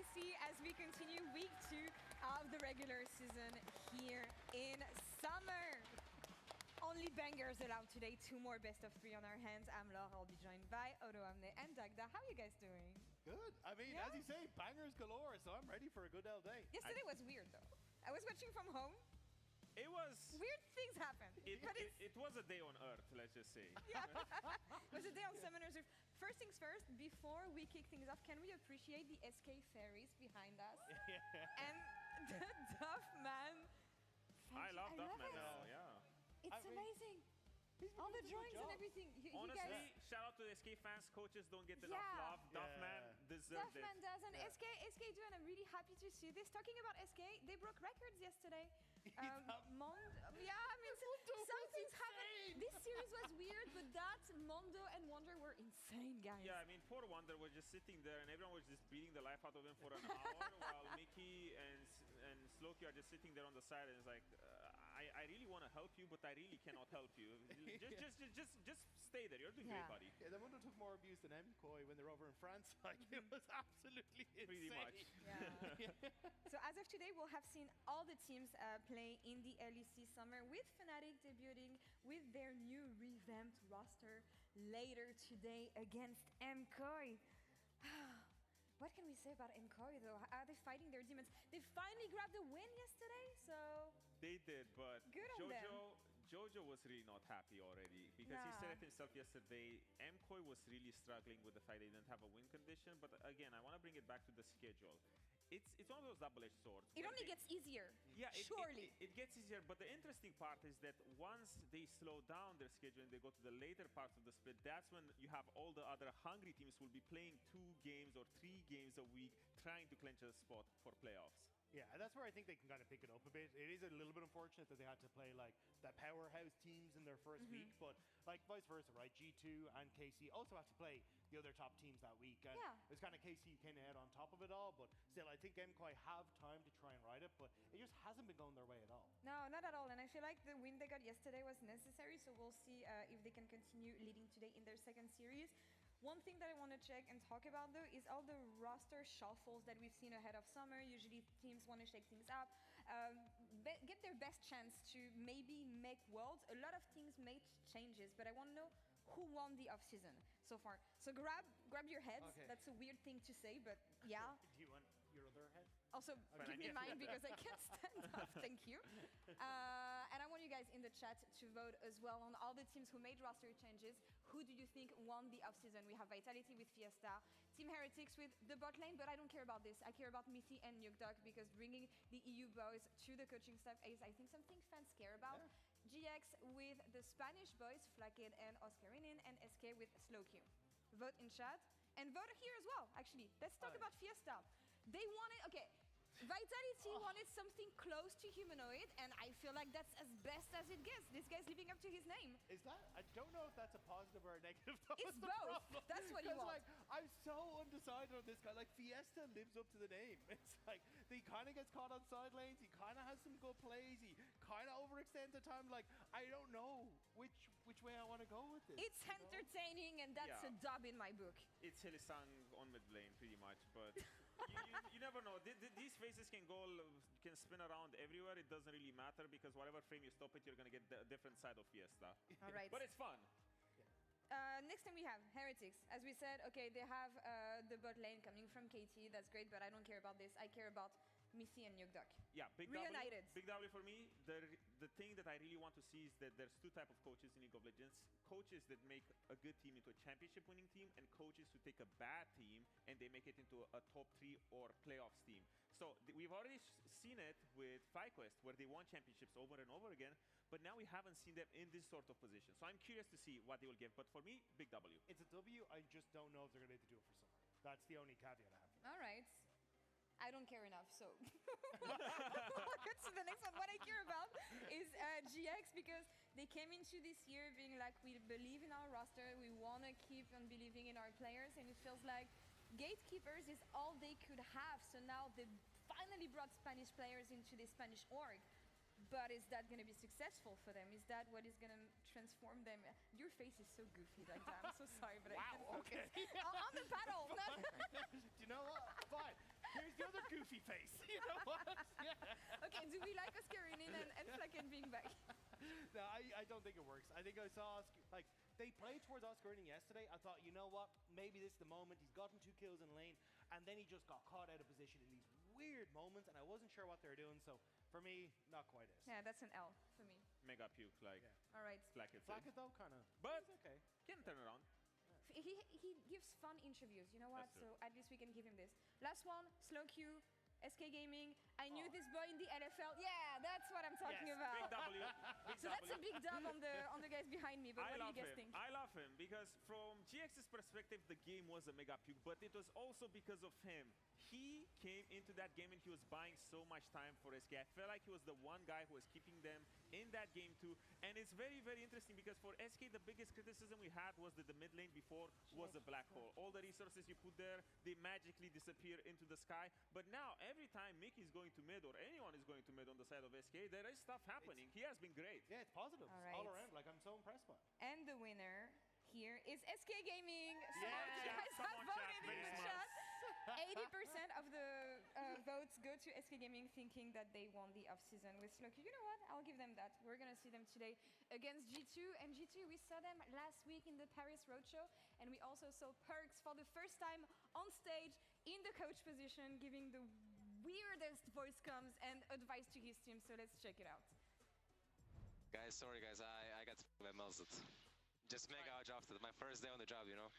LEC as we continue week 2 of the regular season here in summer. Only bangers allowed today, 2 more best of 3 on our hands. I'm Laura, I'll be joined by Odo Amne and Dagda. How are you guys doing? Good. I mean, as you say, bangers galore, so I'm ready for a good L day. Yesterday was weird though. I was watching from home. It was... Weird things happened. It was a day on Earth, let's just say. Yeah. It was a day on Summoner's Rift. First things first, before we kick things off, can we appreciate the SK fairies behind us? And the Duffman. I love Duffman now, yeah. It's amazing. All the drawings and everything. Honestly, you guys, shout out to the SK fans. Coaches don't get enough love. Duffman deserves it. Duffman does, and SK do, and I'm really happy to see this. Talking about SK, they broke records yesterday. I mean, something's happened. This series was weird, but that Mondo and Wonder were insane, guys. Yeah, I mean, poor Wonder was just sitting there, and everyone was just beating the life out of him for an hour, while Mickey and Slowkey are just sitting there on the side, and it's like, I really want to help you, but I really cannot help you. Just stay there. You're doing great, buddy. Yeah, the Mondo took more abuse than MKOI when they're over in France. Like, it was absolutely insane. Pretty much. Yeah. So as of today, we'll have seen all the teams play in the LEC summer, with Fnatic debuting with their new revamped roster later today against MKOI. What can we say about MKOI though? Are they fighting their demons? They finally grabbed the win yesterday, so... They did, but good on them. Jojo was really not happy already, because he said it himself yesterday. MKOI was really struggling with the fact they didn't have a win condition, but again, I want to bring it back to the schedule. It's one of those double-edged swords. It only gets easier, yeah, surely. It gets easier, but the interesting part is that once they slow down their schedule and they go to the later parts of the split, that's when you have all the other hungry teams will be playing 2 games or 3 games a week, trying to clinch a spot for playoffs. Yeah, and that's where I think they can kind of pick it up a bit. It is a little bit unfortunate that they had to play like the powerhouse teams in their first week, but like vice versa, right? G2 and KC also have to play the other top teams that week. And it's kind of KC kind of head on top of it all, but still, I think MKOI have time to try and ride it, but it just hasn't been going their way at all. No, not at all. And I feel like the win they got yesterday was necessary, so we'll see if they can continue leading today in their second series. One thing that I want to check and talk about though is all the roster shuffles that we've seen ahead of summer. Usually teams want to shake things up, get their best chance to maybe make worlds. A lot of teams made changes, but I want to know who won the off-season so far. So grab your heads. Okay. That's a weird thing to say, but yeah. Do you want your other head? Also, give me mine because I can't stand up, thank you. And I want you guys in the chat to vote as well on all the teams who made roster changes. Who do you think won the off-season? We have Vitality with Fiesta, Team Heretics with the bot lane, but I don't care about this. I care about Missy and Nukdog, because bringing the EU boys to the coaching staff is, I think, something fans care about. Yeah. GX with the Spanish boys, Flakid and Oscarinin, and SK with Slowkey. Vote in chat. And vote here as well, actually. Let's talk about Fiesta. They wanted, okay, Vitality wanted something close to humanoid, and I feel like that's as best as it gets. This guy's living up to his name. Is that? I don't know if that's a positive or a negative. Though. It's both. That's what you want. Like, I'm so undecided on this guy. Like, Fiesta lives up to the name. It's like, he kind of gets caught on side lanes. He kind of has some good plays. He kind of overextends at times. Like, I don't know which way I want to go with this. It's entertaining, and that's a dub in my book. It's Hillsong on mid lane, pretty much, but you never know. These phases can spin around everywhere. It doesn't really matter, because whatever frame you stop it, you're going to get a different side of Fiesta. All right. But it's fun. Next time we have Heretics. As we said, okay, they have the bot lane coming from KT. That's great, but I don't care about this. I care about Missy and Nukdog. Yeah, reunited. Big W for me. The thing that I really want to see is that there's 2 types of coaches in League of Legends. Coaches that make a good team into a championship winning team, and coaches who take a bad team and they make it into a top 3 or playoffs team. So we've already seen it with FlyQuest, where they won championships over and over again, but now we haven't seen them in this sort of position. So I'm curious to see what they will give, but for me, big W. It's a W. I just don't know if they're going to be able to do it for summer. That's the only caveat I have. All right. I don't care enough, so we'll get to the next one. What I care about is GX, because they came into this year being like, we believe in our roster, we want to keep on believing in our players, and it feels like Gatekeepers is all they could have. So now they finally brought Spanish players into the Spanish org. But is that going to be successful for them? Is that what is going to transform them? Your face is so goofy, like that. I'm so sorry, but wow, I can't focus. On the paddle. Do you know what? Fine. Here's goofy face. You know what? Yeah. Okay, do we like Oscarinin and Kraken being back? No, I don't think it works. I think I saw, like, they played towards Oscarinin yesterday. I thought, you know what? Maybe this is the moment. He's gotten 2 kills in lane, and then he just got caught out of position in these weird moments, and I wasn't sure what they were doing, so for me, not quite it. Yeah, that's an L for me. Mega puke, like All right. Blackout. Blackout, though, kind of. But it's okay. can turn around. He gives fun interviews, you know what? That's true. So at least we can give him this. Last one, Slow Q, SK Gaming. I knew this boy in the LFL. Yeah, that's what I'm talking Yes, about. Big W. Big So that's a W. big dub on the guys behind me, but what do you guys think? I love him because from GX's perspective, the game was a mega puke, but it was also because of him. He came into that game and he was buying so much time for SK. I felt like he was the one guy who was keeping them in that game too. And it's very, very interesting because for SK, the biggest criticism we had was that the mid lane before was a black hole. All the resources you put there, they magically disappear into the sky. But now, every time Mickey's going to mid or anyone is going to mid on the side of SK, there is stuff happening. He has been great. Yeah, it's positive all around. Like, I'm so impressed by it. And the winner here is SK Gaming. Some Yeah, of you guys have someone voted in very the smart. chat. 80% of the votes go to SK Gaming thinking that they won the off-season with Slow Q. You know what? I'll give them that. We're going to see them today against G2. And G2, we saw them last week in the Paris Roadshow. And we also saw Perks for the first time on stage in the coach position, giving the weirdest voice comms and advice to his team. So let's check it out. Guys, sorry guys, I got melted. Just mega drafted. My first day on the job, you know.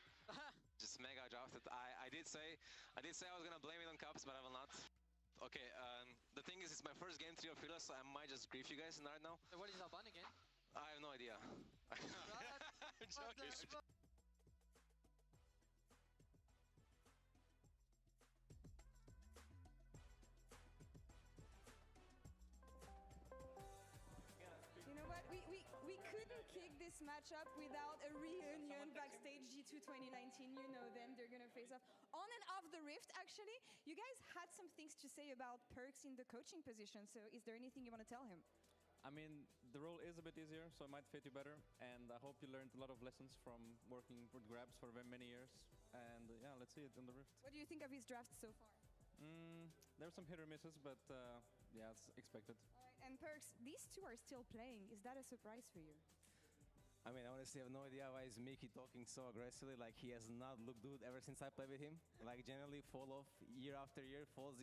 Just mega drafted. I did say I was gonna blame it on cups, but I will not. Okay, the thing is, it's my first game 3 of Healers, so I might just grief you guys right now. So what is our ban again? I have no idea. I'm joking. You know what? We couldn't kick this matchup without a reunion backstage G2 2019. You know them. They're going to face off on and off the Rift, actually. You guys had some things to say about Perks in the coaching position. So is there anything you want to tell him? I mean, the role is a bit easier, so it might fit you better. And I hope you learned a lot of lessons from working with Grabs for very many years. And yeah, let's see it in the Rift. What do you think of his draft so far? There's some hit or misses, but yeah, it's expected. All right, and Perks, these two are still playing. Is that a surprise for you? I mean, I honestly have no idea why is Mickey talking so aggressively. Like, he has not looked good ever since I played with him. Like, generally fall off year after year, falls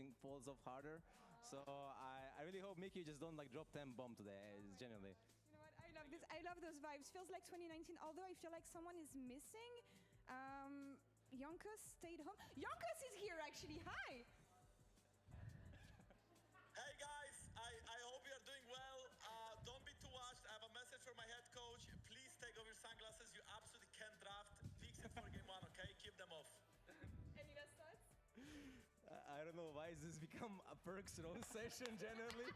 off harder. So I really hope Mickey just don't like drop 10 bomb today, generally. You know what? I love this. I love those vibes. Feels like 2019, although I feel like someone is missing. Yonkos stayed home. Yonkos is here, actually. Hi. Hey guys, I hope you are doing well. Don't be too washed. I have a message for my head coach. Please take off your sunglasses. You absolutely can't draft. Fix it for game 1, okay? Keep them off. Any last thoughts? I don't know why has this become a Perks roast session generally.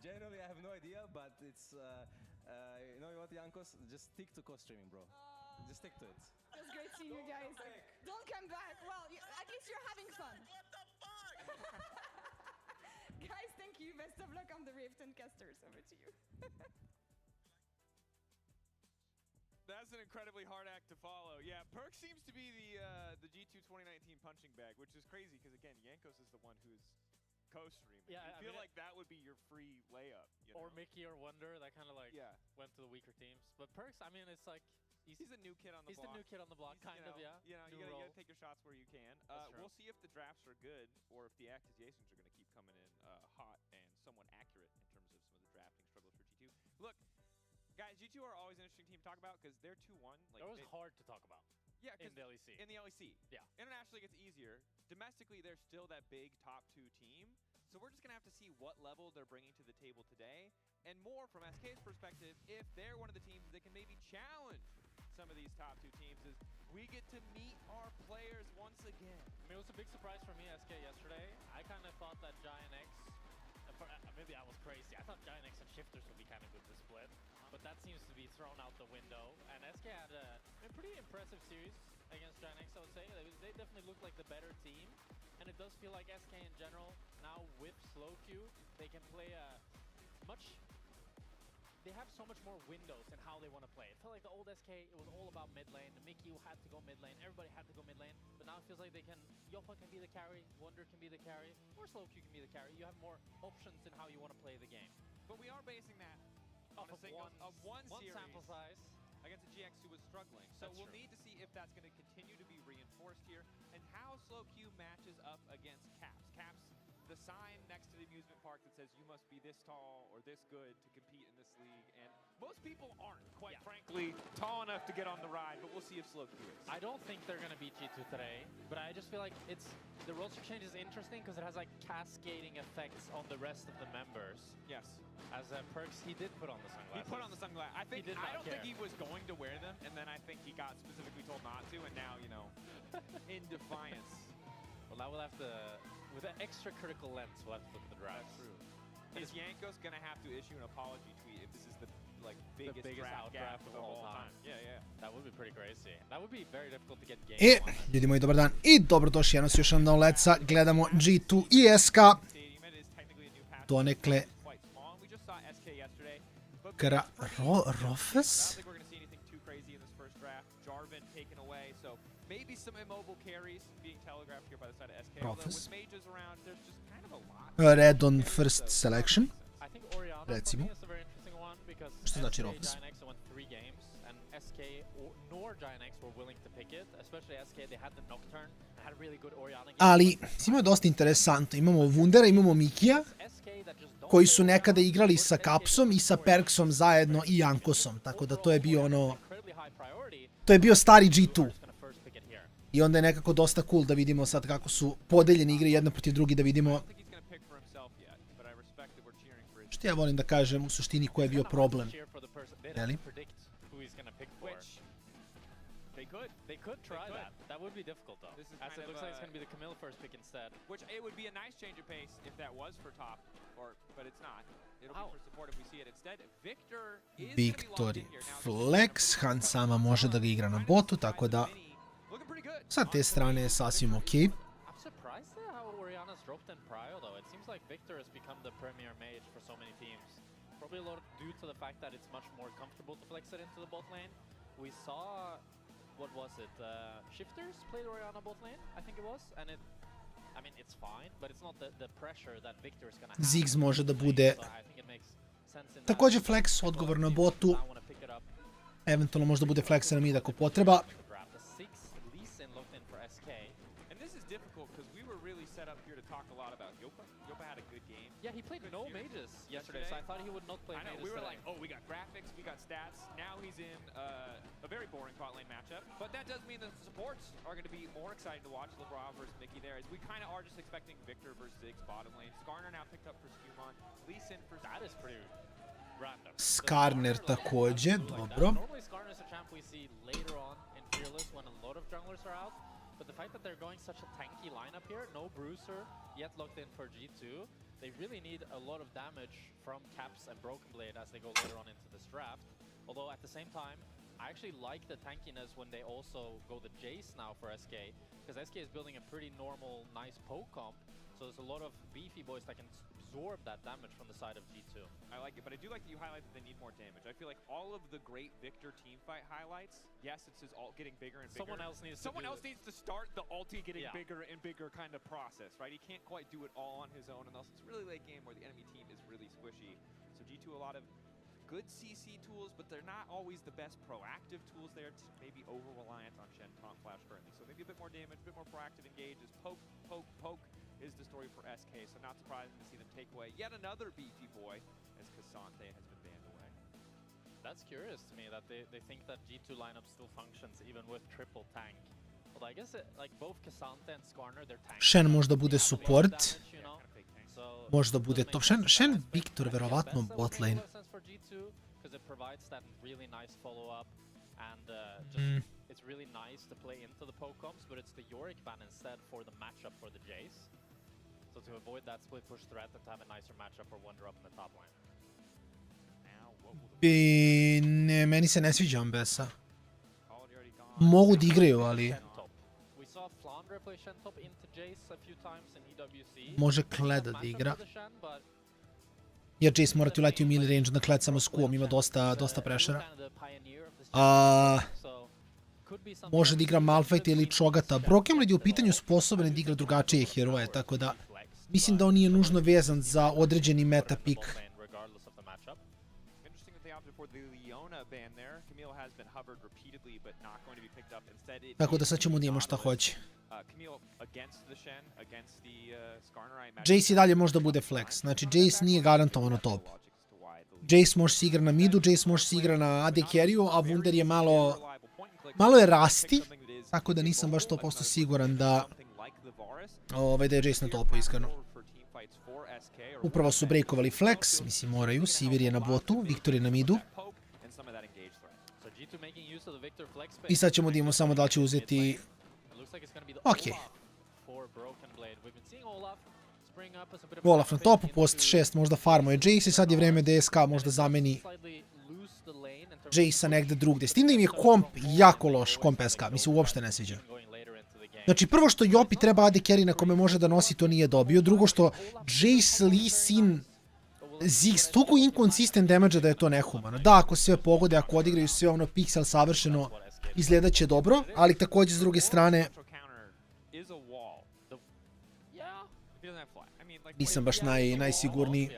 Generally, I have no idea, but it's, you know what, Yankos? Just stick to co-streaming, bro. Just stick to it. Feels great seeing you guys. Don't come back. Well, at least you're having fun. What the fuck? Guys, thank you. Best of luck on the Rift, and Casters, over to you. That's an incredibly hard act to follow. Yeah, Perk seems to be the G2 2019 punching bag, which is crazy because, again, Yankos is the one who's co-streaming. Yeah, I I feel mean, like that would be your free layup. You know? Or Mickey or Wonder, that kind of like Yeah. went to the weaker teams. But Perks, I mean, it's like He's the new kid on the he's block. the new kid on the block, He's, kind of, yeah. You know, New you role. gotta take your shots where you can. That's true. We'll see if the drafts are good or if the accusations are gonna keep coming in hot and somewhat accurate in terms of some of the drafting struggles for G2. Look, guys, G2 are always an interesting team to talk about because they're 2-1. Like, It was hard to talk about yeah, in the LEC. In the LEC. Yeah. Internationally, it gets easier. Domestically, they're still that big top 2 team. So we're just going to have to see what level they're bringing to the table today. And more from SK's perspective, if they're one of the teams that can maybe challenge some of these top 2 teams, is we get to meet our players once again. I mean, it was a big surprise for me, SK, yesterday. I kind of thought that Giant X, maybe I was crazy. I thought Giant X and Shifters would be kind of good to split. But that seems to be thrown out the window. And SK had a pretty impressive series against Giant X, I would say. They definitely looked like the better team. And it does feel like SK in general, now with slow queue, they can play a much... They have so much more windows in how they want to play. It felt like the old SK, it was all about mid lane. Mickey had to go mid lane. Everybody had to go mid lane. But now it feels like like they can, Yopa can be the carry, Wonder can be the carry, or Slow Q can be the carry. You have more options in how you want to play the game. But we are basing that on a single, one series sample size against a GX who was struggling. So we'll need to see if that's going to continue to be reinforced here, and how Slow Q matches up against Caps. Caps, the sign next to the amusement park that says you must be this tall or this good to compete in this league, and most people aren't, quite frankly, tall enough to get on the ride, but we'll see if Slow Q is. I don't think they're going to beat G2 today, but I just feel like the roster change is interesting because it has like cascading effects on the rest of the members. Yes. As Perks, he did put on the sunglasses. He put on the sunglasses. I don't think he was going to wear them, and then I think he got specifically told not to, and now, you know, in defiance. Well, now we'll have to, with an extra critical lens, we'll have to look at the draft. That's true. Is Yanko's going to have to issue an apology tweet if this is the biggest draft of all time? Yeah. That would be pretty crazy. That would be very difficult to get game one. Ljudi moji, dobar dan i dobrodošli jednom još jednom na Let's gledamo G2 i SK. Donekle Rofes? Rofes? Redon first selection. Recimo. Što znači Rofes? Ali, svima je dosta interesantno. Imamo Wundera, imamo Mikija, koji su nekada igrali sa Capsom i sa Perksom zajedno i Jankosom. Tako da to je bio ono... To je bio stari G2. I onda je nekako dosta cool da vidimo sad kako su podeljeni igre jedna protiv drugi, da vidimo... Što ja volim da kažem u suštini ko je bio problem. Jeli? They could try that. That would be difficult though. As it looks like it's going to be the Camille first pick instead. Which it would be a nice change of pace if that was for top, but it's not. It'll be for support if we see it instead. Victor is Victory Flex, Han sama može da ga igra na botu, tako da sa te strane je sasvim okej. I'm surprised at how Oriana's dropped in Prio though. It seems like Victor has become the premier mage for so many teams. Probably a lot due to the fact that it's much more comfortable to flex it into the bot lane. We saw... What was it? Shifters played Oriana bot lane, I think it was, and I mean, it's fine, but it's not the pressure that Victor is gonna have. Ziggs može da bude također flex, odgovor na botu. Eventualno možda bude flexa na mid ako potreba. Yeah, he played no mages yesterday, so I thought he would not play mages. We were like, oh, we got graphics, we got stats. Now he's in a very boring bot lane matchup. But that does mean that the supports are going to be more exciting to watch LeBron versus Mickey there. As we kind of are just expecting Victor versus Ziggs bottom lane. Skarner now picked up for Skumon. Lee Sin for... That is pretty random. Skarner također, dobro. Normally Skarner is a champ we see later on in Fearless when a lot of junglers are out. But the fact that they're going such a tanky lineup here, no Bruiser yet locked in for G2. They really need a lot of damage from Caps and Broken Blade as they go later on into this draft. Although at the same time, I actually like the tankiness when they also go the Jace now for SK, because SK is building a pretty normal, nice poke comp. So there's a lot of beefy boys that can absorb that damage from the side of G2. I like it, but I do like that you highlight that they need more damage. I feel like all of the great Victor teamfight highlights, yes, it's his ult getting bigger and bigger. Someone else needs to start the ulti getting bigger and bigger kind of process, right? He can't quite do it all on his own unless it's really late game where the enemy team is really squishy. So G2 a lot of good CC tools, but they're not always the best proactive tools there. It's maybe over-reliant on Shen Taunt Flash currently. So maybe a bit more damage, a bit more proactive engages. Poke is the story for SK, so not surprising to see them take away yet another beefy boy as Cassante has been banned away. That's curious to me that they think that G2 lineup still functions even with triple tank. But I guess like both Cassante and Skarner, they're tank. Shen možda bude support. Možda bude to. Shen Victor verovatno bot lane. Because it provides that really nice follow-up and just it's really nice to play into the poke comps, but it's the Yorick ban instead for the matchup for the Jace. So to avoid that split push threat and to have a nicer matchup for Wonder up in the top lane. Bine, meni se ne sviđa Ambessa. Mogu da igraju, ali... Može Kleda da igra. Jer Jace morate uleti u melee range, onda Kled samo s Q-om ima dosta pressure-a. može da igra Malphite ili Chogata. Broken Blade je u pitanju sposoban da igra drugačije heroje, tako da mislim da on nije nužno vezan za određeni meta pick. Tako da sad ćemo da imamo šta hoće. Jace i dalje može da bude flex. Znači, Jace nije garantovano top. Jace može se igra na midu, Jace može se igra na AD carry-u, a Wunder je malo je rasti, tako da nisam baš 100% siguran da je Jace na topu, iskreno. Upravo su breakovali flex, mislim moraju, Sivir je na botu, Viktor je na midu. I sad ćemo da imamo samo da li će uzeti... Okej. Olaf na topu, post 6 možda farmo je Jace i sad je vreme da SK možda zameni Jace-a negde drugde. S tim da im je komp jako loš, komp SK, mi se uopšte ne sviđa. Znači prvo što Jopi treba AD carry na kome može da nosi, to nije dobio. Drugo što Jace, Lee Sin, Ziggs, toliko inconsistent damage da je to nehumano. Da, ako sve pogode, ako odigraju sve ono pixel savršeno, izgledat će dobro, ali također s druge strane nisam baš najsigurniji.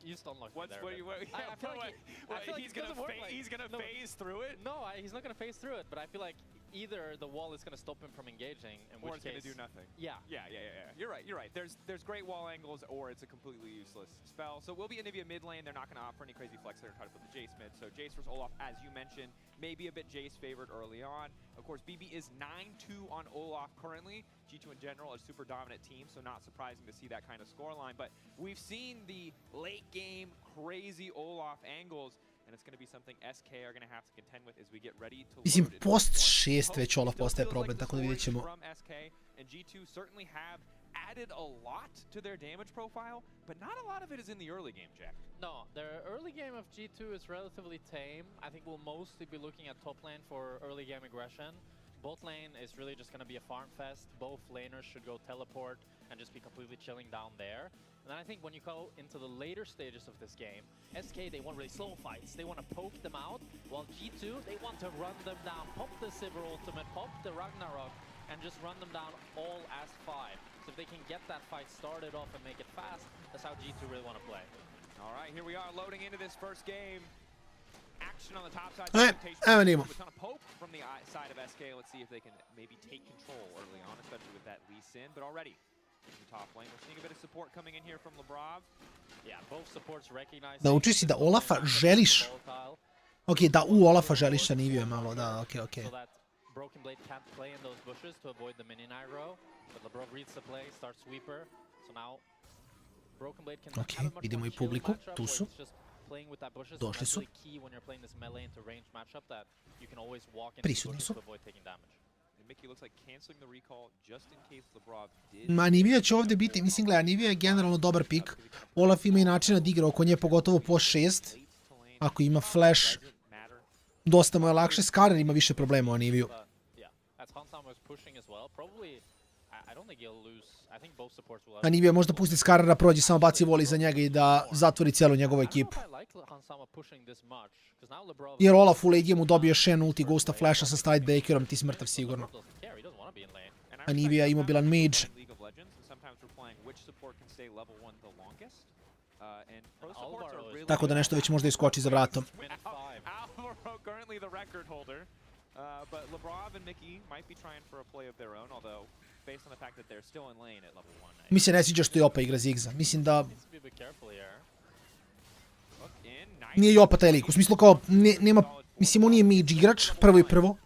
You just don't look there. I feel like he's gonna phase through it. No, he's not gonna phase through it. But I feel like either the wall is gonna stop him from engaging, in which case, gonna do nothing. Yeah. You're right. There's great wall angles, or it's a completely useless spell. So we'll be Anivia mid lane. They're not gonna offer any crazy flex. They're gonna try to put the Jace mid. So Jace versus Olaf, as you mentioned, maybe a bit Jace favored early on. Of course, BB is 9-2 on Olaf currently. G2 in general is a super dominant team, so not surprising to see that kind of scoreline. But we've seen the late game crazy Olaf angles, and it's going to be something SK are going to have to contend with as we get ready to. Mislim, post 6 već Olaf postaje problem, tako da vidjet ćemo. And G2 certainly have added a lot to their damage profile, but not a lot of it is in the early game, Jack. No, their early game of G2 is relatively tame. I think we'll mostly be looking at top lane for early game aggression. Bot lane is really just going to be a farm fest. Both laners should go teleport and just be completely chilling down there. And then I think when you go into the later stages of this game, SK, they want really slow fights. They want to poke them out, while G2, they want to run them down, pop the Sivir ultimate, pop the Ragnarok, and just run them down all as 5. So if they can get that fight started off and make it fast, that's how G2 really want to play. All right, here we are loading into this first game. Action on the top side. Evo nimo. A ton of poke from the side of SK. Let's see if they can maybe take control early on, especially with that Lee Sin. But already in the top lane, we're seeing a bit of support coming in here from Lebrov. Yeah, both supports recognize. Nauči si da Olafa želiš. Okej, da u Olafa želiš sa Nivio malo, da, okej. So that Broken Blade can't play in those bushes to avoid the minion aggro, but Lebrov reads the play, starts sweeper. So now Broken Blade can have a much vidimo more i chill publiku, matchup tu where su. it's just playing with that bushes. Došli That's su. really key when you're playing this melee into range matchup, that you can always walk into Prisutni bushes su. to avoid taking damage. And Mickey looks like canceling the recall just in case Lebrov did. Ma Nivio će ovdje biti, mislim gledaj, Nivio je generalno dobar pik. Olaf ima i načina da igra oko nje, pogotovo po 6. Ako ima flash, dosta mu je lakše. Skarer ima više problema o Niviju. A Nivio možda pusti Skarera, prođe, samo baci voli za njega i da zatvori cijelu njegovu ekipu. Jer Olaf u late gameu dobio Shen ulti, Ghosta Flasha sa Sidebakerom, ti si mrtav sigurno. A Nivia je imobilan mage. Tako da nešto već možda iskoči za vratom. But Lebrov and Mickey might be trying for a play of their own, although based on the fact that they're still in lane at level 1. Mi se ne sviđa što Jopa igra Zigza. Mislim da nije Jopa taj lik. U smislu kao, nema, mislim on nije mage igrač, prvo i prvo.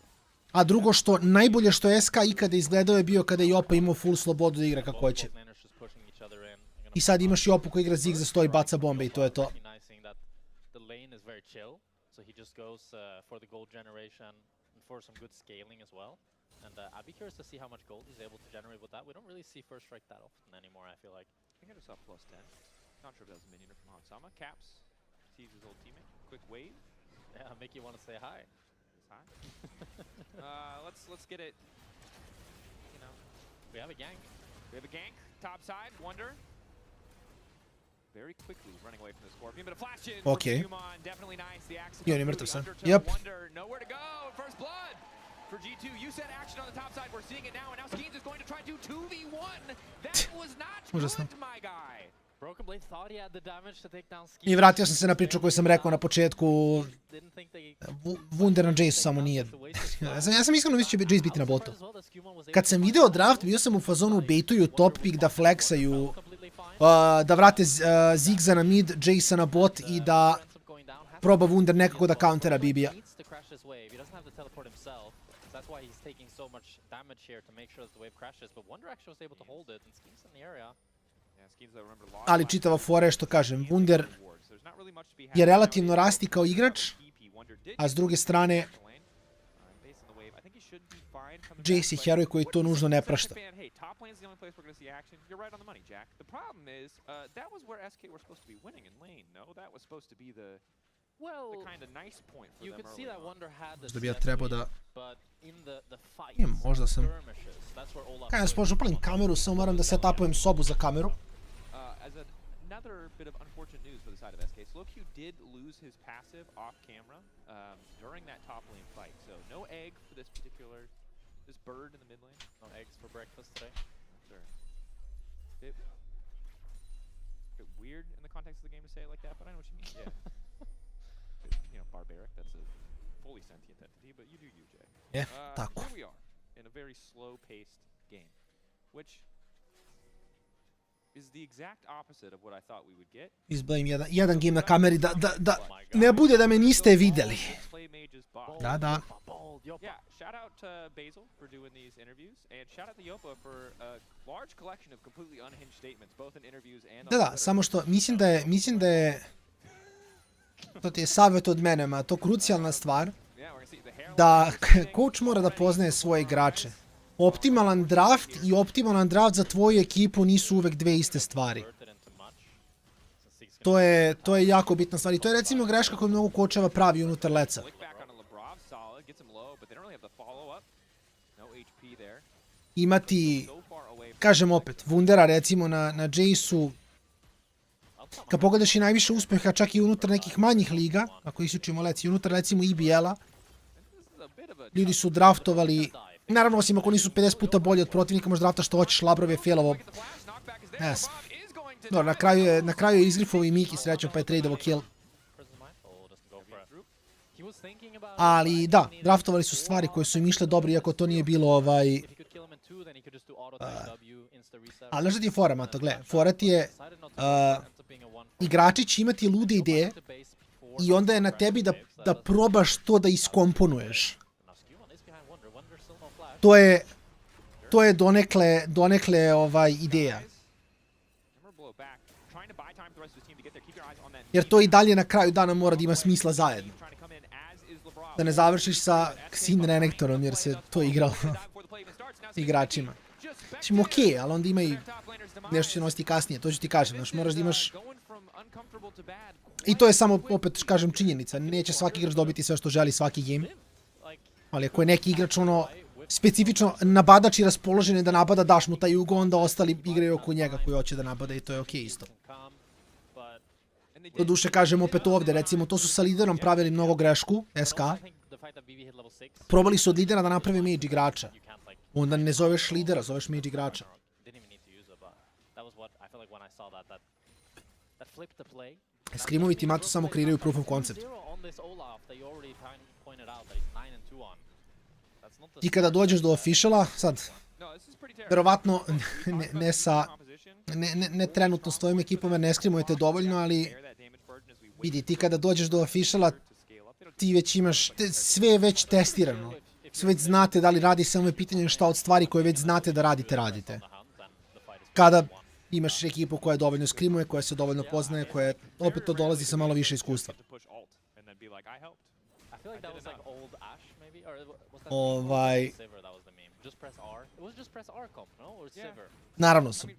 A drugo što, najbolje što je SK ikada izgledao je bio kada je Jopa imao full slobodu da igra kako hoće. I sad imaš Jopu koji igra Zigza, stoji, baca bombe i to je to. For some good scaling as well. And I'd be curious to see how much gold he's able to generate with that. We don't really see first strike that often anymore, I feel like. I think I just saw plus 10. Not sure if that was a minion from Hansama. Caps sees his old teammate. Quick wave. Yeah, make you want to say hi. Hi. Let's get it. You know. We have a gank. We have a gank. Top side. Wonder. very quickly running away from the Scorpion, but a flash in Okay. from Human, definitely nice. The axe I on je mrtav sad. undertow, Yep. Wonder, nowhere to go. First blood for G2. You said action on the top side. We're seeing it now, and now Skeens is going to try to 2v1. That was not Užasno. good, my guy. Broken Blade thought he had the damage to take down Ski. I vratio sam se na priču koju sam rekao na početku. Didn't think they Wunder na Jace samo nije. Ja sam iskreno mislio će Jace biti na botu. Kad sam video draft, bio sam u fazonu bejtuju top pick da flexaju, da vrate Zigza na mid, Jace na bot i da proba Wunder nekako da countera Bibija. That's why he's taking so much damage here to make sure that the wave crashes, but Wonder actually was able to hold it, and Skeens in the area. Ali čitava fora je što kažem, Wunder je relativno rasti kao igrač, a s druge strane Jace je heroj koji to nužno ne prašta. Možda bi ja trebao da... Možda sam... Kaj ja spođu upalim kameru, samo moram da setupujem sobu za kameru. Another bit of unfortunate news for the side of SK. Slow Q did lose his passive off camera during that top lane fight. So no egg for this bird in the mid lane. No eggs for breakfast today. Sure. Bit weird in the context of the game to say it like that, but I know what you mean. Yeah. You know, barbaric. That's a fully sentient entity, but you do you, Jay. Yeah, tako. Here we are in a very slow-paced game, which is the exact opposite of what I thought we would get. Izbavim jedan game na kameri da ne bude da me niste videli. Da. Yeah, shout out to Basil for doing these interviews, and shout out to Yopa for a large collection of completely unhinged statements, both in interviews and on Da, samo što mislim da je to ti je savjet od mene, ma to krucijalna stvar, da coach mora da poznaje svoje igrače. Optimalan draft i optimalan draft za tvoju ekipu nisu uvek dve iste stvari. To je jako bitna stvar i to je recimo greška koju mnogo kočeva pravi unutar leca. Imati, kažem opet, Wundera recimo na Jace-u, kad pogledaš i najviše uspeha čak i unutar nekih manjih liga, ako isključimo lec, i unutar recimo EBL-a, ljudi su draftovali. Naravno, osim ako nisu 50 puta bolji od protivnika, možda drafta što hoćeš, Labrov je failovo. Yes. Dobro, na kraju je izgrifovao i Miki srećom, pa je tradeovo kill. Ali da, draftovali su stvari koje su im išle dobro, iako to nije bilo ali znaš da ti je fora, Mato, gle, fora ti je, igrači će imati lude ideje i onda je na tebi da probaš to da iskomponuješ. To je donekle ideja. Jer to i dalje na kraju dana mora da ima smisla zajedno. Da ne završiš sa Xin Renektorom jer se to igralo igračima. Mislim, okej, ali onda ima i nešto će nositi kasnije, to ću ti kažem, znaš, moraš da imaš... I to je samo, opet kažem, činjenica, neće svaki igrač dobiti sve što želi svaki game, ali ako je neki igrač specifično nabadač i raspoložen da nabada, daš mu taj ugo, onda ostali igraju oko njega koji hoće da nabada i to je okej isto. Doduše, kažem opet ovde, recimo, to su sa liderom pravili mnogo grešku, SK. Probali su od lidera da naprave mage igrača. Onda ne zoveš lidera, zoveš mage igrača. Skrimovi ti Mato samo kreiraju proof of concept. Ti kada dođeš do officiala, sad, verovatno ne trenutno s tvojim ekipom jer ne skrimujete dovoljno, ali vidi, ti kada dođeš do officiala, ti već imaš, sve je već testirano. Sve već znate da li radi, samo je pitanje šta od stvari koje već znate da radite. Kada imaš ekipu koja dovoljno skrimuje, koja se dovoljno poznaje, koja opet to dolazi sa malo više iskustva. Naravno sam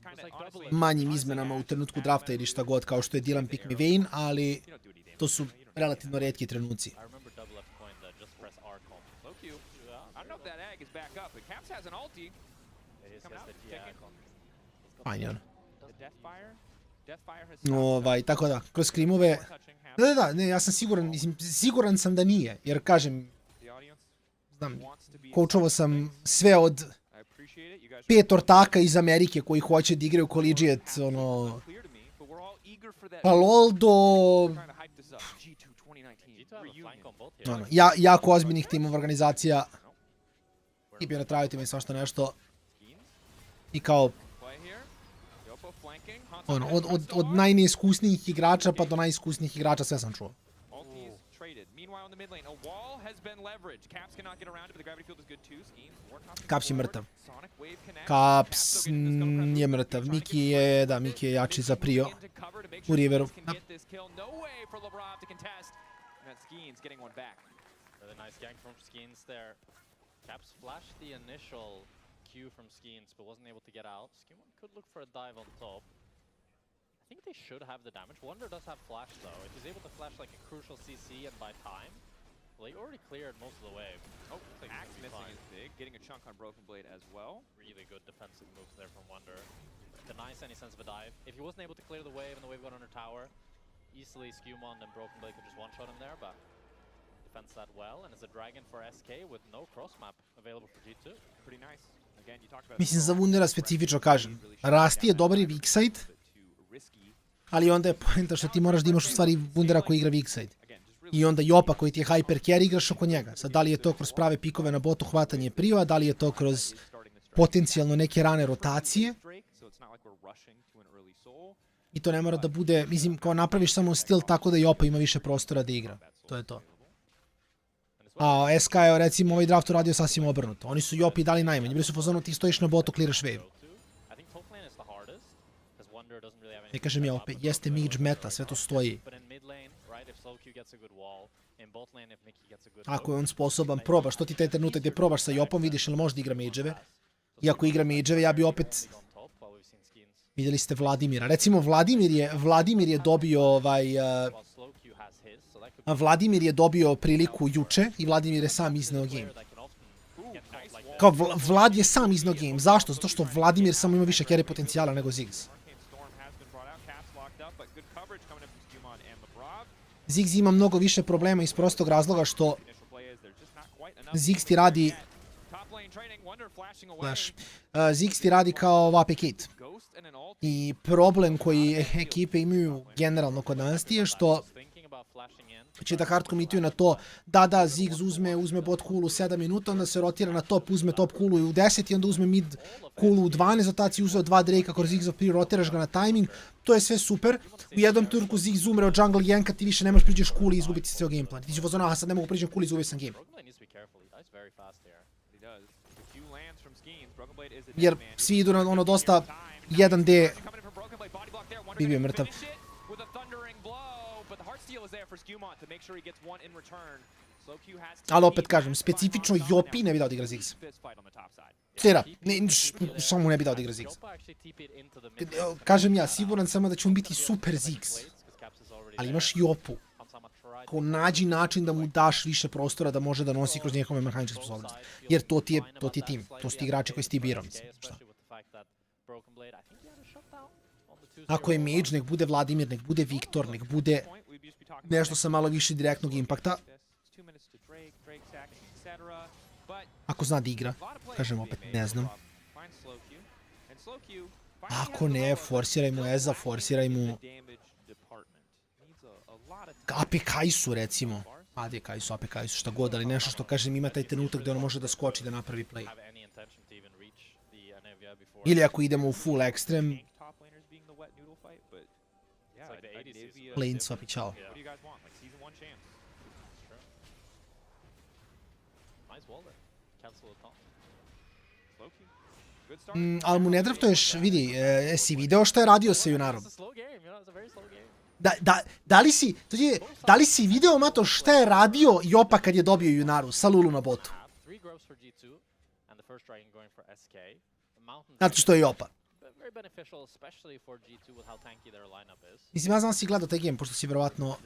manjim izmenama u trenutku drafta ili šta god, kao što je Dylan Pick Me Vayne, ali to su relativno retki trenuci. Fajn je on. Tako da, kroz skrimove... Da, ne, ja sam siguran sam da nije, jer kažem, znam, coachovao sam sve od 5 ortaka iz Amerike koji hoće da igraju collegiate, pa lol do... jako ozbiljnih timova organizacija. I piratravitima i svašta nešto. I kao... od najneiskusnijih igrača pa do najiskusnijih igrača sve sam čuo. Caps je mrtav. Caps je mrtav. Miki je jači za prio u Riveru. Caps flashed the initial Q from Skeens, but wasn't able to get out. Skimon could look for a dive on top. I think they should have the damage. Wonder does have flash though. If he's able to flash like a crucial CC and buy time, well, he already cleared most of the wave. Oh, Axe missing is big. Getting a chunk on Broken Blade as well. Really good defensive moves there from Wonder. Denies any sense of a dive. If he wasn't able to clear the wave and the wave got under tower, easily Skewmon and Broken Blade could just one-shot him there, but defends that well, and it's a dragon for SK with no cross map available for G2. Pretty nice. Again, you talked about... Mislim, za Wundera specifično kažem. Rasti je dobar i weak side, ali onda je poenta što ti moraš da imaš u stvari Wundera koji igra weak side. I onda Jopa koji ti je hyper carry igraš oko njega. Sad, da li je to kroz prave pikove na botu, hvatanje prio, da li je to kroz potencijalno neke rane rotacije. I to ne mora da bude, mislim, kao napraviš samo stil tako da Jopa ima više prostora da igra. To je to. A SK je recimo ovaj draft uradio sasvim obrnuto. Oni su Jopi dali najmanje. Bili su fazonu ti stojiš na botu, kliraš wave. Ne kažem ja opet, jeste mage meta, sve to stoji. Ako je on sposoban, probaš, to ti taj trenutak gdje probaš sa Jopom, vidiš ili može da igra mageeve. I ako igra mageeve, ja bi opet... Vidjeli ste Vladimira. Recimo, Vladimir je dobio Vladimir je dobio priliku juče i Vladimir je sam izneo game. Kao Vlad je sam izneo game. Zašto? Zato što Vladimir samo ima više carry potencijala nego Ziggs. Ziggs ima mnogo više problema iz prostog razloga što Ziggs ti radi... Znaš, Ziggs ti radi kao AP kit. I problem koji ekipe imaju generalno kod nas je što će da hard commituju na to da Ziggs uzme bot kulu 7 minuta, onda se rotira na top, uzme top kulu i u 10 i onda uzme mid kulu u 12, zato si uzeo 2 Drake-a kroz Ziggs prije, rotiraš ga na timing, to je sve super. U jednom turku Ziggs umre od jungle ganka, ti više ne možeš priđeš kuli i izgubiti ceo gameplan. Ti si fazon, aha sad ne mogu priđem kuli i izgubio sam game. Jer svi idu na ono dosta 1D, bi bio mrtav. Ali opet kažem, specifično Jopi ne bi dao da igra Ziggs. Sera, samo mu ne bi dao da igra Ziggs. Kažem ja, siguran sam da će on biti super Ziggs. Ali imaš Jopu. Ko nađi način da mu daš više prostora da može da nosi kroz njegove mehaničke sposobnosti. Jer to ti je tim, to su ti igrači koji si ti birao, mislim. Šta? Ako je mage, nek bude Vladimir, nek bude Viktor, nek bude nešto sa malo više direktnog impakta. Ako zna da igra, kažem opet, ne znam. Ako ne, forsiraj mu Eza, forsiraj mu AP Kaisu recimo. Ade Kaisu, AP Kaisu, šta god, ali nešto što kažem ima taj trenutak gdje ono može da skoči da napravi play. Ili ako idemo u full extreme, lane swap i čao. Ali mu ne draftuješ, vidi, si video šta je radio sa Junarom? Da li si video, Mato, šta je radio Jopa kad je dobio Junaru sa Lulu na botu? Znate što je Jopa? Mislim, ja znam si gledao taj game, pošto si verovatno...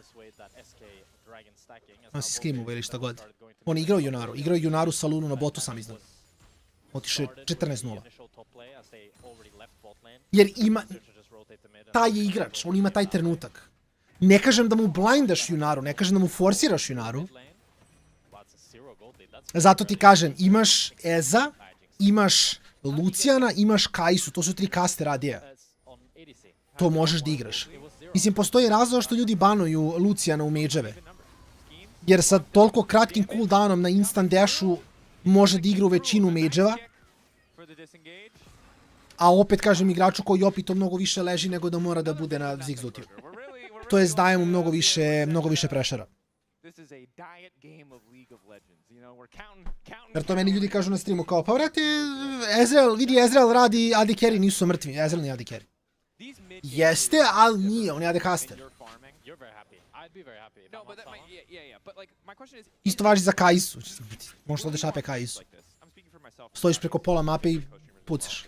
On si skrimovao ili šta god. On je igrao Junaru sa Lulu na botu sam iznad. Otišao je 14-0. Jer ima... taj je igrač, on ima taj trenutak. Ne kažem da mu blindaš Junaru, ne kažem da mu forsiraš Junaru. Zato ti kažem, imaš Eza, imaš Lucijana, imaš Kaisu, to su 3 kaste radija. To možeš da igraš. Mislim, postoji razlog što ljudi banuju Lucijana u mage'eve. Jer sa toliko kratkim cooldownom na instant dashu može da igra u većinu mage'eva. A opet kažem igraču koji opet to mnogo više leži nego da mora da bude na Zigzlutiju. To je daje mu mnogo više prešara. Jer to meni ljudi kažu na streamu kao, pa vrati, Ezreal radi AD carry, nisu mrtvi, Ezreal nije AD carry. Jeste, ali nije, on je AD caster. Isto važi za Kaisu. Možeš da odeš AP Kaisu. Stojiš preko pola mape i pucaš.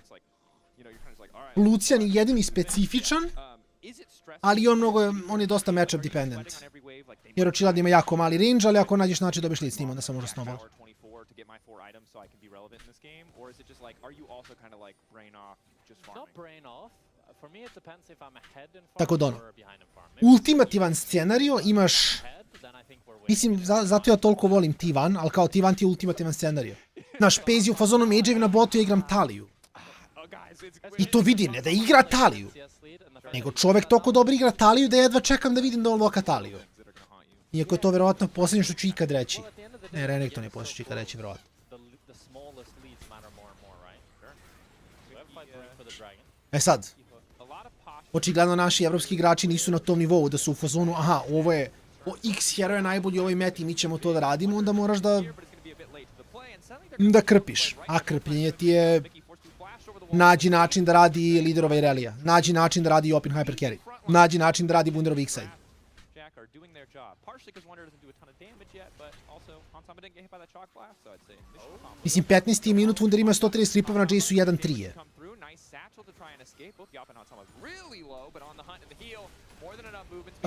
Lucian je jedini specifičan, ali on je dosta matchup dependent. Jer očigledno ima jako mali range, ali ako nađeš način dobiješ lead s njim, onda se može snowball. Tako da ono. Ultimativan scenario imaš... Mislim, zato ja toliko volim T1, ali kao T1 ti je ultimativan scenario. Znaš, Pezi u fazonu mage'evi na botu ja igram Taliju. I to vidi, ne da igra Taliju. Nego čovek toliko dobro igra Taliju da jedva čekam da vidim da on loka Taliju. Iako je to verovatno posljednje što ću ikad reći. Ne, Renegade ne posljednje što ću ikad reći, verovatno. E sad, očigledno naši evropski igrači nisu na tom nivou da su u fazonu, aha, ovo je, X hero je najbolji u ovoj meti, mi ćemo to da radimo, onda moraš da krpiš. A krpljenje ti je nađi način da radi liderova Irelija, nađi način da radi Open Hyper Carry, nađi način da radi Wunderov X-Side. Mislim, 15. minut Wunder ima 130 stripova na Jace-u 1-3 je.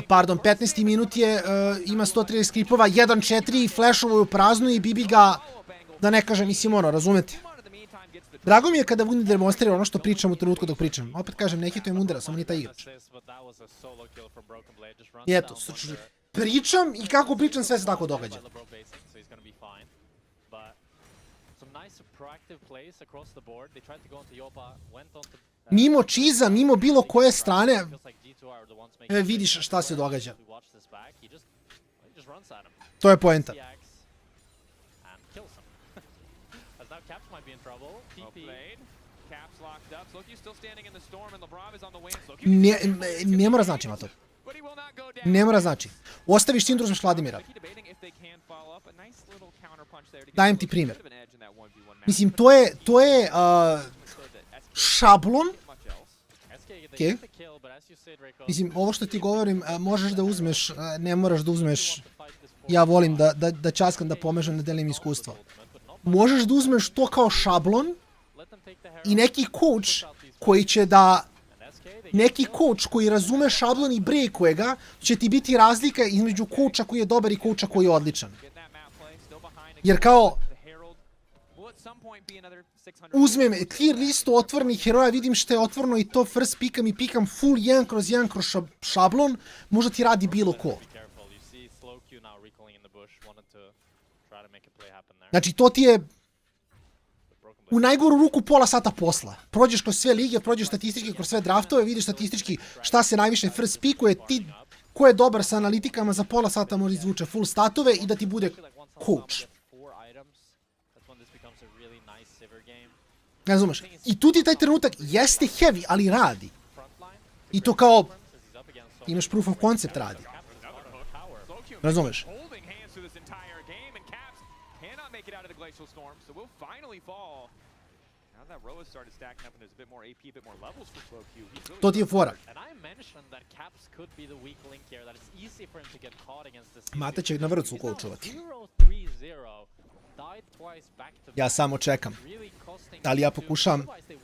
Pardon, 15. minut je, ima 130 skripova, 1-4, flashovo je u praznu i Bibi ga, da ne kažem, mislim ono, razumete? Drago mi je kada Wunder demonstrira ono što pričam u trenutku dok pričam. Opet kažem, ne hitujem Wundera, samo nije taj igrač. I eto, pričam i kako pričam sve se tako događa. Mimo Cheeza, mimo bilo koje strane, vidiš šta se događa. To je poenta. Ne mora znači, Mato. Ne mora znači. Ostaviš Sindru za Vladimira. Dajem ti primjer. Mislim, to je šablon. Okay. Mislim, ovo što ti govorim, možeš da uzmeš, ne moraš da uzmeš, ja volim da časkam, da pomežem, da delim iskustvo. Možeš da uzmeš to kao šablon i neki coach koji će da, neki coach koji razume šablon i breakuje ga, će ti biti razlika između coacha koji je dobar i coacha koji je odličan. Jer kao, uzmem tier listu otvornih heroja, vidim što je otvorno i to first pikam i pikam full 1/1 kroz šablon, možda ti radi bilo ko. Znači, to ti je u najgoru ruku pola sata posla. Prođeš kroz sve lige, prođeš statistički kroz sve draftove, vidiš statistički šta se najviše first pikuje, ti ko je dobar sa analitikama za pola sata može izvuče full statove i da ti bude coach. Ne razumeš? I tu ti taj trenutak jeste heavy, ali radi. I to kao, imaš proof of concept radi. Razumeš? To ti je fora. Mata će na vrcu coachovati. Ja samo čekam. Ali ja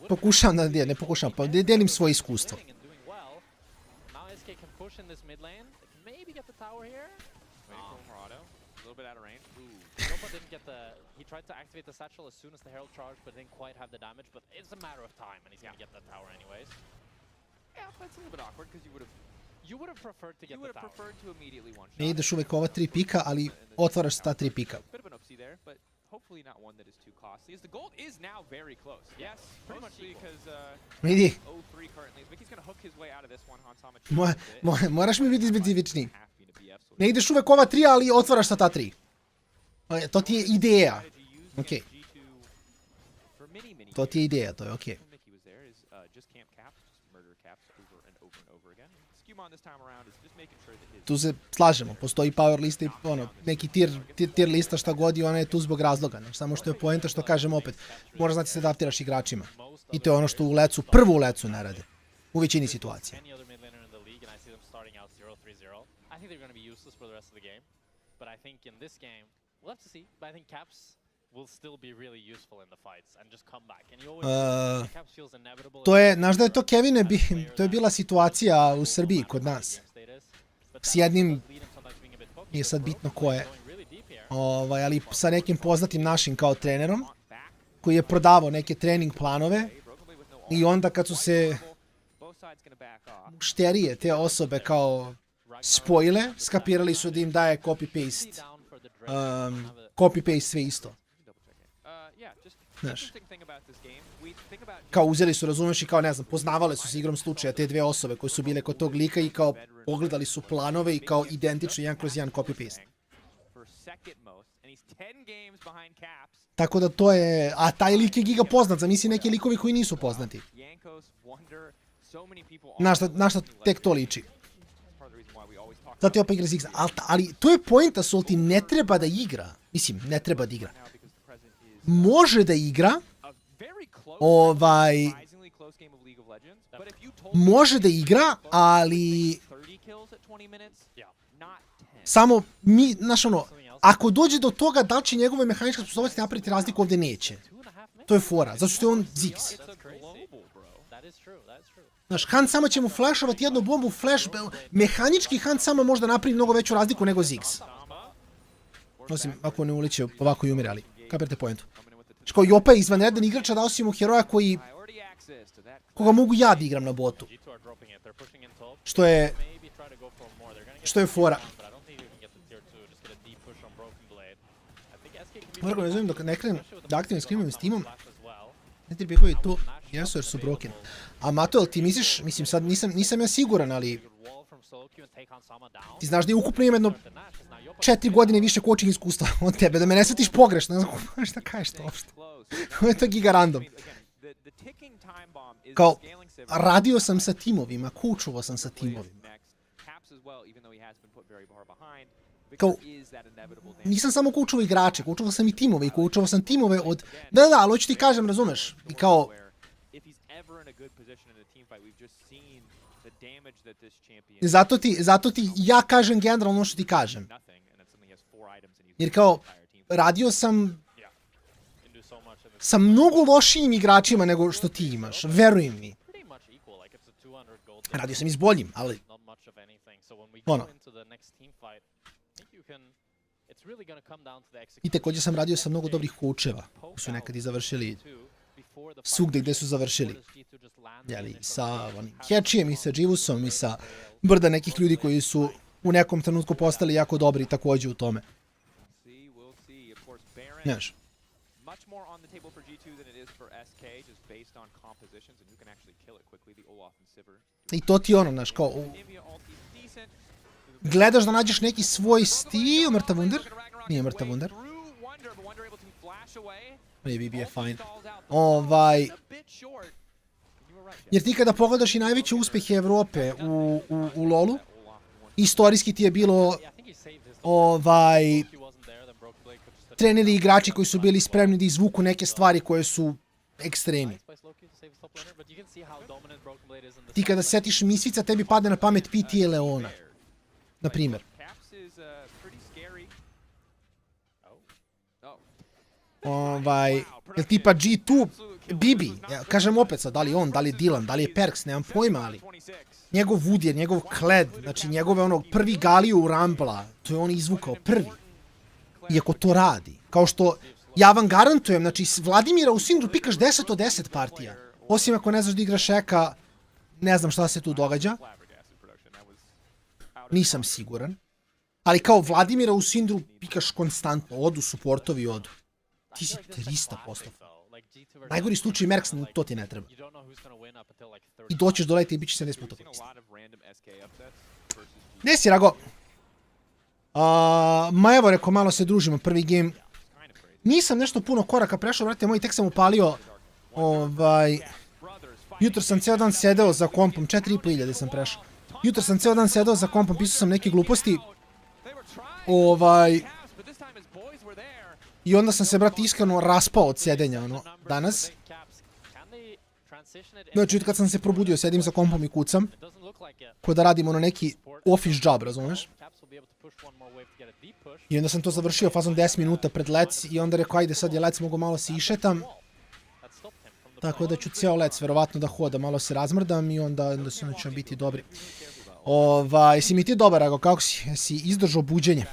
pokušam da, ne pokušam, pa delim svoje iskustvo. Tried to activate the satchel as soon as the Herald charged, but didn't quite have the damage, but it's a matter of time, and he's gonna get that tower anyways. Yeah, that's a little bit awkward because You would have preferred to get the tower. preferred to immediately one shot. Ne ideš uvek ova 3 pika, ali otvaraš ta 3 pika. Bit of an upsie there, but hopefully not one that is too costly. As the gold is now very close. Yes, pretty much because Vidi, 0-3 currently. Mickey's gonna hook his way out of this one. Hansama moraš mi biti specifičniji. Ne ideš uvek ova 3, ali otvaraš sa ta 3. To ti je ideja. Okej. To ti je ideja, to je okej. Tu se slažemo, postoji power lista i neki tier lista šta god i ona je tu zbog razloga. Samo što je poenta što kažem opet, moraš znati se adaptiraš igračima. I to je ono što u lecu, prvo u lecu ne rade. U većini situacija. To je, znaš da je to, Kevine, to je bila situacija u Srbiji kod nas. S jednim, nije sad bitno ko je, ali sa nekim poznatim našim kao trenerom, koji je prodavao neke trening planove i onda kad su se mušterije te osobe kao spojile, skapirali su da im daje copy-paste sve isto. Znaš, kao uzeli su, razumeš, i kao, ne znam, poznavale su se igrom slučaja te dve osobe koje su bile kod tog lika i kao pogledali su planove i kao identično 1/1 copy-paste. Tako da to je, a taj lik je giga poznat, zamisli neki likovi koji nisu poznati. Na šta tek to liči. Zato je opet igra Ziggs, ali to je pointa, Solti, ne treba da igra. Mislim, ne treba da igra. Može da igra, može da igra, ali samo mi, znaš ono, ako dođe do toga da li će njegove mehaničke sposobnosti napraviti razliku, ovdje neće. To je fora, zato što je on Ziggs. Znaš, Han samo će mu flashovati jednu bombu, flash, mehanički Han samo možda napravi mnogo veću razliku nego Ziggs. Osim ako ne uliče ovako i umire, ali kapirate pointu. Kao Jopa je izvanredan igrač, a dao si mu heroja koga mogu ja da igram na botu. Što je fora. Ergo, ne zovem dok ne krenem da aktivnim screamom s timom. Ne ti bjehovi to jesu jer su broken. A Mato, jel ti misliš, mislim sad nisam ja siguran, ali ti znaš da je ukupno ima jedno 4 godine više coaching iskustva od tebe, da me ne shvatiš pogrešno, ne znam šta kažeš to uopšte. Ovo je to giga random. Kao, radio sam sa timovima, coachovao sam sa timovima. Kao, nisam samo coachovao igrače, coachovao sam i timove, i coachovao sam timove od... Da, ali hoću ti kažem, razumeš, i kao... Zato ti ja kažem generalno ono što ti kažem. Jer kao, radio sam sa mnogo lošijim igračima nego što ti imaš, verujem mi. Radio sam i s boljim, ali... Ono. I također sam radio sa mnogo dobrih coacheva, koji su nekad i završili svugde gde su završili. Jeli, sa Hečijem i sa Dživusom i sa brda nekih ljudi koji su u nekom trenutku postali jako dobri također u tome. Znaš. I to ti ono, znaš, kao... Gledaš da nađeš neki svoj stil, mrtav Wunder? Nije mrtav Wunder. Maybe je fine. Jer ti kada pogledaš i najveće uspehe Evrope u LoLu, istorijski ti je bilo treneri i igrači koji su bili spremni da izvuku neke stvari koje su ekstremi. Ti kada setiš Misvica, tebi padne na pamet PT i Leona. Na primjer. Jer tipa G2, Bibi, ja kažem opet sad, da li on, da li Dylan, da li je Perks, nemam pojma, ali njegov Wood, njegov Kled, znači njegove ono prvi Galio u Rambla, to je on izvukao prvi. Iako to radi. Kao što ja vam garantujem, znači Vladimira u Sindru pikaš 10 od 10 partija. Osim ako ne znaš da igraš Eka, Ne znam šta se tu događa. Nisam siguran. Ali kao Vladimira u Sindru pikaš konstantno. Odu supportovi, odu. Ti si 300%. Najgori slučaj Merks, to ti ne treba. I doćeš do leta i bit će 70 puta korist. Ne si, Rago. Ma evo, rekao, malo se družimo, prvi game. Nisam nešto puno koraka prešao, brate moj, tek sam upalio. Jutro sam ceo dan sedeo za kompom, 4500 sam prešao. Jutro sam ceo dan sedeo za kompom, pisao sam neke gluposti. I onda sam se, brate, iskreno raspao od sjedenja, ono, danas. Znači, kad sam se probudio, sedim za kompom i kucam. Ko da radim ono neki office job, razumeš? I onda sam to završio fazom 10 minuta pred lec i onda rekao, ajde sad je lec, mogu malo se išetam. Tako da ću ceo lec verovatno da hoda, malo se razmrdam i onda ćemo biti dobri. Jesi mi ti dobar, Rago, kako si? Jesi izdržao buđenje?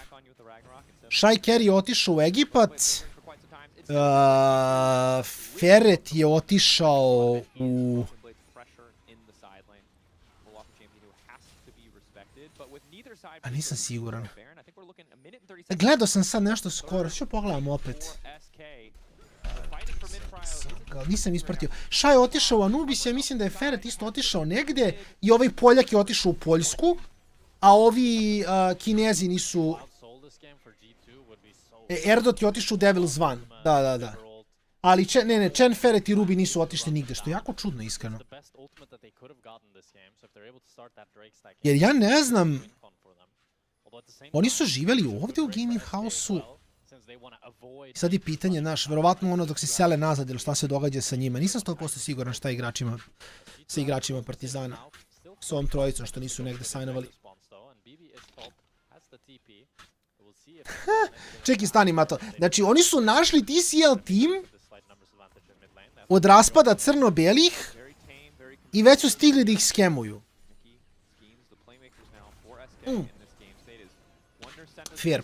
Shai Carey je otišao u Egipat. Ferret je otišao u... A nisam siguran. Gledao sam sad nešto skoro, što pogledam opet. Nisam ispratio. Shai je otišao u Anubis, ja mislim da je Ferret isto otišao negde i ovaj Poljak je otišao u Poljsku, a ovi Kinezi nisu... Erdot je otišao u Devil's Van, da. Ali, Chen, Ferret i Ruby nisu otišli nigde, što je jako čudno, iskreno. Jer ja ne znam... Oni su živjeli ovdje u Gaming House-u. Sad je pitanje, znaš, verovatno ono dok se sele nazad ili šta se događa sa njima. Nisam 100% siguran šta sa igračima Partizana. S ovom trojicom što nisu negde sajnovali. Čekaj, stani, Mato. Znači, oni su našli TCL tim od raspada crno-belih i već su stigli da ih skemuju. Fair.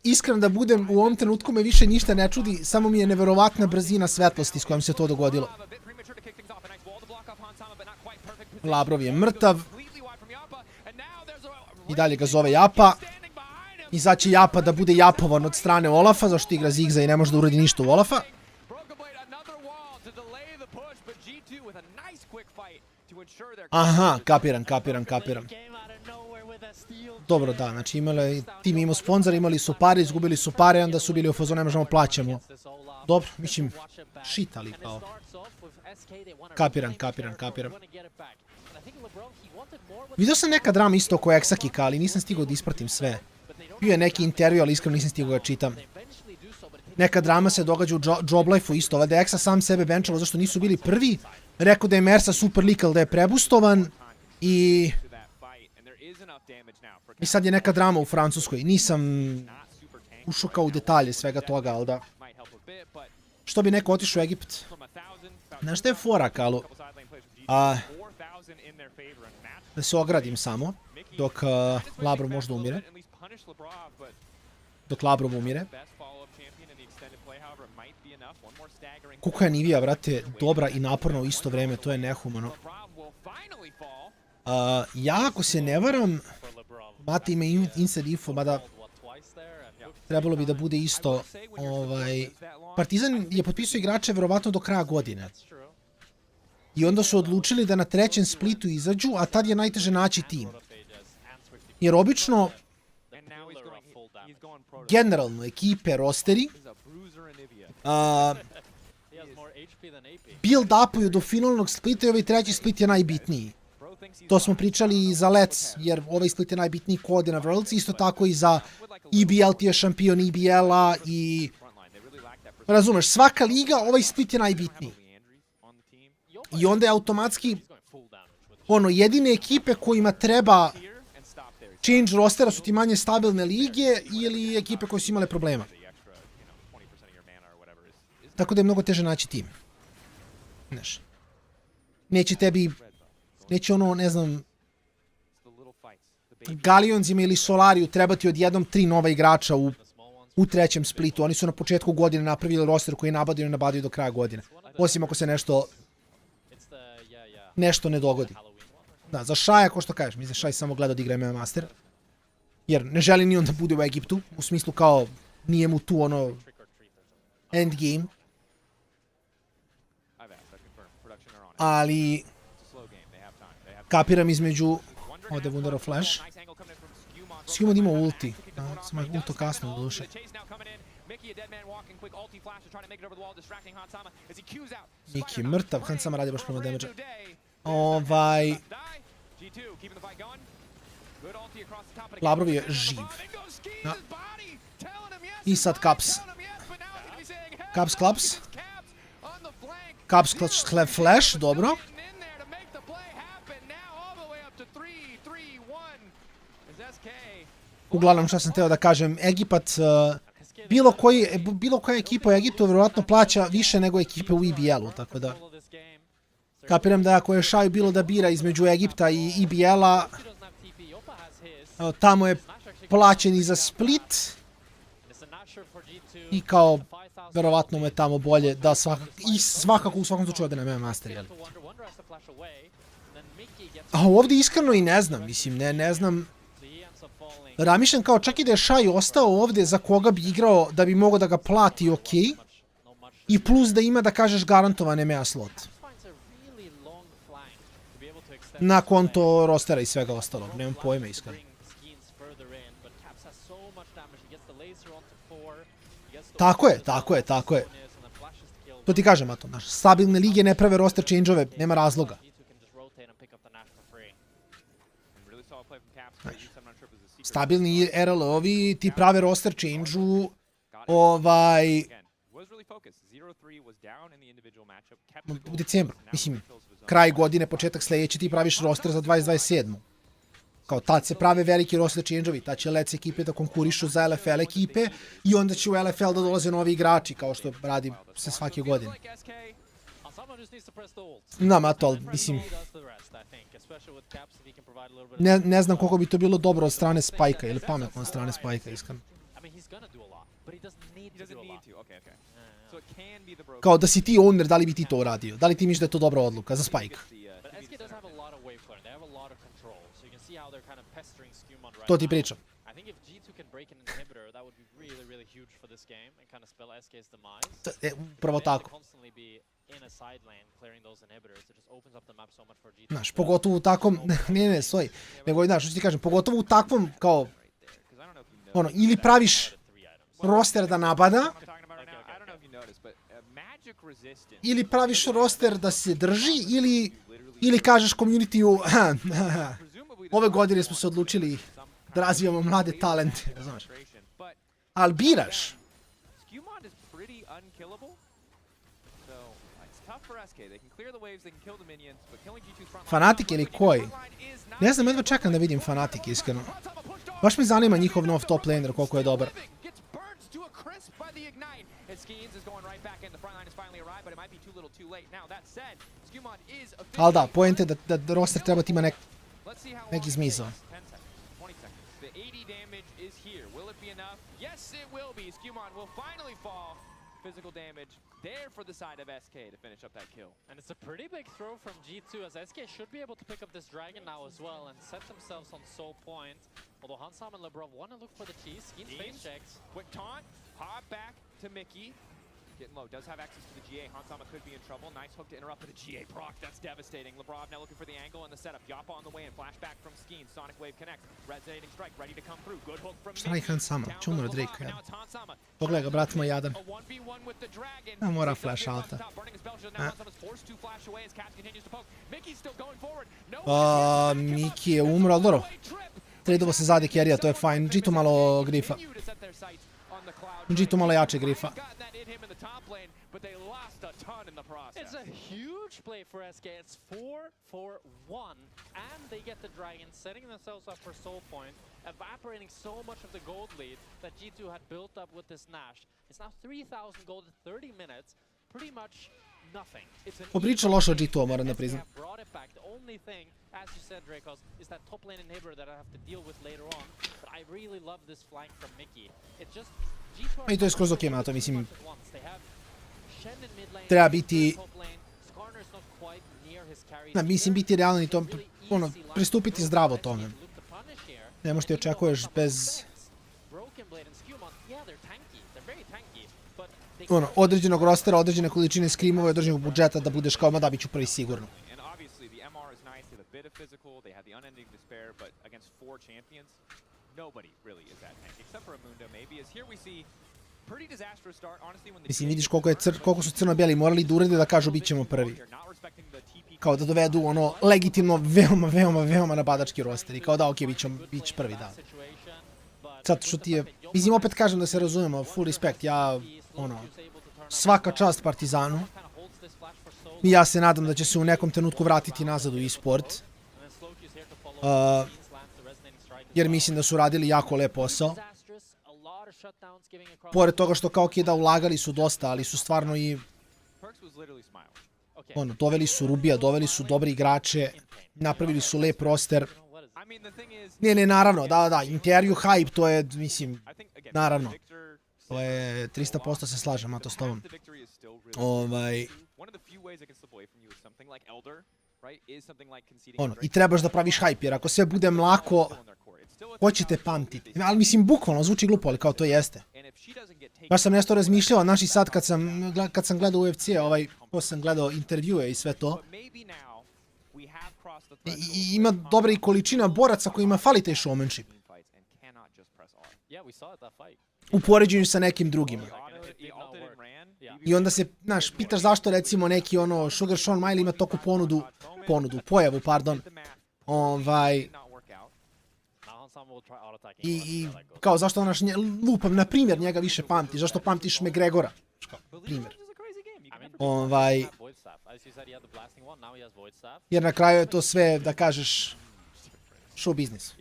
Iskreno da budem, u ovom trenutku me više ništa ne čudi, samo mi je neverovatna brzina svetlosti s kojom se to dogodilo. Labrov je mrtav. I dalje ga zove Japa. I sad će Japa da bude japovan od strane Olafa, zašto igra Zigza i ne može da uradi ništa u Olafa. Aha, kapiram. Dobro, da, znači tim imao sponzor, imali su pare, izgubili su pare, onda su bili u fazonu, ne možemo plaćamo. Dobro, mislim, shit, ali kao. Kapiram. Vidio sam neka drama isto oko Exakika, ali nisam stigao da ispratim sve. Bio je neki intervju, ali iskreno nisam stigao da čitam. Neka drama se događa u Joblife-u isto, ovdje Exa sam sebe benčalo zašto nisu bili prvi. Rekao da je Mersa super leak, ali da je prebustovan. I sad je neka drama u Francuskoj. Nisam ušao kao u detalje svega toga, ali da. Što bi neko otišao u Egipt? Znaš šta je fora, Kalu? Da se ogradim samo, dok Labrov možda umire. Koliko je Nivija, vrate, dobra i naporna u isto vreme, to je nehumano. Ja, ako se ne varam, Mate ima inside info, mada trebalo bi da bude isto. Partizan je potpisao igrače verovatno do kraja godine. I onda su odlučili da na trećem splitu izađu, a tad je najteže naći tim. Jer obično, generalno, ekipe, rosteri, build-upuju do finalnog splita i ovaj treći split je najbitniji. To smo pričali i za Let's, jer ovaj split je najbitniji kod na Worlds, isto tako i za EBL, ti je šampion EBL-a i... Razumeš, svaka liga, ovaj split je najbitniji. I onda je automatski, jedine ekipe kojima treba change rostera su ti manje stabilne lige ili ekipe koje su imale problema. Tako da je mnogo teže naći tim. Znaš, neće ne znam, Galionzima ili Solariju trebati odjednom 3 nova igrača u trećem splitu. Oni su na početku godine napravili roster koji nabadaju do kraja godine. Osim ako se nešto nešto ne dogodi. Da, za Šaja, ko što kažeš, mislim, Šaj samo gleda da igra MMA Master. Jer ne želi ni on da bude u Egiptu, u smislu kao nije mu tu ono endgame. Ali kapiram između ovdje Wunderov Flash. Skjumad ima ulti, samo je ulto kasno u duše. Miki je mrtav, Han sama radi baš puno damage-a. Labrov je živ. I sad Caps. Caps Claps. Caps Flash, dobro. Uglavnom šta sam teo da kažem, Egipat, bilo koja ekipa u Egiptu vjerojatno plaća više nego ekipe u EBL-u, tako da kapiram da ako je Šaju bilo da bira između Egipta i EBL-a, tamo je plaćen i za Split i kao vjerovatno mu je tamo bolje da svakako u svakom slučaju ode na MMA Master, jel? A ovdje iskreno i ne znam, mislim, ne znam. Ramišljam kao čak i da je Šaj ostao ovdje za koga bi igrao da bi mogao da ga plati ok. I plus da ima da kažeš garantovan MMA slot. Na konto rostera i svega ostalog, nemam pojme iskreno. Tako je. To ti kažem, Atom, znaš, stabilne lige ne prave roster change-ove, nema razloga. Stabilni RL-ovi ti prave roster change-u, u decembru, mislim, kraj godine, početak sljedeće, ti praviš roster za 2027. Kao tad se prave veliki roster change-ovi, tad će LEC ekipe da konkurišu za LFL ekipe i onda će u LFL da dolaze novi igrači, kao što radi se svake godine. Znam, Ato, mislim, ne znam koliko bi to bilo dobro od strane Spajka ili pametno od strane Spajka, iskreno. Kao da si ti owner, da li bi ti to uradio? Da li ti misliš da je to dobra odluka za Spike? To ti pričam. Upravo tako. Znaš, pogotovo u takvom, ne, stoji, nego, znaš, što ti kažem, pogotovo u takvom, kao, ono, ili praviš roster da napada, ili praviš roster da se drži, ili kažeš community-u, ove godine smo se odlučili da razvijamo mlade talente, znaš. Ali biraš. Fanatik ili koji? Ne znam, jedva čekam da vidim Fanatik, iskreno. Baš mi zanima njihov nov top laner, koliko je dobar. Ali da, point je da roster treba ima neki smisao. Physical damage there for the side of SK to finish up that kill. And it's a pretty big throw from G2 as SK should be able to pick up this dragon now as well and set themselves on soul point. Although Hansam and Lebrov want to look for the cheese. Skeen space checks. Quick taunt, hop back to Mickey. Getting low, does have access to the GA. Hansama could be in trouble. Nice hook to interrupt, but a GA proc, that's devastating. Lebrov now looking for the angle and the setup. Yappa on the way and flashback from Skeen. Sonic Wave connects. Resonating strike, ready to come through. Good hook from Mickey. Šta je Hansama? Čumo je Drake, ja. Pogledaj ga, brat moj jadan. Ja moram flash alta. Miki je umro, ali dobro. Tradeovo se zadi carry-a, to je fine. G2 malo grifa. G2 malo jače grifa. It's a huge play for SK. It's 4-4-1, and they get the dragon, setting themselves up for soul point, evaporating so much of the gold lead that G2 had built up with this Nash. It's now 3,000 gold in 30 minutes, pretty much nothing. Popriča loše od G2, moram da priznam. The only thing, as you said, Dracos, is that top lane inhibitor that I have to deal with later on. But I really love this flank from Mickey. It's just G2 I to je skroz ok, to mislim. Treba biti Mislim, biti realan i to, pristupiti zdravo tome. Ne možeš ti očekuješ bez određenog rostera, određene količine skrimova i određenog budžeta da budeš kao, ma da, bit ću prvi sigurno. Mislim, vidiš koliko su crno-bijeli morali da urede da kažu bit ćemo prvi. Kao da dovedu legitimno veoma napadački roster i kao da, okej, bit će prvi, da. Zato što ti je, mislim, opet kažem da se razumemo, full respect, ja, svaka čast Partizanu. I ja se nadam da će se u nekom trenutku vratiti nazad u e-sport. Jer mislim da su radili jako lep posao. Pored toga što kao da ulagali su dosta, ali su stvarno i doveli su Rubija, doveli su dobre igrače, napravili su lep roster. Ne, naravno, da, intervju, hype, to je, mislim, naravno. To je 300% se slažem, a to s tobom. I trebaš da praviš hype, jer ako sve bude mlako, ko će te pamtiti? Ali mislim, bukvalno, zvuči glupo, ali kao to jeste. Baš sam nešto razmišljao, znaš i sad kad sam gledao UFC, ko sam gledao intervjue i sve to. I ima dobra i količina boraca kojima fali taj showmanship. U poređenju sa nekim drugima. I onda se, znaš, pitaš zašto recimo neki Sugar Sean Miley ima toku pojavu, pardon. I kao zašto lupam, na primjer, njega više pamti, zašto pamtiš McGregora? Primjer. Jer na kraju je to sve, da kažeš, show business.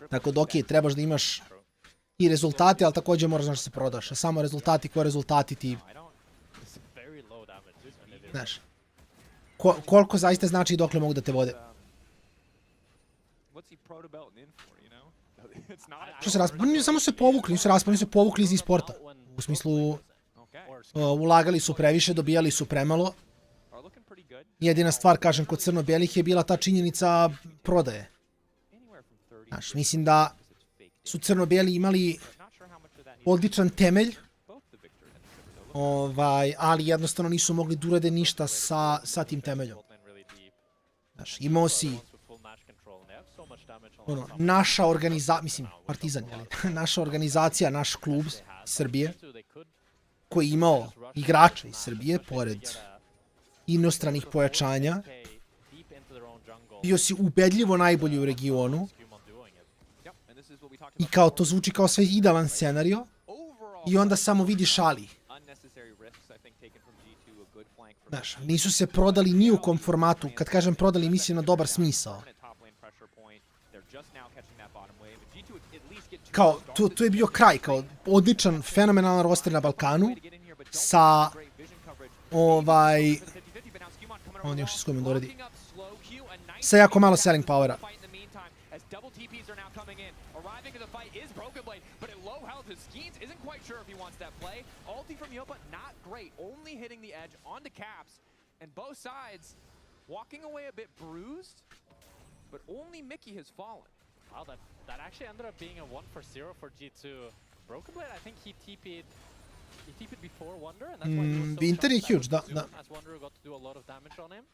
Tako da okej, trebaš da imaš i rezultate, ali također moraš da se prodaš. A samo rezultati, ko rezultati ti... Znaš, koliko zaista znači i dokle mogu da te vode. Što se raspali? Samo se povukli, nisu raspali, nisu se povukli iz e-sporta. U smislu, ulagali su previše, dobijali su premalo. Jedina stvar, kažem, kod crno-bijelih je bila ta činjenica prodaje. Znaš, mislim da su crno-bijeli imali odličan temelj, ali jednostavno nisu mogli da urade ništa sa tim temeljom. Znaš, imao si naša organizacija, mislim, Partizan, naša organizacija, naš klub Srbije, koji je imao igrača iz Srbije, pored inostranih pojačanja, bio si ubedljivo najbolji u regionu i kao to zvuči kao sve idealan scenario i onda samo vidiš ali. Znaš, nisu se prodali ni u kom formatu, kad kažem prodali mislim na dobar smisao. Kao, to je bio kraj, kao odličan, fenomenalan roster na Balkanu sa on još s kojim doradi. Sa jako malo selling powera. Wow, that actually ended up being a 1-for-0 for G2. Broken Blade, I think he TP'd before Wonder, and that's why he was so Inter je huge, da. As Wonder got to do a lot of damage on him.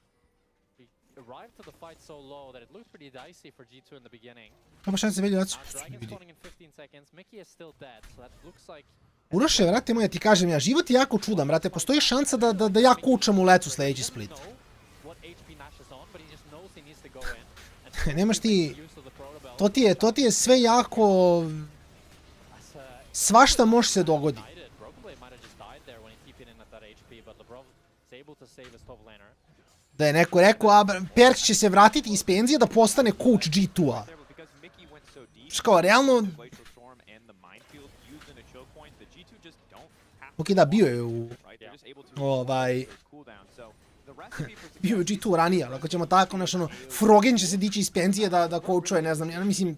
He arrived to the fight so low that it looked pretty dicey for G2 in the beginning. Kako šanse vidi, Now Dragon's spawning in 15 seconds, Mickey is still dead, so that looks like... Uroše, vrate moje, ti kažem ja, život je jako čudan, vrate, postoji šansa da ja kučam u lecu sljedeći split. Nemaš ti... To ti je sve jako... Svašta može se dogodi. Da je neko rekao, a Perk će se vratiti iz penzije da postane coach G2-a. Kao, realno... Ok, da, bio je u... Bio je G2 ranije, ali ako ćemo tako, znaš, Frogen će se dići iz penzije da coachuje, ne znam, ja mislim,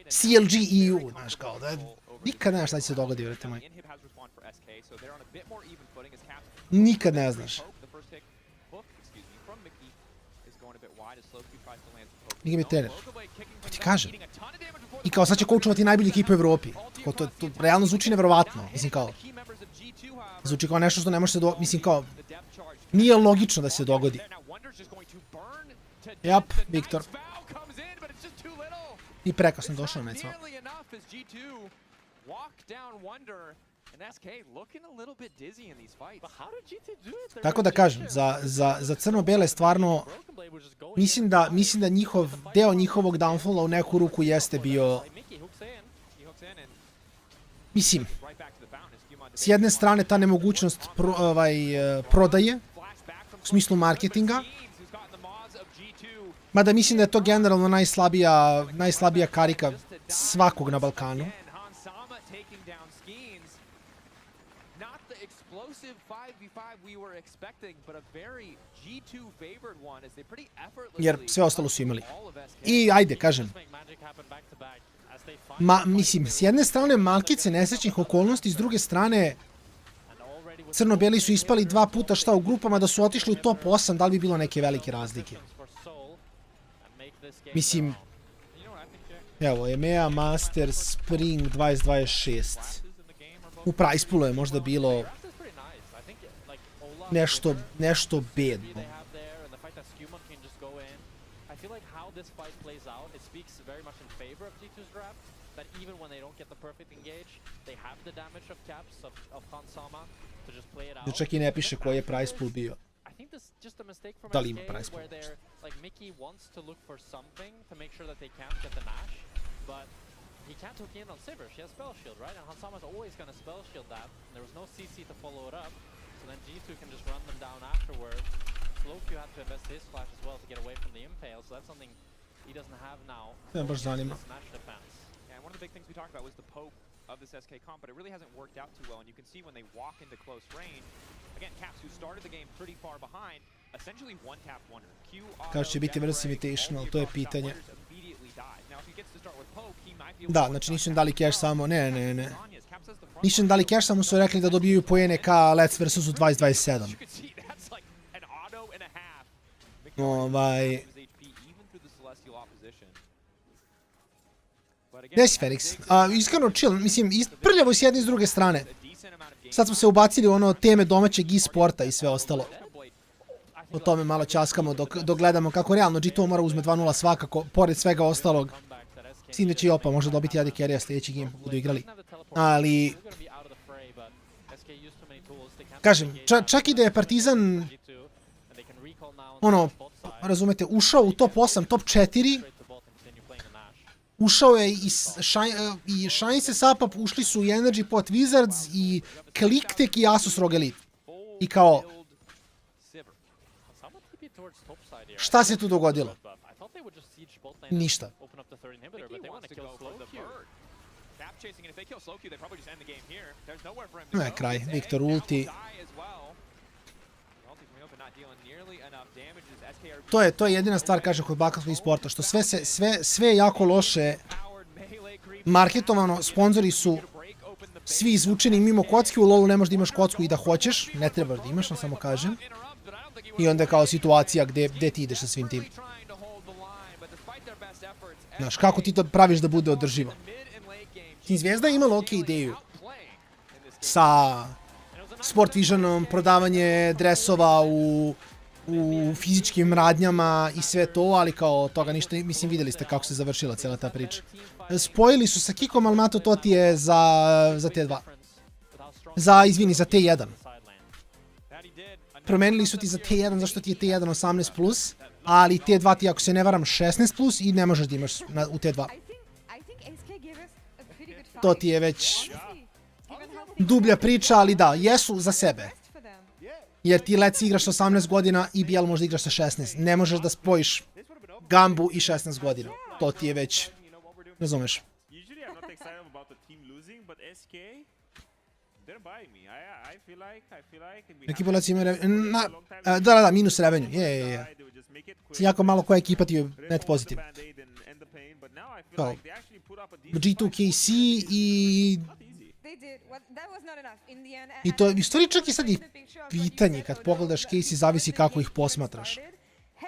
CLG EU, znaš, kao, da je Nikad ne znaš šta će se dogodi, vrete moji. Nikad ne znaš. Nije mi trener. Pa ti kažem. I kao sad će koučovati najbolji ekip u Evropi. To realno zvuči nevjerovatno. Mislim kao... Zvuči kao nešto što ne može se dogoditi. Mislim kao... Nije logično da se dogodi. Jap, Viktor. I prekasno došao na mecima. Tako da kažem, za crno-bele stvarno mislim da deo njihovog downfalla u neku ruku jeste bio... Mislim, s jedne strane ta nemogućnost prodaje, u smislu marketinga, mada mislim da je to generalno najslabija karika svakog na Balkanu. Jer sve ostalo su imali. I ajde, kažem. Mislim, s jedne strane malkice nesrećnih okolnosti, s druge strane crno-beli su ispali 2 puta šta u grupama, da su otišli u top 8, da li bi bilo neke velike razlike? Mislim, evo, EMEA Master Spring 2026. U price poolu je možda bilo nešto bedno. Da čak i ne piše koji je price pool bio. Da li ima price pool? He can't hook in on Sivir, she has Spell Shield, right? And Hansama's always going to Spell Shield that. And there was no CC to follow it up. So then G2 can just run them down afterwards. Slowq had to invest his flash as well to get away from the Impale, so that's something he doesn't have now. Smash defense. Yeah, and one of the big things we talked about was the poke of this SK comp, but it really hasn't worked out too well. And you can see when they walk into close range, again, Caps, who started the game pretty far behind, essentially one-tapped Wonder. Kao će biti Versus Invitational, to je pitanje. Da, znači nisu im dali cash samo, ne. Nisu im dali cash, samo su rekli da dobiju poene ka Let's Versusu 2027. Gdje si Felix? Iskreno chill, mislim, prljavo s jedne i s druge strane. Sad smo se ubacili u ono teme domaćeg e-sporta i sve ostalo. O tome malo ćaskamo dok gledamo kako realno G2 mora uzme 2-0 svakako, pored svega ostalog. Mislim da će i Opa možda dobiti AD carry-a sljedeći game budu igrali. Ali... Kažem, čak i da je Partizan... Ono, razumete, ušao u top 8, top 4... Ušao je i Shine se Sapap, ušli su i Energy Pot Wizards, i Kliktek i Asus ROG Elite. I kao... Šta se tu dogodilo? Ništa. Ne, kraj. Viktor ulti. To je jedina stvar, kažem, kod balkanskog e-sporta, što sve je jako loše marketovano, sponzori su svi izvučeni mimo kocki, u LoLu ne možeš da imaš kocku i da hoćeš, ne trebaš da imaš, samo kažem. I onda je kao situacija gde ti ideš sa svim tim. Znaš, kako ti to praviš da bude održivo? Zvezda je imala ok ideju sa Sport Visionom, prodavanje dresova u fizičkim radnjama i sve to, ali kao toga ništa, mislim, vidjeli ste kako se završila cijela ta priča. Spojili su sa Kikom, ali mato to ti je za T2. Izvini, za T1. Promenili su ti za T1 zašto ti je T1 18+, ali T2 ti, ako se ne varam, 16+, i ne možeš da imaš u T2. To ti je već dublja priča, ali da, jesu za sebe. Jer ti Let's igraš sa 18 godina i BL možda igraš sa 16. Ne možeš da spojiš Gambu i 16 godina. To ti je već, razumeš. they're buying me. I feel like we Ekipa have Lazio ima a long time da, minus revenue. Je. they would just make it quick, Jako malo koja ekipa ti je rip net off pozitiv. the Band-Aid and the pain, but now I feel Kao, like they actually put up a decent G2 fight. KC i Not easy. They did. That was not enough in the end. I to u stvari čak i sad i pitanje kad pogledaš Casey zavisi kako ih posmatraš.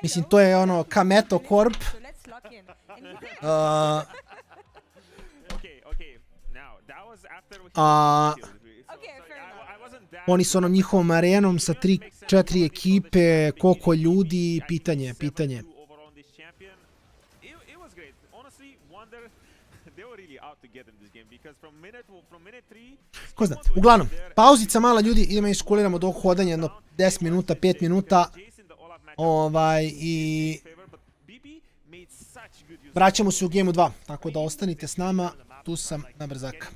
Mislim, to je ono Kameto Corp. So let's lock in. And he did. Okay. Now that was after we Okay, fair enough. I wasn't that Oni su onom njihovom arenom sa 3-4 ekipe, koliko ljudi, pitanje. overall in this champion. It was great. Honestly, wonder they were really out to get in this game because from minute 3 Ko zna, uglavnom, pauzica mala ljudi, idemo iskuliramo do hodanja jedno 10 minuta, 5 minuta. I vraćamo se u Game 2, tako da ostanite s nama, tu sam na brzaka.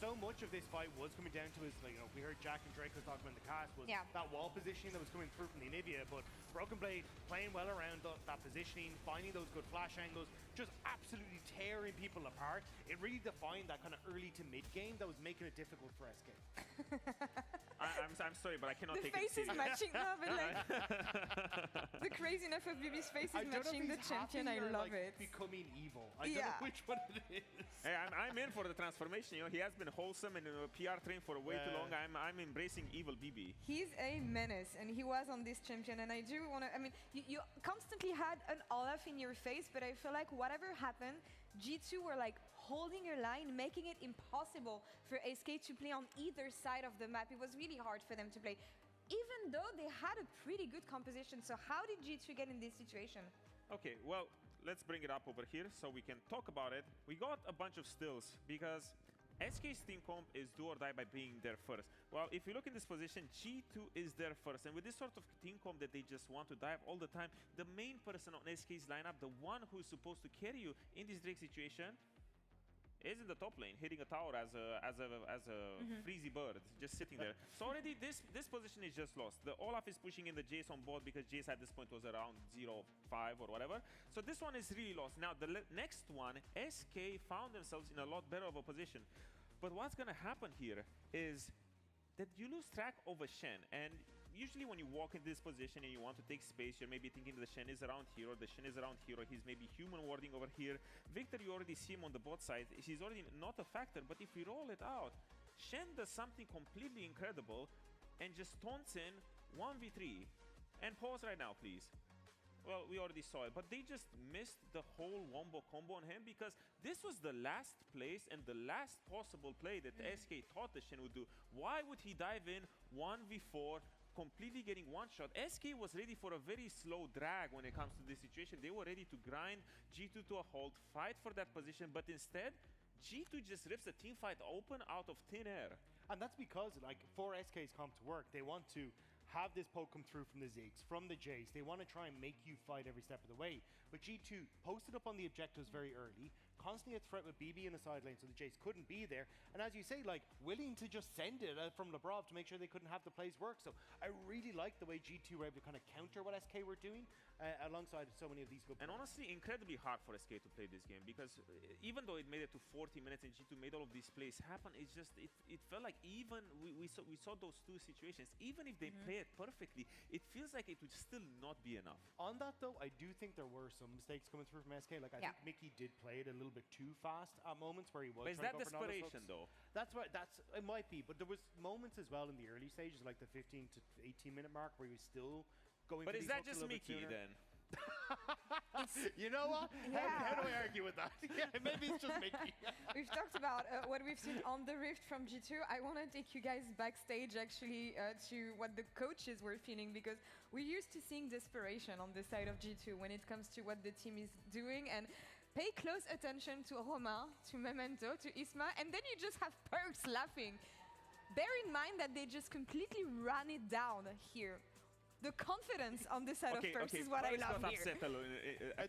So much of this fight was coming down to his, we heard Jack and Drake was talking about in the cast, was that wall positioning that was coming through from the Nivea, but Broken Blade playing well around that positioning, finding those good flash angles, just absolutely tearing people apart. It really defined that kind of early to mid game that was making it difficult for SK. I'm sorry, but I cannot The take it face is seriously. matching now, but like the craziness of BB's face is matching the champion. I love it. Becoming evil. I don't know which one it is. Hey, I'm in for the transformation. He has been wholesome and PR trained for way too long. I'm embracing evil BB. He's a menace, and he was on this champion. And I do want to. I mean, you constantly had an Olaf in your face, but I feel like whatever happened, G2 were like holding your line, making it impossible for SK to play on either side of the map. It was really hard for them to play, even though they had a pretty good composition. So how did G2 get in this situation? Okay, well, let's bring it up over here so we can talk about it. We got a bunch of stills because SK's team comp is do or die by being there first. Well, if you look in this position, G2 is there first. And with this sort of team comp that they just want to dive all the time, the main person on SK's lineup, the one who is supposed to carry you in this Drake situation, is in the top lane, hitting a tower as a freezy bird, just sitting there. So already this position is just lost. The Olaf is pushing in the Jace on board because Jace at this point was around 0-5 or whatever. So this one is really lost. Now the next one, SK found themselves in a lot better of a position. But what's gonna happen here is that you lose track of a Shen, and usually when you walk in this position and you want to take space, you're maybe thinking the Shen is around here, or the Shen is around here, or he's maybe human warding over here. Victor, you already see him on the bot side. He's already not a factor, but if we roll it out, Shen does something completely incredible and just taunts in 1v3. And pause right now, please. Well, we already saw it, but they just missed the whole wombo combo on him because this was the last place and the last possible play that SK thought the Shen would do. Why would he dive in 1v4, completely getting one shot? SK was ready for a very slow drag when it comes to this situation. They were ready to grind G2 to a halt, fight for that position, but instead, G2 just rips the team fight open out of thin air. And that's because, like, for SK's comp to work, they want to have this poke come through from the Ziggs, from the Jays. They want to try and make you fight every step of the way. But G2 posted up on the objectives very early, constantly a threat with BB in the side lane, so the Jays couldn't be there. And as you say, like, willing to just send it from Labrov to make sure they couldn't have the plays work. So I really like the way G2 were able to kind of counter what SK were doing alongside so many of these good players. And honestly, incredibly hard for SK to play this game because even though it made it to 40 minutes and G2 made all of these plays happen, it's just, it felt like even we saw those two situations, even if they play it perfectly, it feels like it would still not be enough. On that though, I do think there were some mistakes coming through from SK. Like I think Mickey did play it a little bit too fast at moments where he was. But is that desperation though? That's right. It might be, but there was moments as well in the early stages, like the 15 to 18 minute mark, where he was still going. But is that just Mickey then? You know what? How do I argue with that? Yeah, maybe it's just Mickey. We've talked about what we've seen on the Rift from G2. I want to take you guys backstage actually to what the coaches were feeling, because we're used to seeing desperation on the side of G2 when it comes to what the team is doing. And pay close attention to Romain, to Memento, to Isma, and then you just have Perks laughing. Bear in mind that they just completely ran it down here. The confidence on this side of First is what I love here. Upset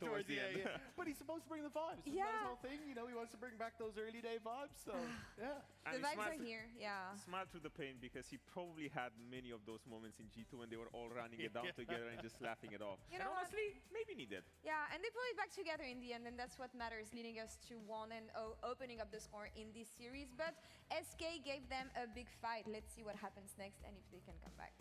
towards the end. But he's supposed to bring the vibes. Isn't that his whole thing? You know, he wants to bring back those early day vibes. So, yeah. The vibes are here, yeah. Smile through the pain because he probably had many of those moments in G2 when they were all running it down together and just laughing it off. You know, honestly, maybe needed. Yeah, and they pull it back together in the end, and that's what matters, leading us to 1-0, opening up the score in this series. But SK gave them a big fight. Let's see what happens next and if they can come back.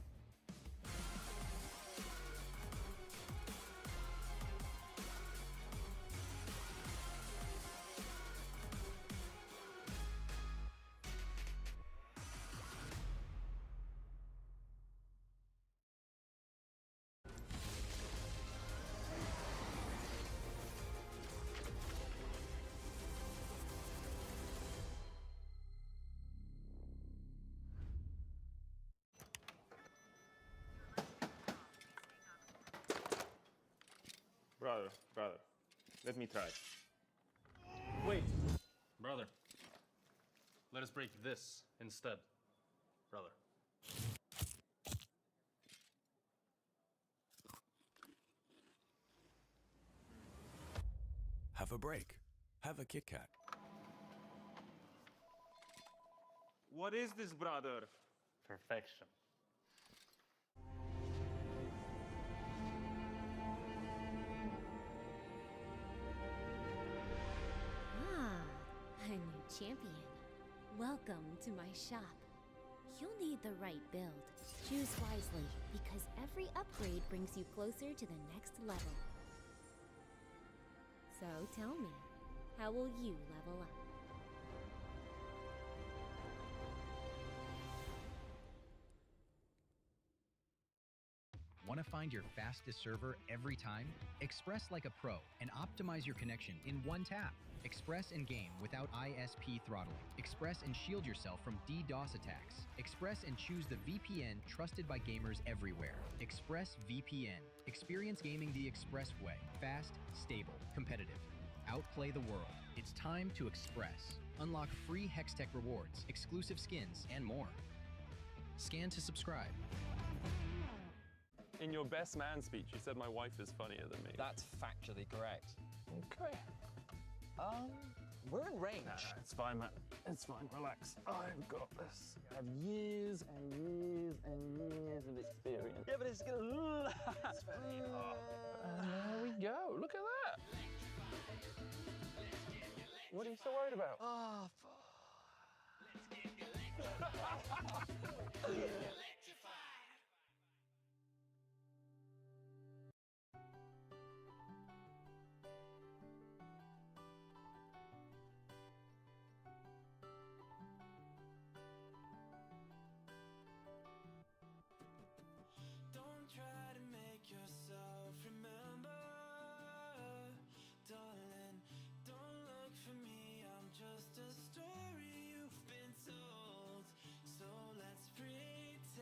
Brother, let me try. Wait, brother. Let us break this instead, brother. Have a break. Have a Kit Kat. What is this, brother? Perfection. A new champion. Welcome to my shop. You'll need the right build. Choose wisely, because every upgrade brings you closer to the next level. So tell me, how will you level up? Want to find your fastest server every time? Express like a pro and optimize your connection in one tap. Express and game without ISP throttling. Express and shield yourself from DDoS attacks. Express and choose the VPN trusted by gamers everywhere. Express VPN. Experience gaming the Express way. Fast, stable, competitive. Outplay the world. It's time to Express. Unlock free Hextech rewards, exclusive skins, and more. Scan to subscribe. In your best man speech, you said my wife is funnier than me. That's factually correct. Okay. We're in range. No, it's fine, man. It's fine. Relax. I've got this. I have years and years and years of experience. Yeah, but it's gonna last. And there we go. Look at that. What are you so worried about? Oh, Just a story you've been told. So let's pretend.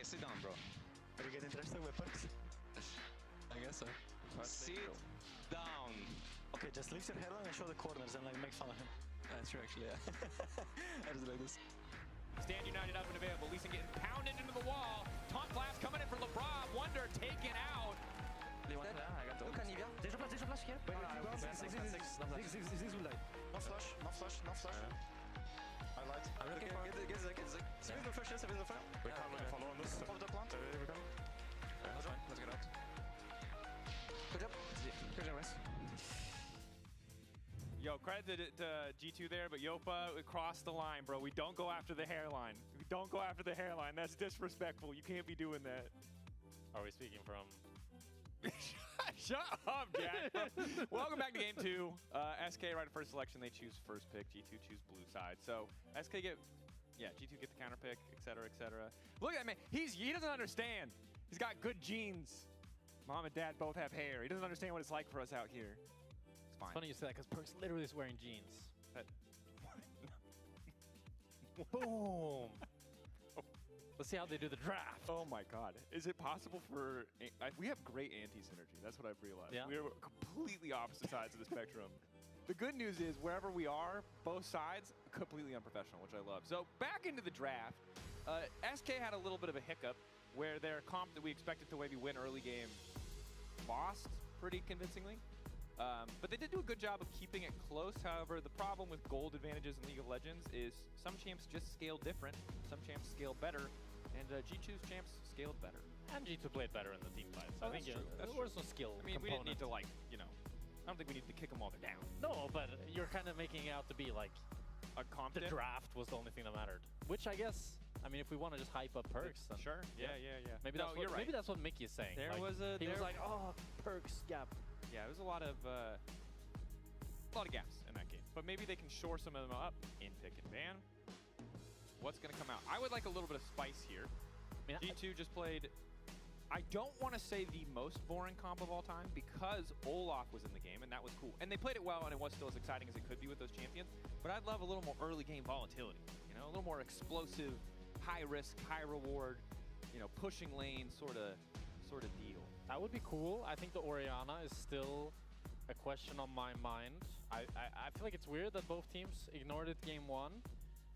SK, sit down, bro. Are you getting interested with perks? I guess so. Sit down. Okay, just lift your hairline and show the corners and like make fun of him. That's true, actually, yeah. I just like this. Stand United up and available. Leeson getting pounded into the wall. Taunt blast coming in for LeBron. Wonder taken out. They want that? I got the Look, Anivia. There's a flash here. Wait, Ziggs will die. No flash, no flash, no flash. I lied. I'm looking for it. Get Zig. Civil the flash, yes, civil the flash. We can't really follow on this. Top of the plant. That's fine. Let's get out. Good job. Good job, guys. Yo, credit to G2 there, but Yopa, we crossed the line, bro. We don't go after the hairline. We don't go after the hairline. That's disrespectful. You can't be doing that. Are we speaking from? Shut up, Jack. Welcome back to game 2. SK right at first selection. They choose first pick. G2 choose blue side. So SK get, G2 get the counter pick, etc., etc. Look at that man. He doesn't understand. He's got good genes. Mom and dad both have hair. He doesn't understand what it's like for us out here. It's funny you say that because Perks literally is wearing jeans. Boom. Let's see how they do the draft. Oh my God. Is it possible for... we have great anti-synergy. That's what I've realized. Yeah. We are completely opposite sides of the spectrum. The good news is wherever we are, both sides, completely unprofessional, which I love. So back into the draft, SK had a little bit of a hiccup where their comp that we expected to maybe win early game lost pretty convincingly. But they did do a good job of keeping it close. However, the problem with gold advantages in League of Legends is some champs just scale different, some champs scale better, and G2's champs scaled better. And G2 played better in the team fights. Oh, I think there was no skill I mean, we didn't need to component. I don't think we need to kick them all down. No, but you're kind of making it out to be like a comp the dip? draft was the only thing that mattered. Which I guess, I mean, if we want to just hype up Perks, then sure. Yeah. Maybe No, that's you're right. Maybe that's what Mickey is saying. There like, was a- He was there- like, oh, Perks gap. Yeah, there's a lot of gaps in that game. But maybe they can shore some of them up in pick and ban. What's going to come out? I would like a little bit of spice here. I mean, G2 just played, I don't want to say the most boring comp of all time because Olaf was in the game, and that was cool. And they played it well, and it was still as exciting as it could be with those champions. But I'd love a little more early game volatility, a little more explosive, high risk, high reward, pushing lane sort of deal. That would be cool. I think the Orianna is still a question on my mind. I feel like it's weird that both teams ignored it game 1.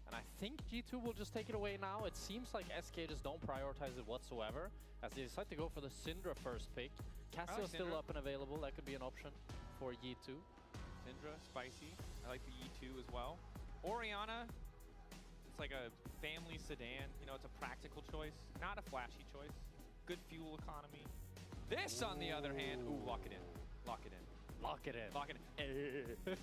And I think G2 will just take it away now. It seems like SK just don't prioritize it whatsoever, as they decide to go for the Syndra first pick. Cassio's still Syndra. up and available. That could be an option for Yi2. Syndra, spicy. I like the E2 as well. Orianna, it's like a family sedan. It's a practical choice, not a flashy choice. Good fuel economy. This, on the other hand, ooh, lock it in. Lock it in. Lock it in. Lock it in.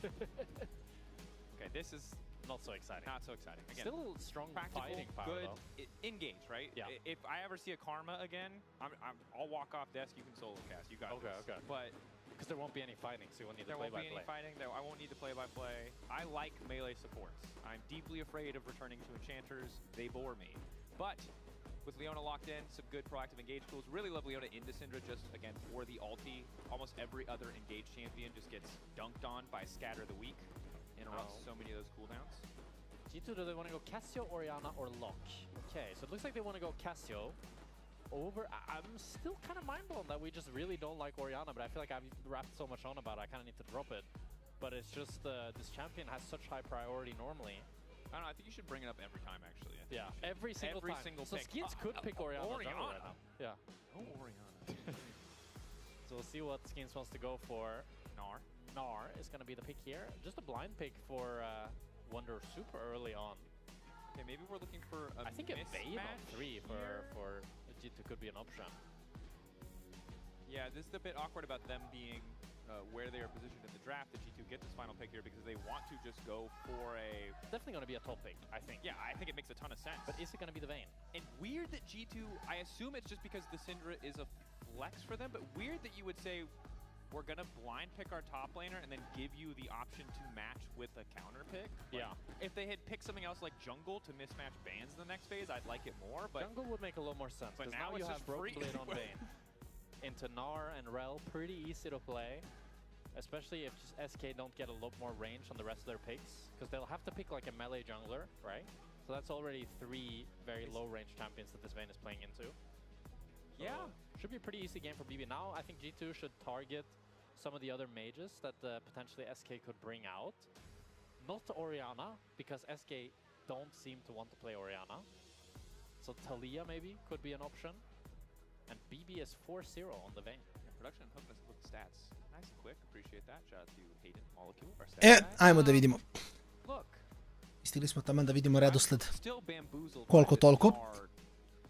Okay, this is not so exciting. Not so exciting. Again, Still strong practical, fighting power, good, though. engage, right? Yeah. If I ever see a Karma again, I'll walk off desk. You can solo cast. You got this. Okay. But because there won't be any fighting, so you won't need there to won't be any fighting. I won't need to play-by-play. I like melee supports. I'm deeply afraid of returning to enchanters. They bore me. But with Leona locked in, some good proactive engage tools. Really love Leona into Syndra just, again, for the ulti. Almost every other engage champion just gets dunked on by Scatter the Weak. Interrupts so many of those cooldowns. G2, do they want to go Cassio, Orianna, or Locke? Okay, so it looks like they want to go Cassio over... I'm still kind of mind-blown that we just really don't like Orianna, but I feel like I've rapped so much on about it, I kind of need to drop it. But it's just this champion has such high priority normally. I don't know, I think you should bring it up every time, actually. Yeah, every single time. So pick. Skins could pick Orianna jungle right now. Yeah. Oh, Orianna. So we'll see what Skins wants to go for. Gnar is going to be the pick here. Just a blind pick for Wonder super early on. Okay, maybe we're looking for a I think a Vayne on 3 here. for G2 could be an option. Yeah, this is a bit awkward about them being where they are positioned in the draft. That G2 get this final pick here because they want to just go for a... Definitely going to be a top pick, I think. Yeah, I think it makes a ton of sense. But is it going to be the Vayne? And weird that G2, I assume it's just because the Syndra is a flex for them, but weird that you would say, we're going to blind pick our top laner and then give you the option to match with a counter pick. Yeah. If they had picked something else like jungle to mismatch bans in the next phase, I'd like it more. But jungle would make a lot more sense. But Because now now you it's have just Broken free. Blade on Vayne. Into Gnar and Rel, pretty easy to play. Especially if just SK don't get a lot more range on the rest of their picks. Because they'll have to pick like a melee jungler, right? So that's already 3 very low-range champions that this Vayne is playing into. So Yeah. should be a pretty easy game for BB. Now I think G2 should target some of the other mages that potentially SK could bring out. Not Orianna, because SK don't seem to want to play Orianna. So Talia maybe could be an option. And BB is 4-0 on the Vayne. Yeah, production hook us with stats. Nice and quick. Appreciate that. Shout out to Hayden, Molecule, our stats guy. Ajmo da vidimo. Look. Stigli smo tamo da vidimo redosled. Still bamboozled Koliko by this toliko. hard,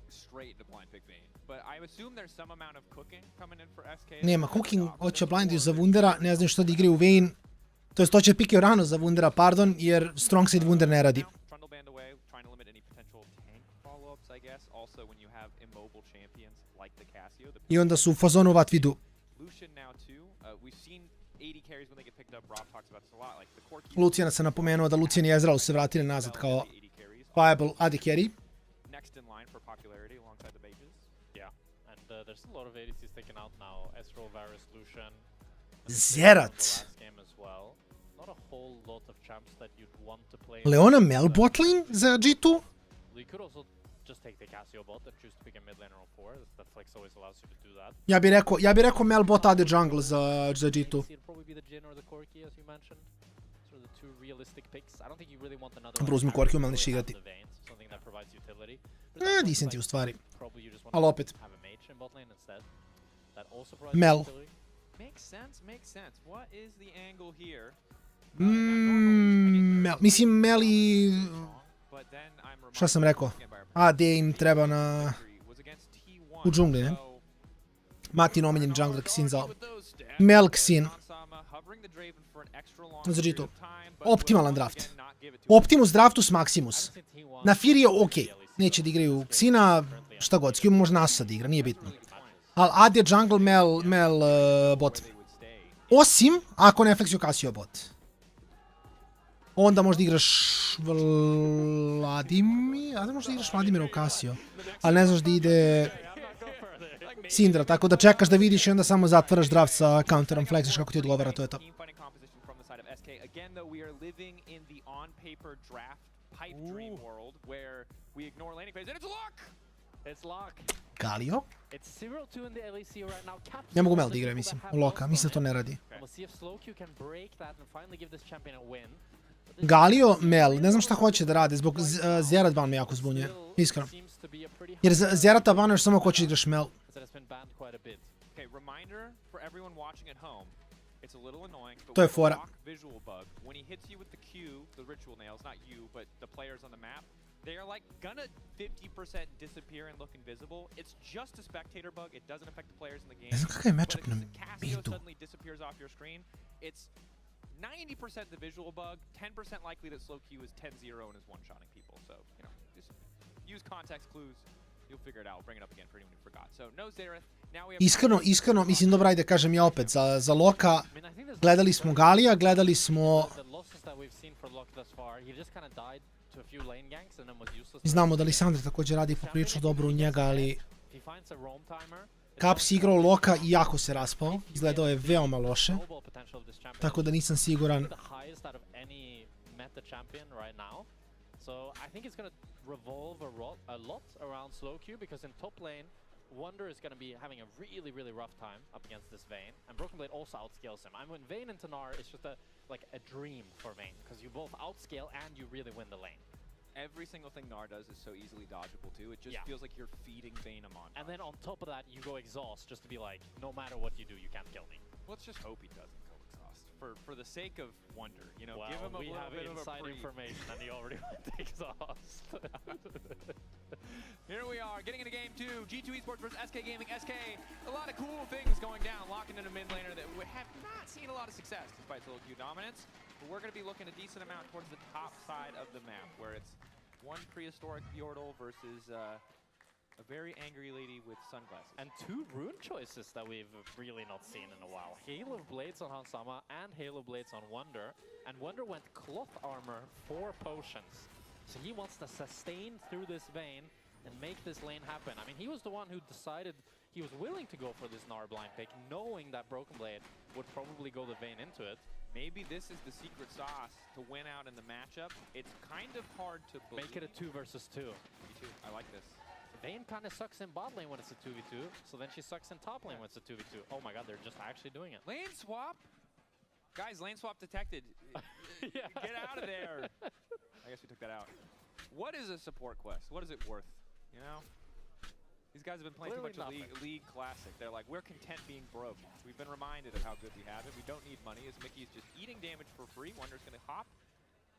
straight into blind pick Vayne. But I assume there's some amount of cooking coming in for SK. Nema cooking, hoće blindiju za Wundera, ne znam što da igraju u Vayne. To jest, hoće pikio rano za Wundera, pardon, jer strong side Wunder ne radi. Trundle band away, trying to limit any potential tank follow-ups, I guess. Also, when you have immobile champions like the Casio. I onda su u fazonu vat vidu. Lucian now too. We've seen 80 carries when they get picked up. Rob talks about this a lot. Like the core key. Lucijana se napomenuo da Lucijan i Ezreal se vratili nazad kao viable AD carry. Next in line for popularity alongside the mages. Yeah, and there's a lot of ADCs taken out now. Ezreal, Varus, Lucian. Zerat. Game as well. Not a whole lot of champs that you'd want to play. Leona Mel botlane za G2? You could also just take the Casio bot and choose to pick a mid laner on 4. That flex always allows you to do that. Ja bi rekao Mel bot AD jungle za G2. It'd probably be the Jhin or the Corki as you mentioned. Sort of the 2 realistic picks. I don't think you really want another Dobro, uzmi Corki, Mel neće igrati. Something that provides utility. Decent je u stvari. Probably you just want Ali opet. to have a mage in bot lane instead. That also provides Mel. utility. Makes sense, makes sense. What is the angle here? Mel, mislim Mel i... Šta sam rekao? AD im treba na... u džungli, ne? Matin omiljen jungler Xin za... Mel Xin. Za G2. Optimalan draft. Optimus draftus Maximus. Na Fury je okej. Neće da igraju Xina, šta god. Skju može Asusa da igra, nije bitno. Ali AD jungle, Mel bot. Osim ako ne fleksiju Casio bot. Onda možda igraš Vladimir, a da možda igraš Vladimira u Casio, ali ne znaš da ide Syndra, tako da čekaš da vidiš i onda samo zatvaraš draft sa counterom, flexiš kako ti odgovara, to je to. Galio? Ne mogu Mel da igra, mislim, u Loka, mislim da to ne radi. Galio, Mel, ne znam šta hoće da rade, zbog Zerat ban me jako zbunjuje, iskreno. Jer Zerata banuješ samo ako hoćeš da igraš Mel. To je fora. They are like gonna 50% disappear and look invisible. It's just a spectator bug. It doesn't affect the players in the game. Ne znam kakav je matchup na Casio suddenly disappears off your screen. It's 90% the visual bug, 10% likely that slow Q is 10-0 and is one-shotting people. So, you know, just use context clues. You'll figure it out. I'll bring it up again for anyone who forgot. So, no Xerath. Now we have... Iskreno, mislim, dobro, ajde kažem ja opet, za Loka gledali smo Galija, gledali smo... Znamo da Lisandra također radi poprilično dobro u njega, ali... Caps igrao Loka i jako se raspao, izgledao je veoma loše, tako da nisam siguran. Wonder is going to be having a really rough time up against this Vayne, and Broken Blade also outscales him. I mean, Vayne and Tanar is just a dream for Vayne, because you both outscale and you really win the lane. Every single thing Gnar does is so easily dodgeable too. It just feels like you're feeding Vayne a montage. And then on top of that, you go exhaust just to be like, no matter what you do, you can't kill me. Let's just hope he doesn't go exhaust. For the sake of wonder, you know, well, give him a little bit of inside information and he already went exhaust. Here we are, getting into game 2. G2 Esports versus SK Gaming. SK, a lot of cool things going down, locking in a mid laner that we have not seen a lot of success despite solo Q dominance. But we're going to be looking a decent amount towards the top side of the map, where it's one prehistoric Yordle versus a very angry lady with sunglasses. And 2 rune choices that we've really not seen in a while. Hail of Blades on Hansama and Hail of Blades on Wonder. And Wonder went cloth armor 4 potions. So he wants to sustain through this Vayne and make this lane happen. I mean, he was the one who decided he was willing to go for this Gnar blind pick, knowing that Broken Blade would probably go the Vayne into it. Maybe this is the secret sauce to win out in the matchup. It's kind of hard to believe. Make it a 2 versus 2. Me too. I like this. Vayne kind of sucks in bot lane when it's a 2v2, so then she sucks in top lane when it's a 2v2. Oh my god, they're just actually doing it. Lane swap? Guys, lane swap detected. Yeah. Get out of there. I guess we took that out. What is a support quest? What is it worth? You know? These guys have been playing too much of League Classic. They're like, we're content being broke. We've been reminded of how good we have it. We don't need money, as Mickey's just eating damage for free. Wonder's going to hop,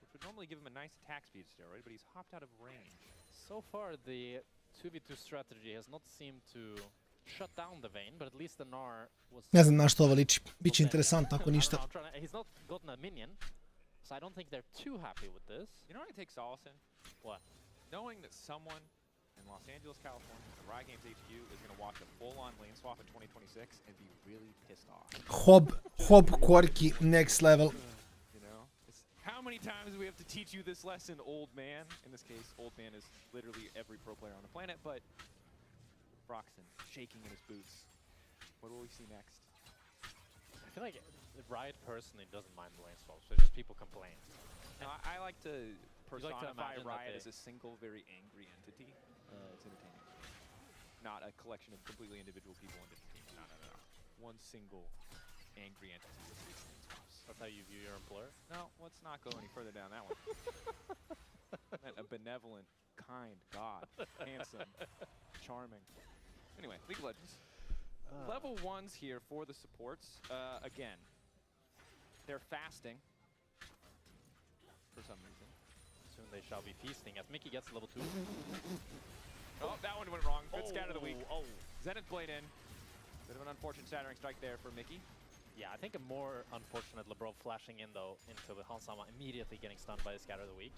which would normally give him a nice attack speed steroid, but he's hopped out of range. So far, the 2v2 strategy has not seemed to shut down the Vayne, but at least the Gnar was... Ne znam na što ovo liči. Biće interesantno ako ništa. He's not gotten a minion, so I don't think they're too happy with this. You know what I take solace in? What? Knowing that someone in Los Angeles, California, at Riot Games HQ is going to watch a full-on lane swap in 2026 and be really pissed off. Hob quirky next level. You know, how many times do we have to teach you this lesson, old man? In this case, old man is literally every pro player on the planet, but Broxton shaking in his boots. What will we see next? I feel like Riot personally doesn't mind the lane swaps, so just people complain. No, I like to personify Riot as a single, very angry entity. It's entertaining. Not a collection of completely individual people in different teams. No. One single angry entity with these lane swaps. That's how you view your employer? No, let's not go any further down that one. A benevolent, kind god. Handsome. Charming. Anyway, League of Legends. Level 1s here for the supports. Again, they're fasting for some reason. Soon they shall be feasting as Mickey gets level 2. Oh, that one went wrong. Good scat of the week. Zenith Blade in. Bit of an unfortunate shattering strike there for Mickey. Yeah, I think a more unfortunate LeBron flashing in though into the Hansama, immediately getting stunned by the scatter of the week.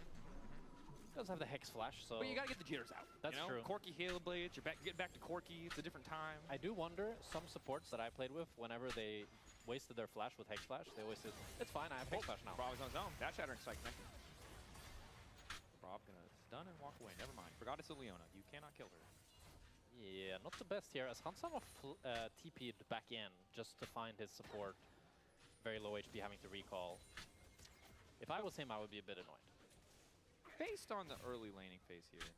Does have the Hex Flash, so... But you gotta get the jitters out. That's true. Corky Halo Blades, you're getting back to Corky, it's a different time. I do wonder, some supports that I played with, whenever they wasted their flash with Hex Flash, they always said, it's fine, I have Hex Flash now. Rob is on his own. That shattering strike, man. Rob gonna stun and walk away, never mind. Forgot it's a Leona, you cannot kill her. Yeah, not the best here, as Hansama TP'd back in, just to find his support. Very low HP, having to recall. If I was him, I would be a bit annoyed. Based on the early laning phase here,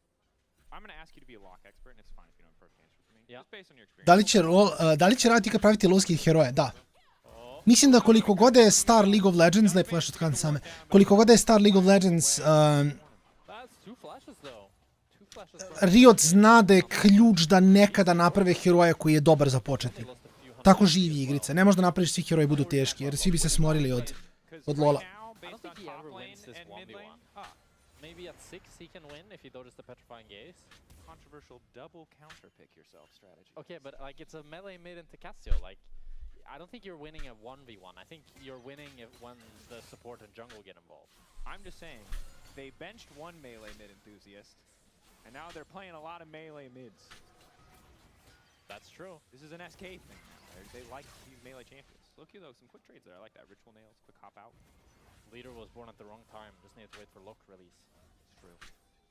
I'm going to ask you to be a lock expert, and it's fine if you don't have a perfect answer for me. Yeah. Just based on your experience. Da li će raditi kad praviti lovski heroje? Da. Mislim da koliko god je Star League of Legends, lep flash od Kansame, koliko god je Star League of Legends, Riot zna da je ključ da nekada naprave heroja koji je dobar za početnik. Tako živi igrice. Ne možda napraviš svi heroji budu teški, jer svi bi se smorili od Lola. Maybe at 6 he can win if he dodges the Petrifying Gaze. Controversial double counter pick yourself strategy. Okay, but like it's a melee mid into Cassio. Like, I don't think you're winning a 1v1. I think you're winning when the support and jungle get involved. I'm just saying, they benched one melee mid enthusiast, and now they're playing a lot of melee mids. That's true. This is an SK thing. They like these melee champions. Look here though, some quick trades there. I like that. Ritual Nails, quick hop out. Leader was born at the wrong time. Just needed to wait for lock release. It's true.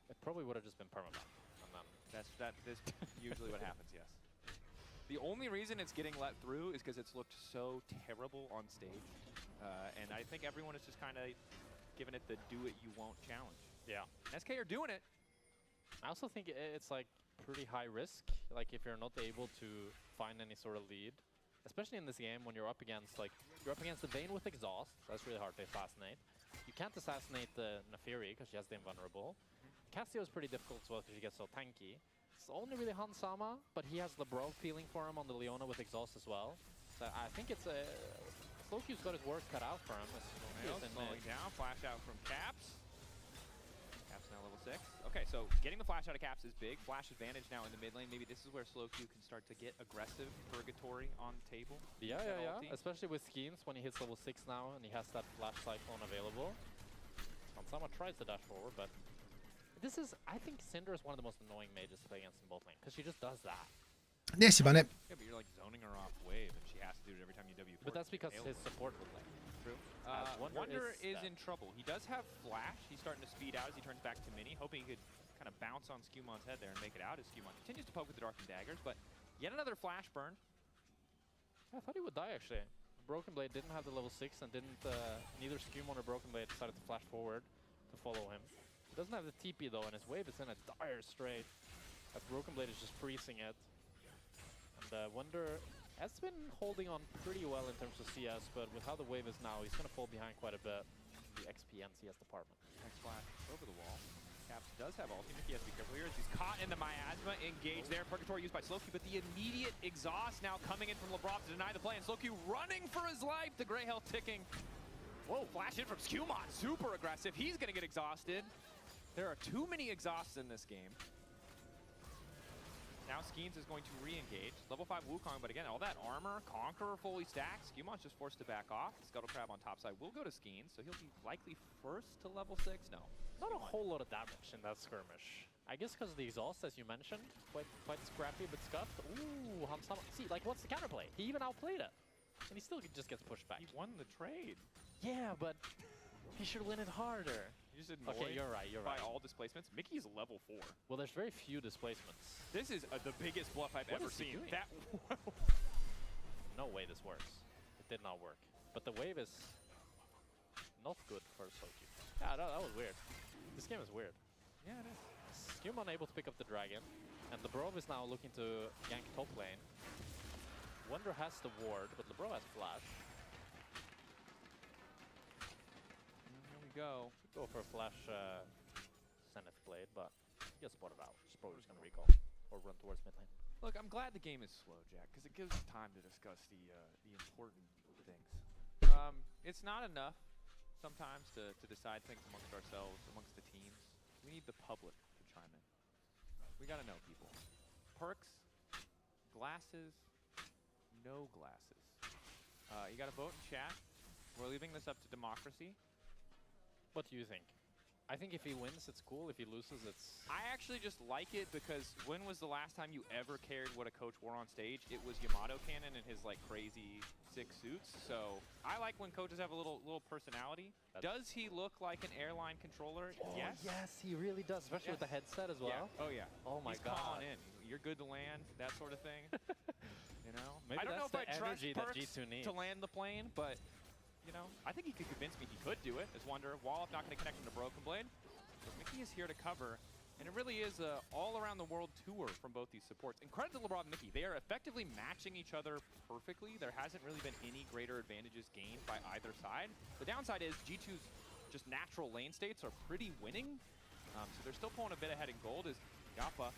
It probably would have just been permaban. And then That's usually what happens, yes. The only reason it's getting let through is because it's looked so terrible on stage. And I think everyone is just kind of giving it the do-it-you-won't challenge. Yeah. SK are doing it. I also think it's like pretty high risk. Like if you're not able to find any sort of lead, especially in this game when you're up against the Vayne with Exhaust. That's really hard to assassinate. You can't assassinate the Neferi because she has the Invulnerable. Cassio is pretty difficult as well because she gets so tanky. It's only really Hansama, but he has LeBron feeling for him on the Leona with Exhaust as well. So I think it's a... Slowq's got his work cut out for him. Slowing down, flash out from Caps. Caps now level 6. Okay, so getting the flash out of Caps is big. Flash advantage now in the mid lane. Maybe this is where Slowq can start to get aggressive Purgatory on the table. Yeah. Especially with Schemes when he hits level 6 now and he has that flash cyclone available. Hansama tries to dash forward, but this is, I think Syndra is one of the most annoying mages to play against in both lane because she just does that. Nesi ba ne. Yeah, but you're like zoning her off wave and she has to do it every time you W4. But that's because his support would lane. True. Wonder is in trouble. He does have flash. He's starting to speed out as he turns back to Mini, hoping he could kind of bounce on Scumon's head there and make it out as Scumon continues to poke with the Dark and Daggers, but Yet another flash burn. I thought he would die actually. Broken Blade didn't have the level 6 and didn't, neither Skewmon or Broken Blade decided to flash forward to follow him. He doesn't have the TP though, and his wave is in a dire strait. That Broken Blade is just freezing it. And Wonder has been holding on pretty well in terms of CS, but with how the wave is now, he's going to fall behind quite a bit in the XP and CS department. Next flash over the wall. Caps does have ultimate. He has to be careful here as he's caught in the miasma. Engaged there. Purgatory used by Slowq, but the immediate exhaust now coming in from LeBron to deny the play. And Slowq running for his life. The gray health ticking. Whoa, flash in from Skewmon. Super aggressive. He's going to get exhausted. There are too many exhausts in this game. Now Skeens is going to re-engage. Level 5 Wukong, but again, all that armor, Conqueror fully stacked. Skewmon's just forced to back off. Scuttle Crab on top side will go to Skeens, so he'll be likely first to level 6. No. Not a whole lot of damage in that skirmish. I guess because of the exhaust, as you mentioned, quite scrappy but scuffed. Ooh, Hansama. See, like, what's the counterplay? He even outplayed it. And he still just gets pushed back. He won the trade. Yeah, but he should win it harder. You just annoyed okay, you're right. By all displacements. Mickey is level 4. Well, there's very few displacements. This is the biggest bluff I've ever seen. That no way this works. It did not work. But the wave is not good for Slowq. Yeah, that was weird. This game is weird. Yeah, it is. Skewmon able to pick up the dragon, and LeBron is now looking to gank top lane. Wonder has the ward, but LeBron has flash. Here we go. Go for a flash Zenith Blade, but he gets spotted out. He's probably just going to recall or run towards mid lane. Look, I'm glad the game is slow, Jack, because it gives us time to discuss the important things. It's not enough sometimes to decide things amongst ourselves, amongst the teams. We need the public to chime in. We got to know people. Perks, glasses, no glasses. You got to vote in chat. We're leaving this up to democracy. What do you think? I think if he wins, it's cool. If he loses, it's... I actually just like it because when was the last time you ever cared what a coach wore on stage? It was Yamato Cannon and his like crazy 6 suits. So I like when coaches have a little personality. Does he look like an airline controller? Oh, yes. Yes, he really does, especially with the headset as well. Yeah. Oh yeah. Oh my He's god. calling in. You're good to land, that sort of thing. You know. Maybe I don't know if I trust that Perks G2 needs to land the plane, but you know, I think he could convince me he could do it. As Wonder, Wallop not going to connect him to Broken Blade. But Mickey is here to cover, and it really is a all-around-the-world tour from both these supports. And credit to LeBron and Mickey. They are effectively matching each other perfectly. There hasn't really been any greater advantages gained by either side. The downside is G2's just natural lane states are pretty winning. So they're still pulling a bit ahead in gold as Yappa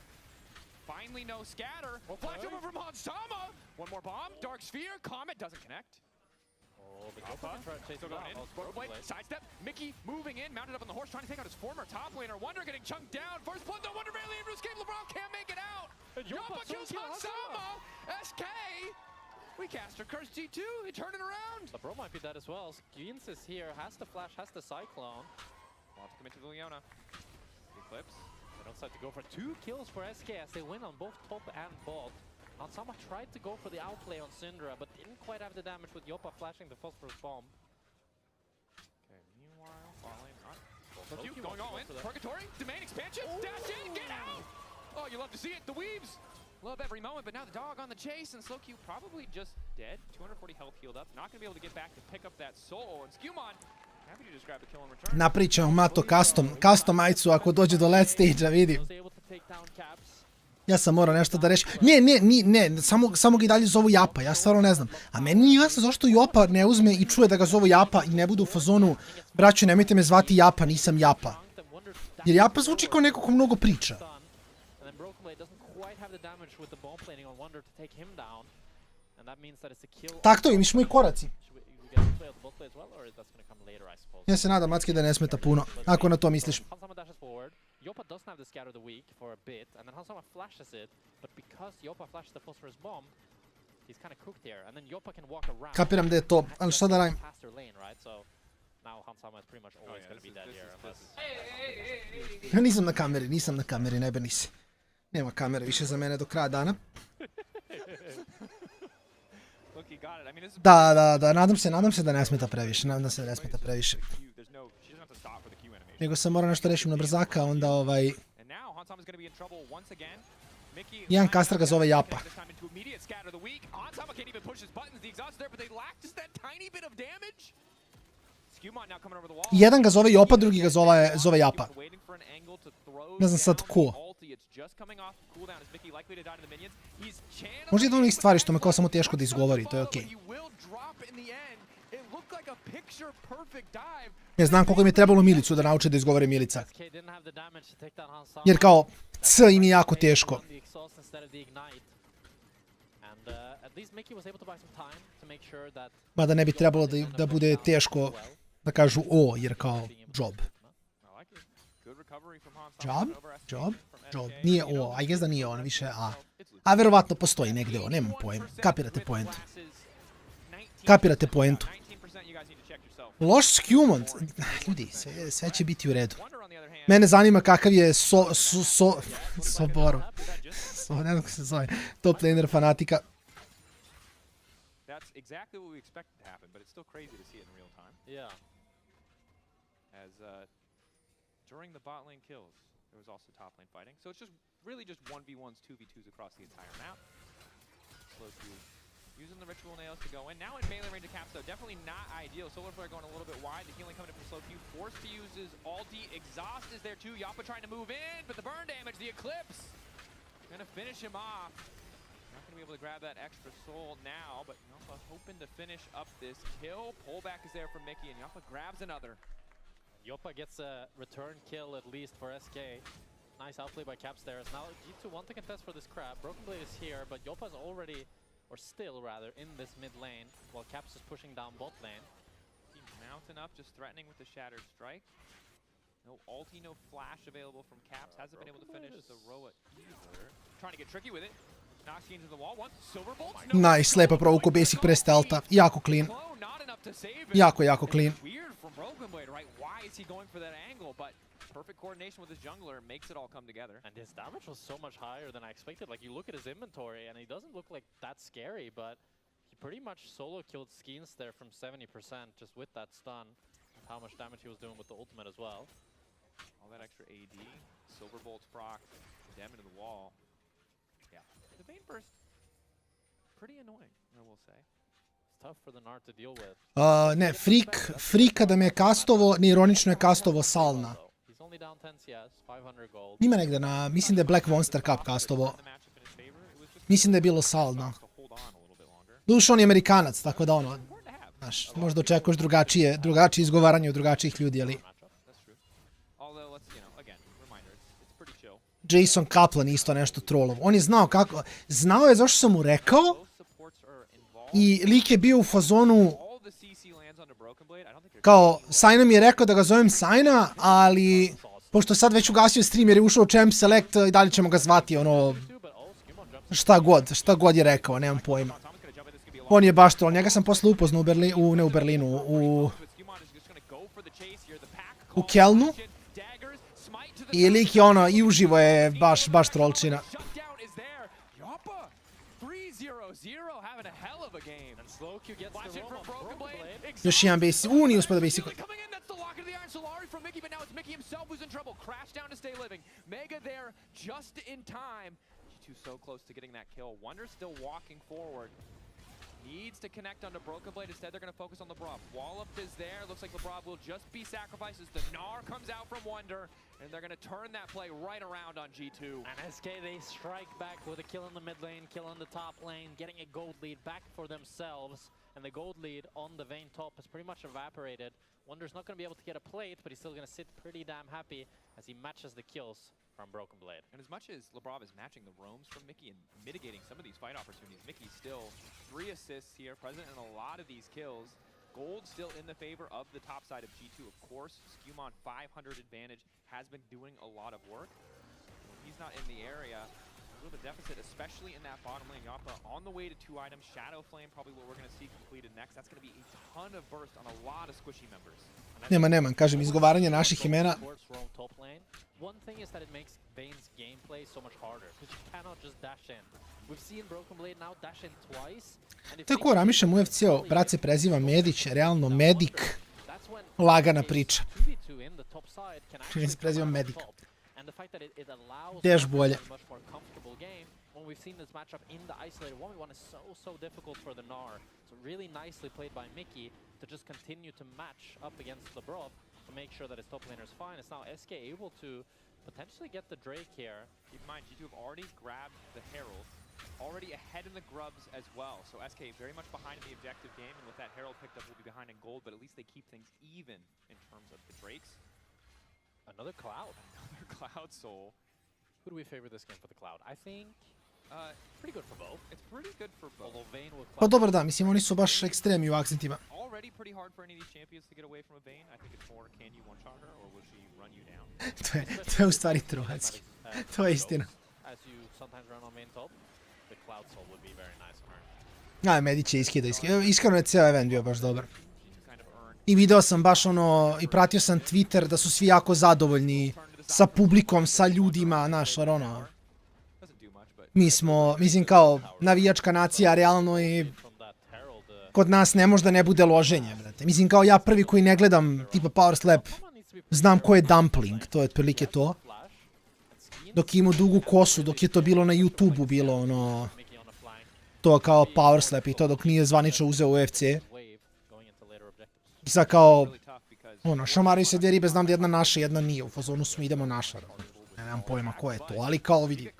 finally no scatter. Okay. Flash over from Hansama. One more bomb. Dark Sphere. Comet doesn't connect. Oh, but Yappa can try to chase him down. Broken Blade, sidestep. Mickey moving in, mounted up on the horse, trying to take out his former top laner. Wonder getting chunked down. First blood, though. Wonder barely able to escape. LeBron can't make it out. Yappa kills Hansama. SK. We cast her curse G2. They turn it around. LeBron might be dead as well. Skeens is here. Has the flash. Has the cyclone. Want to come into the Leona. Eclipse. They don't decide to go for 2 kills for SK as they win on both top and bot. Hansama tried to go for the outplay on Syndra, but didn't quite have the damage with Yappa flashing the phosphorus bomb. Okay, meanwhile, falling on. Slowq going all in. Purgatory, domain expansion, dash in, get out! Oh, you love to see it. The weaves. Love every moment, but now the dog on the chase, and Slowq probably just dead. 240 health healed up. Not going to be able to get back to pick up that soul. And Skewmon, happy to just grab the kill in return. Napričamo Mato custom majicu ako dođe do late stage-a, vidi. Ja sam morao nešto da rešim. Ne, samo ga i dalje zovu Japa, ja stvarno ne znam. A meni nije jasno zašto Japa ne uzme i čuje da ga zovu Japa i ne bude u fazonu braćo, nemojte me zvati Japa, nisam Japa. Jer Japa zvuči kao neko ko mnogo priča. Tak to, imaš moji koraci. Ja se nadam, Macki, da ne smeta puno, ako na to misliš. Yappa doesn't have the scatter of the week for a bit, and then Hansama flashes it, but because Yappa flashes the phosphorus bomb, he's kind of cooked here, and then Yappa can walk around. Kapiram da je to, ali šta da radim? Faster lane, right? So now Hansama is pretty much always going to be dead here unless... Nisam na kameri, ne brini se. Nema kamere više za mene do kraja dana. Da, nadam se da ne smeta previše, Nego sam morao nešto rešim na brzaka, onda Jedan kastar ga zove Japa. Jedan ga zove Jopa, drugi ga zove Japa. Ne znam sad ko. Možda je to onih stvari što me kao samo teško da izgovori, to je okej. Ja znam koliko mi je trebalo Milicu da nauče da izgovore Milica. Jer kao C im je jako teško. Mada ne bi trebalo da bude teško da kažu O, jer kao job. Job? Nije O, I guess da nije O, više A. A verovatno postoji negde O, nemam pojem. Kapirate poentu. Loš skewmont. Ljudi, sve će biti u redu. Mene zanima kakav je Soboro. Ne znam kako se zove. Top laner fanatika. That's exactly what we expected to happen, but it's still crazy to see it in real time. Yeah. As during the bot lane kills, there was also top lane fighting. So it's just really just 1v1s, 2v2s across the entire map. Slow Q using the ritual nails to go in. Now in melee range of Caps though, definitely not ideal. Solar Flare going a little bit wide. The healing coming in from Slow Q. Forced to use his ulti. Exhaust is there too. Yappa trying to move in, but the burn damage, the Eclipse. Gonna finish him off. Not gonna be able to grab that extra soul now, but Yappa hoping to finish up this kill. Pullback is there from Mickey, and Yappa grabs another. Yoppa gets a return kill at least for SK. Nice outplay by Caps there. Now G2 want to contest for this crab. Broken Blade is here, but Yoppa's already, or still rather, in this mid lane, while Caps is pushing down bot lane. He's mounting up, just threatening with the Shattered Strike. No ulti, no flash available from Caps. Hasn't been able to finish the Roa either. Trying to get tricky with it. Knocks into the wall. One silver bolt. Nice, lepo provukao basic pre stealtha. Jako clean. Jako clean. Weird from Broken Blade, right? Why is he going for that angle? But perfect coordination with his jungler makes it all come together. And his damage was so much higher than I expected. Like, you look at his inventory, and he doesn't look like that scary, but he pretty much solo killed Skeens there from 70% just with that stun. And how much damage he was doing with the ultimate as well. All that extra AD, Silver Bolt's proc, damage into the wall. Yeah, the Vein Burst, pretty annoying, I will say. It's tough for the Nart to deal with. Ne, Freak kada me je kastovo, neironično je kastovo Stalna. He's only down 10 CS, 500 gold. Ima negde mislim da je Black Monster Cup kastovo. Mislim da je bilo Stalna. Duš on je Amerikanac, tako da ono, znaš, možda očekuješ drugačije izgovaranje od drugačijih ljudi, ali... Jason Kaplan isto nešto trollov. On je znao kako... Znao je zašto sam mu rekao i lik je bio u fazonu... Kao, Sajna mi je rekao da ga zovem Sajna, ali... Pošto je sad već ugasio stream jer je ušao u Champ Select i dalje ćemo ga zvati, ono... Šta god je rekao, nemam pojma. On je baš troll. Njega sam posle upoznao ne u Berlinu, u Kelnu. I lik je ono, i uživo je baš trollčina. Još jedan basic, nije uspio da basic. Needs to connect onto Broken Blade. Instead, they're going to focus on LeBron. Wallop is there. Looks like LeBron will just be sacrificed as the Gnar comes out from Wonder. And they're going to turn that play right around on G2. And SK, they strike back with a kill in the mid lane, kill in the top lane, getting a gold lead back for themselves. And the gold lead on the Vayne top has pretty much evaporated. Wonder's not going to be able to get a plate, but he's still going to sit pretty damn happy as he matches the kills from Broken Blade. And as much as LeBron is matching the roams from Mickey and mitigating some of these fight opportunities, Mickey's still 3 assists here, present in a lot of these kills. Gold still in the favor of the top side of G2, of course. Skewmon 500 advantage has been doing a lot of work. When he's not in the area, a little bit deficit, especially in that bottom lane. Yappa on the way to 2 items. Shadow Flame, probably what we're going to see completed next. That's going to be a ton of burst on a lot of squishy members. Nema, kažem, izgovaranje naših imena. One thing is that it makes Vayne's gameplay so much harder, because you cannot just dash in. We've seen Broken Blade now dash in twice. Tako ramišem UFC-o, brat se preziva Medić, realno Medik, lagana priča. Čini se preziva Medik. the fact that it allows Teš bolje. a much more comfortable game. When we've seen this matchup in the isolated 1v1 is so difficult for the Gnar. So really nicely played by Mickey to just continue to match up against the Broth to make sure that his top laner is fine. It's now SK able to potentially get the Drake here. Keep in mind, G2 have already grabbed the Herald, already ahead in the grubs as well. So SK very much behind in the objective game, and with that Herald picked up, will be behind in gold, but at least they keep things even in terms of the Drakes. Another Cloud. Another Cloud Soul. Who do we favor this game for the Cloud? I think pretty good for both. It's pretty good for both. Although Vayne will Pa dobro da, mislim oni su baš ekstremi u akcentima. Already pretty hard for any of these champions to get away from a Vayne. I think it's more, can you one-shot her or will she run you down? To je u stvari trojanski. To je istina. As you sometimes run on main top, the Cloud Soul would be very nice on her. Aj, Medić je iskida. Iskreno je cijel event bio baš dobar. I video sam baš ono, i pratio sam Twitter da su svi jako zadovoljni sa publikom, sa ljudima, znaš, ono. Mi smo, mislim kao navijačka nacija, realno i kod nas ne može da ne bude loženje, brate. Mislim kao ja prvi koji ne gledam tipa Power Slap, znam ko je Dumpling, to je otprilike to. Dok je imao dugu kosu, dok je to bilo na YouTube-u, bilo ono, to kao Power Slap i to dok nije zvanično uzeo UFC. I sad kao, ono, šamaraju se dvije ribe, znam da jedna naša, jedna nije, u fazonu smo idemo naša. Ne nemam pojma ko je to, ali kao vidi,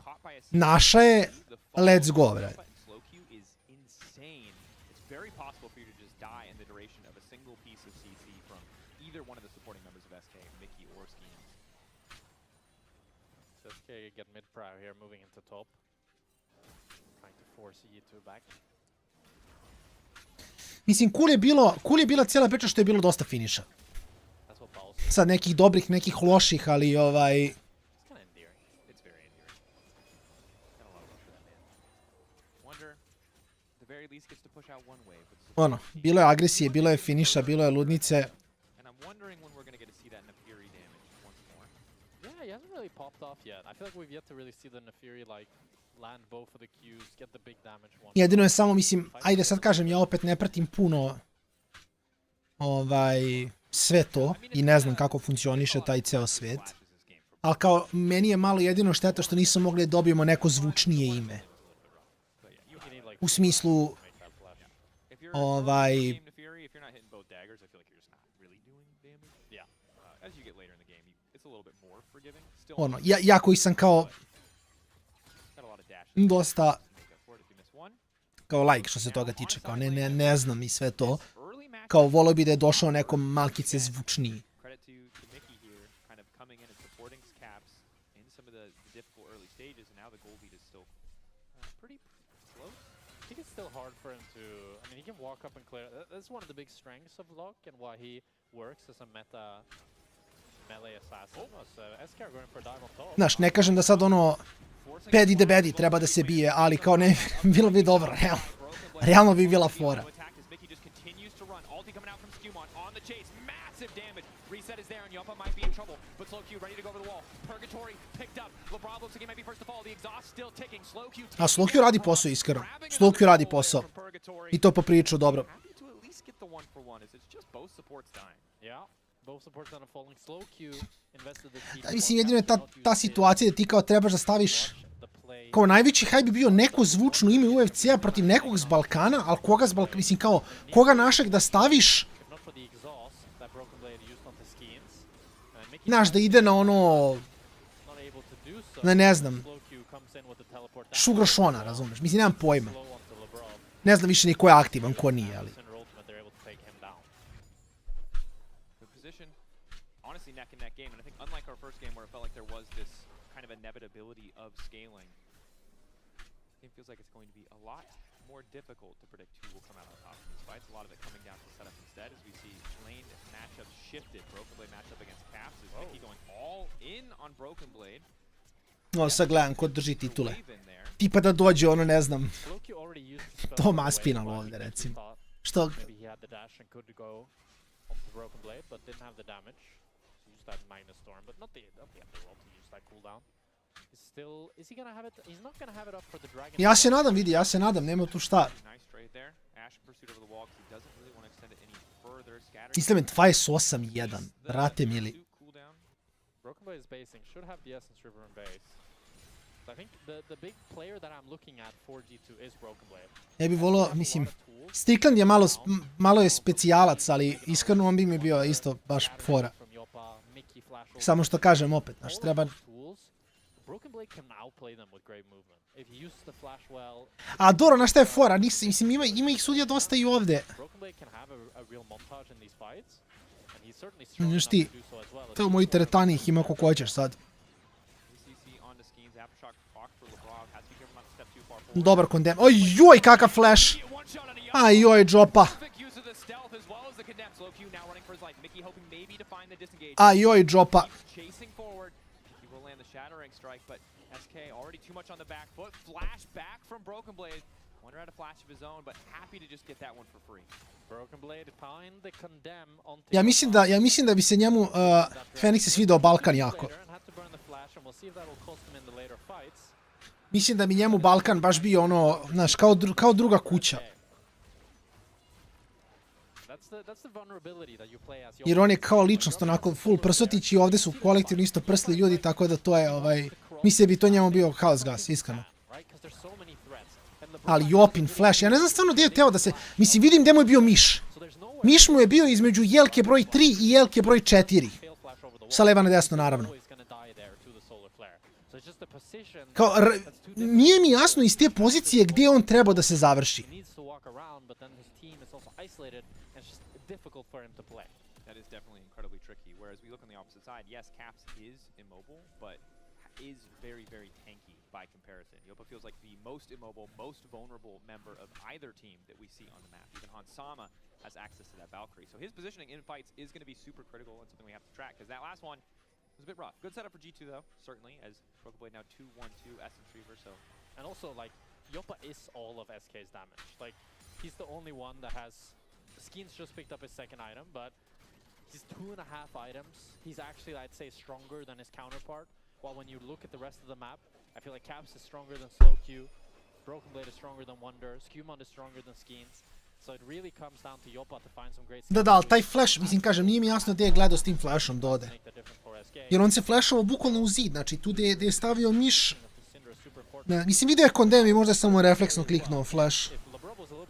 naša je, let's go, brate. Get mid prior here, moving into top. Trying to force Yeti back. Mislim, cool je bila cijela priča što je bilo dosta finiša. Sad nekih dobrih, nekih loših, ali ovaj... Ono, bilo je agresije, bilo je finiša, bilo je ludnice. He hasn't really popped off yet. I feel like we've yet to really see the Nefiri like land both of the Qs, get the big damage one. Jedino je samo, mislim, ajde sad kažem, ja opet ne pratim puno sve to i ne znam kako funkcioniše taj ceo svet. Ali kao, meni je malo jedino šteta što nisam mogli da dobijemo neko zvučnije ime. U smislu, ono, ja koji sam kao dosta kao like što se toga tiče, kao ne znam i sve to, kao volio bi da je došao neko malkice zvučniji. Still hard for him to, I mean, he can walk up and clear. That's one of the big strengths of Locke and why he works as a meta melee assassin. SK are going for dive on top. Znaš, ne kažem da sad ono pedi de bedi treba da se bije, ali kao ne, bilo bi dobro, realno bi bila fora. Reset is there and Yoppa might be in trouble, but Slowq ready to go over the wall. Purgatory picked up. LeBron looks like he might be first to fall. The exhaust still ticking. Slowq A Slowq radi posao iskreno. Slowq radi posao. I to poprilično dobro. Mislim, jedino je ta situacija da ti kao trebaš da staviš kao najveći haj bi bio neko zvučno ime UFC-a protiv nekog s Balkana, ali koga s Balkana, mislim kao koga našeg da staviš, znaš, da ide na ono, ne znam, Sugar Shona, razumeš, mislim, nemam pojma. Ne znam više ni ko je aktivan, ko nije, ali... More difficult to predict who will come out on top of these fights. A lot of it coming down to setup instead as we see lane matchups shifted. Broken Blade matchup against Caps is Mickey going all in on Broken Blade. No, sad gledam ko drži titule. Tipa da dođe ono, ne znam, to Maspinal ovdje, recimo. Što? Ja se nadam, vidi, ja se nadam, nema tu šta. Islament 28-1, brate mili. Nova is basing should have the Essence River in base. So I think the big player that I'm looking at for G2 is Broken Blade. Ja bih volio, mislim, Strickland je malo je specijalac, ali iskreno on bi mi bio isto baš fora. Samo što kažem opet, znaš, treba... Broken Blade can outplay them with great movement. If he uses the flash well... A dobro, znaš šta je fora, mislim, ima ih sudija dosta i ovdje. Broken Blade can have a real montage in these fights, and he's certainly strong Znaš enough ti, to do so as well. to moji teretani ih ima koliko hoćeš sad. Dobar kondem. Ojoj, kakav flash! Ajoj, džopa! Ajoj, džopa! Ja mislim da bi se njemu Phoenix se svidao Balkan jako. Mislim da bi njemu Balkan baš bio ono, znaš, kao druga kuća. Jer on je kao ličnost onako full prsotić i ovdje su kolektivno isto prsli ljudi, tako da to je mislim da bi to njemu bio haos gas, iskreno. Ali Jopin flash, ja ne znam stvarno gdje je teo da se, mislim vidim gdje mu je bio Miš. Miš mu je bio između jelke broj 3 i jelke broj 4. Sa leva na desno naravno. Kao, nije mi jasno iz te pozicije gdje on treba da se završi. By comparison. Yopa feels like the most immobile, most vulnerable member of either team that we see on the map. Even Hansama has access to that Valkyrie. So his positioning in fights is going to be super critical and something we have to track, because that last one was a bit rough. Good setup for G2 though, certainly, as Broken Blade now 2-1-2 Essence Reaver, so... And also, like, Yopa is all of SK's damage. Like, he's the only one that has... Skins just picked up his second item, but he's 2.5 items. He's actually, I'd say, stronger than his counterpart. While when you look at the rest of the map, I feel like Caps is stronger than Slow Q, Broken Blade is stronger than Wonder, Skewmon is stronger than Skins. So it really comes down to Yopa to find some great... Da, ali taj flash, mislim kažem, nije mi jasno gdje je gledao s tim flashom dode. Jer on se flashovao bukvalno u zid, znači tu gdje je stavio Miš... Ne, mislim vidio je kondem i možda je samo refleksno kliknuo flash.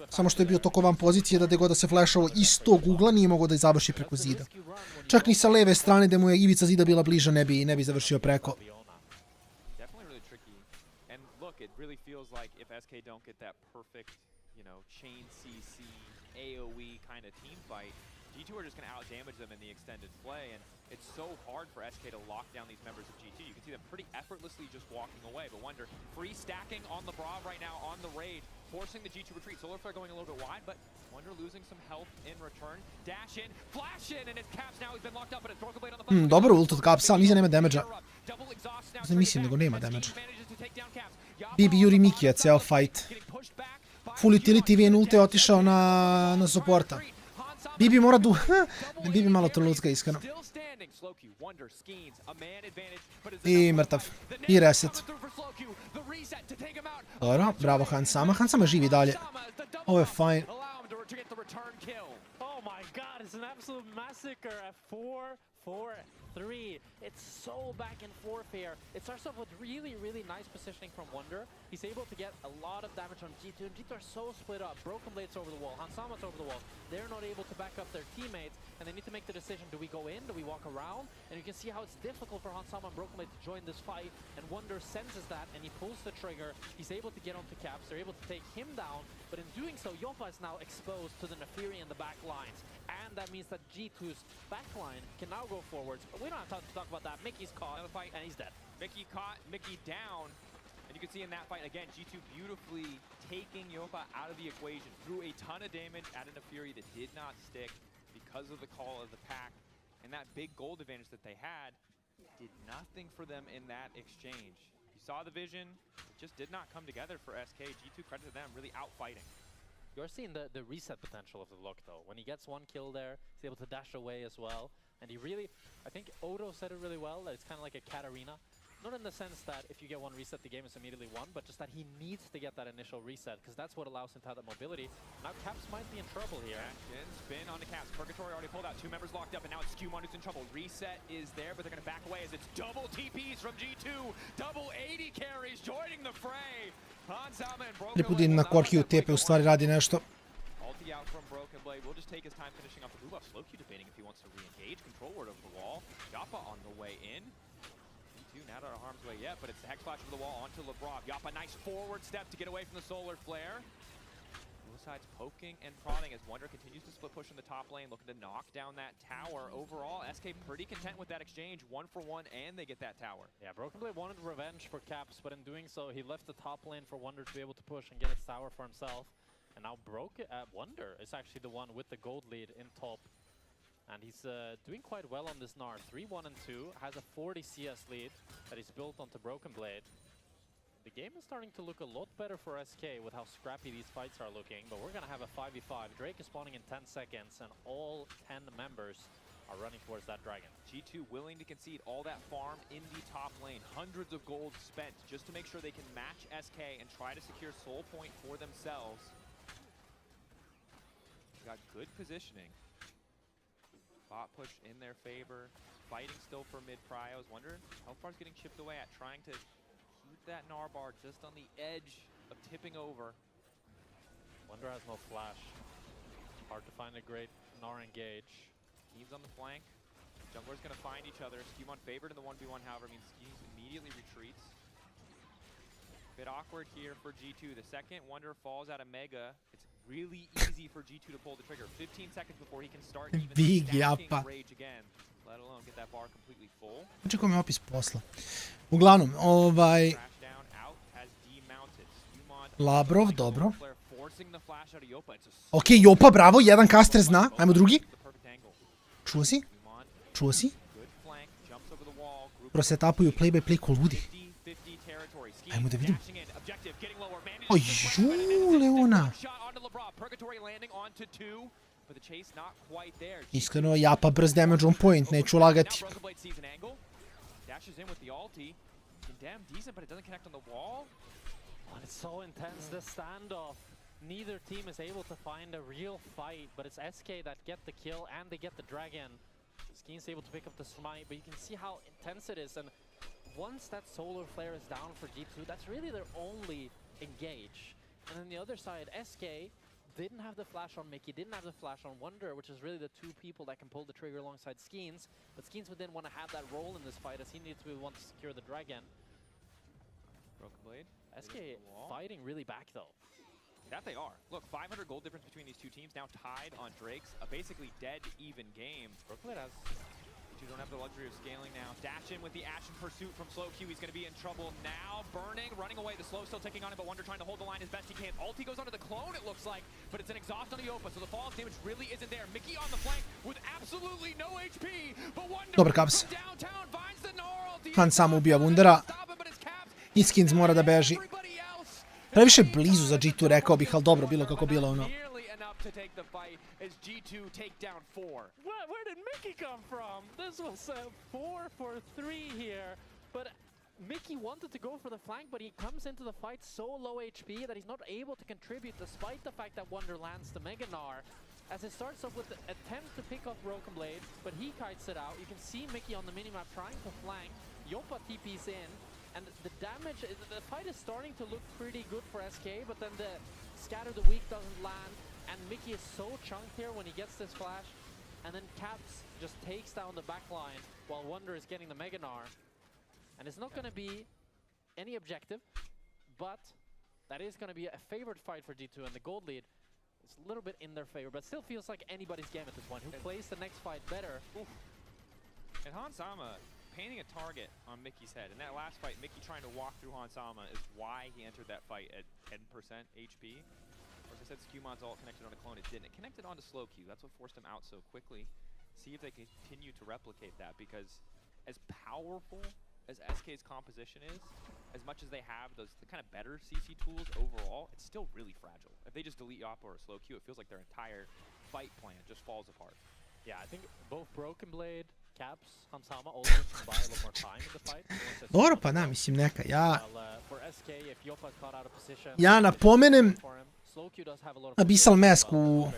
Samo što je bio toko van pozicije da gdje god da se flashovao iz tog ugla nije mogao da je završi preko zida. Čak ni sa leve strane gdje mu je ivica zida bila bliža ne bi završio preko. It really feels like if SK don't get that perfect, you know, chain CC, AoE kind of team fight, G2 are just going to out-damage them in the extended play, and it's so hard for SK to lock down these members of G2. You can see them pretty effortlessly just walking away, but Wonder free stacking on the Brav right now on the raid, forcing the G2 retreat. Solar Flare going a little bit wide, but Wonder losing some health in return. Dash in, flash in, and it's Caps now. He's been locked up, but it's Broken Blade on the flank. Dobro ult od Capsa, ali mislim da nema damage-a. Mislim da go nema damage. Bibi juri Mikija ceo fight. Full utility Vayne ult je otišao na supporta. Bibi mora Bibi malo trolucka iskreno. I mrtav. I reset. Dobro, bravo Hansama. Hansama živi dalje. Ovo je fine. Oh my god, it's an absolute massacre at 4-4-3. It's so back and forth here. It starts off with really, really nice positioning from Wonder. He's able to get a lot of damage on G2, and G2 are so split up. Broken Blade's over the wall, Hansama's over the wall. They're not able to back up their teammates, and they need to make the decision, do we go in, do we walk around? And you can see how it's difficult for Hansama and Broken Blade to join this fight, and Wonder senses that, and he pulls the trigger. He's able to get onto Caps, they're able to take him down, but in doing so, Yopa is now exposed to the Neferi in the back lines. And that means that G2's backline can now go forwards. But we don't have time to talk about that. Mickey's caught, fight, and he's dead. Mickey caught, Mickey down. And you can see in that fight, again, G2 beautifully taking Yopa out of the equation. Threw a ton of damage at a Neferi that did not stick because of the call of the pack. And that big gold advantage that they had did nothing for them in that exchange. You saw the vision. It just did not come together for SK. G2 credit to them, really outfighting. You're seeing the reset potential of the look, though. When he gets one kill there, he's able to dash away as well. And he really, I think Odo said it really well, that it's kind of like a Katarina. Not in the sense that if you get one reset, the game is immediately won, but just that he needs to get that initial reset, because that's what allows him to have that mobility. Now Caps might be in trouble here. Action, spin on the Caps. Purgatory already pulled out. 2 members locked up, and now it's Skewmon who's in trouble. Reset is there, but they're going to back away as it's double TPs from G2. Double 80 carries joining the fray. Hansama and Broken Pripudin na Korki u tepe u stvari radi nešto. Ulti out from Broken Blade. Will just take his time finishing off the blue buff. Slowq debating if he wants to re-engage. Control word over the wall. Yappa on the way in. Not out of harm's way yet, but it's the Hex Flash over the wall onto Lebrov. Yappa, nice forward step to get away from the Solar Flare. Suicide's poking and prodding as Wonder continues to split push in the top lane, looking to knock down that tower. Overall, SK pretty content with that exchange. 1-for-1, and they get that tower. Yeah, Broken Blade wanted revenge for Caps, but in doing so, he left the top lane for Wonder to be able to push and get its tower for himself. And now Wonder is actually the one with the gold lead in top. And he's doing quite well on this Gnar. 3-1 and 2, has a 40 CS lead that he's built onto Broken Blade. The game is starting to look a lot better for SK with how scrappy these fights are looking, but we're gonna have a 5v5. Drake is spawning in 10 seconds, and all 10 members are running towards that dragon. G2 willing to concede all that farm in the top lane. Hundreds of gold spent just to make sure they can match SK and try to secure soul point for themselves. Got good positioning. Bot push in their favor. Fighting still for mid-prios. Wonder Health Bar's getting chipped away at, trying to keep that Gnar bar just on the edge of tipping over. Wonder has no flash. Hard to find a great Gnar engage. Teams on the flank. Jungler's gonna find each other. Skewmon favored in the 1v1, however, means Skews immediately retreats. Bit awkward here for G2. The second Wonder falls out of Mega, it's really easy for G2 to pull the trigger. 15 seconds before he can start even stacking rage again, let alone get that bar completely full. Znači kom je opis posla. Uglavnom, Labrov, dobro. Ok, Jopa, bravo, jedan caster zna. Ajmo drugi. Čuo si? Čuo si? Prosetapuju play by play ko ludi. Ajmo da vidim. Oju, Leona. Iskreno, Japa brz damage on point, neću lagati. It's so intense, the standoff. Neither team is able to find a real fight, but it's SK that get the kill and they get the dragon. Skeen's able to pick up the smite, but you can see how intense it is. And once that solar flare is down for G2, that's really their only engage. And on the other side, SK didn't have the flash on Mickey, didn't have the flash on Wonder, which is really the two people that can pull the trigger alongside Skeens. But Skeens didn't want to have that role in this fight, as he needed to be the one to secure the dragon. Broken Blade. SK fighting really back though. That they are. Look, 500 gold difference between these two teams, now tied on Drake's. A basically dead even game. Broken Blade has... You don't have the luxury of scaling now. Dash in with the Ashen Pursuit from Slowq. He's going to be in trouble now. Burning, running away. The Slow still taking on him, but Wonder trying to hold the line as best he can. Ulti goes onto the clone, it looks like, but it's an exhaust on the Yopa, so the fall damage really isn't there. Mickey on the flank with absolutely no HP, but Wonder Dobar kaps. downtown finds the Nor ulti. Han samo ubija Wundera. I Skins mora da beži. Previše blizu za G2, rekao bih, ali dobro, bilo kako bilo ono. To take the fight as G2 take down 4. Where did Mickey come from? This was a 4 for 3 here, but Mickey wanted to go for the flank, but he comes into the fight so low HP that he's not able to contribute despite the fact that Wonder lands the Mega Gnar. As it starts off with the attempt to pick off Broken Blade, but he kites it out. You can see Mickey on the minimap trying to flank. Yopa TP's in, and the damage, the fight is starting to look pretty good for SK, but then the Scatter the Weak doesn't land. And Mickey is so chunked here when he gets this flash. And then Caps just takes down the back line while Wonder is getting the Mega Gnar. And it's not going to be any objective, but that is going to be a favored fight for G2. And the gold lead is a little bit in their favor, but still feels like anybody's game at this point. Who plays the next fight better? Oof. And Hansama painting a target on Mickey's head. In that last fight, Mickey trying to walk through Hansama is why he entered that fight at 10% HP. As I said, Skewmon's ult connected on a clone, it didn't. It connected onto Slowq, that's what forced him out so quickly. See if they can continue to replicate that, because as powerful as SK's composition is, as much as they have those kind of better CC tools overall, it's still really fragile. If they just delete Yappa or Slowq, it feels like their entire fight plan just falls apart. Yeah, I think both Broken Blade, Caps, Hansama also needs to buy a little more time in the fight. Dobro, pa da, mislim neka. For SK, if Yopa caught out of position, Ja napomenem Slowcue does have a lot of Abyssal Mask u...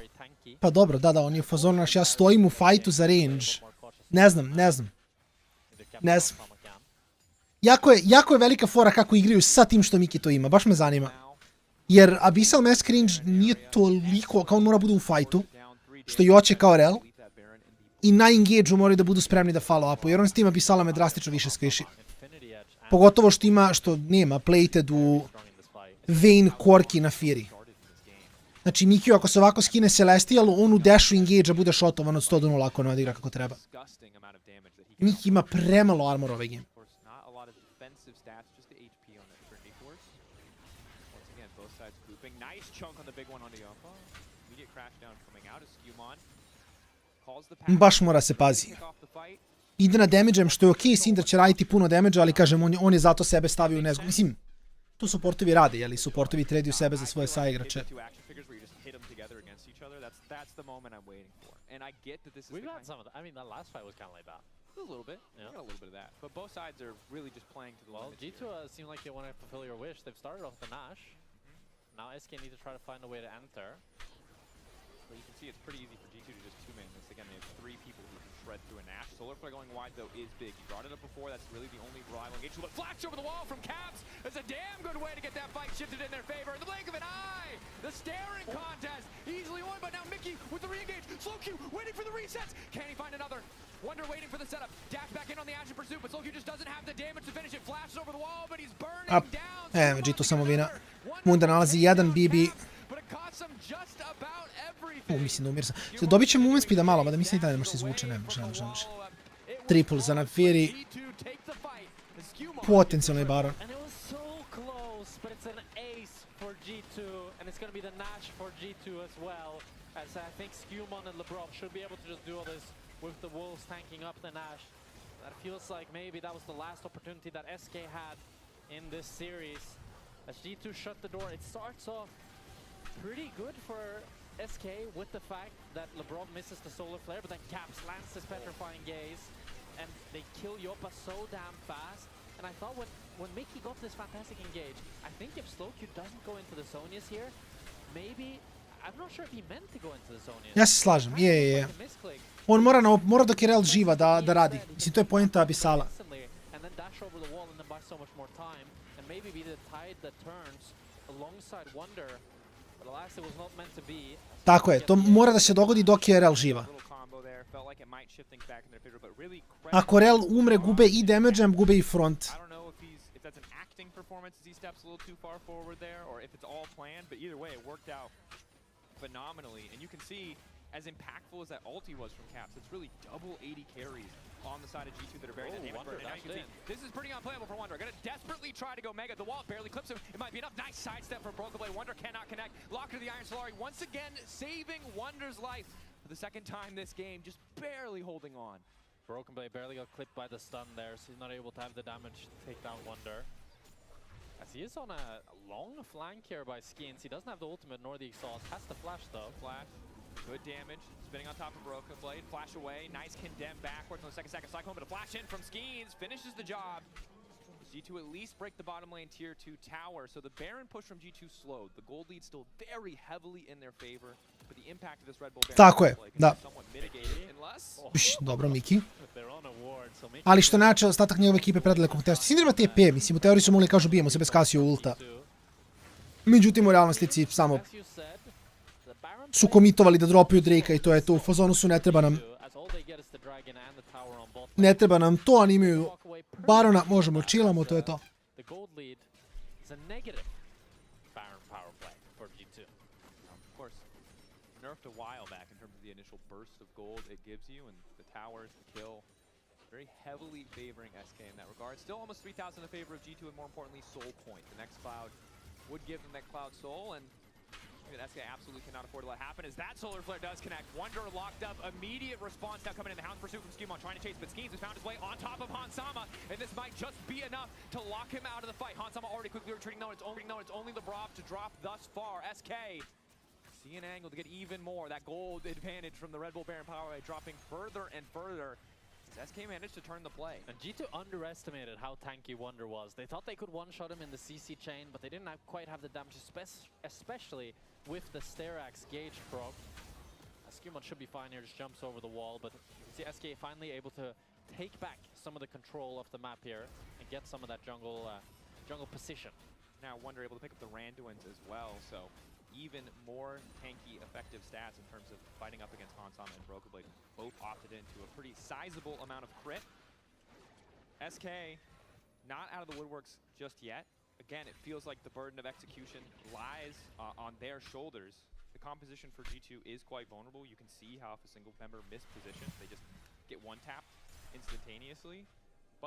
Pa dobro, da, on je u fazonu naš, ja stojim u fajtu za range. Ne znam. Jako je velika fora kako igraju sa tim što Miki to ima, baš me zanima. Jer Abyssal Mask range nije toliko, kao on mora bude u fajtu, što i hoće kao rel. I na engage-u moraju da budu spremni da follow-upu, jer on s tim Abyssalama drastično više skviši. Pogotovo što nema plated u Vayne, Corki na Fury. Znači Mikiju ako se ovako skine Celestial, on u dashu engage-a bude shotovan od 100 do 0 ako ne odigra kako treba. Miki ima premalo armor ovaj game. Baš mora se pazi. Ide na damage-em što je okej, Syndra će raditi puno damage-a, ali kažem, on je zato sebe stavio u nezgodu. Mislim, to supportovi rade, jeli? Supportovi traduju sebe za svoje saigrače. We've got some of that. I mean, that last fight was kind of like that. A little bit. Yeah. Got a little bit of that. But both sides are really just playing to the limit. G2 seem like they want to fulfill your wish. They've started off the Nash. Now SK need to try to find a way to enter. But you can see it's pretty easy for G2 to just two-man this. Again, they have 3 people who can shred through a Nash. Solar Flare going wide, though, is big. You brought it up before. That's really the only reliable engagement. But flash over the wall from Caps is a damn good way to get that fight shifted in their favor. In the blink of an eye, the staring contest easily won. But now Mickey with the re-engage. Slowcue waiting for the resets. Can he find another? Wonder waiting for the setup. Dash back in on the Ashen Pursuit, but Slowcue just doesn't have the damage to finish it. Flashes over the wall, but he's burning down. G2 samo vina. Munda nalazi jedan BB. Mislim da umir sam. Dobit će Mousepada malo, mada mislim da ne može se izvuče, ne može. Triple za Nafiri. Potencijalno je Baron. With the Wolves tanking up the Nash. That feels like maybe that was the last opportunity that SK had in this series. As G2 shut the door, it starts off pretty good for SK with the fact that LeBron misses the Solar Flare, but then Caps lands this Petrifying Gaze, and they kill Yopa so damn fast. And I thought when Mickey got this fantastic engage, I think if Slowcue doesn't go into the Zonias here, maybe, I'm not sure if he meant to go into the Zonias. Ja se slažem, je. On mora dok je Rel živa da radi. Mislim, to je poenta Abyssala. Tako je, to mora da se dogodi dok je Rel živa. Ako Rel umre, gube i damage-em, gube i front. As impactful as that ulti was from Caps, it's really double 80 carries on the side of G2 that are very dynamic. And now you can see, this is pretty unplayable for Wonder. Gonna desperately try to go mega. The wall barely clips him. It might be enough. Nice sidestep for Broken Blade. Wonder cannot connect. Locked to the Iron Solari. Once again, saving Wonder's life for the second time this game. Just barely holding on. Broken Blade barely got clipped by the stun there, so he's not able to have the damage to take down Wonder. As he is on a long flank here by Skins. He doesn't have the ultimate nor the exhaust. Has the flash though. Flash. Good damage, spinning on top of Broken Blade, flash away, nice condemn backwards on the second Cyclone, but a flash in from Skeens, finishes the job. G2 at least break the bottom lane tier 2 tower, so the Baron push from G2 slowed. The gold lead still very heavily in their favor, but the impact of this Red Bull Baron Tako je, da. somewhat mitigated, unless... Dobro, Miki. Ali što neče, ostatak njegove ekipe predaleko u testu. Syndra ima TP, mislim, u teoriji su mogli kažu bijemo se bez Casio ulta. Međutim, u realnosti samo su komitovali da dropuju Drake-a i to je to. U fazonu su ne treba nam to, oni imaju Barona, možemo chillamo, to je to. Very heavily favoring SK in that regard. Still almost 3,000 in favor of G2 and more importantly Soul Point. The next Cloud would give them that Cloud Soul, and SK absolutely cannot afford to let happen as that Solar Flare does connect. Wonder locked up, immediate response now coming in. The Hound's Pursuit from Skimon trying to chase, but Skeens has found his way on top of Hansama, and this might just be enough to lock him out of the fight. Hansama already quickly retreating, though it's only Lebrov to drop thus far. SK see an angle to get even more. That gold advantage from the Red Bull Baron Power dropping further and further. SK managed to turn the play. And G2 underestimated how tanky Wonder was. They thought they could one-shot him in the CC chain, but they didn't quite have the damage, especially with the Sterax gauge proc. Skimon should be fine here, just jumps over the wall, but you can see SK finally able to take back some of the control of the map here and get some of that jungle position. Now Wonder able to pick up the Randuins as well, so even more tanky, effective stats in terms of fighting up against Hansama and Broken Blade. Both opted into a pretty sizable amount of crit. SK not out of the woodworks just yet. Again, it feels like the burden of execution lies on their shoulders. The composition for G2 is quite vulnerable. You can see how if a single member mispositions, they just get one-tapped instantaneously.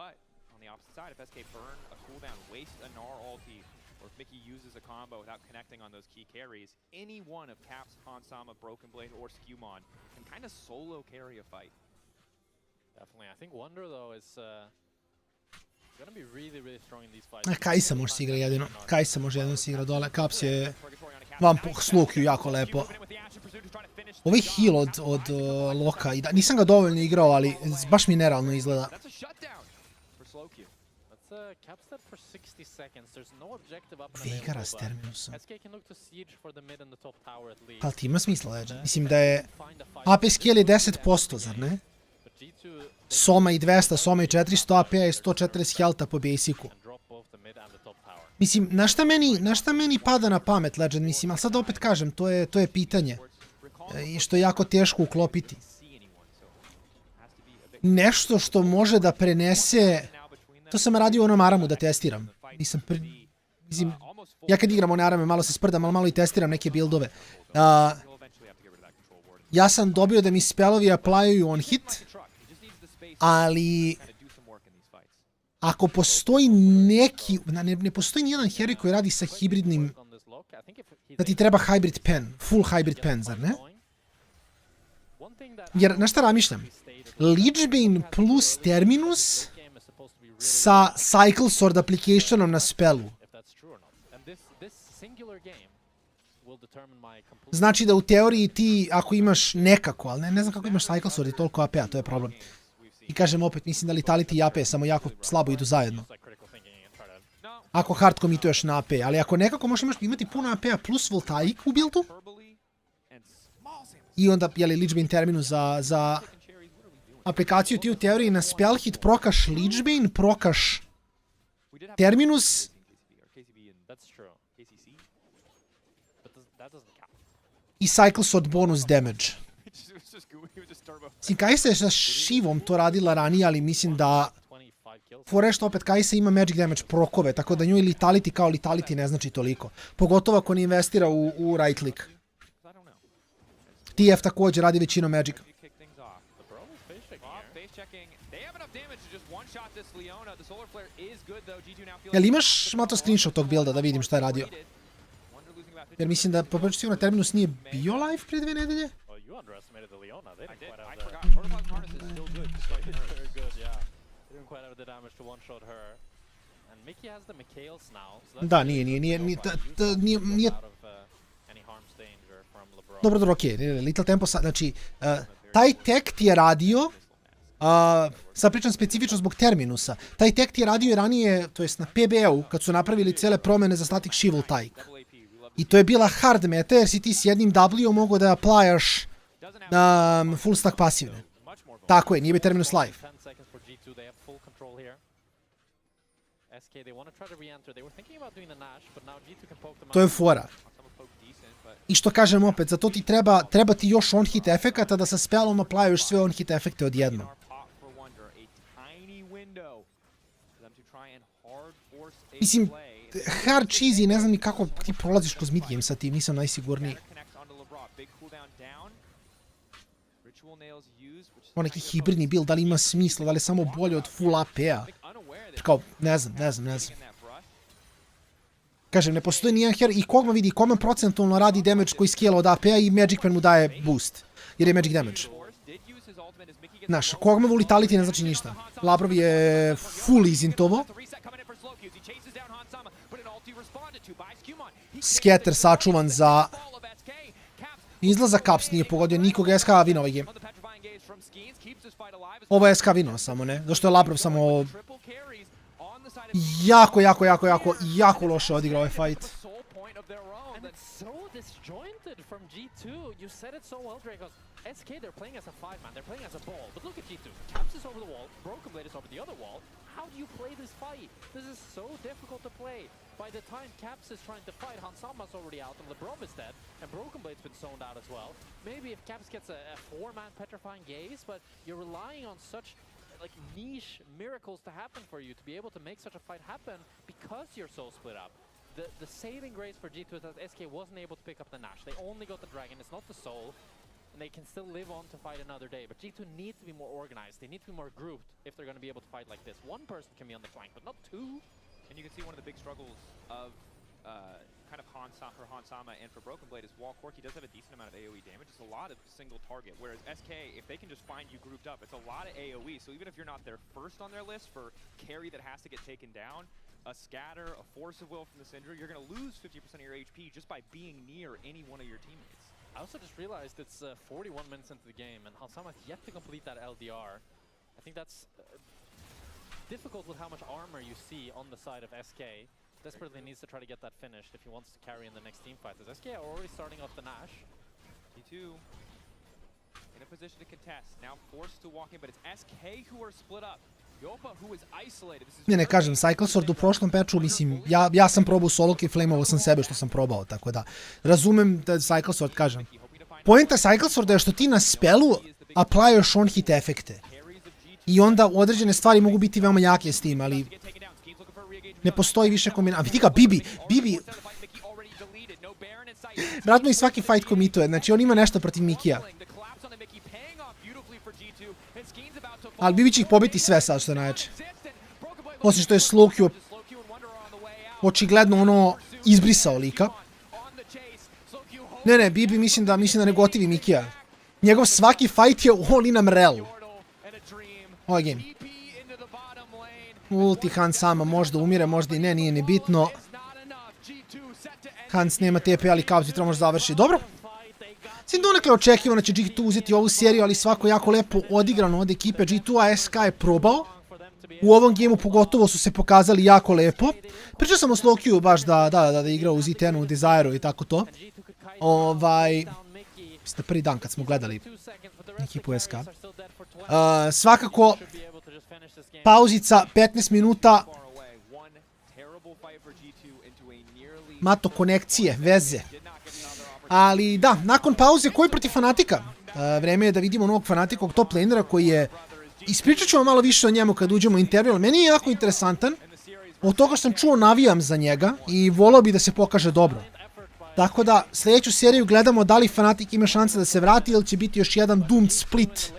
But on the opposite side, if SK burn a cooldown, waste a Gnar ulti, or if Mickey uses a combo without connecting on those key carries, any one of Caps, Hansama, Broken Blade, or Skewmon can kind of solo carry a fight. Definitely. I think Wonder, though, is gonna be really, really strong in these fights. Kajsa može si igra jedino. Kajsa može jedino si igra dole. Caps je vam po slukju jako lepo. Ovaj heal od Loka, nisam ga dovoljno igrao, ali baš mi nerealno izgleda. Vigara s Terminusom. Ali ti ima smisla, Legend. Mislim da je AP skill je 10%, zar ne? Soma i 200, Soma i 400 AP i 140 healtha po basicu. Mislim, na šta meni pada na pamet, Legend, mislim, ali sad opet kažem, to je pitanje. I što je jako teško uklopiti. Nešto što može da prenese... To sam radio u onom Aramu da testiram. Mislim, ja kad igram one Arame, malo se sprdam, ali malo i testiram neke buildove. Ja sam dobio da mi spelovi applyuju on hit, ali ako postoji neki, ne postoji nijedan heroj koji radi sa hibridnim, da ti treba hybrid pen, full hybrid pen, zar ne? Jer, na šta razmišljam? Lichbane plus Terminus sa Cycle Sword applicationom na spelu. Znači da u teoriji ti, ako imaš nekako, ali ne znam kako imaš Cycle Sword i toliko AP-a, to je problem. I kažem opet, mislim da Letality i AP samo jako slabo idu zajedno. Ako hard commituješ na AP, ali ako nekako možeš imati puno AP-a plus Voltaic u buildu, i onda, jeli, Lichbane Terminus za aplikaciju, ti u teoriji na spell hit prokaš Lichbane, prokaš Terminus i Cycle Sword bonus damage. Mislim, Kajsa je sa Shivom to radila ranije, ali mislim da fore što opet Kajsa ima magic damage prokove, tako da njoj Letality kao Letality ne znači toliko. Pogotovo ako ne investira u right click. TF također radi većinom magic. Jel imaš mato screenshot tog builda da vidim šta je radio? Jer mislim da popreču sigurno Terminus nije bio live prije 2 nedelje. Da, nije. Dobro, okej, Little Tempo, znači, taj tek ti je radio, sad pričam specifično zbog Terminusa, taj tek ti je radio i ranije, to jest na PBE-u, kad su napravili cele promene za static Shiv Voltaic. I to je bila hard meta, jer si ti s jednim W mogao da aplajaš full stack pasivne. Tako je, nije bi Terminus live. To je fora. I što kažem opet, za to ti treba ti još on hit efekata da sa spellom aplajuš sve on hit efekte odjednom. Mislim, hard cheesy, ne znam ni kako ti prolaziš kroz mid game sa tim, nisam najsigurniji. Ovo neki hibridni build, da li ima smisla, da li je samo bolje od full AP-a? Kao, ne znam. Kažem, ne postoji nijedan hero i Kog'Maw vidi, Kog'Maw procentualno radi damage koji scale od AP-a i Magic Pen mu daje boost, jer je magic damage. Znaš, Kog'Maw u Letality ne znači ništa. Labrov je full izintovo. Scatter sačuvan za izlazak, Caps nije pogodio nikog, SK win ovaj game. Ovo je SK vinuo samo, ne? Zašto je Labrov samo... Jako loše odigrao ovaj fight. And it's so disjointed from G2. You said it so well, Drake. SK, they're playing as a 5-man. They're playing as a ball. But look at G2. Caps is over the wall. Broken Blade is over the other wall. How do you play this fight? This is so difficult to play. By the time Caps is trying to fight, Hansama's already out and LeBron is dead. And Broken Blade's been zoned out as well. Maybe if Caps gets a 4-man petrifying gaze, but you're relying on such like niche miracles to happen for you to be able to make such a fight happen because you're so split up. The saving grace for G2 is that SK wasn't able to pick up the Nash. They only got the Dragon, it's not the Soul. And they can still live on to fight another day. But G2 needs to be more organized. They need to be more grouped if they're going to be able to fight like this. One person can be on the flank, but not two. And you can see one of the big struggles of kind of Hansama and for Broken Blade is Wall Cork. He does have a decent amount of AoE damage. It's a lot of single target. Whereas SK, if they can just find you grouped up, it's a lot of AoE. So even if you're not there first on their list for carry that has to get taken down, a scatter, a force of will from the Syndra, you're going to lose 50% of your HP just by being near any one of your teammates. I also just realized it's 41 minutes into the game, and Hansama has yet to complete that LDR. I think that's difficult with how much armor you see on the side of SK. Desperately needs to try to get that finished if he wants to carry in the next team fight. As SK are already starting off the Nash. G2 in a position to contest, now forced to walk in, but it's SK who are split up. Ne kažem, Cycle Sword u prošlom patchu, mislim, ja sam probao solo i flameovo sam sebe što sam probao, tako da razumem da Cycle Sword, kažem. Poenta Cycle Sworda je što ti na spelu aplajaš on hit efekte. I onda određene stvari mogu biti veoma jake s tim, ali ne postoji više kombinacija. A vidi ga, Bibi! Brat mu i svaki fight komituje, znači on ima nešto protiv Mikija. Ali Bibi će ih pobiti sve sad što je najjače. Osim što je Slowcube očigledno ono izbrisao lika. Ne, Bibi mislim da ne gotivi Mikija. Njegov svaki fight je all in Amrel. Ovo je game. Ulti Hansama možda umire, možda i ne, nije ni bitno. Hans nema TP, ali Cubs bi trebalo možda završi. Dobro. Sin donekle očekivano će G2 uzeti ovu seriju, ali svako jako lepo odigrano od ekipe G2, a SK je probao. U ovom gameu pogotovo su se pokazali jako lepo. Pričao sam o Slowcube baš da igra u Z10-u, u Desireu i tako to. Mislim da prvi dan kad smo gledali ekipu SK. Svakako, pauzica, 15 minuta. Mato konekcije, veze. Ali da, nakon pauze, koji protiv Fanatika? Vreme je da vidimo novog Fanatikog top lanera koji je... Ispričat ću vam malo više o njemu kad uđemo u intervju, ali meni je jako interesantan. Od toga što sam čuo, navijam za njega i volao bi da se pokaže dobro. Tako da, sljedeću seriju gledamo da li Fanatik ima šanse da se vrati ili će biti još jedan doomed split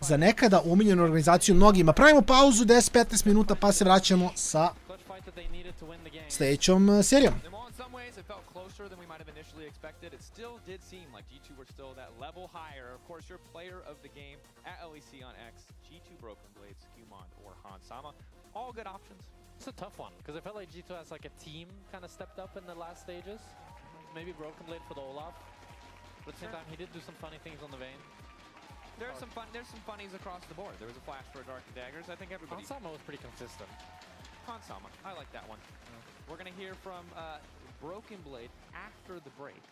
za nekada omiljenu organizaciju mnogima. Pravimo pauzu, 10-15 minuta pa se vraćamo sa sljedećom serijom. It still did seem like G2 were still that level higher. Of course, your player of the game at LEC on X, G2 Broken Blades, Humon, or Hansama. All good options. It's a tough one, because I felt like G2 has like a team kind of stepped up in the last stages. Maybe Broken Blade for the Olaf. But at the same time, he did do some funny things on the Vayne. There's some funnies across the board. There was a flash for a Dark Daggers. I think everybody... Hansama was pretty consistent. Hansama, I like that one. We're going to hear from Broken Blade after the break.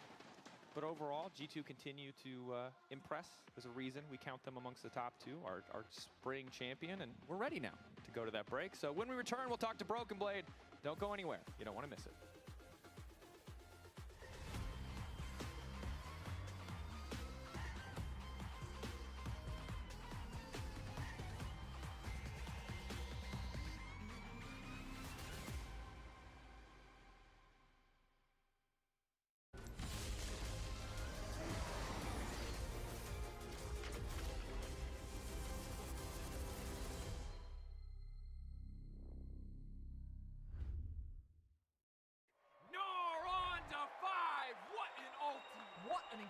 But overall, G2 continue to impress. There's a reason we count them amongst the top two, our spring champion, and we're ready now to go to that break. So when we return, we'll talk to Broken Blade. Don't go anywhere. You don't want to miss it.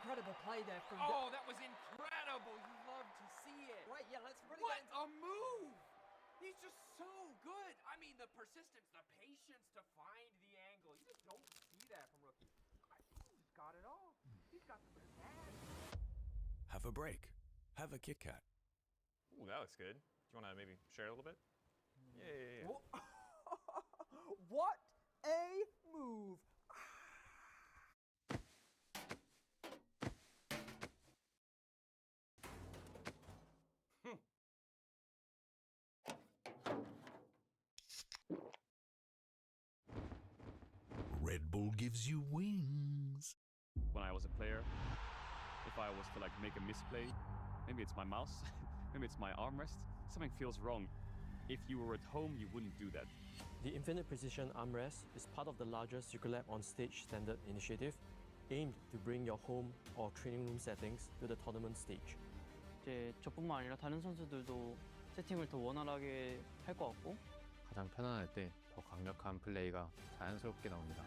Incredible play there from... Oh, that was incredible. You love to see it. Right, yeah, let's really What a move! He's just so good. I mean, the persistence, the patience to find the angle. You just don't see that from rookies. He's got it all. He's got the bad. Have a break. Have a Kit Kat. Ooh, that looks good. Do you want to maybe share a little bit? Yeah. What a move! Red Bull gives you wings. When I was a player, if I was to like make a misplay, maybe it's my mouse, maybe it's my armrest, something feels wrong. If you were at home, you wouldn't do that. The Infinite Precision Armrest is part of the larger Superlight on Stage standard initiative, aimed to bring your home or training room settings to the tournament stage. 이제 저뿐만 아니라 다른 선수들도 세팅을 더 원활하게 할 것 같고 가장 편안할 때 더 강력한 플레이가 자연스럽게 나옵니다.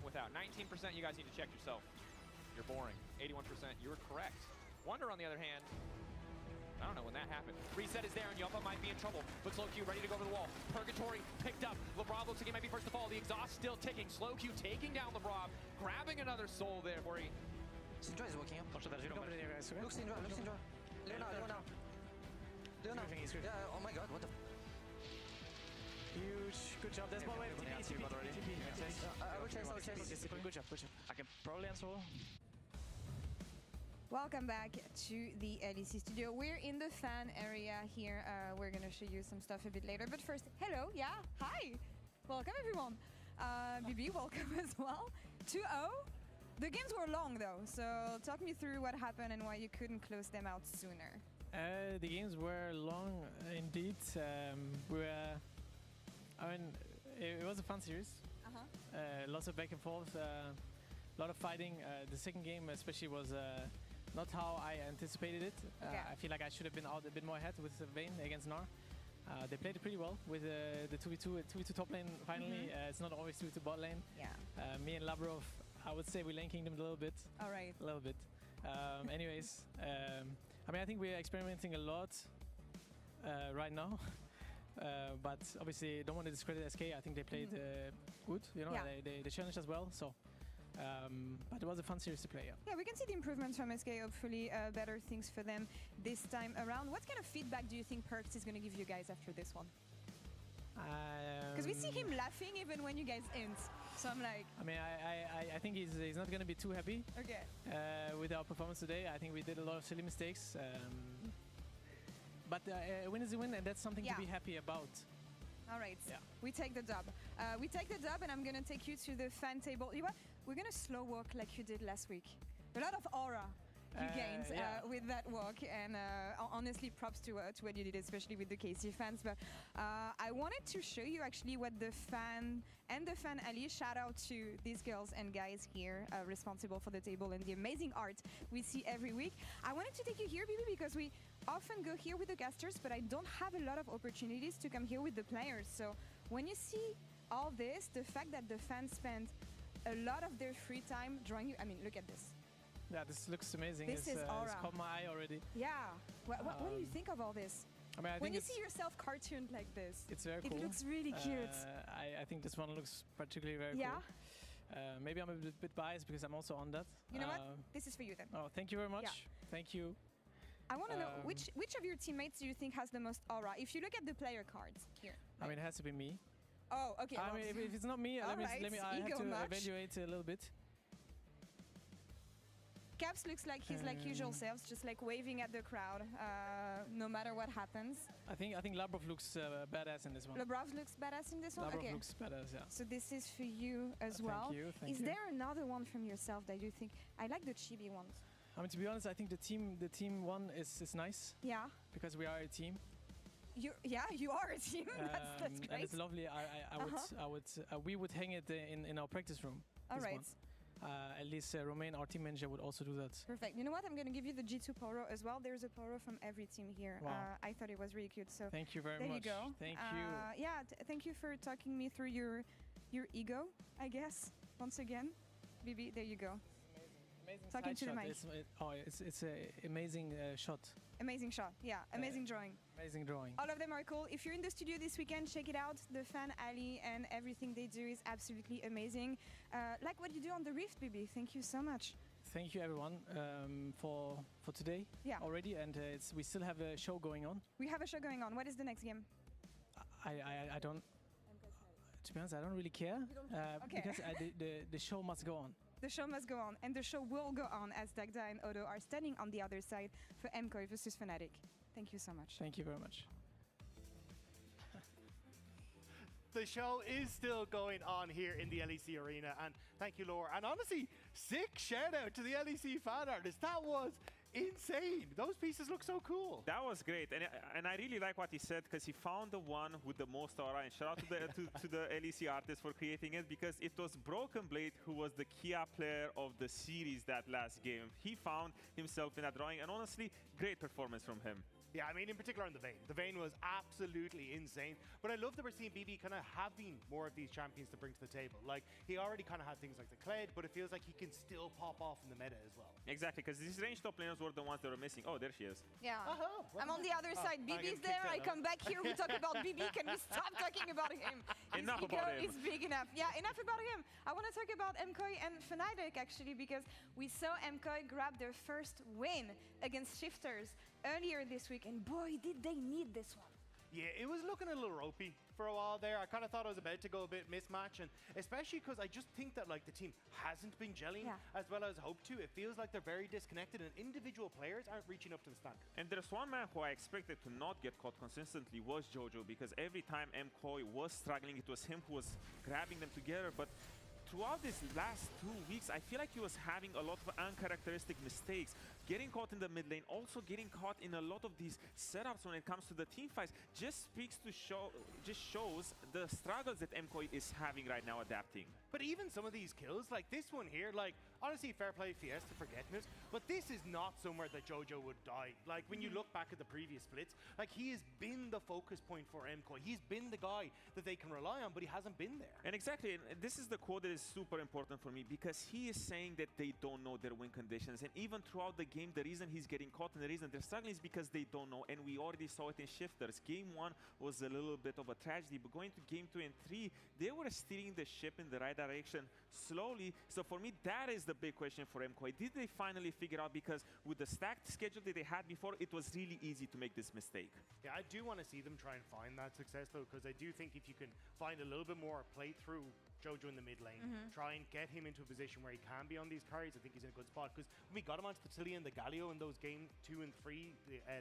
Without 19%, you guys need to check yourself. You're boring. 81%, you're correct. Wonder, on the other hand, I don't know when that happened. Reset is there, and Yumpa might be in trouble. But Slow Q ready to go over the wall. Purgatory picked up. Lebrob looks like he might be first to fall. The exhaust still ticking. Slow Q taking down Lebrob, grabbing another soul there for he. Syndra is working up. Look, Syndra. Leona. Yeah, oh my god, what the... Huge. Good job. There's more way. TP. I will chase. Good job. I can probably answer. Welcome back to the LEC studio. We're in the fan area here. We're going to show you some stuff a bit later. But first, hello. Yeah. Hi. Welcome, everyone. BB, welcome as well. 2-0. The games were long, though. So talk me through what happened and why you couldn't close them out sooner. The games were long indeed. It was a fun series. Lots of back and forth, a lot of fighting. The second game especially was not how I anticipated it. I feel like I should have been out a bit more ahead with Vayne against Gnar. They played it pretty well with the 2v2 top lane finally. It's not always 2v2 bot lane. Yeah. Me and Labrov, I would say we lane kingdomed a little bit. All right. A little bit. Anyways, I mean, I think we're experimenting a lot right now. But obviously, don't want to discredit SK. I think they played good. You know, they challenged as well. So, but it was a fun series to play. Yeah, we can see the improvements from SK. Hopefully, better things for them this time around. What kind of feedback do you think Perks is going to give you guys after this one? Because we see him laughing even when you guys end. So I'm like, I mean, I think he's not going to be too happy. Okay. With our performance today. I think we did a lot of silly mistakes. But a win is a win, and that's something to be happy about. All right, we take the dub. We take the dub, and I'm going to take you to the fan table. You know what? We're going to slow walk like you did last week. A lot of aura you gained with that walk, and honestly, props to what you did, especially with the KC fans. But I wanted to show you actually what the fan and the fan alley, shout out to these girls and guys here responsible for the table and the amazing art we see every week. I wanted to take you here, Bibi, because we often go here with the casters, but I don't have a lot of opportunities to come here with the players. So when you see all this, the fact that the fans spend a lot of their free time drawing you, I mean, look at this. Yeah, this looks amazing. This is aura. It's caught my eye already. Yeah. What do you think of all this? I mean, I when think you see yourself cartooned like this, it's very cool. It looks really cute. I think this one looks particularly very cool. Maybe I'm a bit biased because I'm also on that. You know what? This is for you then. Oh, thank you very much. Yeah. Thank you. I want to know which of your teammates do you think has the most aura? If you look at the player cards here. I mean, it has to be me. Oh, okay. I mean, if it's not me, let me. I have to evaluate a little bit. Caps looks like his usual selves, just like waving at the crowd, no matter what happens. I think Labrov looks badass in this one. Labrov looks badass in this one. Labrov looks badass, yeah. So this is for you as well. Thank you. Thank you. Is there another one from yourself that you think? I like the chibi ones. I mean, to be honest, I think the team one is nice. Yeah. Because we are a team. You are a team. That's great. And it's lovely. We would hang it in our practice room. All right. One. At least Romain, our team manager, would also do that. Perfect. You know what? I'm going to give you the G2 Poro as well. There's a Poro from every team here. Wow. I thought it was really cute. So thank you very much. There you go. Thank you. Yeah. Thank you for talking me through your ego, I guess. Once again, Bibi, there you go. Amazing talking to the mic. It's an amazing shot. Amazing shot. Yeah. Amazing drawing. Amazing drawing. All of them are cool. If you're in the studio this weekend, check it out. The fan alley and everything they do is absolutely amazing. Like what you do on the Rift, Bibi. Thank you so much. Thank you, everyone, for today already. And we still have a show going on. We have a show going on. What is the next game? I don't. To be honest, I don't really care. Because the show must go on. The show must go on, and the show will go on as Dagda and Odo are standing on the other side for MKOI versus Fnatic. Thank you so much. Thank you very much. The show is still going on here in the LEC arena, and thank you, Laura. And honestly, sick shout out to the LEC fan artist. That was insane. Those pieces look so cool. That was great, and I really like what he said because he found the one with the most aura. And shout out to the to the LEC artist for creating it, because it was Broken Blade who was the Kia player of the series that last game. He found himself in that drawing, and honestly, great performance from him. Yeah, I mean, in particular on the Vayne. The Vayne was absolutely insane. But I love that we're seeing BB kind of having more of these champions to bring to the table. Like, he already kind of had things like the Kled, but it feels like he can still pop off in the meta as well. Exactly, because these range top laners were the ones that were missing. Oh, there she is. Yeah. I'm on the other side. BB's there. I come back here. We talk about BB. Can we stop talking about him? Enough about him. Is big enough. Yeah, enough about him. I want to talk about MKOI and Fnatic, actually, because we saw MKOI grab their first win against Shifters earlier this week, and boy, did they need this one. Yeah, it was looking a little ropey for a while there. I kind of thought I was about to go a bit mismatch, and especially because I just think that like the team hasn't been gelling as well as hoped to. It feels like they're very disconnected, and individual players aren't reaching up to the standard. And there's one man who I expected to not get caught consistently was Jojo, because every time MKOI was struggling, it was him who was grabbing them together. But throughout these last 2 weeks, I feel like he was having a lot of uncharacteristic mistakes. Getting caught in the mid lane, also getting caught in a lot of these setups when it comes to the team fights, just shows the struggles that MKOI is having right now adapting. But even some of these kills, like this one here, like, honestly, fair play Fiesta for getting it, but this is not somewhere that Jojo would die. Like, when you look back at the previous splits, like, he has been the focus point for MKOI. He's been the guy that they can rely on, but he hasn't been there. And exactly, and this is the quote that is super important for me, because he is saying that they don't know their win conditions. And even throughout the game, the reason he's getting caught and the reason they're struggling is because they don't know. And we already saw it in shifters. Game 1 was a little bit of a tragedy, but going to game 2 and 3, they were steering the ship in the right direction slowly. So for me, that is the big question for MKOI. Did they finally figure out, because with the stacked schedule that they had before, it was really easy to make this mistake. Yeah, I do want to see them try and find that success, though, because I do think if you can find a little bit more playthrough Jojo in the mid lane, try and get him into a position where he can be on these carries, I think he's in a good spot. Because when we got him onto the Tilly and the Galio in those game 2 and 3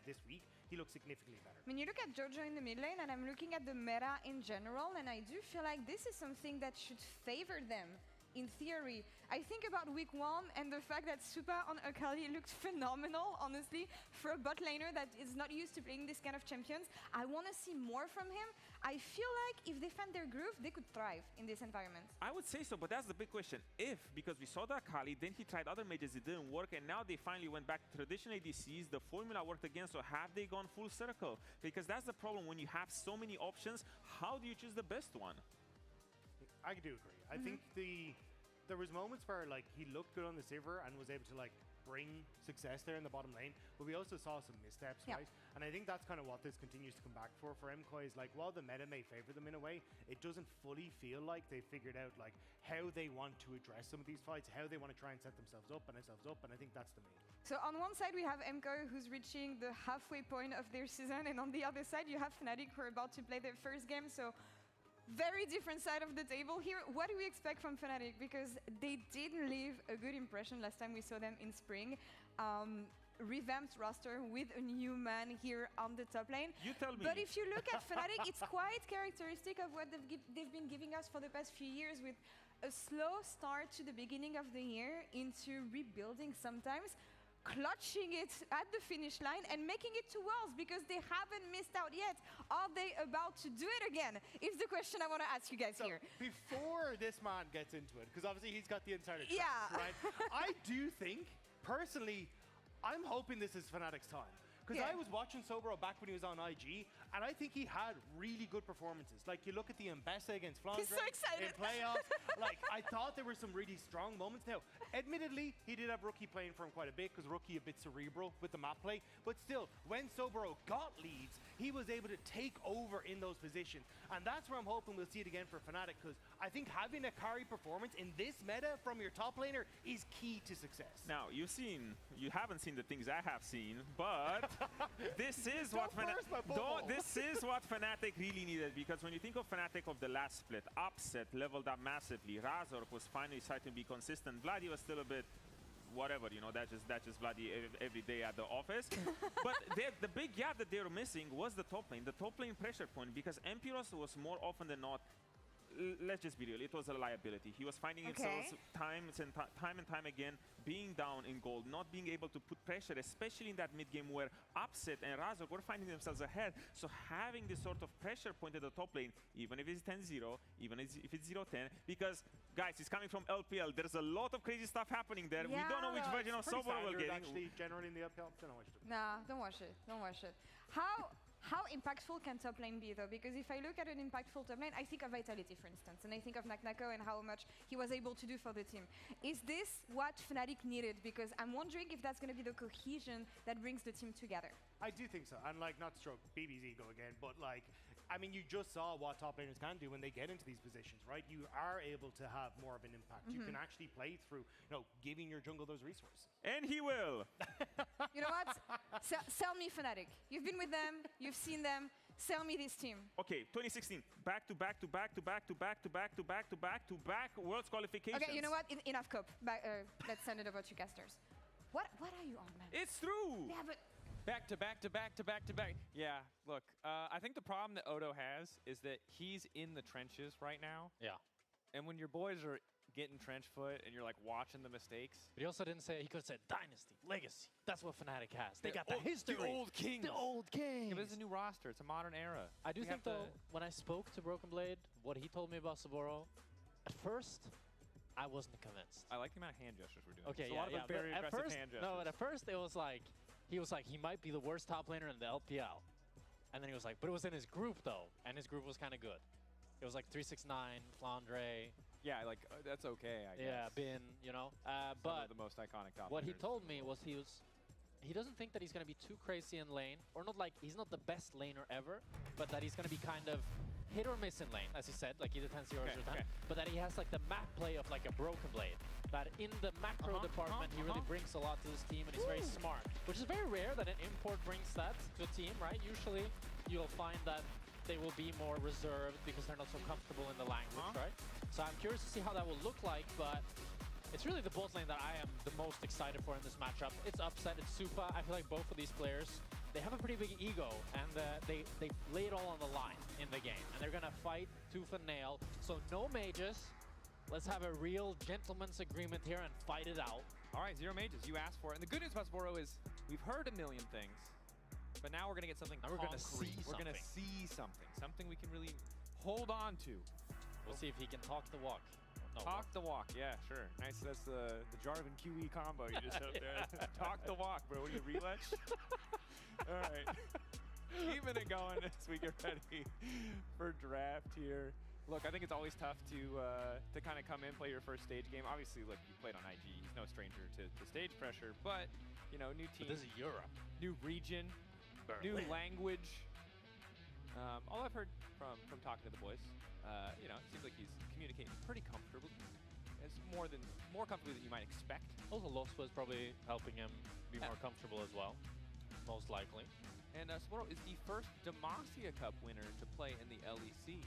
this week, he looks significantly better. I mean, you look at Jojo in the mid lane, and I'm looking at the meta in general, and I do feel like this is something that should favor them. In theory, I think about week 1 and the fact that Supa on Akali looked phenomenal, honestly, for a bot laner that is not used to playing this kind of champions. I want to see more from him. I feel like if they found their groove, they could thrive in this environment. I would say so, but that's the big question. If, because we saw the Akali, then he tried other mages, it didn't work, and now they finally went back to traditional ADCs, the formula worked again, so have they gone full circle? Because that's the problem, when you have so many options, how do you choose the best one? I do agree. I think there was moments where like he looked good on the Sivir and was able to like bring success there in the bottom lane, but we also saw some missteps, right? And I think that's kind of what this continues to come back for MKOI, is like, while the meta may favor them in a way, it doesn't fully feel like they figured out like how they want to address some of these fights, how they want to try and set themselves up, and I think that's the main. So on one side we have MKOI, who's reaching the halfway point of their season, and on the other side you have Fnatic, who are about to play their first game. So very different side of the table here. What do we expect from Fnatic? Because they did leave a good impression last time we saw them in spring. Revamped roster with a new man here on the top lane. You tell me. But if you look at Fnatic, it's quite characteristic of what they've been giving us for the past few years, with a slow start to the beginning of the year into rebuilding sometimes, clutching it at the finish line and making it to Worlds, because they haven't missed out yet. Are they about to do it again? Is the question I want to ask you guys here. Before this man gets into it, because obviously he's got the insider tracks, Yeah. right? I do think, personally, I'm hoping this is Fnatic's time. Because I was watching Sobro back when he was on IG, and I think he had really good performances. Like, you look at the Mbessa against Flandre He's so excited. in playoffs. Like, I thought there were some really strong moments. Now, admittedly, he did have Rookie playing for him quite a bit, because Rookie a bit cerebral with the map play. But still, when Sobro got leads, he was able to take over in those positions. And that's where I'm hoping we'll see it again for Fnatic, because I think having a carry performance in this meta from your top laner is key to success. Now, you haven't seen the things I have seen, but this is what Fnatic really needed, because when you think of Fnatic of the last split, Upset leveled up massively, Razork was finally starting to be consistent, Vladi was still a bit whatever, you know, that's just Vladi every day at the office. But the big gap that they were missing was the top lane pressure point, because Empiros was more often than not, let's just be real, it was a liability. He was finding himself time and time again being down in gold, not being able to put pressure, especially in that mid game where Upset and Razork were finding themselves ahead. So having this sort of pressure point at the top lane, even if it's 10-0, even if it's 0-10, because guys, it's coming from LPL. There's a lot of crazy stuff happening there. We don't know which version of Sobro we'll get. Actually, generally in the LPL, don't watch it. Nah, don't watch it. Don't watch it. How impactful can top lane be, though? Because if I look at an impactful top lane, I think of Vitality, for instance, and I think of Naknako and how much he was able to do for the team. Is this what Fnatic needed? Because I'm wondering if that's going to be the cohesion that brings the team together. I do think so. And, like, not to stroke BB's ego again, but, like, I mean, you just saw what top laners can do when they get into these positions, right? You are able to have more of an impact. You can actually play through, you know, giving your jungle those resources. And he will. You know what? Sell me Fnatic. You've been with them. You've seen them. Sell me this team. Okay, 2016, back to back Worlds qualifications. Okay, you know what? Enough cope. Let's send it over to casters. What are you on, man? It's true. Yeah, but back to back. Yeah, look, I think the problem that Odo has is that he's in the trenches right now. Yeah. And when your boys are getting trench foot and you're like watching the mistakes. But he also didn't say, he could have said Dynasty, Legacy. That's what Fnatic has. They got the history. The old kings. The old kings. Yeah, but it's a new roster. It's a modern era. I do think, though, when I spoke to Broken Blade, what he told me about Saburo, At first, I wasn't convinced. I like the amount of hand gestures we're doing. Okay, It's a lot of very aggressive hand gestures. No, but at first it was like, he might be the worst top laner in the LPL. And then he was like, but it was in his group though, and his group was kind of good. It was like 369, Flandre. Yeah, like that's okay, I guess. Yeah, Bin, you know. But the most iconic top what he laners. told me was he doesn't think that he's going to be too crazy in lane, or not like he's not the best laner ever, but that he's going to be kind of hit or miss in lane, as he said, like either 10 0 or 10, but that he has like the map play of like a Broken Blade. That in the macro department, he really brings a lot to his team, and he's very smart, which is very rare that an import brings that to a team, right? Usually, you'll find that they will be more reserved because they're not so comfortable in the language, right? So I'm curious to see how that will look like, but it's really the bot lane that I am the most excited for in this matchup. It's Upset, it's Supa. I feel like both of these players, they have a pretty big ego, and they lay it all on the line in the game, and they're gonna fight tooth and nail. So no mages. Let's have a real gentleman's agreement here and fight it out. All right, 0 mages, you asked for it. And the good news about Sporo is we've heard a million things, but now we're gonna get something concrete. We're gonna see something. Something we can really hold on to. We'll see if he can talk the walk. No, talk the walk, yeah, sure. Nice, that's the Jarvan QE combo you just hooked there. Talk the walk, bro. What are you, reletch? All right. Keeping it going as we get ready for draft here. Look, I think it's always tough to kind of come in, play your first stage game. Obviously, look, you played on IG. He's no stranger to stage pressure, but, you know, new team. But this is Europe. New region, new language. All I've heard from talking to the boys, you know, it seems like he's communicating pretty comfortably. It's more comfortably than you might expect. Also, Lost was probably helping him be more comfortable as well, most likely. And Sporo is the first Donacije Cup winner to play in the LEC.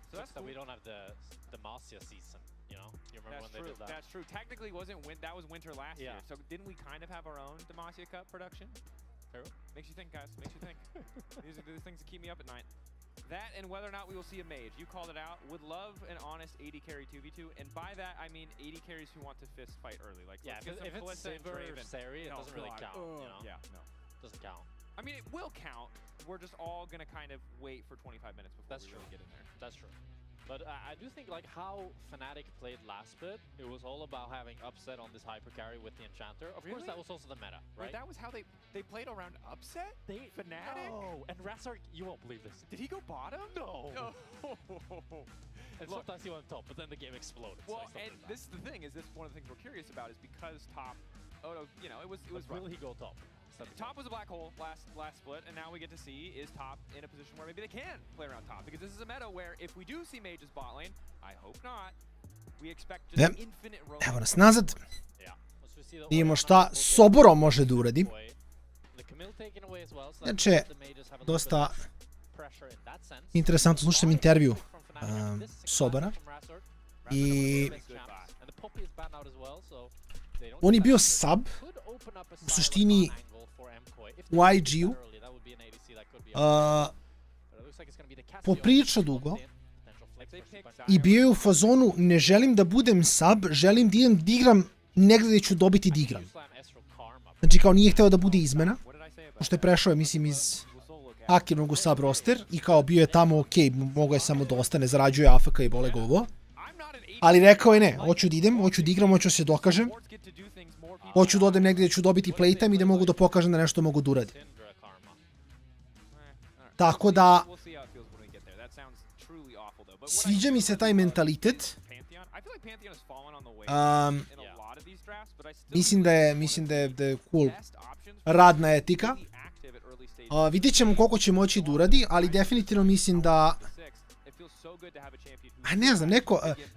So that's that we don't have the Demacia season, you know? You remember when they did that? That's true. Technically, that was winter last year. So didn't we kind of have our own Donacije Cup production? True. Makes you think, guys. Makes you think. These are the things that keep me up at night. That and whether or not we will see a mage. You called it out. Would love an honest 80 carry 2v2, and by that I mean 80 carries who want to fist fight early. Like, yeah, if it's Silver or Sari, it doesn't really count. You know? Yeah, no, doesn't count. I mean, it will count. We're just all gonna kind of wait for 25 minutes before we really get in there. That's true. But I do think like how Fnatic played last bit, it was all about having Upset on this hyper carry with the Enchanter. Of course, that was also the meta, right? Wait, that was how they played around Upset? Fnatic? No! And Razork, you won't believe this. Did he go bottom? No! No. And sometimes he went top, but then the game exploded. Well, so and this is the thing, is this one of the things we're curious about is because top, you know, it was will he go top? Top was a black hole last split, and now we get to see is top in a position where maybe they can play around top, because this is a meta where if we do see mages bot lane, I hope not, we expect just infinite roam. Evo nas nazad. Vidimo šta Soboro može da uradi. Znači, dosta interesantno slušam intervju Sobora. I on je bio sub, u suštini u IG-u, poprilično dugo, i bio je u fazonu ne želim da budem sub, želim da idem da igram negdje gdje ću dobiti da igram. Znači kao nije hteo da bude izmena, pošto je prešao je mislim iz aktivnog u sub roster i kao bio je tamo ok, mogo je samo da ostane, zarađuje AFK i bole govo. Ali rekao je ne, hoću da idem, hoću da igram, hoću da se dokažem. Hoću da odem negdje gdje ću dobiti playtime i da mogu da pokažem da nešto mogu da uradim. Tako da, sviđa mi se taj mentalitet. Mislim da je cool radna etika. Vidjet ćemo koliko će moći da uradi, ali definitivno mislim da... A ne znam,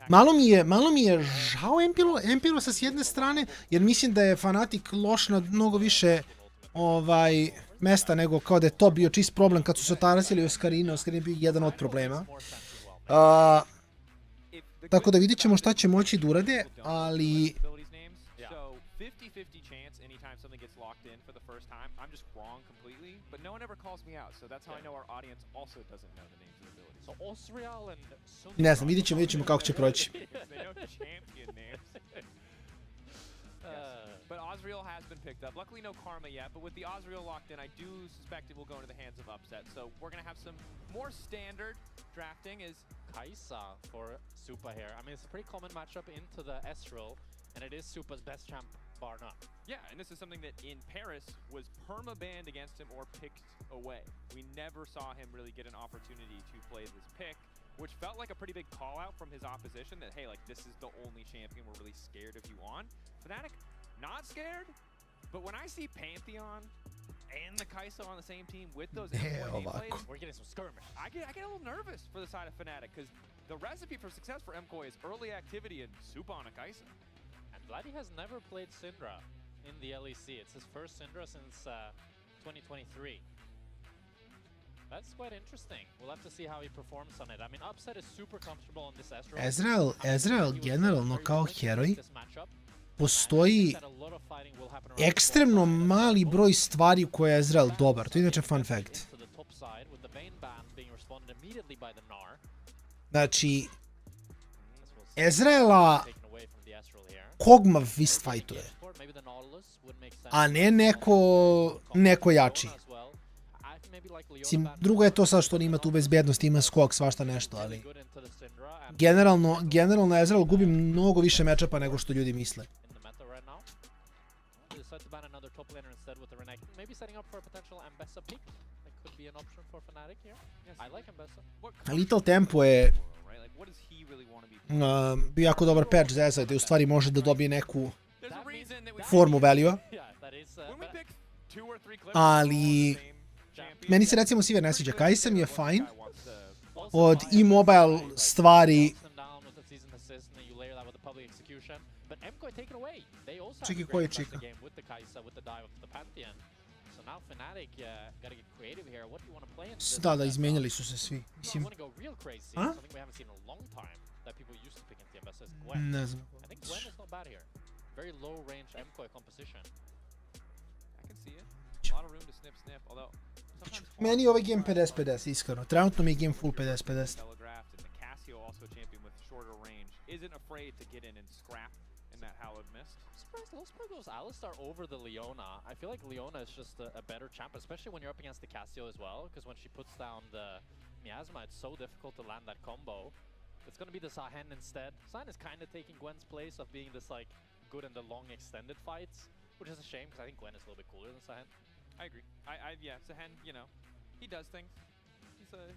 malo mi je žao Empirosa s jedne strane, jer mislim da je Fnatic loš na mnogo više mesta nego kao da je to bio čist problem kad su se otarasili Oscarina. Oscarin je bio jedan od problema. Tako da vidjet ćemo šta će moći da urade, ali... Ne znam, vidjet ćemo kako će proći. picked up. Luckily, no Karma yet, but with the Azrael locked in, I do suspect it will go into the hands of Upset. So we're going to have some more standard drafting. Is Kai'Sa for Supa here. I mean, it's a pretty common matchup into the Ezreal, and it is Supa's best champ, bar none. Yeah, and this is something that in Paris was perma-banned against him or picked away. We never saw him really get an opportunity to play this pick, which felt like a pretty big call-out from his opposition that, hey, like, this is the only champion we're really scared of you on. Fnatic, not scared, but when I see Pantheon and the Kai'Sa on the same team with those plays, we're getting some skirmish. I get a little nervous for the side of Fnatic, because the recipe for success for MKOI is early activity and Supa on a Kai'Sa. And Vladdy has never played Syndra in the LEC. It's his first Syndra since 2023. That's quite interesting. We'll have to see how he performs on it. I mean, Upset is super comfortable on this Ezreal. Ezreal generalno kao heroj postoji ekstremno mali broj stvari u koje je Ezreal dobar. To je inače fun fact. Znači, Ezreala Kog'Maw fistfightuje, a ne neko jači. Drugo je to sad što on ima tu bezbednost, ima skok, svašta nešto, ali generalno Ezreal gubi mnogo više matchupa nego što ljudi misle. Little Tempo je bio jako dobar patch za Ezreal, da u stvari može da dobije neku formu value-a, ali meni se recimo Sivir ne sviđa. Kai'Sa mi je fine. Od e-mobile stvari... Čekaj, koji je čika? Da, izmenjali su se svi. Mislim... A? Ne znam. Meni je ovaj game 50-50, iskreno. Trenutno mi je game full 50-50. Alistar over the Leona. I feel like Leona is just a better champ, especially when you're up against the Cassio as well, because when she puts down the Miasma, it's so difficult to land that combo. It's going to be the Sahen instead. Sahen is kind of taking Gwen's place of being this like good in the long extended fights, which is a shame because I think Gwen is a little bit cooler than Sahen. I agree. Yeah, Sahen, you know, he does things.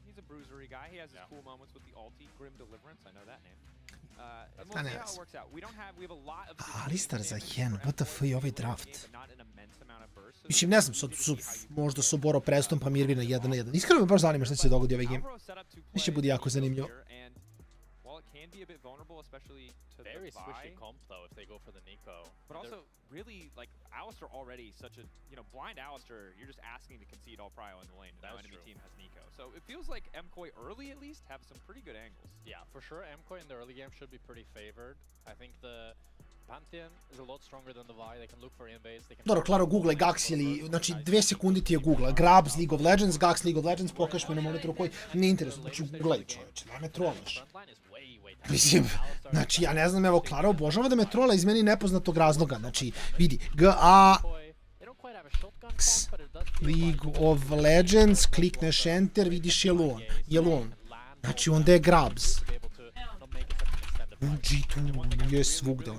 He's a bruisery guy. He has his cool moments with the ulti, Grim Deliverance. I know that name. And we'll see how it works out. We have a lot of Alistar za Hen, WTF i ovaj draft. Mislim, ne znam, možda su Boro Preston pa Mirvina 1-1. Iskreno me baš zanima što će se dogodi ovaj game. Više bude jako zanimljivo. Very squishy comp though if they go for the Nico. But also, really, like, Alistar already such a, you know, blind Alistar, you're just asking to concede all prio in the lane. The enemy team has Nico. So it feels like MKOI early at least have some pretty good angles. Yeah, for sure MKOI in the early game should be pretty favored. I think the Pantheon is a lot stronger than the Vi. They can look for invades. Dobro, Klaro, googlaj Gax ili, znači 2 sekundi ti je googla. Grabs League of Legends, Gax League of Legends, pokaž mi na monitoru koji ne interesuje. Znači, googlaj čovječe, da me trolaš. Mislim, znači, ja ne znam, evo, Klara obožava da me trola iz meni nepoznatog razloga. Znači, vidi, G-A-X League of Legends, klikneš Enter, vidiš Yelon. Znači, onda je Grabs. G2 je svugde,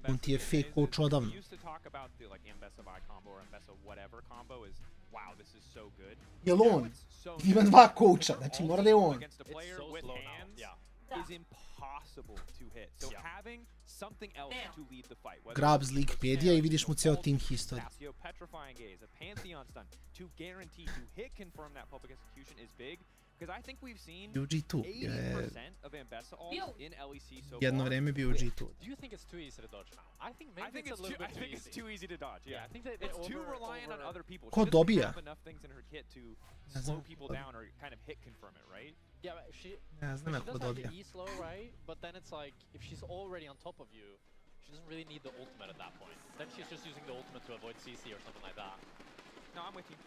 on ti je fake coach odavno. Yelon, ima 2 coacha, znači mora da je on. Grabs Leaguepedia i vidiš mu ceo team history. Bio G2, jedno vreme bio G2. Ko dobija? Ne znam ja ko dobija. She doesn't really need the ultimate at that point. Then she's just using the ultimate to avoid CC or something like that. No, I'm with you.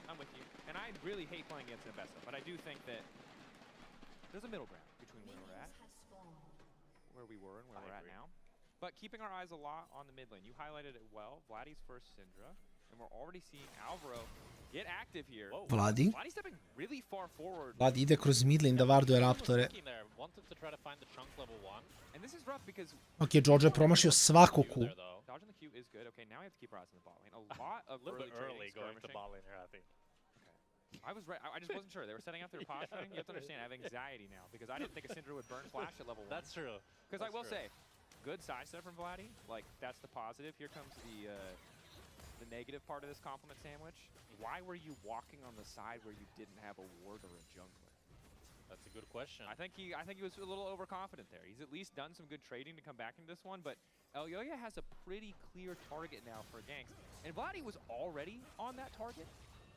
And I really hate playing against Nbessa, but I do think that there's a middle ground between where we're at, where we were and where we're at now. But keeping our eyes a lot on the mid lane. You highlighted it well. Vladdy's first Syndra. And we're already seeing Alvaro get active here. Vladi? Vladdy's stepping really far forward. Vladi ide kroz mid lane da varduje Raptore. Wanted to try to find the chunk level 1. And this is rough because Ok, Jojo je promašio svaku Q. dodging the Q is good. Okay, now we have to keep our eyes on the bot lane. A lot of little bit early going to bot lane here, I think. I was right. I just wasn't sure. They were setting up their posturing. You have to understand, I have anxiety now because I didn't think a Syndra would burn flash at level 1. That's true. Because I will say, good side step from Vladdy. Like, that's the positive. Here comes the negative part of this compliment sandwich. Why were you walking on the side where you didn't have a ward or a jungler? That's a good question. I think he was a little overconfident there. He's at least done some good trading to come back into this one, but EULCS has a pretty clear target now for ganks. And Vladdy was already on that target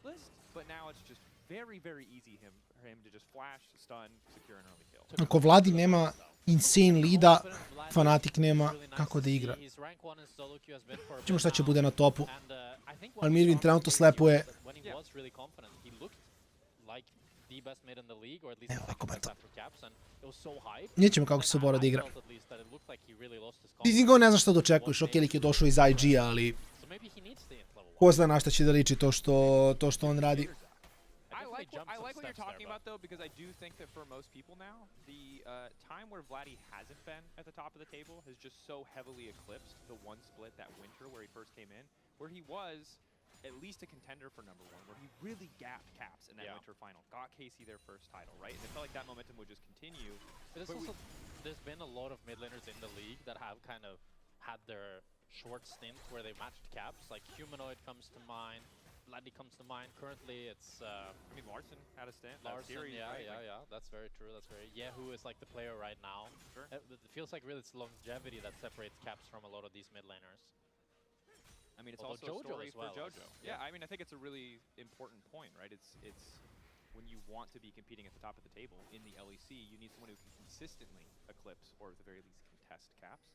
list, but now it's just very, very easy for him to just flash, stun, secure an early kill. Ako Vladi nema insane leada, Fnatic nema kako da igra. Čemo šta će bude na topu. Ali Mirvin trenutno slepuje. Evo ovako mrtav. Vidjet ćemo kako će se Bora da igra. Ti go ne znaš šta da očekuješ. Ok, lik je došao iz IG-a, ali ko zna na šta će da liči to što on radi. I like what you're talking about, though, because I do think that for most people now, the time where Vladdy hasn't been at the top of the table has just so heavily eclipsed the one split that winter where he first came in, where he was at least a contender for #1, where he really gapped Caps in that winter final, got KC their first title, right? And it felt like that momentum would just continue. There's been a lot of mid laners in the league that have kind of had their short stint where they matched Caps, like Humanoid comes to mind. Vladdy comes to mind. Currently, it's. I mean, Larson had a stint. Larson, series, yeah, right? yeah. That's very true. That's very. Yehu is like the player right now. Sure. It feels like really it's longevity that separates Caps from a lot of these mid laners. I mean, it's Although also Jojo a story as well. for Jojo. Yeah, I mean, I think it's a really important point, right? It's when you want to be competing at the top of the table in the LEC, you need someone who can consistently eclipse or at the very least contest Caps.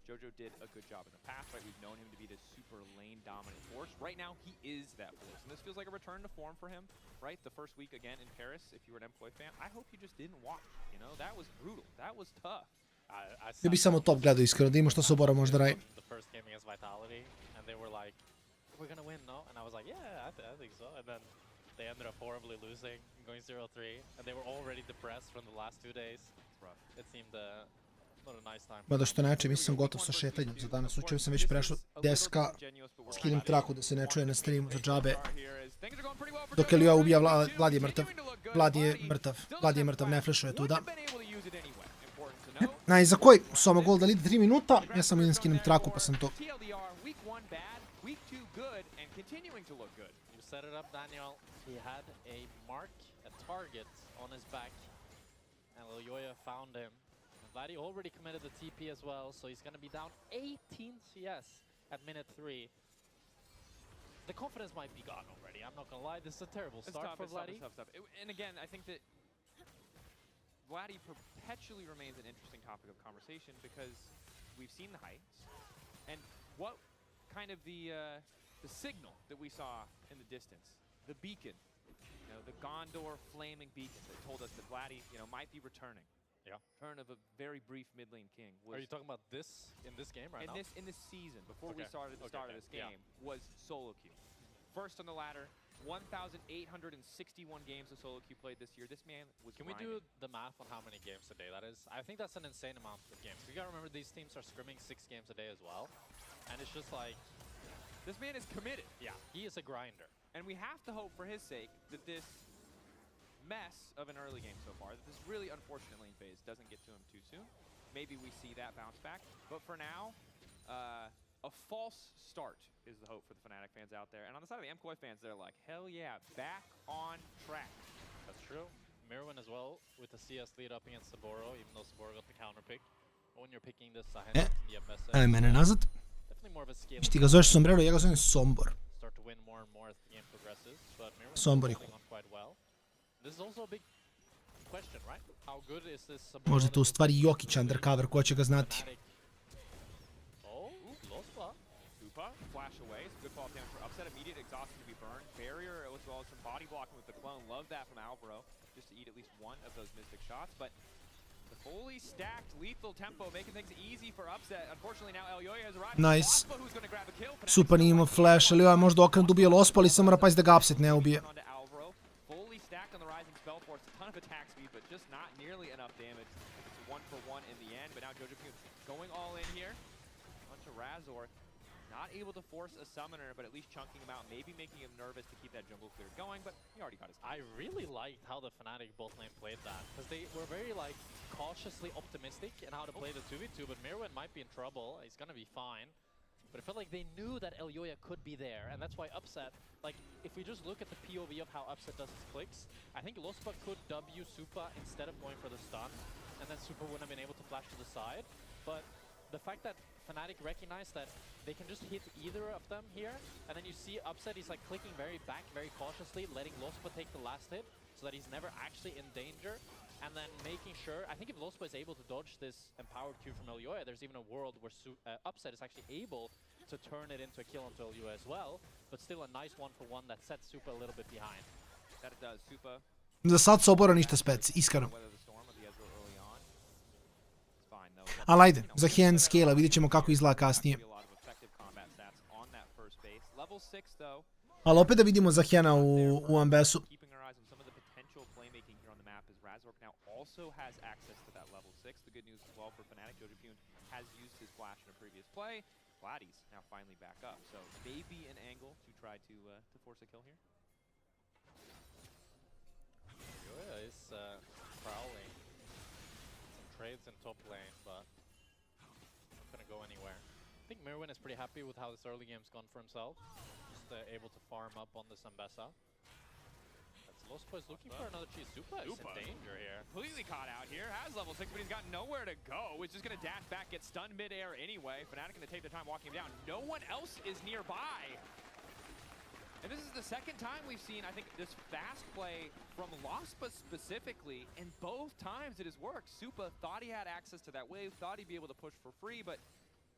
Jojo did a good job in the past, right? We've known him to be this super lane-dominant force. Right now, he is that force, and this feels like a return to form for him, right? The first week again in Paris, if you were an MKOI fan, I hope you just didn't watch, you know? That was brutal. That was tough. Ja bi samo top gledao iskreno, da ima što se Bora možda radi. The first game against Vitality, and they were like, we're gonna win, no? And I was like, yeah, I think so. And then they ended up horribly losing, going 0-3, and they were already depressed from the last 2 days. It seemed Mada što neče, mislim sam gotov sa šetanjem za danas. Učeo sam već prešao 10k. Skinem traku da se ne čuje na streamu za džabe. Dok Elija ubija Vladi je mrtav. Vladi je mrtav, ne flešuje tuda. Za koji Soma gol da lidi 3 minuta. Ja sam idem skinem traku pa sam to. You set it up, Daniel. He had a mark, a target on his back. And EULCS found him. Vladdy already committed the TP as well, so he's going to be down 18 CS at minute 3. The confidence might be gone already, I'm not going to lie. This is a terrible start for Vladdy. Tough. And again, I think that Vladdy perpetually remains an interesting topic of conversation because we've seen the heights. And what kind of the signal that we saw in the distance, the beacon, you know, the Gondor flaming beacon that told us that Vladdy, you know, might be returning. Yeah. Turn of a very brief mid lane king. Are you talking about this in this game right now? In this season, before we started the start of this game, was solo queue. First on the ladder, 1,861 games of solo queue played this year. This man was. Can we do the math on how many games a day that is? I think that's an insane amount of games. You gotta remember these teams are scrimming 6 games a day as well, and it's just like this man is committed. Yeah, he is a grinder, and we have to hope for his sake that this mess of an early game so far, that this really unfortunate lane phase doesn't get to him too soon. Maybe we see that bounce back, but for now, a false start is the hope for the Fnatic fans out there. And on the side of the MKOI fans, they're like, hell yeah, back on track. That's true. Mirwin as well with the CS lead up against Saboro, even though Saboro got the counter pick. When you're picking this the FS, ali mene nazad. Definitely more of a scale. Ti ga zoveš Sombrero, ja ga zovem Sombor. Start to win more and more as the game progresses, but Mirwin Sombor is holding on quite well. This is also a big question, right? How good is this Saboro? Možda to u stvari Jokić undercover, ko će ga znati. Oh, lost block. Upa, flash away, some good fall damage for upset, immediate exhaustion to be burned. Barrier as well as some body blocking with the clone. Love that from Alvaro, just to eat at least one of those Mystic shots. But The fully stacked lethal tempo making things easy for upset. Unfortunately now Elyoya has arrived. Nice. Lospa who's going to grab a kill. Super, nije imao flash, ali ovaj možda okren da ubije Lospa, ali samo mora paziti da ga upset ne ubije. Fully stacked on the rising spell force, a ton of attack speed, but just not nearly enough damage. It's 1-for-1 in the end, but now Jojo Pune going all in here. Onto Razor. Not able to force a summoner, but at least chunking him out, maybe making him nervous to keep that jungle clear going, but he already got his. I really liked how the Fnatic bot lane played that, because they were very like cautiously optimistic in how to play the 2v2, but Mirwin might be in trouble. He's gonna be fine. But it felt like they knew that Elyoya could be there, and that's why Upset, like, if we just look at the POV of how Upset does his clicks, I think Lospa could W Supa instead of going for the stun, and then Supa wouldn't have been able to flash to the side. But the fact that Fnatic recognized that they can just hit either of them here, and then you see Upset, he's like clicking very back, very cautiously, letting Lospa take the last hit, so that he's never actually in danger. And then making sure, I think if Lospa is able to dodge this empowered Q from Elyoya, there's even a world where Upset is actually able to turn it into a kill onto Elyoya as well. But still a nice 1-for-1 that sets Supa a little bit behind. That it does. Supa. Za sad se obora ništa speci, iskreno. Ali ajde, za hand scale, vidjet ćemo kako izgleda kasnije. Ali opet da vidimo za Hena u Ambesu. Also has access to that level 6. The good news as well for Fnatic, Jojo Pune has used his flash in a previous play. Vladdy's now finally back up, so maybe an angle to try to force a kill here. Elyoya is prowling some trades in top lane, but not gonna go anywhere. I think Mirwin is pretty happy with how this early game's gone for himself. Just able to farm up on the Zambesa. Lospa is looking for another cheese. Supa is in danger here. Completely caught out here. Has level 6, but he's got nowhere to go. He's just going to dash back, get stunned mid-air anyway. Fnatic going to take their time walking him down. No one else is nearby. And this is the second time we've seen, I think, this fast play from Lospa specifically, and both times it has worked. Supa thought he had access to that wave, thought he'd be able to push for free, but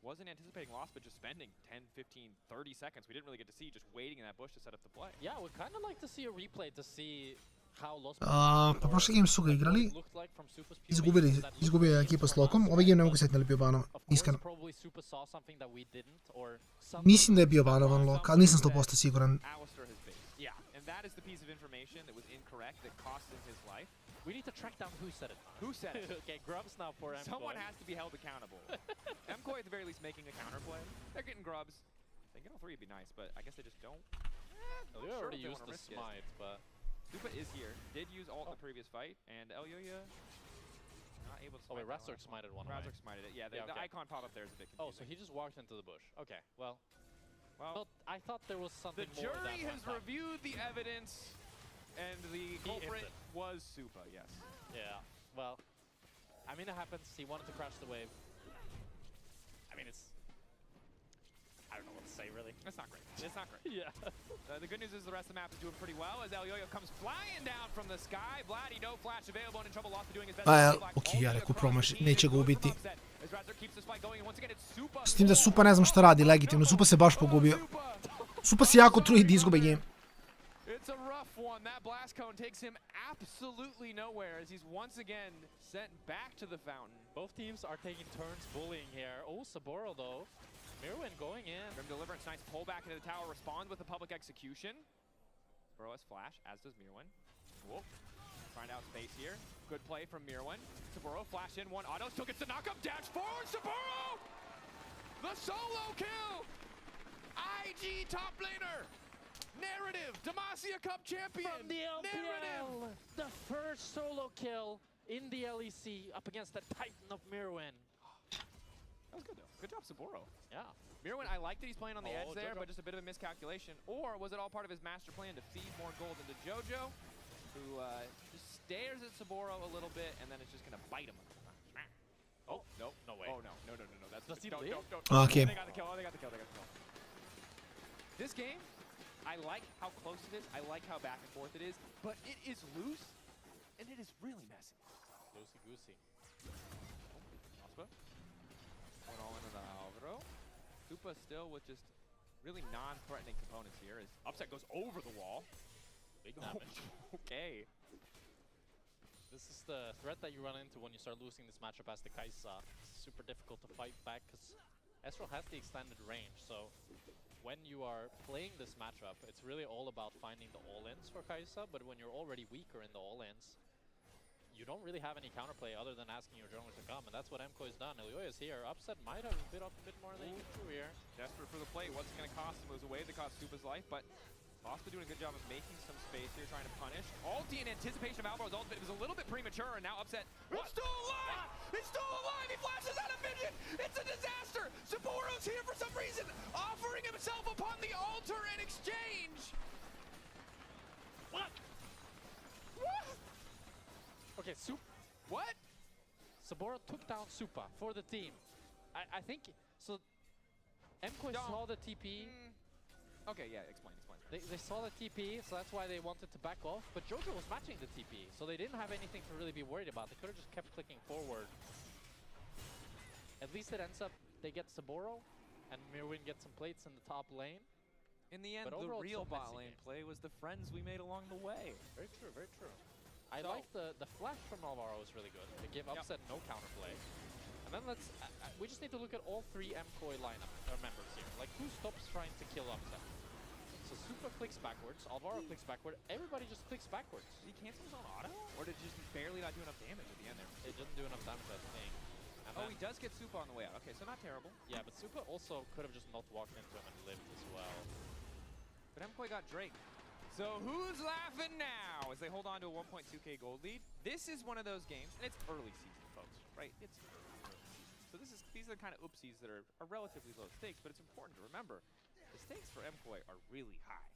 wasn't anticipating Lospa just spending 10, 15, 30 seconds. We didn't really get to see, just waiting in that bush to set up the play. Yeah, we'd kind of like to see a replay to see how Lospa Pa prošli game su ga igrali, izgubio je ekipa s Lokom, ovaj game ne mogu setiti da li bio banovan, iskreno. Mislim da je bio banovan Lok, ali nisam 100% siguran. Yeah, and that is the piece of information that was incorrect that cost him his life. We need to track down who said it. Who said it? Okay, grubs now for MKOI. Someone has to be held accountable. MKOI at the very least making a counterplay. They're getting grubs. They get all three would be nice, but I guess they just don't. They already used the smite, but Supa is here. Did use ult in the previous fight, and Elyoya not able to smite. Oh wait, Razork smited one. Razork smited it. Yeah, the icon pop up there is a bit confusing. Oh, so he just walked into the bush. Okay, well, I thought there was something more. The jury has reviewed the evidence, and the culprit was Supa. Yes. Yeah. Well, I mean, it happens. He wanted to crash the wave. I mean, it's. I don't know what to say, really. It's not great. It's not great. Yeah. The good news is the rest of the map is doing pretty well as Elyoya comes flying down from the sky. Vladdy, no flash available and in trouble. Lost doing his best. Ok, ja rekao promaši, neće ga ubiti. S tim da Supa ne znam šta radi legitimno, Supa se baš pogubio. Supa se jako trudi da izgube game. It's a rough one. That blast cone takes him absolutely nowhere as he's once again sent back to the fountain. Both teams are taking turns bullying here. Oh, Saburo though. Mirwin going in. Grim Deliverance, nice pull back into the tower, responds with a public execution. Saburo has flash, as does Mirwin. Whoop. Find out space here. Good play from Mirwin. Saburo flash in, one auto, still gets the knock up, dash forward, Saburo! The solo kill! IG top laner! Narrative, Demacia Cup champion! From the LPL! Narrative. The first solo kill in the LEC up against the Titan of Mirwin. That was good though. Good job, Saburo. Yeah. Mirwin, I like that he's playing on the edge there, but just a bit of a miscalculation. Or was it all part of his master plan to feed more gold into Jojo, who just stares at Saburo a little bit, and then it's just going to bite him. Oh, no. No way. Oh, no. No. That's Does he no. Okay. They got the kill. They got the kill. This game, I like how close it is. I like how back and forth it is, but it is loose, and it is really messy. Loosey-goosey. Ospa. Going all into the Alvaro. Supa still with just really non-threatening components here as Upset goes over the wall. Big damage. Okay. This is the threat that you run into when you start losing this matchup as the Kai'Sa. It's super difficult to fight back because Ezreal has the extended range, so when you are playing this matchup, it's really all about finding the all-ins for Kai'Sa, but when you're already weaker in the all-ins, you don't really have any counterplay other than asking your jungler to come, and that's what MKoi's done. Elyoya's here. Upset might have bit off a bit more than he can chew here. Desperate for the play. What's it going to cost him? It was a wave that cost Supa's life, but Mousepad doing a good job of making some space here, trying to punish. Ulti in anticipation of Alvaro's ult, but it was a little bit premature, and now Upset. It's still alive! It's still alive! He flashes out a vision! It's a disaster! Sapporo's here for some reason, offering himself upon the altar in exchange! What? What? Okay, What? Sapporo took down Supa for the team. I think, so MKoi saw the TP. Okay, yeah, explain. They saw the TP, so that's why they wanted to back off. But Jojo was matching the TP, so they didn't have anything to really be worried about. They could have just kept clicking forward. At least it ends up, they get Sapporo, and Mirwin gets some plates in the top lane. In the end, the real bot lane play was the friends we made along the way. Very true, very true. I like the flash from Alvaro is really good. They give Upset no counterplay. And then we just need to look at all three MKoi lineup members here. Like, who stops trying to kill Upset? So Supa clicks backwards, Alvaro clicks backward, everybody just clicks backwards. Did he cancel his own auto? Or did he just barely not do enough damage at the end there? It didn't do enough damage, I think. And he does get Supa on the way out. Okay, so not terrible. Yeah, but Supa also could have just not walked into him and lived as well. But MKoi got Drake. So who's laughing now as they hold on to a 1.2k gold lead? This is one of those games, and it's early season, folks, right? It's early season. So these are the kind of oopsies that are relatively low stakes, but it's important to remember the stakes for MKoi are really high.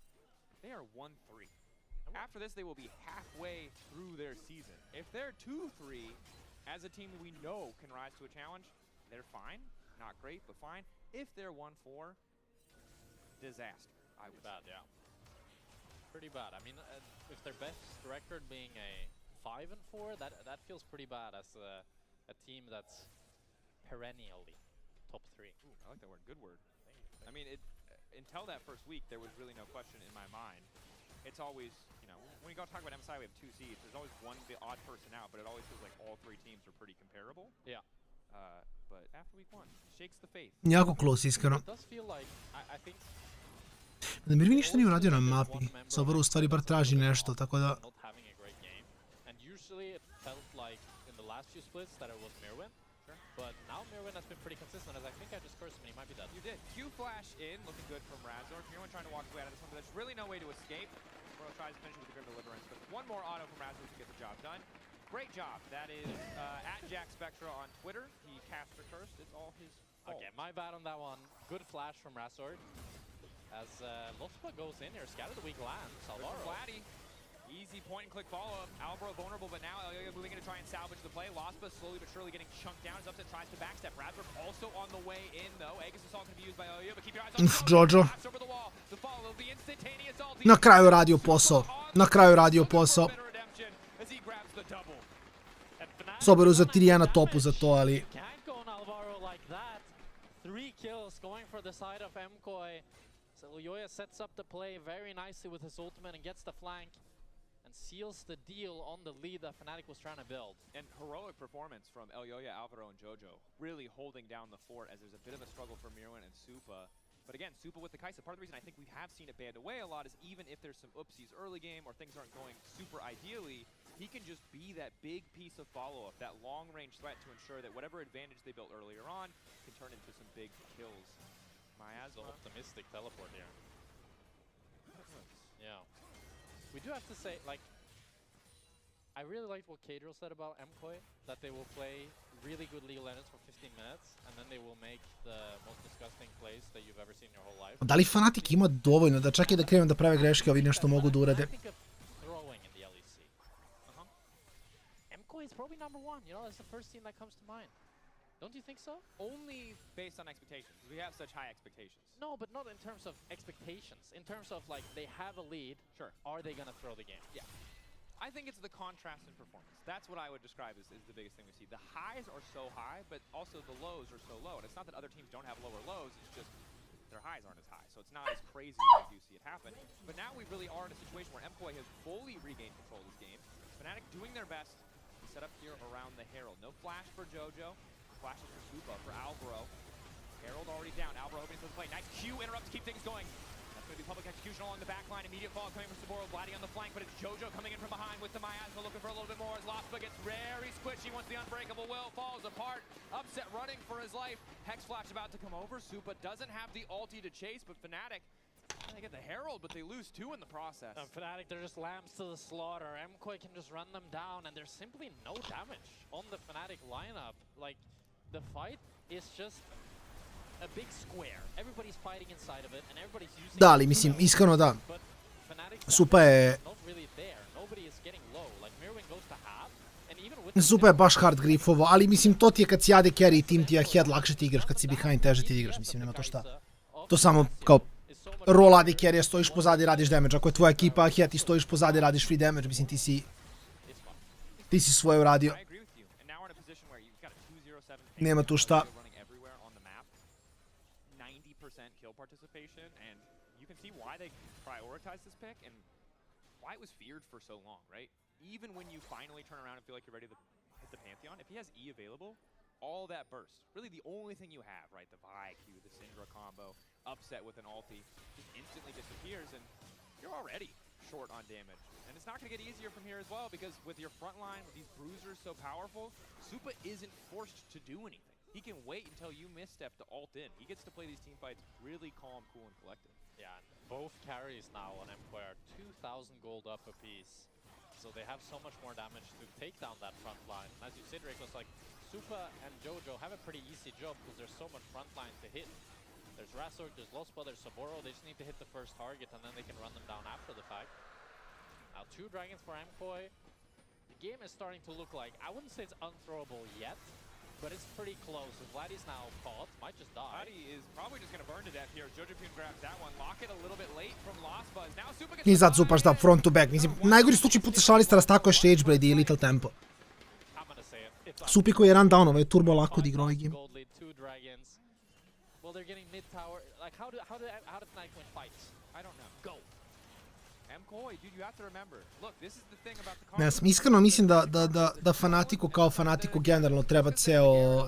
They are 1-3. After this, they will be halfway through their season. If they're 2-3, as a team that we know can rise to a challenge, they're fine. Not great, but fine. If they're 1-4, disaster, I would say. Yeah. Pretty bad. I mean, if their best record being a 5-4, that feels pretty bad as a team that's perennially top 3. Ooh, I like that word. Good word. I mean, until that first week, there was really no question in my mind. It's always, you know, when you go talk about MSI, we have 2 seeds. There's always one odd person out, but it always feels like all 3 teams are pretty comparable. Yeah. But after week 1, shakes the faith. Jako close, iskreno. It does feel like, I think... Da Mirvi ništa nije uradio na mapi. Sapporo u stvari bar traži nešto, tako da... And usually it felt like in the last few splits that it was Mirwin. But now Mirwin has been pretty consistent, as I think I just cursed him, he might be dead. You did. Q flash in, looking good from Razor. Mirwin trying to walk his way out of this one, but there's really no way to escape. Bro tries to finish with the Grim Deliverance, but one more auto from Razor to get the job done. Great job. That is at Jack Spectra on Twitter. He caster cursed. It's all his fault. Okay, my bad on that one. Good flash from Razor. As Lospa goes in here, Scatter the Weak lands. Alvaro. Flatty. Easy point and click follow-up. Alvaro vulnerable, but now Elyoya moving in to try and salvage the play. Lospa slowly but surely getting chunked down. Upset tries to backstep. Razor also on the way in, though. Aegis Assault can be used by Elyoya, but keep your eyes on Jojo. over the wall. The follow, the instantaneous ulti. Na kraju radio posao. Na kraju radio posao. As he grabs the double. Soberu za 3 na topu za to, ali... Can't go on Alvaro like that. 3 kills going for the side of MKoi. So Elyoya sets up the play very nicely with his ultimate and gets the flank and seals the deal on the lead that Fnatic was trying to build. And heroic performance from Elyoya, Alvaro, and Jojo. Really holding down the fort as there's a bit of a struggle for Mirwin and Supa. But again, Supa with the Kai'Sa. Part of the reason I think we have seen it banned away a lot is even if there's some oopsies early game or things aren't going super ideally, he can just be that big piece of follow-up, that long-range threat to ensure that whatever advantage they built earlier on can turn into some big kills. The optimistic teleport here. Yeah. We do have to say, like, I really liked what Kadriel said about MKoi, that they will play really good League of Legends for 15 minutes, and then they will make the most disgusting plays that you've ever seen in your whole life. Da li Fnatic ima dovoljno da čak i da krenu da prave greške, ovi nešto mogu da urade? Throwing in the LEC. MKoi is probably #1, you know, that's the first team that comes to mind. Don't you think so? Only based on expectations. We have such high expectations. No, but not in terms of expectations. In terms of, like, they have a lead. Sure. Are they going to throw the game? Yeah. I think it's the contrast in performance. That's what I would describe as the biggest thing we see. The highs are so high, but also the lows are so low. And it's not that other teams don't have lower lows, it's just their highs aren't as high. So it's not as crazy as you see it happen. But now we really are in a situation where MKoi has fully regained control of this game. Fnatic doing their best, The setup here around the Herald. No flash for JoJo. Flashes for Supa, for Alvaro. Herald already down. Alvaro hoping for the play. Nice Q interrupt to keep things going. That's going to be public execution along the back line. Immediate fall coming from Saboro, gliding on the flank, but it's JoJo coming in from behind with the miasma, looking for a little bit more as Lospa gets very squishy once the unbreakable will falls apart. Upset running for his life. Hex Flash about to come over. Supa doesn't have the ulti to chase, but Fnatic, they get the Herald, but they lose 2 in the process. Fnatic, they're just lambs to the slaughter. MKOI can just run them down, and there's simply no damage on the Fnatic lineup. Like, the fight is just a big square. Everybody's fighting inside of it, and everybody's using... Da, ali mislim, iskreno da. Supa je... Supa je baš hard grifovo, ali mislim, to ti je kad si AD carry tim ti je head, lakše ti igraš, kad si behind teže ti igraš, mislim, nema to šta. To samo kao roll AD carry, stojiš pozadi, radiš damage. Ako je tvoja ekipa head, ti stojiš pozadi, radiš free damage, mislim, ti si svoje uradio. Nema tu šta. Participation, and you can see why they prioritize this pick and why it was feared for so long, right? Even when you finally turn around and feel like you're ready to hit the Pantheon, if he has E available, all that burst, really the only thing you have, right? The Vi Q, the Syndra combo, upset with an ulti, just instantly disappears, and you're already short on damage. And it's not going to get easier from here as well, because with your front line, with these bruisers so powerful, Supa isn't forced to do anything. He can wait until you misstep to ult in. He gets to play these team fights really calm, cool, and collected. Yeah, both carries now on MKOI are 2,000 gold up a piece. So they have so much more damage to take down that front line. And as you said, Rick, was like, Supa and JoJo have a pretty easy job because there's so much front line to hit. There's Razork, there's Lospa, there's Saboro. They just need to hit the first target and then they can run them down after the fact. Now 2 dragons for MKOI. The game is starting to look like, I wouldn't say it's unthrowable yet, but it's pretty close. Vladdy's now caught, might just die. Vladdy is probably just going to burn to death here. JoJo grabs that one. Lock it a little bit late from Lospa. Now Supa gets... Nije sad Supa šta front to back. Mislim, najgori slučaj puta Šalistara s tako je Shageblade i Little Tempo. Supi koji je run down, ovo je turbo lako da igra ovaj game. Well, they're getting mid tower. Like, how did Fnatic win fights? I don't know. Go. MKOI, dude, you have to remember. Look, this is the thing about the Ne znam, iskreno mislim da Fanatiku kao Fanatiku generalno treba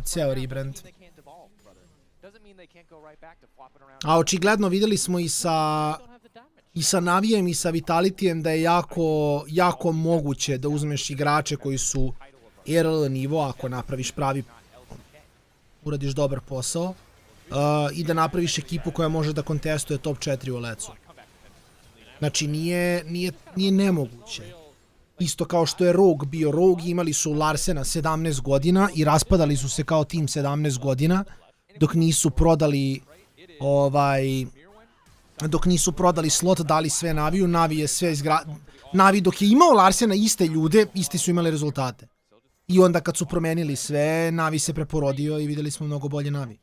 ceo rebrand. A očigledno vidjeli smo i sa Navijem i sa Vitalitijem da je jako moguće da uzmeš igrače koji su RL nivo, ako napraviš pravi, uradiš dobar posao, i da napraviš ekipu koja može da kontestuje top 4 u LEC-u. Znači, nije nemoguće. Isto kao što je Rogue bio. Rogue imali su Larsena 17 godina i raspadali su se kao tim 17 godina dok nisu prodali slot, dali sve Naviju. Navi dok je imao Larsena iste ljude, isti su imali rezultate. I onda kad su promenili sve, Navi se preporodio i vidjeli smo mnogo bolje Navi.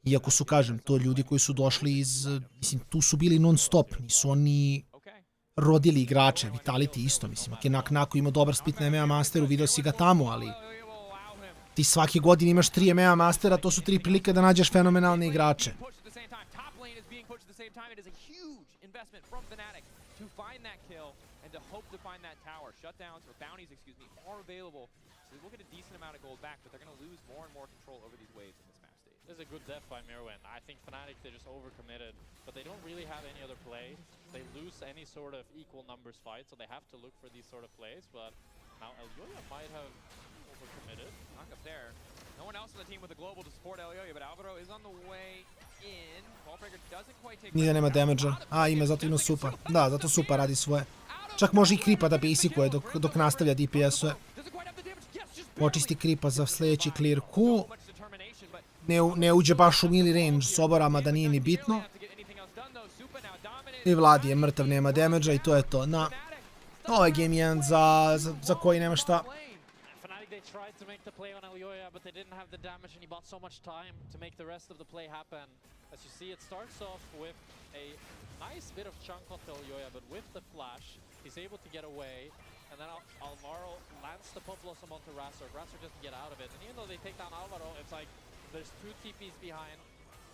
Iako su, kažem, to ljudi koji su došli iz... Mislim, tu su bili non stop, nisu oni rodili igrače. Vitality isto, mislim. Nako ima dobar split na EMEA Masteru, vidio si ga tamo, ali... Ti svake godine imaš 3 EMEA Mastera, to su 3 prilike da nađeš fenomenalne igrače. This is a good death by Mirwin. I think Fnatic, they're just overcommitted, but they don't really have any other play. They lose any sort of equal numbers fight, so they have to look for these sort of plays, but now Elyoya might have overcommitted. Knock up there. No one else on the team with the global to support Elyoya, but Alvaro is on the way in. Ballbreaker doesn't quite take... Nije nema damage-a. A, ima, zato ima Supa. Da, zato Supa radi svoje. Čak može i Kripa da basicuje dok nastavlja DPS-uje. Očisti Kripa za sljedeći clear Q. Ne uđe baš u melee range s oborama da nije ni bitno. I Vladi je mrtav, nema damage-a i to je to. Ovo je game 1 za koji nema šta. And then Alvaro lands the Pop Blossom onto Razork. Razork doesn't get out of it. And even though they take down Alvaro, it's like there's 2 TPs behind.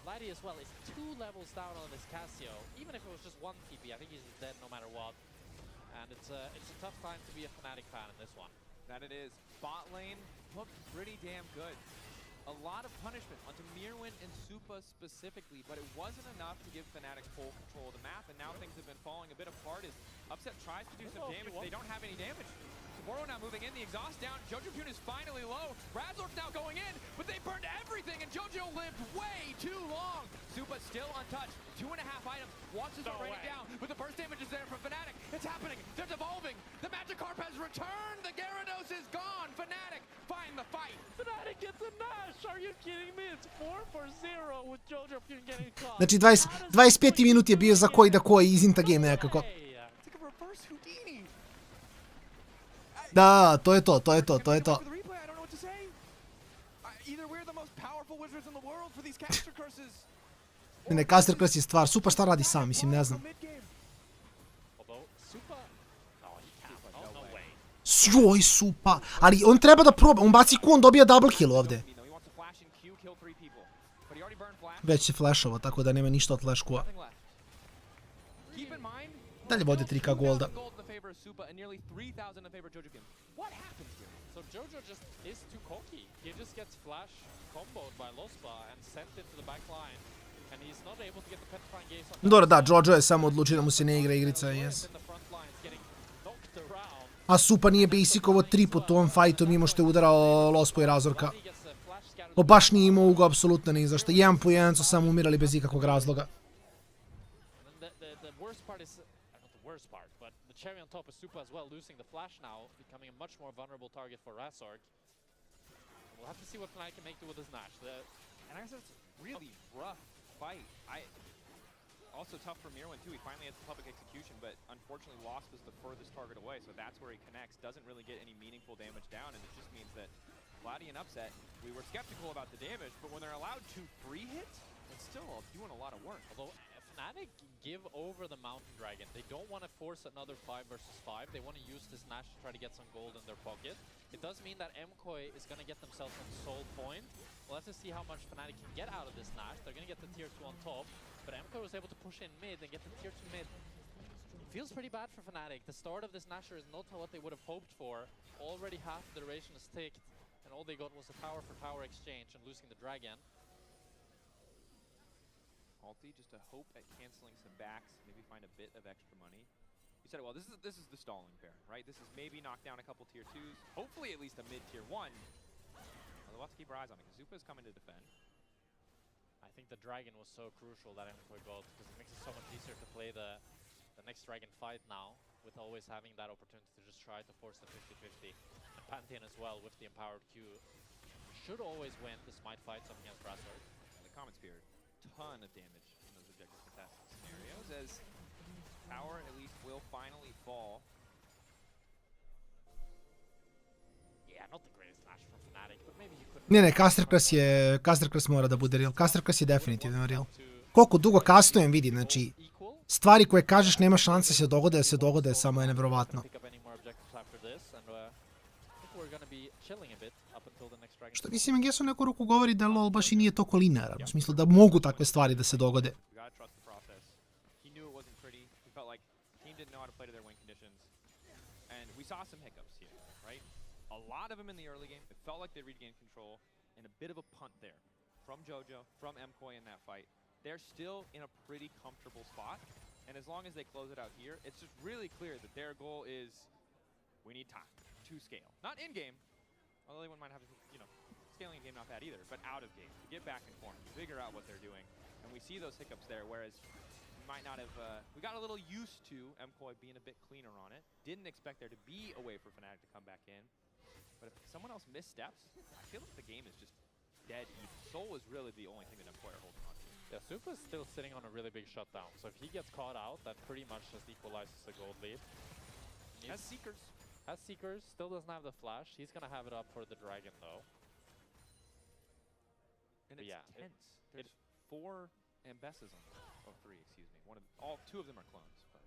Vladdy as well is 2 levels down on his Casio. Even if it was just 1 TP, I think he's dead no matter what. And it's a tough time to be a Fnatic fan in this one. That it is. Bot lane looked pretty damn good. A lot of punishment onto Mirwin and Supa specifically, but it wasn't enough to give Fnatic full control of the map, and now things have been falling a bit apart as Upset tries to do some damage. They don't have any damage. Saburo now moving in, the exhaust down. Jojo Pune is finally low. Razor's now going in, but they burned everything, and Jojo lived way too long. Supa still untouched. 2.5 items. Wants to start raining down, but the burst damage is there from Fnatic. It's happening. They're devolving. The Magikarp has returned. The Gyarados is gone. Fnatic find the fight. Fnatic gets a Nash. Are you kidding me? It's 4-0 with Jojo Pune getting caught. Znači 25. minut je bio za koji da koji izinta game nekako. Da, to je to. Ne, Caster Curse je stvar, Supa šta radi sam, mislim, ne znam. Joj, Supa, ali on treba da proba, on baci Q, on dobija double kill ovde. Već se flashova, tako da nema ništa od flash Q-a. Dalje vode 3k golda. So Jojo just is too cocky. He just gets flash comboed by Lospa and sent into the back line, and he's not able to get the petrifying gaze on. Dobro, da, Jojo je samo odlučio da mu se ne igra igrica, yes. A Supa nije basicovo 3 put u ovom fightu mimo što je udarao Lospo i Razorka. O, baš nije imao ugo, apsolutno ni zašto. 1 po 1 su samo umirali bez ikakvog razloga. The worst part is, not the worst part, but the cherry on top is Supa as well, losing the flash now, becoming a much more vulnerable target for Razork. We'll have to see what Fnatic can make do with his Nash. And I guess it's really rough fight. Also tough for Mirwin too. He finally has the public execution, but unfortunately Lost was the furthest target away, so that's where he connects. Doesn't really get any meaningful damage down, and it just means that Vladdy and Upset, we were skeptical about the damage, but when they're allowed 2 free hits, it's still doing a lot of work. Although Fnatic give over the Mountain Dragon. They don't want to force another 5 versus 5. They want to use this Nash to try to get some gold in their pocket. It does mean that MKOI is going to get themselves on soul point. We'll have to see how much Fnatic can get out of this Nash. They're going to get the tier 2 on top, but MKOI was able to push in mid and get the tier 2 mid. It feels pretty bad for Fnatic. The start of this Nasher is not what they would have hoped for. Already half the duration is ticked, and all they got was a tower for tower exchange and losing the Dragon. Alti just to hope at canceling some backs, maybe find a bit of extra money. You said it well, this is the stalling pair, right? This is maybe knock down a couple tier 2s, hopefully at least a mid tier 1. We'll have to keep our eyes on it, because Zupa's coming to defend. I think the Dragon was so crucial that MKOI got, because it makes it so much easier to play the next Dragon fight now, with always having that opportunity to just try to force the 50-50. And Pantheon as well, with the empowered Q, should always win the Smite fights up against Razork. The Comet Spirit, ton of damage in those objective contested scenarios, as power at least will finally fall. Yeah, not the greatest Nash from Fnatic, but maybe you could... Ne, Caster Curse mora da bude real. Caster Curse je definitivno real. Koliko dugo kastujem, vidim, znači, stvari koje kažeš nema šanse se dogode, samo je nevjerovatno. Što mislim, gdje su neku ruku govori da LoL baš i nije toliko linearan, u smislu da mogu takve stvari da se dogode. A lot of them in the early game, it felt like they regained control, and a bit of a punt there from Jojo, from MKOI in that fight. They're still in a pretty comfortable spot, and as long as they close it out here, it's just really clear that their goal is, we need time to scale. Not in-game, although they might have, scaling in-game not bad either, but out of game, to get back and forth, to figure out what they're doing. And we see those hiccups there, whereas we might not have, we got a little used to MKOI being a bit cleaner on it. Didn't expect there to be a way for Fnatic to come back in. But if someone else missteps, I feel like the game is just dead even. Soul is really the only thing that MKOI are holding on to. Yeah, Supa is still sitting on a really big shutdown, so if he gets caught out, that pretty much just equalizes the gold lead. Has Seekers. Has Seekers, still doesn't have the flash. He's gonna have it up for the Dragon though. And it's tense. There's 4 Ambesses on them. Oh, 3, excuse me. 2 of them are clones. But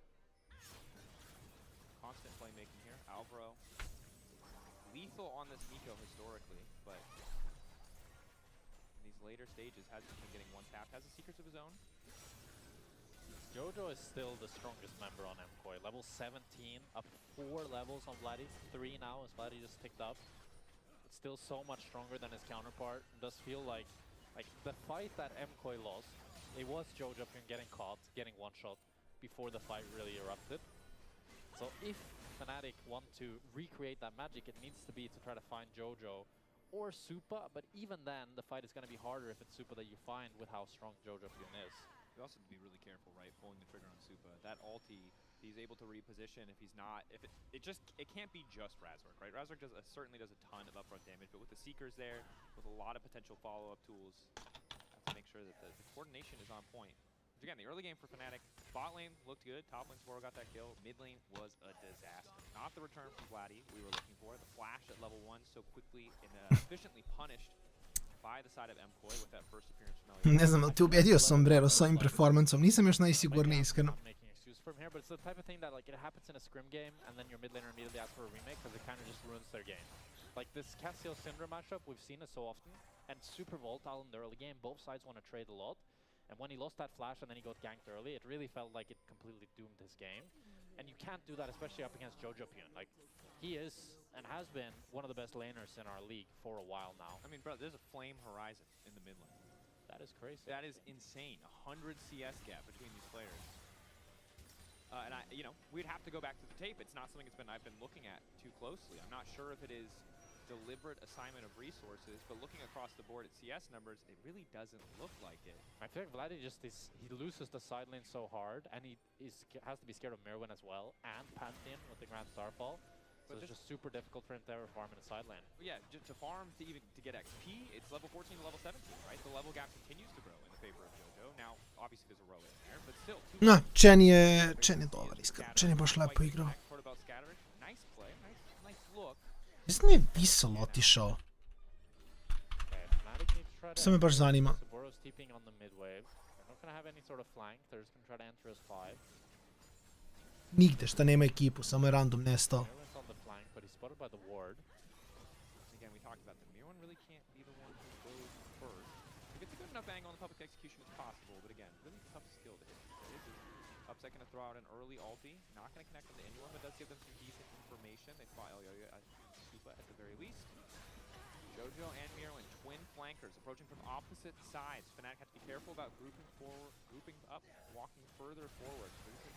constant playmaking here. Alvaro. Lethal on this Nico historically, but in these later stages has been getting one tap. Has the secrets of his own. Jojo is still the strongest member on MKOI. Level 17, up 4 levels on Vladdy. 3 now as Vladdy just picked up. It's still so much stronger than his counterpart. It does feel like the fight that MKOI lost, it was Jojo getting caught, getting one-shot before the fight really erupted. So if Fnatic want to recreate that magic, it needs to be to try to find Jojo or Supa, but even then, the fight is going to be harder if it's Supa that you find with how strong Jojo is. You also have to be really careful, right? Pulling the trigger on Supa. That ulti, he's able to reposition. If he's not, if it can't be just Razork, right? Razork certainly does a ton of upfront damage, but with the Seekers there, with a lot of potential follow-up tools, have to make sure that the coordination is on point. But again, the early game for Fnatic, bot lane looked good. Top lane Sporo got that kill. Mid lane was a disaster. Not the return from Vladdy we were looking for. The flash at level 1 so quickly and efficiently punished by the side of MKOI with that first appearance from Ne znam, te ubedio sombrero s ovim performancom, nisam još najsigurniji iskreno. From here, but it's the type of thing that like it happens in a scrim game, and then your mid laner immediately asks for a remake because it kind of just ruins their game. Like this Cassio Syndra matchup, we've seen it so often, and super volatile in the early game. Both sides want to trade a lot, and when he lost that flash and then he got ganked early, it really felt like it completely doomed his game. And you can't do that, especially up against Jojo Pyun. Like he is and has been one of the best laners in our league for a while now. I mean, bro, there's a flame horizon in the mid lane. That is crazy. That is insane. 100 CS gap between these players. And we'd have to go back to the tape. It's not something I've been looking at too closely. I'm not sure if it is deliberate assignment of resources, but looking across the board at CS numbers, it really doesn't look like it. I feel like Vladdy he loses the side lane so hard, and he has to be scared of Mirwin as well, and Pantheon with the Grand Starfall. So it's just super difficult for him to ever farm in the side lane. Yeah, to farm to get XP, it's level 14 to level 17, right? The level gap continues to grow in the favor of Jojo. Now, obviously there's a row in there, but still. No, Chen je dobar iskreno. Chen je baš lepo igrao. Nice play, nice look. Mislim da je Visol otišao. Samo me baš zanima. Nigde šta nema ekipu, samo je random nestao. Again, we talked about the Mirwin really can't be the one who goes first. If it's a good enough angle on the public execution, it's possible, but again, really tough skill to hit. Upset gonna throw out an early ulti, not gonna connect them to anyone, but does give them some decent information. They spot Supa at the very least. Jojo and Mirwin, twin flankers, approaching from opposite sides. Fnatic have to be careful about grouping up, walking further forward.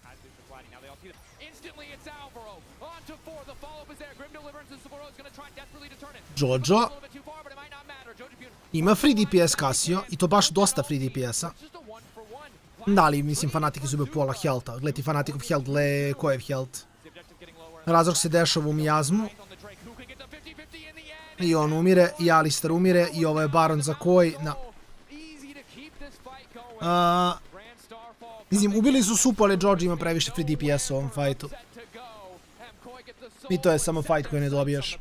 Has been for Vladdy. Now they all see them. Instantly, it's Alvaro. On to 4. The follow-up is there. Grim Deliverance and Sporo is going to try desperately to turn it. Jojo ima free DPS Cassio, i to baš dosta free DPS-a. Da, ali mislim Fnatic izgubio pola health-a. Gledaj ti Fnaticov health, gle kojev health. Razlog se dešava u Mijazmu. I on umire, i Alistar umire, i ovo je Baron za koji. Mislim, ubili su Supu, ali George ima previše free DPS u ovom fajtu. I to je samo fight koji ne dobijaš.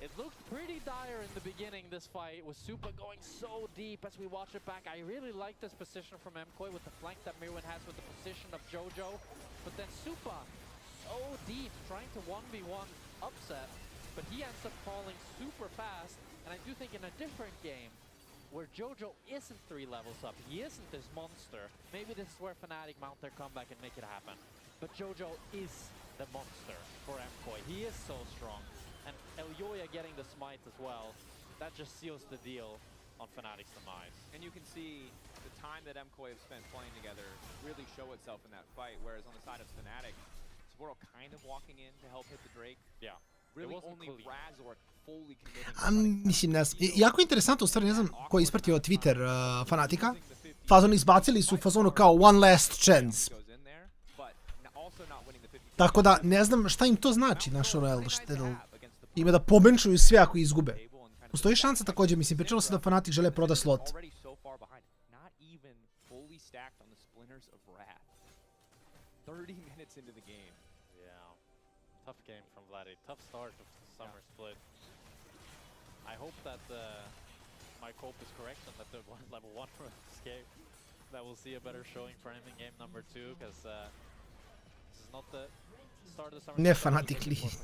It looked pretty dire in the beginning, this fight, with Supa going so deep as we watch it back. I really like this position from MKOI with the flank that Mirwin has with the position of Jojo. But then Supa, so deep, trying to 1v1 upset, but he ends up falling super fast. And I do think in a different game, where Jojo isn't 3 levels up, he isn't this monster, maybe this is where Fnatic mount their comeback and make it happen. But Jojo is the monster for MKOI. He is so strong. And Elyoya getting the smite as well, that just seals the deal on Fnatic's demise. And you can see the time that MKOI have spent playing together really show itself in that fight, whereas on the side of Fnatic, Sporo kind of walking in to help hit the Drake. Yeah. Really only Razork fully committing. Mislim, jako interesantno, u stvari ne znam ko je ispratio Twitter Fnatica. Fazon izbacili su fazonu kao one last chance. Tako da, ne znam šta im to znači, naš ima da pobenčuju sve ako izgube. Postoji šansa također, mislim, pričalo se da Fnatic žele proda slot. Tough game from Vladdy, tough start of the summer split. I hope that my cope is correct and that the level 1 will escape. That we'll see a better showing for him in game number 2, because this is not the start of the summer. Ne Fnatic League.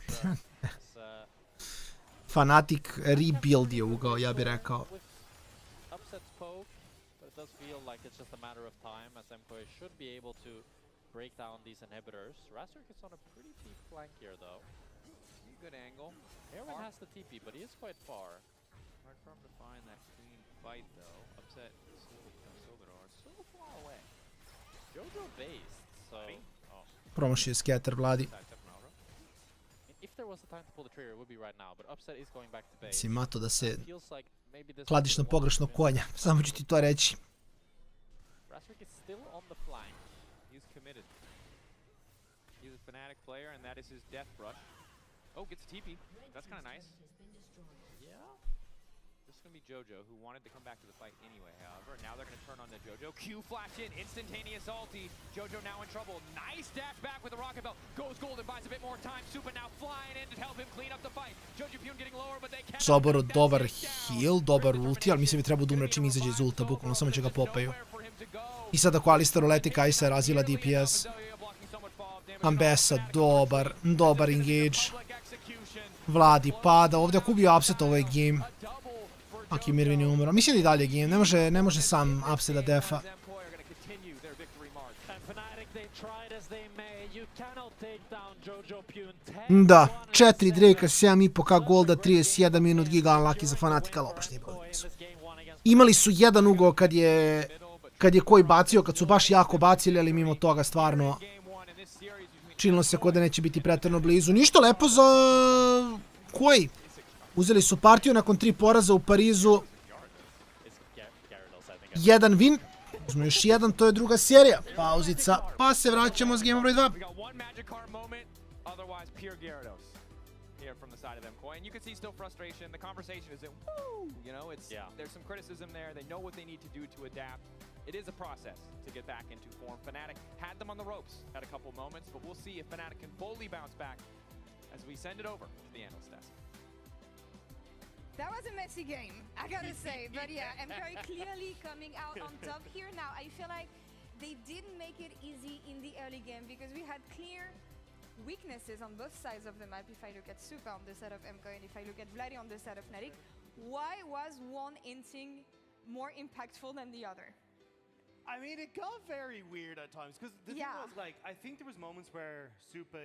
Fanatic rebuild je ugao, ja bih rekao. Upset's poke, but it does feel like it's just a matter of time as MKOI should be able to break down these inhibitors. Razork is on a pretty deep flank here though. Good angle. Erwin has the TP, but he is quite far. Hard for him to find that clean fight though. Upset so far away. Jojo based, so... Promašio je scatter, Vladi. If there was a time to pull the trigger, it would be right now, but Upset is going back to base. Mislim, Mato, da se Feels like maybe this kladiš na pogrešnog konja. Samo ću ti to reći. Razork is still on the flank. He's committed. He's a Fnatic player, and that is his death rush. Oh, gets a TP. That's kind of nice. Yeah. This is going to be Jojo, who wanted to come back to the fight anyway, however. Now they're going to turn on the Jojo. Q flash in, instantaneous ulti. Jojo now in trouble. Nice dash back with the rocket belt. Goes golden, buys a bit more time. Super now flying in to help him clean up the fight. Jojo Pune getting lower, but they can't. Soboru dobar heal, dobar ulti, ali mislim da treba da umre čim izađe iz ulta, bukvalno samo će ga popaju. I sad ako Alistair uleti, Kajsa razvila DPS. Ambessa, dobar engage. Vladi pada, ovdje ako ubio Upset, ovo je game. Aki Mirvin je umro. Mislim da i dalje game, ne može sam Upset da defa. Da, 4 Drake-a, 7,5k golda, 31 minut giga unlucky za Fanatica, ali obaš nije bilo nisu. Imali su jedan ugao kad je koji bacio, kad su baš jako bacili, ali mimo toga stvarno činilo se kod da neće biti pretjerano blizu. Ništa lepo za koji? Uzeli su partiju nakon 3 poraza u Parizu. Jedan win. Uzmo još jedan, to je druga serija. Pauzica, pa se vraćamo s game broj 2. And you can see still frustration. The conversation isn't woo, you know, there's some criticism there. They know what they need to do to adapt. It is a process to get back into form. Fnatic had them on the ropes at a couple moments, but we'll see if Fnatic can fully bounce back as we send it over to the analyst desk. That was a messy game, I gotta say. But yeah, MKOI clearly coming out on top here. Now, I feel like they didn't make it easy in the early game because we had clear weaknesses on both sides of the map. If I look at Super on the side of MKOI and if I look at Vladi on the side of Fnatic, why was one inting more impactful than the other? I mean, it got very weird at times because the thing was, like, I think there was moments where Super,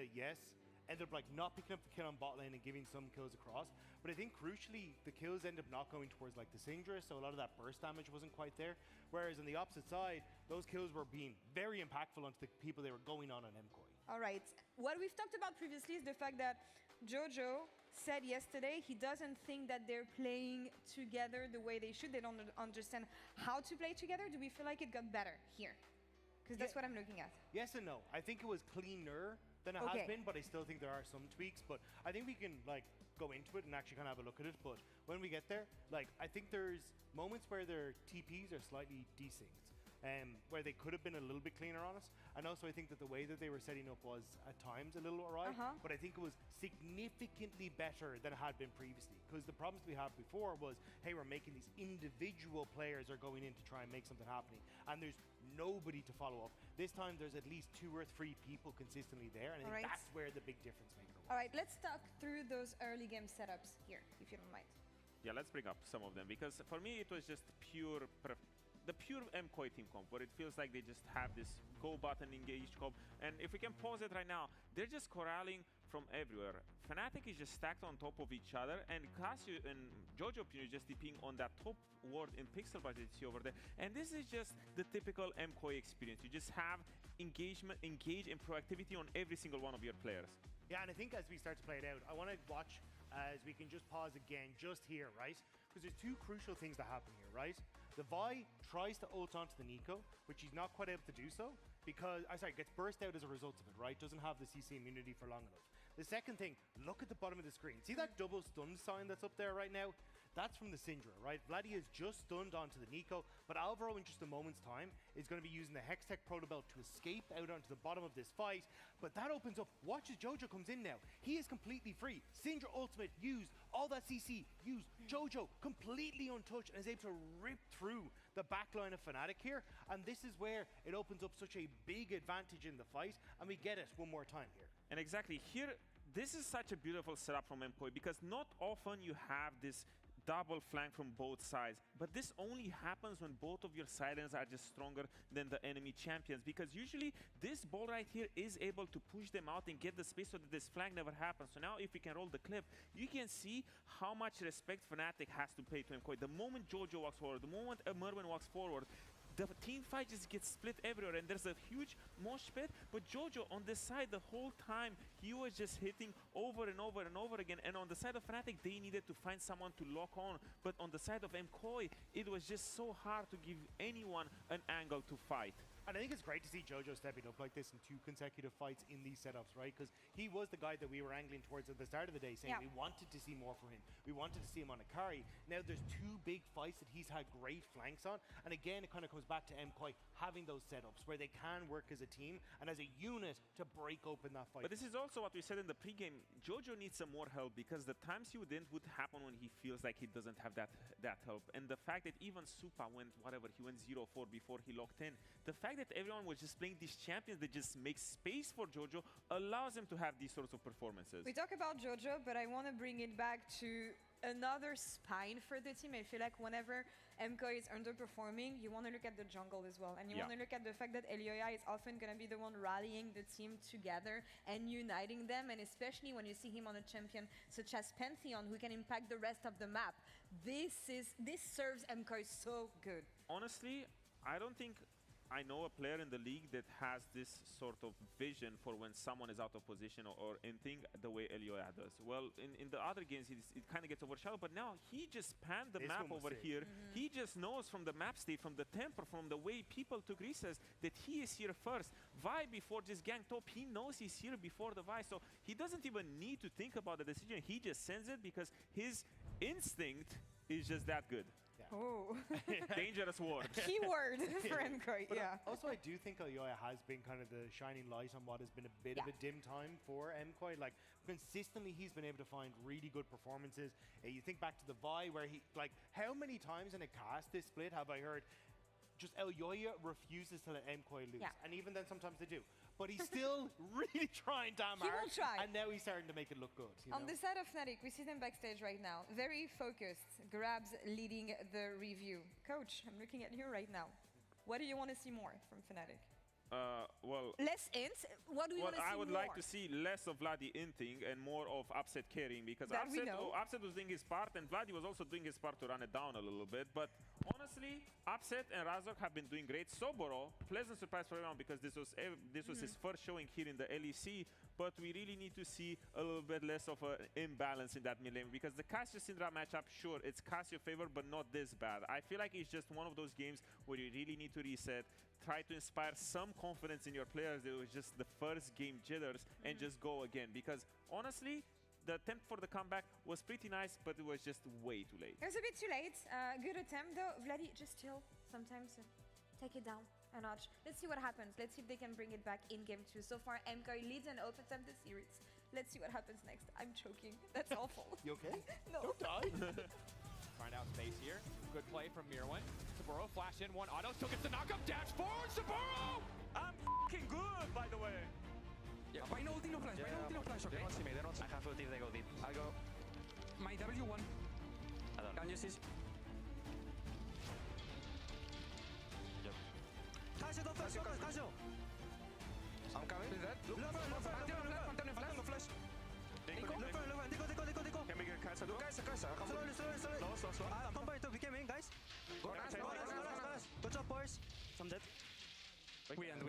ended up like not picking up the kill on bot lane and giving some kills across. But I think crucially, the kills ended up not going towards like the Syndra, so a lot of that burst damage wasn't quite there. Whereas on the opposite side, those kills were being very impactful onto the people they were going on MKOI. All right. What we've talked about previously is the fact that Jojo said yesterday he doesn't think that they're playing together the way they should. They don't understand how to play together. Do we feel like it got better here? Because that's what I'm looking at. Yes and no. I think it was cleaner than it has been, but I still think there are some tweaks. But I think we can like go into it and actually kind of have a look at it. But when we get there, like I think there's moments where their TPs are slightly desynced. Where they could have been a little bit cleaner on us. And also I think that the way that they were setting up was at times a little awry, but I think it was significantly better than it had been previously. Because the problems we had before was, hey, we're making these individual players are going in to try and make something happening, and there's nobody to follow up. This time there's at least 2 or 3 people consistently there, and I think that's where the big difference maker was. All right, let's talk through those early game setups here, if you don't mind. Yeah, let's bring up some of them, because for me it was just the pure MKOI team comp, where it feels like they just have this go button engaged comp. And if we can pause it right now, they're just corralling from everywhere. Fnatic is just stacked on top of each other, and Casio and Jojo Pune is just TPing on that top ward in pixel bar that you see over there. And this is just the typical MKOI experience. You just have engage and proactivity on every single one of your players. Yeah, and I think as we start to play it out, I want to watch as we can just pause again just here, right? Because there's 2 crucial things that happen here, right? The Vi tries to ult onto the Nico, which he's not quite able to do so because, gets burst out as a result of it, right? Doesn't have the CC immunity for long enough. The second thing, look at the bottom of the screen. See that double stun sign that's up there right now? That's from the Syndra, right? Vladi is just stunned onto the Nico, but Alvaro in just a moment's time is going to be using the Hextech Protobelt to escape out onto the bottom of this fight, but that opens up. Watch as Jojo comes in now. He is completely free. Syndra ultimate used, all that CC used. Jojo completely untouched and is able to rip through the backline of Fnatic here, and this is where it opens up such a big advantage in the fight, and we get it one more time here. And exactly here, this is such a beautiful setup from MKOI because not often you have this double flank from both sides, but this only happens when both of your sidelines are just stronger than the enemy champions, because usually this ball right here is able to push them out and get the space so that this flank never happens. So now if we can roll the clip, you can see how much respect Fnatic has to pay to MKOI. The moment Jojo walks forward, the moment Merwin walks forward, the team fight just gets split everywhere, and there's a huge mosh pit. But Jojo on this side, the whole time, he was just hitting over and over and over again. And on the side of Fnatic, they needed to find someone to lock on. But on the side of MKOI, it was just so hard to give anyone an angle to fight. And I think it's great to see Jojo stepping up like this in 2 consecutive fights in these setups, right? Because he was the guy that we were angling towards at the start of the day, saying we wanted to see more from him. We wanted to see him on a carry. Now there's 2 big fights that he's had great flanks on. And again, it kind of comes back to MKOI having those setups where they can work as a team and as a unit to break open that fight. But this is also what we said in the pregame. Jojo needs some more help because the times he would happen when he feels like he doesn't have that help. And the fact that even Supa went, he went 0-4 before he locked in. The fact that everyone was just playing these champions that just make space for Jojo allows him to have these sorts of performances. We talk about Jojo, but I want to bring it back to another spine for the team. I feel like whenever MKOI is underperforming, you want to look at the jungle as well. And you want to look at the fact that Elioya is often going to be the one rallying the team together and uniting them. And especially when you see him on a champion such as Pantheon, who can impact the rest of the map. This serves MKOI so good. Honestly, I don't think I know a player in the league that has this sort of vision for when someone is out of position or anything the way Elioya does. Well, in the other games, it kind of gets overshadowed, but now he just panned the map over here. He just knows from the map state, from the tempo, from the way people took recess, that he is here first. Vi, before just gang top, he knows he's here before the Vi, so he doesn't even need to think about the decision. He just sends it because his instinct is just that good. Oh. Dangerous word. Keyword for MKOI, Also, I do think Elioya has been kind of the shining light on what has been a bit of a dim time for MKOI. Like, consistently, he's been able to find really good performances. You think back to the Vi, where he, like, how many times in a cast this split have I heard just Elioya refuses to let MKOI lose? And even then, sometimes they do. But he's still really trying damn hard. He will try. And now he's starting to make it look good. On the side of Fnatic, we see them backstage right now. Very focused. Grabs leading the review. Coach, I'm looking at you right now. What do you want to see more from Fnatic? Well, less ints? What do you want to see more? I would like to see less of Vladi inting and more of Upset carrying, because Upset was doing his part and Vladi was also doing his part to run it down a little bit. But honestly, Upset and Razok have been doing great. Soboro, pleasant surprise for everyone because this was his first showing here in the LEC. But we really need to see a little bit less of an imbalance in that mid lane, because the Cassio Syndra matchup, sure, it's Cassio favor, but not this bad. I feel like it's just one of those games where you really need to reset, try to inspire some confidence in your players. It was just the first game jitters and just go again, because honestly, the attempt for the comeback was pretty nice, but it was just way too late. It was a bit too late. Good attempt though. Vladi, just chill. Sometimes take it down a notch. Let's see what happens. Let's see if they can bring it back in game 2. So far, MKOI leads and opens up the series. Let's see what happens next. I'm choking. That's awful. You okay? No. Don't die. Find out space here. Good play from Mirwin. Saburo flash in, one auto, still gets the knockup, dash forward, Saburo! I'm f***ing good, by the way. Yeah. Buy no ulti, no flash, buy no ulti, no flash, okay? I have ulti if they go deep. I'll go. My W1. I don't know. Can you see? Yep. Casio, don't flash, Casio! I'm coming. Is that? Look, Pantano no flash. Dico. Can we get Kai'Sa? Slow. Pump it up, we came in, guys. Nice. Good job, boys. I'm dead. We end.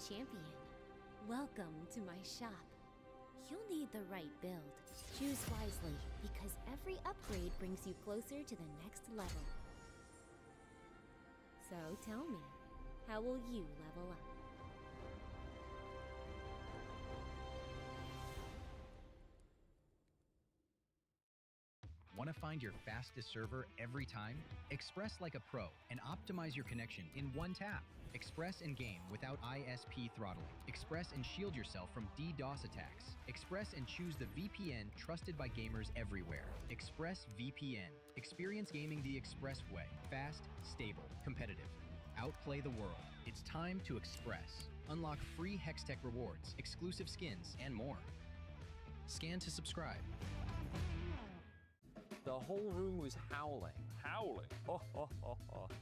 champion. Welcome to my shop. You'll need the right build. Choose wisely, because every upgrade brings you closer to the next level. So tell me, how will you level up? Want to find your fastest server every time? Express like a pro and optimize your connection in one tap. Express and game without ISP throttling. Express and shield yourself from DDoS attacks. Express and choose the VPN trusted by gamers everywhere. Express VPN. Experience gaming the Express way. Fast, stable, competitive. Outplay the world. It's time to Express. Unlock free Hextech rewards, exclusive skins, and more. Scan to subscribe. The whole room was howling. Howling? Oh,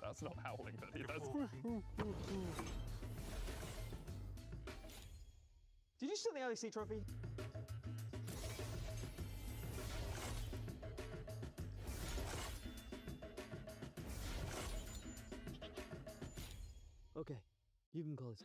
that's not howling, buddy. That's... Did you steal the LEC trophy? Okay, you can call us.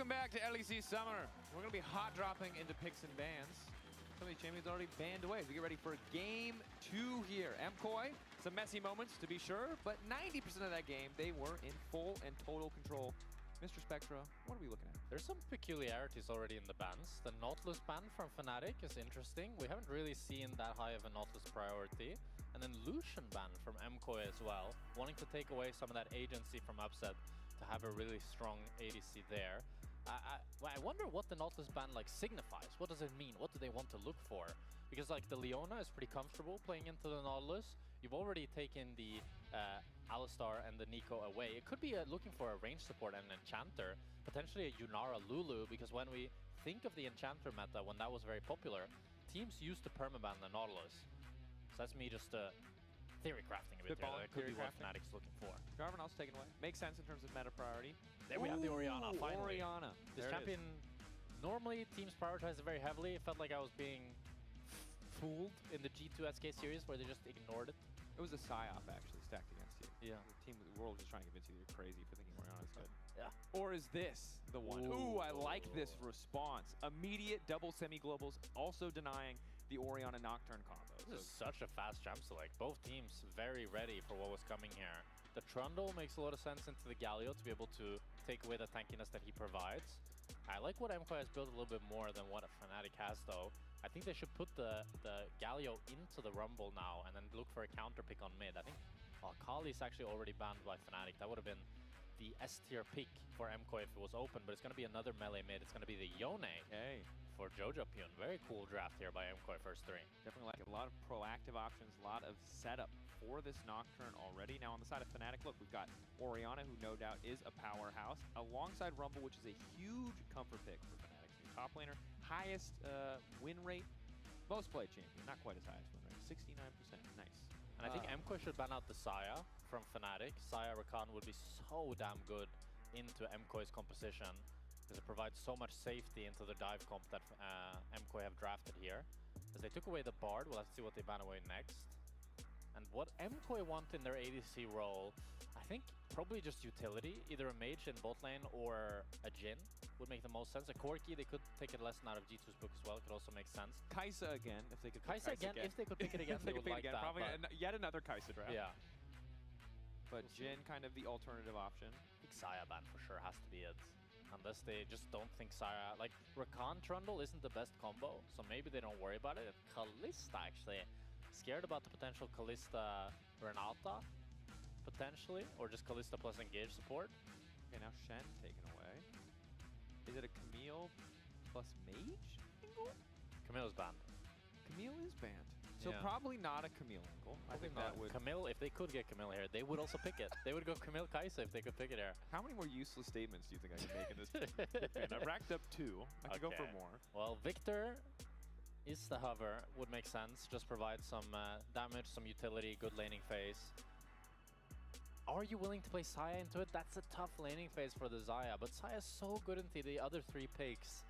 Welcome back to LEC Summer. We're going to be hot dropping into picks and bans. Some of these champions already banned away. We get ready for game 2 here. MCoy, some messy moments to be sure, but 90% of that game, they were in full and total control. Mr. Spectra, what are we looking at? There's some peculiarities already in the bans. The Nautilus ban from Fnatic is interesting. We haven't really seen that high of a Nautilus priority. And then Lucian ban from MCoy as well, wanting to take away some of that agency from Upset to have a really strong ADC there. I wonder what the Nautilus ban like signifies. What does it mean? What do they want to look for? Because like the Leona is pretty comfortable playing into the Nautilus. You've already taken the Alistar and the Nico away. It could be looking for a range support and an Enchanter, potentially a Yunara Lulu, because when we think of the Enchanter meta, when that was very popular, teams used to permaban the Nautilus. So that's me just theory crafting a bit there. That could be what Fnatic's looking for. Jarvan also taken away. Makes sense in terms of meta priority. There we have the Orianna, finally. Orianna. This champion, normally teams prioritize it very heavily. It felt like I was being fooled in the G2 SK series where they just ignored it. It was a psyop actually stacked against you. Yeah. The team of the world just trying to convince you you're crazy for thinking Orianna's good. Yeah. Or is this the one? Ooh, I like this response. Immediate double semi-globals, also denying the Orianna Nocturne combo. This is such a fast jump select. Both teams very ready for what was coming here. The Trundle makes a lot of sense into the Galio to be able to take away the tankiness that he provides. I like what MKOI has built a little bit more than what a Fnatic has though. I think they should put the Galio into the Rumble now and then look for a counter pick on mid. I think Kali's actually already banned by Fnatic. That would have been the S tier pick for MKOI if it was open, but it's going to be another melee mid. It's going to be the Yone for Jojo Pyun. Very cool draft here by MKOI first 3. Definitely like a lot of proactive options, a lot of setup for this Nocturne already. Now on the side of Fnatic, look, we've got Orianna, who no doubt is a powerhouse, alongside Rumble, which is a huge comfort pick for Fnatic's new top laner. Highest win rate, most played champion, not quite as high as win rate, 69%, nice. And I think MKOI should ban out the Saya from Fnatic. Saya Rakan would be so damn good into MKOI's composition because it provides so much safety into the dive comp that MKOI have drafted here. As they took away the Bard, we'll have to see what they ban away next. And what MKOI want in their ADC role, I think probably just utility, either a mage in bot lane or a Jhin would make the most sense. A Corki, they could take a lesson out of G2's book as well, could also make sense. Kai'Sa again, if they could pick Kai'Sa again, if they could pick it again, they would like that. Probably yet another Kai'Sa draft. Yeah. But Jhin kind of the alternative option. I think Saya ban for sure has to be it. Unless they just don't think Saya, like Rakan Trundle isn't the best combo, so maybe they don't worry about it. Kalista actually, scared about the potential Kalista Renata, potentially, or just Kalista plus engage support. Okay, now Shen taken away. Is it a Camille plus mage angle? Camille's banned. Camille is banned. So Yeah. probably not a Camille angle. I think that would... Camille, if they could get Camille here, they would also pick it. They would go Camille Kai'Sa if they could pick it here. How many more useless statements do you think I can make in this campaign? I've racked up 2. I could go for more. Well, Victor is the hover. Would make sense. Just provide some damage, some utility, good laning phase. Are you willing to play Saya into it? That's a tough laning phase for the Xayah, but Saya's so good into the other 3 picks.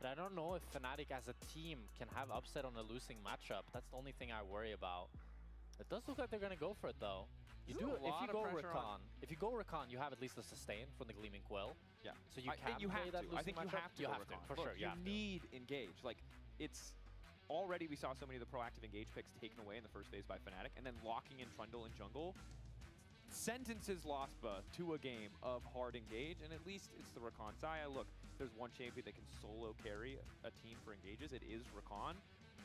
But I don't know if Fnatic as a team can have upset on a losing matchup. That's the only thing I worry about. It does look like they're gonna go for it though. You do, if you go Rakan, you have at least a sustain from the Gleaming Quill. Yeah. So you can play that losing I think matchup. you have to for Look, sure. You need engage. Like it's already we saw so many of the proactive engage picks taken away in the first phase by Fnatic, and then locking in Trundle and jungle sentences Lospa to a game of hard engage, and at least it's the Rakan Xayah. Look, there's one champion that can solo carry a team for engages. It is Rakan.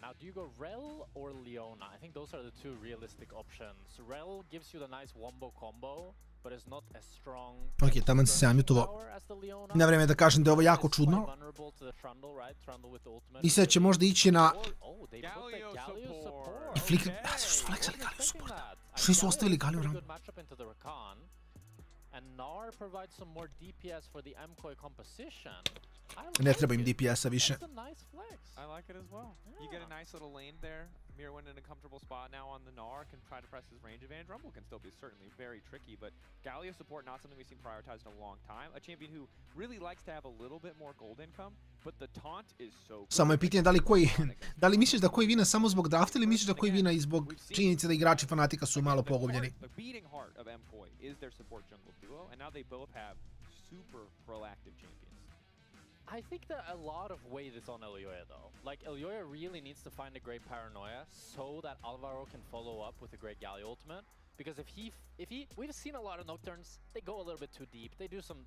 Now, do you go Rel or Leona? I think those are the 2 realistic options. Rel gives you the nice wombo combo, but is not as strong. Ok, taman se sam jutovo. Na vreme da kažem da je ovo jako čudno. Mislim da će možda ići na... Flexali Galio support. Što nisu ostavili Galio Rumble? And Gnar provides some more DPS for the MKOI composition. Ne treba im DPS-a više. That's a nice flex. I like it as well. Yeah. You get a nice little lane there. Mirwin in a comfortable spot now on the Gnar, can try to press his range advantage. Rumble can still be certainly very tricky, but Galio support not something we've seen prioritized in a long time. A champion who really likes to have a little bit more gold income, but the taunt is so good. Samo je pitanje da li misliš da koji vina samo zbog drafta ili misliš da koji vina i zbog činjenice da igrači Fnatica su malo pogubljeni? The beating heart of MKOI is their support jungle duo, and now they both have super proactive champions. I think that a lot of weight is on Elyoya though. Like Elyoya really needs to find a great paranoia so that Alvaro can follow up with a great Galio ultimate. Because if he, we've seen a lot of Nocturnes, they go a little bit too deep. They do some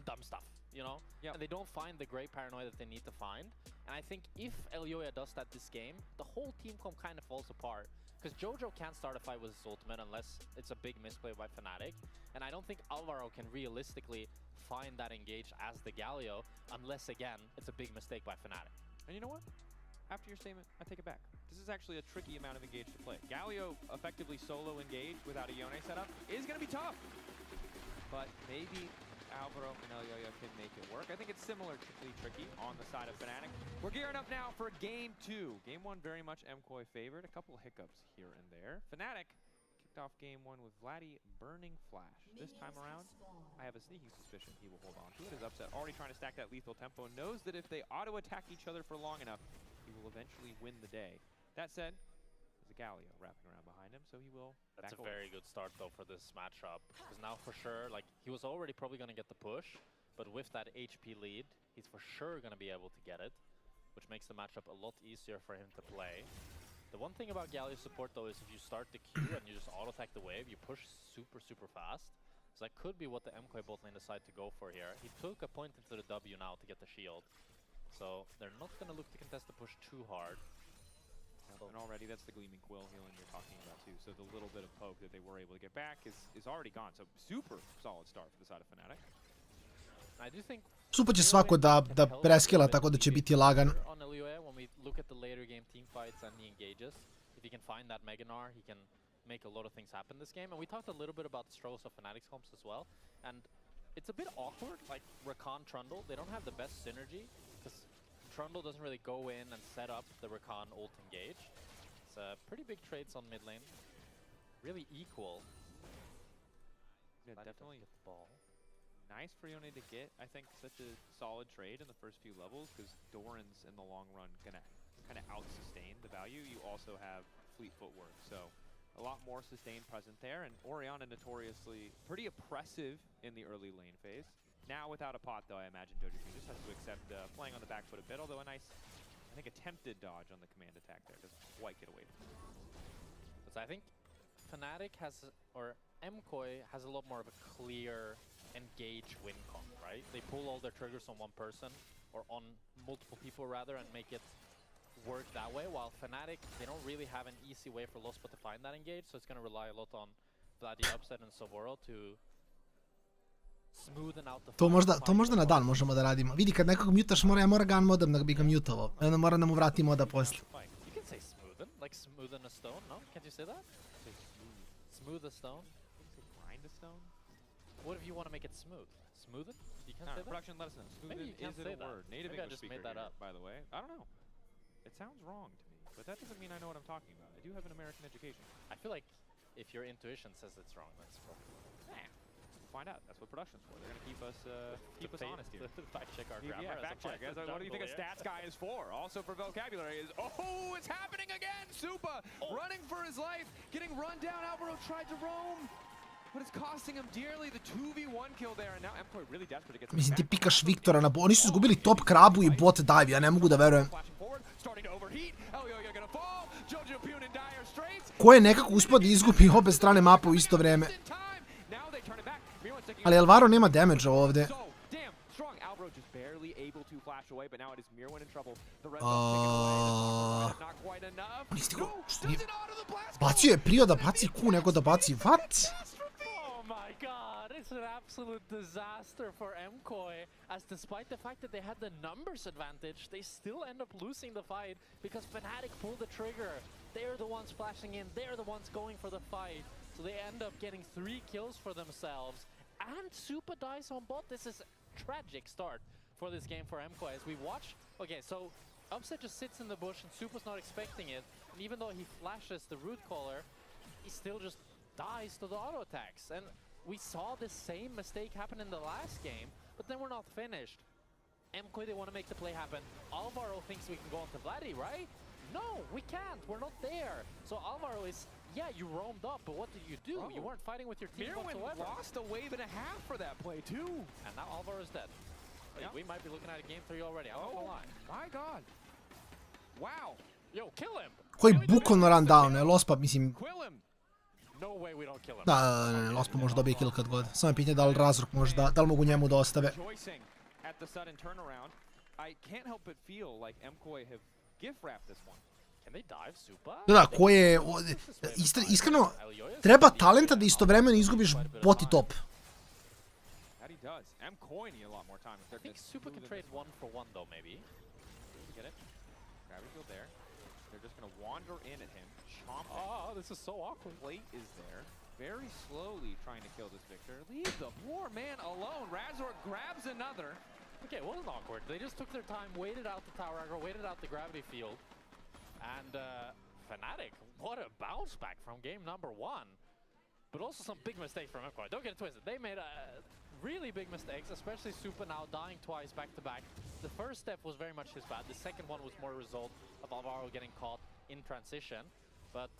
dumb stuff, you know? Yep. And they don't find the great paranoia that they need to find. And I think if Elyoya does that this game, the whole team comp kind of falls apart. Because Jojo can't start a fight with his ultimate unless it's a big misplay by Fnatic. And I don't think Alvaro can realistically find that engage as the Galio, unless again, it's a big mistake by Fnatic. And you know what? After your statement, I take it back. This is actually a tricky amount of engage to play. Galio effectively solo engage without a Yone setup is going to be tough. But maybe Alvaro and Elyoya can make it work. I think it's similarly tricky on the side of Fnatic. We're gearing up now for Game 2. Game 1 very much MKOI favored. A couple hiccups here and there. Fnatic kicked off game one with Vladdy burning Flash. This time around, I have a sneaking suspicion he will hold on to it. His Upset already trying to stack that lethal tempo and knows that if they auto-attack each other for long enough, he will eventually win the day. That said, there's a Galio wrapping around behind him, so he will That's back a away. very good start, though, for this matchup. Because now, for sure, like, he was already probably going to get the push, but with that HP lead, he's for sure going to be able to get it, which makes the matchup a lot easier for him to play. The one thing about Galio's support, though, is if you start the Q and you just auto-attack the wave, you push super, super fast. So that could be what the MKOI bot lane decide to go for here. He took a point into the W now to get the shield. So they're not going to look to contest the push too hard. And already that's the Gleaming Quill healing you're talking about too. So the little bit of poke that they were able to get back is already gone. So super solid start for the side of Fnatic. I do think Super će svako da preskila, tako da će biti lagan. on LUA, when we look at the later game team fights and the engages, if he can find that Meganar, he can make a lot of things happen this game. And we talked a little bit about the struggles of Fnatic's comps as well. And it's a bit awkward, like Rakan Trundle, they don't have the best synergy, because Trundle doesn't really go in and set up the Rakan ult engage. It's pretty big trades on mid lane. Really equal. Yeah, definitely get the ball. Nice for Yone to get, I think, such a solid trade in the first few levels, because Doran's in the long run gonna kind of out-sustain the value. You also have fleet footwork, so a lot more sustain present there. And Orianna notoriously pretty oppressive in the early lane phase. Now without a pot, though, I imagine Dojo just has to accept playing on the back foot a bit, although a nice, I think, attempted dodge on the command attack there. Doesn't quite get away from it. Because I think Fnatic has, or MKOI has a lot more of a clear engage win con, right? They pull all their triggers on one person, or on multiple people rather, and make it work that way, while Fnatic, they don't really have an easy way for Lost but to find that engage, so it's going to rely a lot on Vladdy Upset and Soboro to smoothen out the To možda na dan možemo da radimo. Vidi, kad nekog mutaš, mora gun modem da bi ga mutovao. Onda mora da mu vrati moda posle. You can say smoothen, like smoothen a stone, no? Can't you say that? Say smooth a stone? Say grind a stone? What if you want to make it smooth? Smoothen? You can't say that? Production, let us know. Smoothen is it a word? Native Maybe I English just speaker made that here, up. by the way. I don't know. It sounds wrong to me, but that doesn't mean I know what I'm talking about. I do have an American education. I feel like if your intuition says it's wrong, that's probably... Find out. That's what production's for. They're going to keep us honest here. Fact check our grammar. Yeah, fact check. What do you think a stats guy is for? Also for vocabulary is, oh, it's happening again! Supa running for his life, getting run down. Alvaro tried to roam, but it's costing him dearly. The 2v1 kill there, and now MKOI really desperate to get Mislim, ti pikaš Viktora na Oni su izgubili top krabu i bot dive, ja ne mogu da verujem. Ko je nekako uspio da izgubi obe strane mapa u isto vreme. Ali Alvaro nema damage ovde. Nije stigao, što nije... Bacio je prio da baci Q nego da baci, what? Oh my god, it's an absolute disaster for MKOI, as despite the fact that they had the numbers advantage, they still end up losing the fight because Fnatic pulled the trigger. They're the ones flashing in, they're the ones going for the fight, so they end up getting 3 kills for themselves. And Supa dies on bot. This is a tragic start for this game for MKOI as we watch. Okay, so Upset just sits in the bush and Supa's not expecting it. And even though he flashes the root caller, he still just dies to the auto attacks. And we saw the same mistake happen in the last game, but then we're not finished. MKOI, they want to make the play happen. Alvaro thinks we can go onto Vladdy, right? No, we can't. We're not there. So Alvaro is... Yeah, you roamed up, but what did you do? You weren't fighting with your team whatsoever. Lost a wave and a half for that play, too. And now Alvaro is dead. Yep. We might be looking at a game 3 already. I'm not gonna lie. My god. Wow. Yo, kill him. Koji bukvalno run down, je Lospa, mislim... No way we don't kill him. Da, ne, Lospa može dobije kill kad god. Samo je pitanje da li Razrok može da li mogu njemu da ostave. At the sudden turnaround, I can't help but feel like MKOI have gift wrapped this one. Can they dive Supa? Da, ko je... Iskreno, treba talenta da istovremeno izgubiš bot i top. That he does. MKOI need a lot more time. I think Supa can trade 1-for-1 though, maybe. Get it? Gravity field there. They're just gonna wander in at him, chomp him. Oh, this is so awkward. Plate is there. Very slowly trying to kill this Victor. Leave the poor man alone. Razor grabs another. Okay, it wasn't awkward. They just took their time, waited out the tower aggro, waited out the gravity field. And Fnatic, what a bounce back from game number 1. but also some big mistakes from MCoy. Don't get it twisted. They made really big mistakes, especially Super now dying twice back to back. The first step was very much his bad. The second one was more a result of Alvaro getting caught in transition. But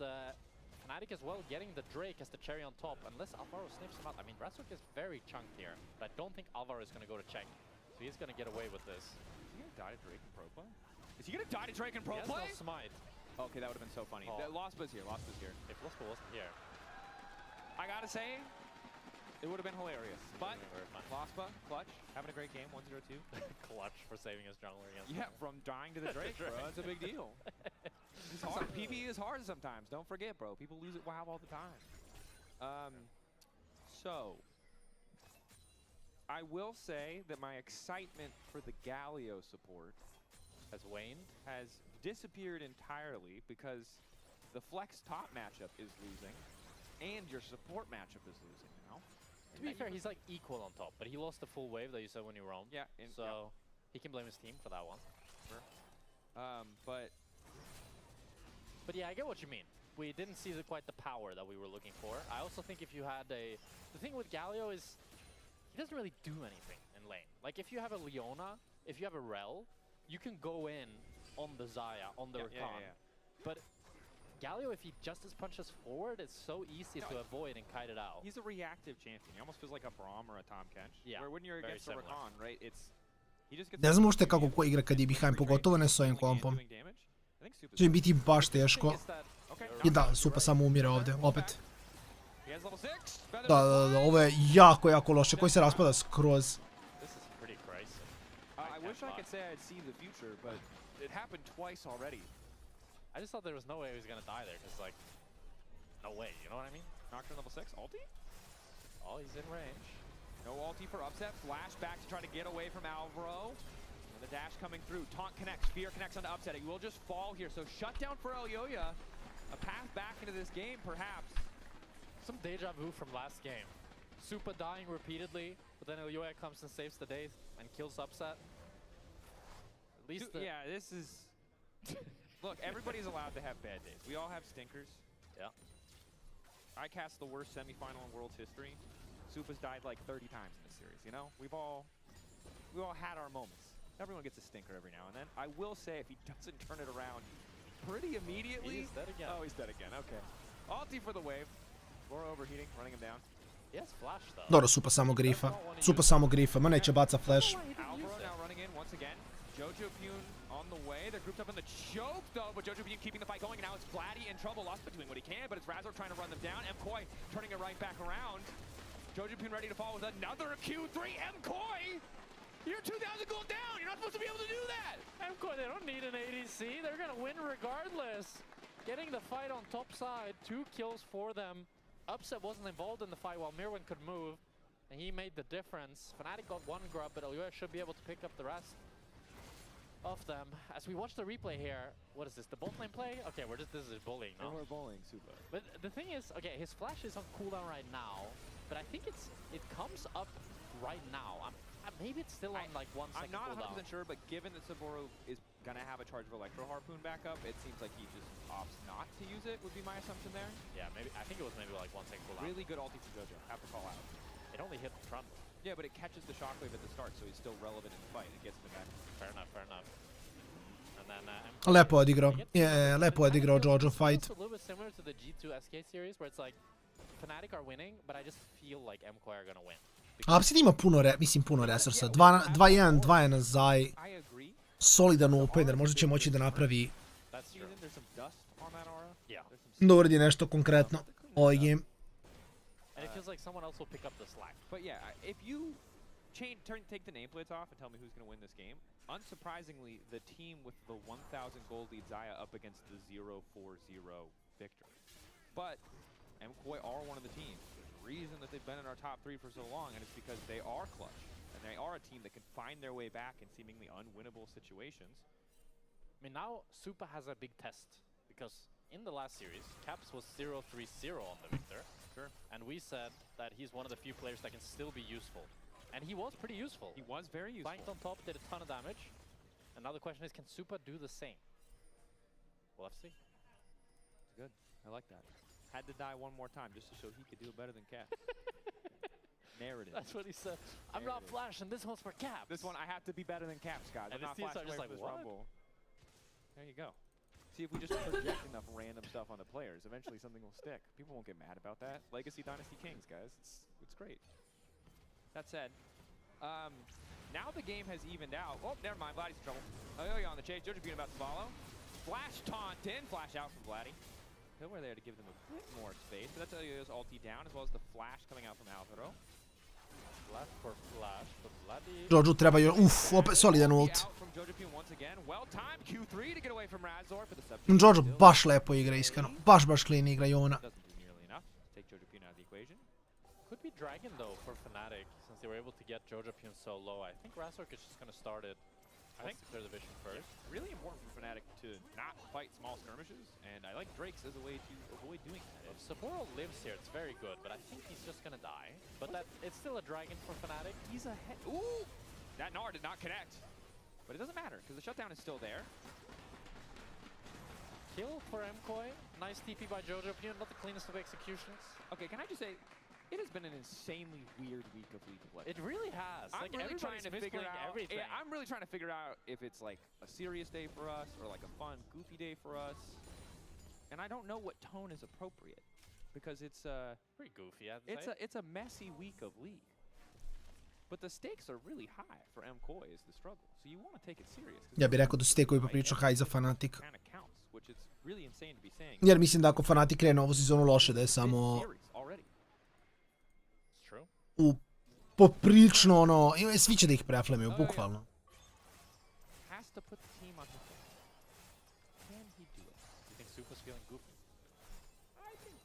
Fnatic as well getting the Drake as the cherry on top. Unless Alvaro sniffs him out. I mean, Razork is very chunked here, but I don't think Alvaro is going to go to check. So he's going to get away with this. Is he going to die to Drake in pro play? Is he going to die to Drake in pro play? He has no smite. Okay, that would have been so funny. Oh. Lospa's here. Lospa's here. If Lospa wasn't here, I gotta say, it would have been hilarious. But Lospa, clutch, having a great game, 1-0-2. Clutch for saving his jungler against Yeah, from dying to the Drake, bro. That's a big deal. It's hard. PvE is hard sometimes. Don't forget, bro. People lose at WoW all the time. So, I will say that my excitement for the Galio support has waned, has disappeared entirely because the flex top matchup is losing. And your support matchup is losing now. To be fair, he's like equal on top, but he lost the full wave that you said when you roamed. Yeah. So he can blame his team for that one. Sure. But yeah, I get what you mean. We didn't see quite the power that we were looking for. I also think if you had a... The thing with Galio is he doesn't really do anything in lane. Like if you have a Leona, if you have a Rel, you can go in on the Xayah, on the Rakan. But Galio, if he just punches forward, it's so easy to avoid and kite it out. He's a reactive champion. He almost feels like a Braum or a Tom Kench. Yeah, where when you're against the Rakan, right, he just gets... Ne znam ušte kako ko igra kad je behind, pogotovo ne s ovim kompom. Će im biti baš teško. I da, Supa samo umire ovdje, opet. Da, ovo je jako, jako loše, koji se raspada skroz. I wish I could say I'd seen the future, but it happened twice already. I just thought there was no way he was going to die there, because, like, no way, you know what I mean? Nocturne level 6, ulti? Oh, he's in range. No ulti for upset, flash back to try to get away from Alvaro. And the dash coming through, taunt connects, fear connects onto upset. He will just fall here, so shut down for Elyoya. A path back into this game, perhaps. Some deja vu from last game. Supa dying repeatedly, but then Elyoya comes and saves the day and kills upset. At least yeah, this is... Look, everybody's allowed to have bad days. We all have stinkers. Yeah. I cast the worst semifinal in world's history. Supa's died like 30 times in this series, you know? We've all had our moments. Everyone gets a stinker every now and then. I will say, if he doesn't turn it around pretty immediately... He's dead again. Oh, he's dead again, okay. Ulti for the wave. Laura overheating, running him down. He has flash, though. Dobro, Supa samo grifa. Supa samo grifa, ma neće baca flash. Alvaro now running in once again. Jojo Pune on the way. They're grouped up in the choke, though, but Jojo Pune keeping the fight going, and now it's Vladdy in trouble. Lost doing what he can, but it's Razork trying to run them down. MCoy turning it right back around. Jojo Pune ready to fall with another Q3. MCoy, you're 2,000 gold down. You're not supposed to be able to do that. MCoy, they don't need an ADC. They're going to win regardless. Getting the fight on top side. 2 kills for them. Upset wasn't involved in the fight while Mirwin could move, and he made the difference. Fnatic got 1 grub, but Elyoya should be able to pick up the rest of them. As we watch the replay here, what is this, the bot lane play? Okay, this is bullying now. We're bullying Supa. But the thing is, okay, his flash is on cooldown right now, but I think it comes up right now. Maybe it's still on like 1 second I'm not cooldown. 100% sure, but given that Saburo is going to have a charge of Electro Harpoon backup, it seems like he just opts not to use it, would be my assumption there. Yeah, maybe. I think it was maybe like 1 second cooldown. Really good ulti from Jojo, have to call out. It only hit the front. Yeah, but it catches the shockwave at the start, so he's still relevant in the fight. It gets him back. Fair enough, fair enough. And then Lepo odigrao. Lepo odigrao Jojo fight. It's a little bit similar to the G2 SK series, where it's like Fnatic are winning, but I just feel like MCoy are gonna win. Upset ima puno resursa. 2-1, 2-1 Zai. Solidan opener, možda će moći da napravi da uradi nešto konkretno ovaj game. And it feels like someone else will pick up the slack. But yeah, if you take the nameplates off and tell me who's going to win this game, unsurprisingly, the team with the 1,000 gold lead Xayah up against the 0-4-0 victor. But MCoy are one of the teams. There's a reason that they've been in our top 3 for so long, and it's because they are clutch. And they are a team that can find their way back in seemingly unwinnable situations. I mean, now Supa has a big test, because in the last series, Caps was 0-3-0 on the victor. Sure. And we said that he's one of the few players that can still be useful. And he was pretty useful. He was very useful. Flanked on top, did a ton of damage. And now the question is, can Supa do the same? We'll have to see. Good. I like that. Had to die one more time just to show he could do it better than Cap. Narrative. That's what he said. I'm not Flash, and this one's for Caps. This one, I have to be better than Caps, guys. And I'm not his teams Flash are just away like, from this what? Rumble. There you go. See, if we just project enough random stuff on the players, eventually something will stick. People won't get mad about that. Legacy Dynasty Kings, guys. It's great. That said, now the game has evened out. Oh, never mind. Vladdy's in trouble. Oh, on the chase. Jojo being about to follow. Flash taunt in. Flash out from Vladdy. We're there to give them a bit more space. But that's Elio's ulti down, as well as the flash coming out from Alvaro. Flash for Flash, but Vladdy... Jojo treba još... opet solidan ult. Jojo baš lepo igra, iskreno. Baš clean igra i ona. Could be Dragon though for Fnatic, since they were able to get Jojo Pune so low. I think Razork is just going to start it. I think clear the vision first. It's really important for Fnatic to not fight small skirmishes, and I like Drake's as a way to avoid doing that. If Sapporo lives here, it's very good, but I think he's just gonna die. But it's still a Dragon for Fnatic. He's ahead. Ooh! That Gnar did not connect. But it doesn't matter, because the shutdown is still there. Kill for Mkoi. Nice TP by Jojo Pune, not the cleanest of executions. Okay, can I just say, it has been an insanely weird week of League of Legends. It really has. I'm like really trying to figure out everything. Yeah, I'm really trying to figure out if it's like a serious day for us or like a fun, goofy day for us. And I don't know what tone is appropriate because it's pretty goofy. It's a messy week of League. But the stakes are really high for MKOI is the struggle. So you want to take it serious. Ja bih rekao da su stakeovi poprično high za Fnatic. Kind of counts, which it's really insane to be saying. Jer mislim da ako Fnatic krene ovu sezonu loše, da je samo... u poprično ono, svi će da ih preflemaju, bukvalno. Has to put the team on his feet. Can he do it? You think Supa's feeling goofy? I think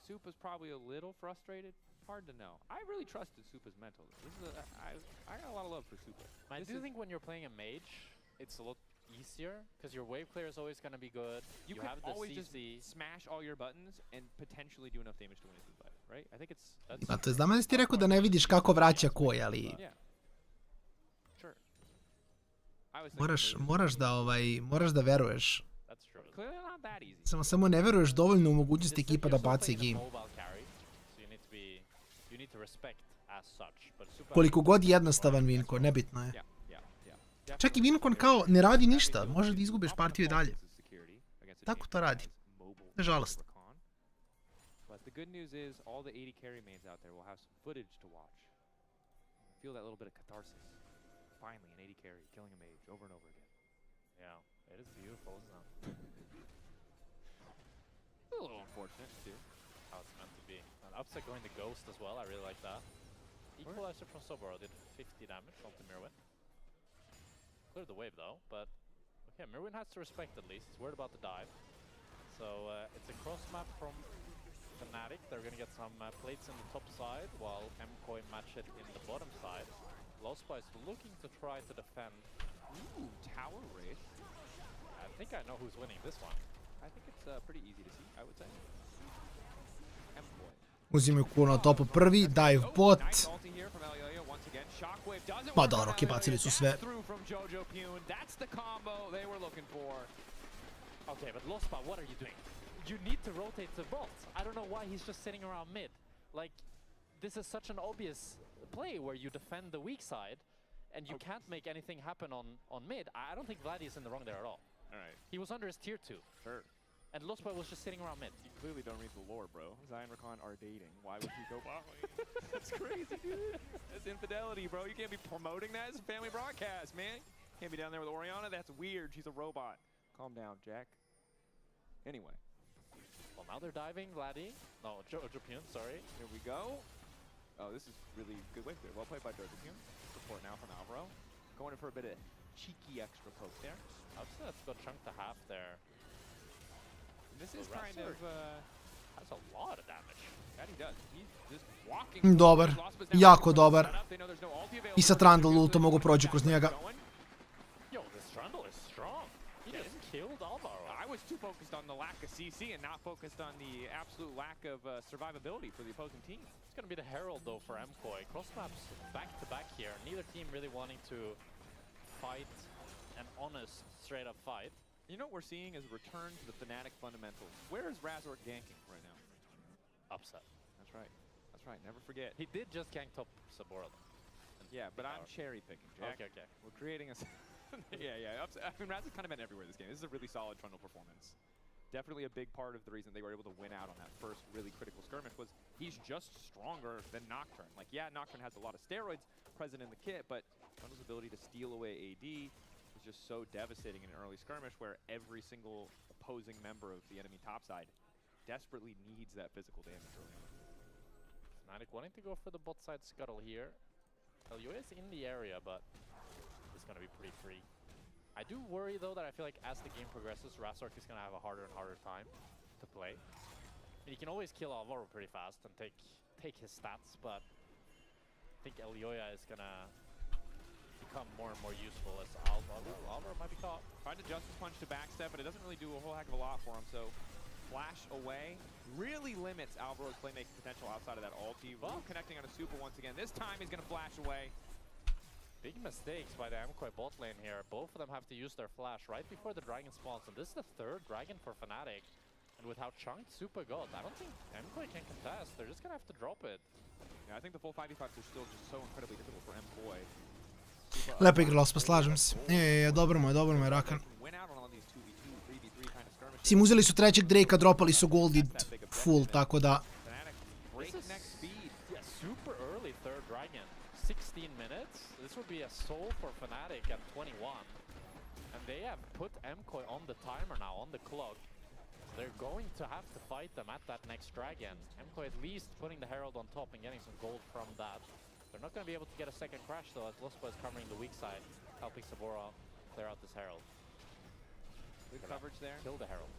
Supa's probably a little frustrated. Hard to know. I really trusted Supa's mental. I got a lot of love for Supa. I do think when you're playing a mage, it's a lot easier because your wave clear is always going to be good. You have can the always CC. just smash all your buttons and potentially do enough damage to win a team fight, right? I think that's... A to je znam da si ti rekao da ne vidiš kako vraća koji, ali... Yeah. Sure. Moraš da veruješ. That's true. Clearly not that easy. Samo ne veruješ dovoljno u mogućnosti ekipa da baci game. Koliko god jednostavan Vincon, nebitno je. Čak i Vincon kao ne radi ništa, može da izgubiš partiju i dalje. Tako to radi. Nažalost. But the good news is all the 80 carry mains out there will have some footage to watch. Feel that little bit of catharsis. Finally, an 80 carry killing a mage over and over again. Yeah, it is beautiful, isn't it? A little unfortunate, too. How it's meant to be. And upset going to Ghost as well, I really like that. Equalizer from Soboro did 50 damage onto Mirwin. Cleared the wave though, but okay, Mirwin has to respect at least. He's worried about the dive. So it's a cross map from Fnatic. They're going to get some plates in the top side while MKOI match it in the bottom side. Lospa is looking to try to defend. Ooh, tower race. I think I know who's winning this one. I think it's pretty easy to see, I would say. MKOI. Uzimaju kuno topu prvi, dive bot. Pa dobro, ok, bacili su sve. Okay, but Lospa, what are you doing? You need to rotate the bot. I don't know why he's just sitting around mid. Like, this is such an obvious play where you defend the weak side and you can't make anything happen on mid. I don't think Vladdy is in the wrong there at all. Alright. He was under his tier 2. Sure. And Lospa was just sitting around mid. You clearly don't read the lore, bro. Zion and Rakan are dating. Why would he go bot lane? That's crazy, dude. That's infidelity, bro. You can't be promoting that. It's a family broadcast, man. Can't be down there with Orianna. That's weird. She's a robot. Calm down, Jack. Anyway. Well, now they're diving, Vladdy. No, Jojo Pune, sorry. Here we go. Oh, this is really good wave there. Well played by Jojo Pune. Support now from Alvaro. Going in for a bit of cheeky extra poke there. Upset, let's go chunk the half there. This is kind of has a lot of damage. That he does. He's just walking. Dobar, jako dobar. I sa Trundle ultom mogu prođu kroz njega. Yo, this Trundle is strong. He just killed Alvaro. I was too focused on the lack of CC and not focused on the absolute lack of survivability for the opposing team. It's going to be the Herald though for MKOI. Cross maps back to back here. Neither team really wanting to fight an honest straight up fight. You know what we're seeing is a return to the Fnatic fundamentals. Where is Razork ganking right now? Upset. That's right. That's right. Never forget. He did just gank top Sabora. Yeah, but I'm cherry picking, Jack. Okay, okay. We're creating a... yeah. I mean, Raz has kind of been everywhere this game. This is a really solid Trundle performance. Definitely a big part of the reason they were able to win out on that first really critical skirmish was he's just stronger than Nocturne. Like, yeah, Nocturne has a lot of steroids present in the kit, but Trundle's ability to steal away AD is just so devastating in an early skirmish where every single opposing member of the enemy topside desperately needs that physical damage early on. Fnatic wanting to go for the bot side scuttle here. Elioya is in the area, but it's going to be pretty free. I do worry, though, that I feel like as the game progresses, Razork is going to have a harder and harder time to play. I mean, he can always kill Alvaro pretty fast and take his stats, but I think Elioya is going to become more and more useful as Alvaro might be caught. Tried to Justice Punch to backstep, but it doesn't really do a whole heck of a lot for him, so flash away really limits Alvaro's playmaking potential outside of that ulti. Well, connecting on a super once again. This time he's going to flash away. Big mistakes by the MKOI bot lane here. Both of them have to use their flash right before the dragon spawns, and this is the third dragon for Fnatic. And with how chunked Super got, I don't think MKOI can contest. They're just going to have to drop it. Yeah, I think the full 5v5s are still just so incredibly difficult for MKOI. Lepo igra Lospa, slažem se. Dobro mu je Rakan. Sim, uzeli su trećeg Drakea, dropali su Golded full, tako da... Super early third dragon. 16 minutes. This would be a soul for Fnatic at 21. And they have put MKOI on the timer now, on the clock. They're going to have to fight them at that next dragon. MKOI at least putting the Herald on top and getting some gold from that. They're not going to be able to get a second crash though, as Lospa is covering the weak side, helping Sabora clear out this Herald. Good coverage there. Kill the Herald.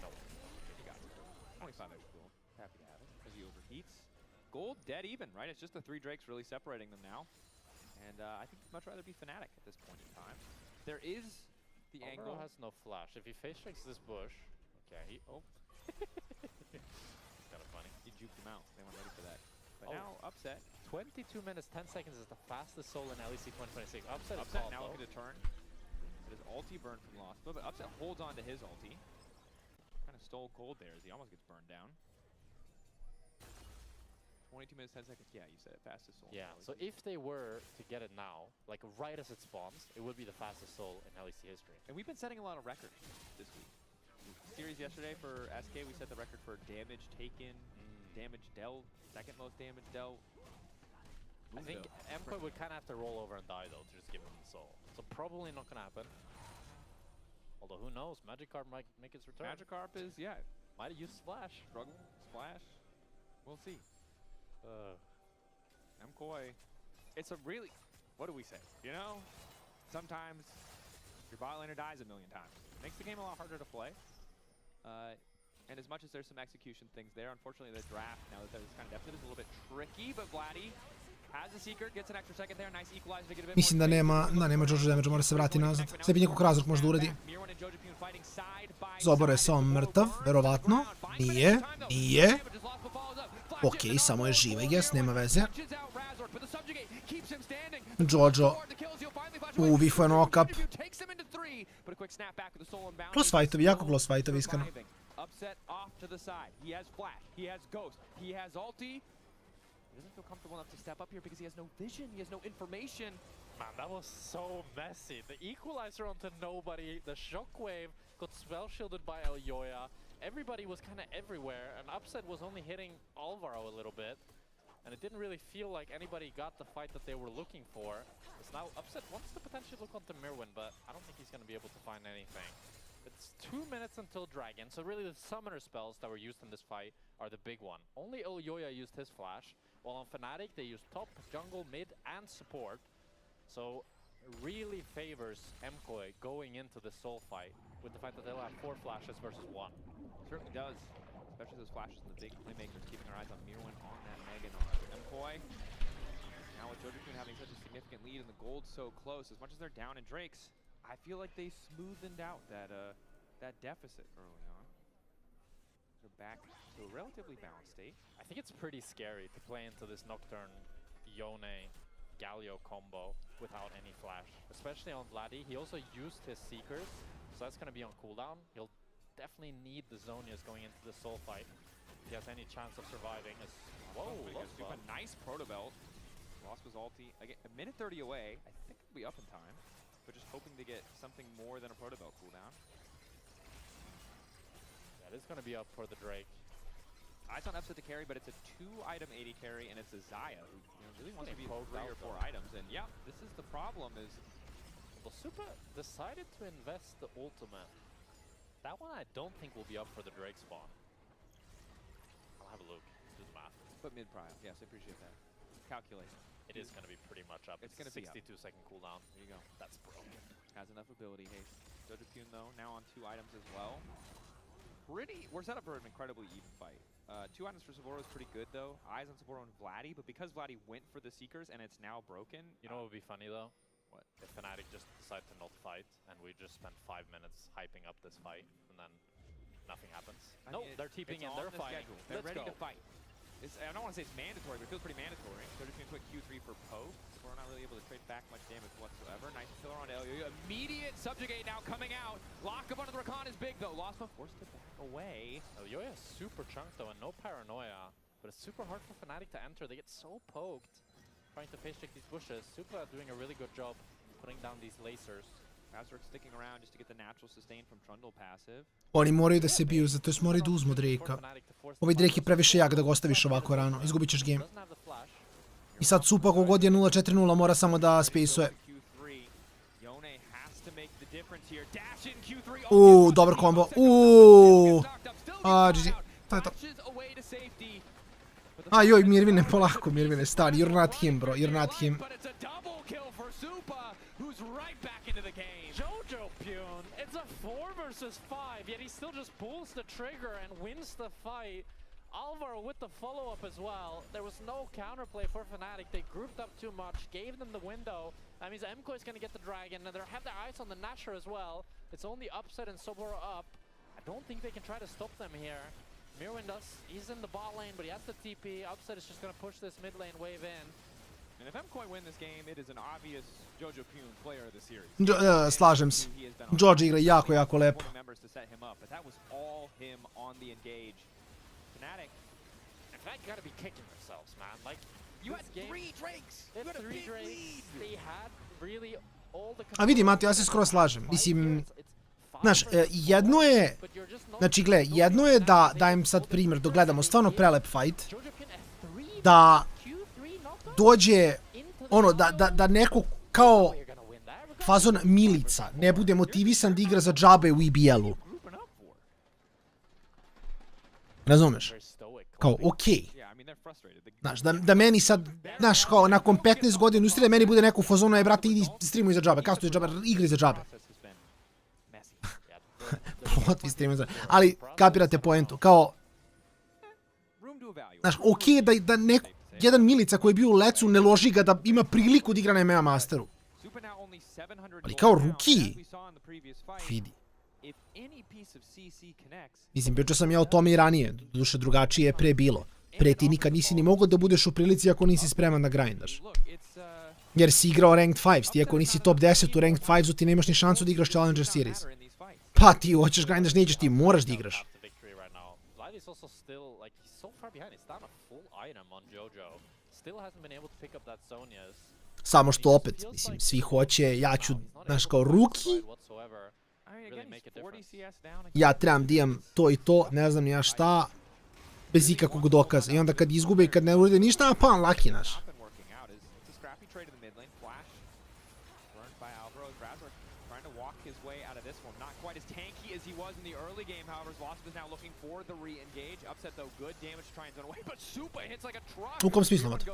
No. He got it. 25 extra gold. Happy to have it as he overheats. Gold dead even, right? It's just the three Drakes really separating them now. And I think I'd much rather be Fnatic at this point in time. There is the angle. Has no flash. If he face strikes this bush, okay, it's kind of funny. He juked him out. They weren't ready for that. But now upset. 22 minutes, 10 seconds is the fastest soul in LEC 2026. Upset now looking to turn. His ulti burned from Lospa, but Upset holds on to his ulti. Kind of stole gold there as he almost gets burned down. 22 minutes, 10 seconds. Yeah, you said it. Fastest soul. Yeah, so if they were to get it now, like right as it spawns, it would be the fastest soul in LEC history. And we've been setting a lot of records this week. Series yesterday for SK, we set the record for damage taken, damage dealt, second most damage dealt. I think MKOI would kind of have to roll over and die, though, to just give him the soul. So probably not going to happen. Although, who knows? Magikarp might make its return. Magikarp is, yeah. Might have used Splash. Struggle, Splash. We'll see. MKOI, it's a really, what do we say? You know, sometimes your bot laner dies a million times. Makes the game a lot harder to play. And as much as there's some execution things there, unfortunately the draft, now that there's kind of depth, it is a little bit tricky, but Vladdy has a secret, gets an extra second there, nice equalizer to get a bit Mislim da nema Jojo damage, mora se vrati nazad. Sve bi nekog Razork može da uradi. Zobor je samo mrtav, verovatno. Nije. Okej, samo je živ, I guess, nema veze. Jojo. Vifo je knock-up. Close fightovi, jako close fightovi, iskreno. Upset off to the side. He has flash. He has ghost. He has ulti. He doesn't feel comfortable enough to step up here because he has no vision. He has no information. Man, that was so messy. The equalizer onto nobody. The shockwave got spell shielded by Elioya. Everybody was kind of everywhere, and Upset was only hitting Alvaro a little bit. And it didn't really feel like anybody got the fight that they were looking for. Because now Upset wants to potentially look onto Mirwin, but I don't think he's going to be able to find anything. It's 2 minutes until Dragon, so really the summoner spells that were used in this fight are the big one. Only Elioya used his flash, while on Fnatic they used top, jungle, mid, and support. So really favors MKOI going into the soul fight with the fact that they'll have 4 flashes versus 1. Certainly does, especially those flashes from the big playmakers, keeping our eyes on Mirwin on that Mega Gnar. MKOI, now with Jojo having such a significant lead and the gold so close, as much as they're down in Drakes, I feel like they smoothened out that deficit early on. They're back to a relatively balanced state. I think it's pretty scary to play into this Nocturne, Yone, Galio combo without any flash, especially on Vladdy. He also used his Seekers, so that's going to be on cooldown. He'll definitely need the Zonias going into the soul fight. he has any chance of surviving. Whoa, a nice proto belt. Lost his ulti. Again, a minute 30 away. I think he'll be up in time, but just hoping to get something more than a proto belt cooldown. That is going to be up for the Drake. Eyes on upset to carry, but it's a 2-item 80 carry, and it's a Zaya who really wants to be 3 or 4 items. And yeah, this is the problem. Is well, Super decided to invest the ultimate. That one I don't think will be up for the Drake spawn. I'll have a look. Do the math. But mid-prio. Yes, I appreciate that. Calculate. It is going to be pretty much up. It's going to be 62-second cooldown. There you go. That's broken. Has enough ability haste. Jojo Pyun, though, now on 2 items as well. We're set up for an incredibly even fight. 2 items for Saburo is pretty good, though. Eyes on Saburo and Vladdy, but because Vladdy went for the Seekers and it's now broken... You know what would be funny, though? What? If Fnatic just decide to not fight, and we just spend 5 minutes hyping up this fight, and then nothing happens. No, they're TPing in, they're fighting. They're ready to fight. I don't want to say it's mandatory, but it feels pretty mandatory. They're just going to put Q3 for poke. We're not really able to trade back much damage whatsoever. Nice killer on Elio. Immediate subjugate now coming out. Lock up under the Rakan is big, though. Lostma forced to back away. Elio is super chunked, though, and no paranoia. But it's super hard for Fnatic to enter. They get so poked trying to face check these bushes. Super doing a really good job putting down these lasers. Azurk sticking around just to get the natural sustain from Trundle passive. Oni moraju da se biju, zato moraju da uzmu Drakea. Ovaj Drake je previše jak da ga ostaviš ovako rano, izgubit ćeš game. I sad Supa kogod je 0-4-0 mora samo da spaceuje. Dobar kombo. GG. To je to. Joj, Mirvine, polako, Mirvine, stani. You're not him, bro, you're not him. It's a 4 versus 5, yet he still just pulls the trigger and wins the fight. Alvaro with the follow-up as well. There was no counterplay for Fnatic. They grouped up too much, gave them the window. That means Emko is going to get the dragon, and they have their eyes on the Nashor as well. It's only Upset and Soboro up. I don't think they can try to stop them here. Mirwin does. He's in the bot lane, but he has the TP. Upset is just going to push this mid lane wave in. And if MKOI win this game, it is an obvious Jojo Pyun player of the series. Slažem se. George igra jako, jako lepo. But that was all him on the engage. Fnatic. Fnatic gotta be kicking themselves, man. Like, you had 3 Drakes. You had 3 Drakes. They had really all the... A vidi, Mato, ja se skoro slažem. Mislim, znaš, jedno je, znači, gle, jedno je da dajem sad primjer, dok gledamo stvarno prelep fight, da dođe, ono, da neko kao fazon Milica ne bude motivisan da igra za džabe u EBL-u. Razumeš? Kao, okej. Znaš, da meni sad, znaš, kao, nakon 15 godina industrije, meni bude neko u fazonu, brate, idi streamuj za džabe, kao stoji džabe, igri za džabe. Plotvi streamuj za džabe. Ali, kapirate poentu, kao, znaš, okej da neko, jedan Milica koji je bio u lecu, ne loži ga da ima priliku da igra na MMA Masteru. Ali kao rookie, vidi. Mislim, pričao sam ja o tome i ranije, doduše drugačije je pre bilo. Pre ti nikad nisi ni mogao da budeš u prilici ako nisi spreman da grindaš. Jer si igrao Ranked 5s, ti ako nisi top 10 u Ranked 5s, ti nemaš ni šansu da igraš Challenger Series. Pa ti hoćeš grindaš, nećeš, ti moraš da igraš. Samo što opet, mislim, svi hoće, ja ću, znaš, kao rookie, ja trebam da imam to i to, ne znam ni ja šta, bez ikakvog dokaza. I onda kad izgube i kad ne urede ništa, pa unlucky, znaš. U kom smislu, Mato?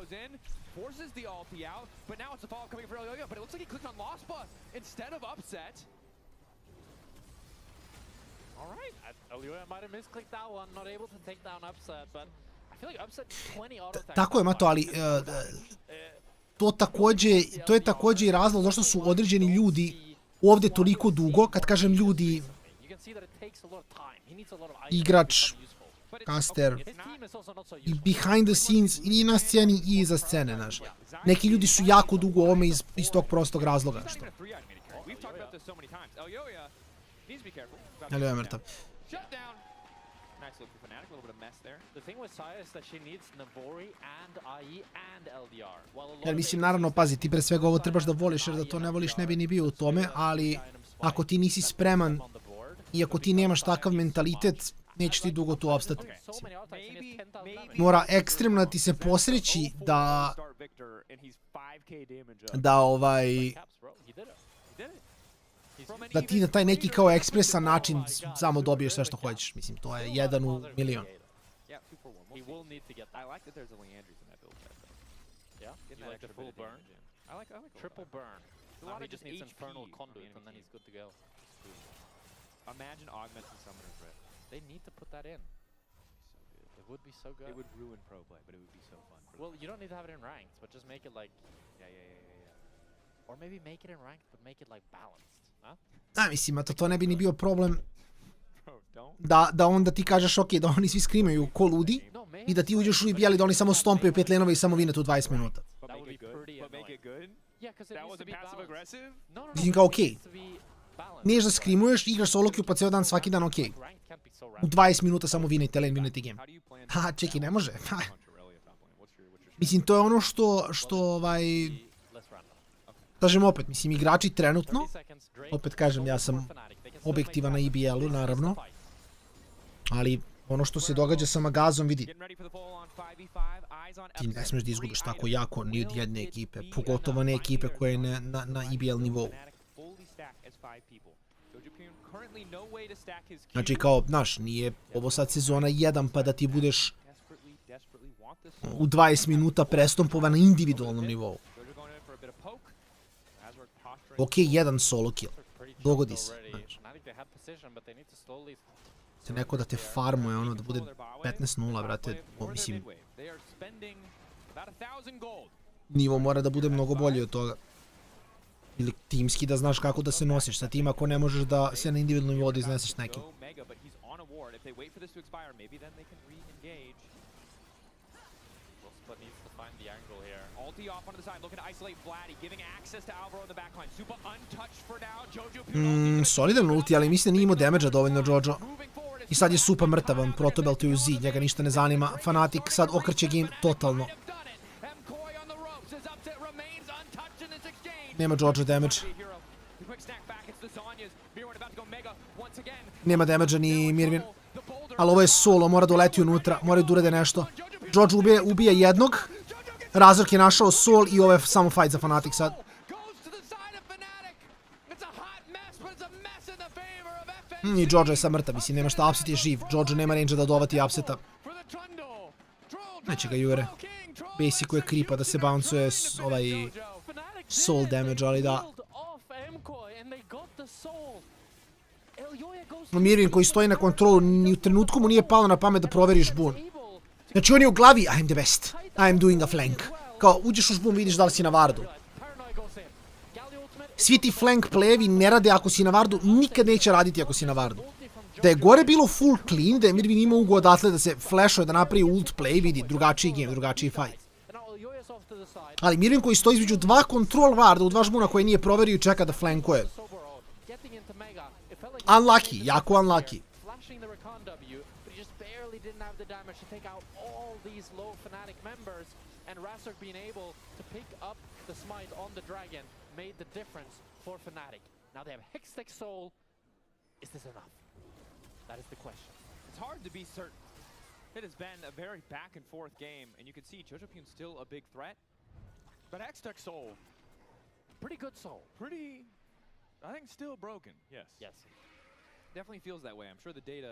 Forces the ulti out, but now it's a follow-up coming for Elio, but it looks like he clicked on Lostma instead of Upset. All right, Elio might have misclicked that one, not able to take down Upset, but I feel like Upset 20 auto attack. Tako je, Mato, ali to je takođe i razlog zašto su određeni ljudi ovde toliko dugo, kad kažem ljudi, igrač, caster, i behind the scenes, i na sceni i iza scene, znaš. Neki ljudi su jako dugo ovome iz tog prostog razloga, što. Elio je mrtav. nice look for Fnatic, a little bit of mess there. The thing with Saya is that she needs Navori and IE and LDR. Jer mislim, naravno, pazi, ti pre svega ovo trebaš da voliš, jer da to ne voliš ne bi ni bio u tome, ali ako ti nisi spreman i ako ti nemaš takav mentalitet, neće ti dugo tu opstati. Mora ekstremno da ti se posreći da ti na taj neki kao ekspresan način samo dobiješ sve što hoćeš. Mislim, to je 1 u milion. He will need to get that. I like that there's a Leandry's in that build set, though. Yeah? You like the full burn? I like triple burn. A lot he of just needs HP Infernal Conduit and then he's good to go. Imagine augmenting Summoner's Rift. They need to put that in. It would be so good. It would ruin pro play, but it would be so fun. Well, you don't need to have it in ranked, but just make it like... Or maybe make it in ranked, but make it like balanced. Huh? Mislim, to ne bi ni bio problem da onda ti kažeš ok, da oni svi skrimaju ko ludi i da ti uđeš u bijeli da oni samo stompaju 5 lenova i samo vine tu 20 minuta. Mislim kao ok, niješ da skrimuješ, igraš solo queue pa cijel dan svaki dan ok. U 20 minuta samo vine te lane, vine ti game. Ha, čeki, ne može. Mislim, to je ono što kažem opet, mislim, igrači trenutno, opet kažem, ja sam objektivan na EBL-u, naravno, ali ono što se događa sa Magazom, vidi, ti ne smiješ da izgubiš tako jako ni od jedne ekipe, pogotovo ne ekipe koja je na EBL nivou. Znači kao, znaš, nije ovo sad sezona 1 pa da ti budeš u 20 minuta prestompovan na individualnom nivou. Ok, 1 solo kill. Dogodi se. Se neko da te farmuje, ono, da bude 15-0, brate, mislim... Nivo mora da bude mnogo bolji od toga. Ili timski da znaš kako da se nosiš sa tim ako ne možeš da se na individualnom nivou da izneseš nekim. Solidan ulti, ali mislim da nije imao damage-a dovoljno Jojo. I sad je super mrtav, on protobeltuje u Z, njega ništa ne zanima. Fnatic sad okreće game totalno. Nema Jojo damage. Nema damage-a ni Mirvin. Ali ovo je solo, mora da uleti unutra, mora da urade nešto. Jojo ubije jednog. Razork je našao sol i ovo je samo fight za Fnatic sad. I Jojo je sad mrtav, mislim, nema šta, Upset je živ. Jojo nema range da dovati Upseta. Neće ga jure. Basicu je creepa da se bouncuje ovaj soul damage, ali da. Mirvin koji stoji na kontrolu, ni u trenutku mu nije palo na pamet da proveri žbun. Znači on je u glavi, I'm the best, I'm doing a flank. Kao, uđeš u žbun, vidiš da li si na vardu. Svi ti flank playevi ne rade ako si na vardu, nikad neće raditi ako si na vardu. Da je gore bilo full clean, da je Mirvin imao ugo odatle da se flashuje, da napravi ult play, vidi, drugačiji game, drugačiji fight. Ali Mirvin koji stoji između 2 control varda u 2 žbuna koje nije proverio i čeka da flankuje. Unlucky, jako unlucky. Made the difference for Fnatic. Now they have Hextech Soul. Is this enough? That is the question. It's hard to be certain. It has been a very back and forth game, and you can see Jojo Pune's still a big threat. But Hextech Soul, pretty good soul. I think still broken. Yes. Yes. Definitely feels that way. I'm sure the data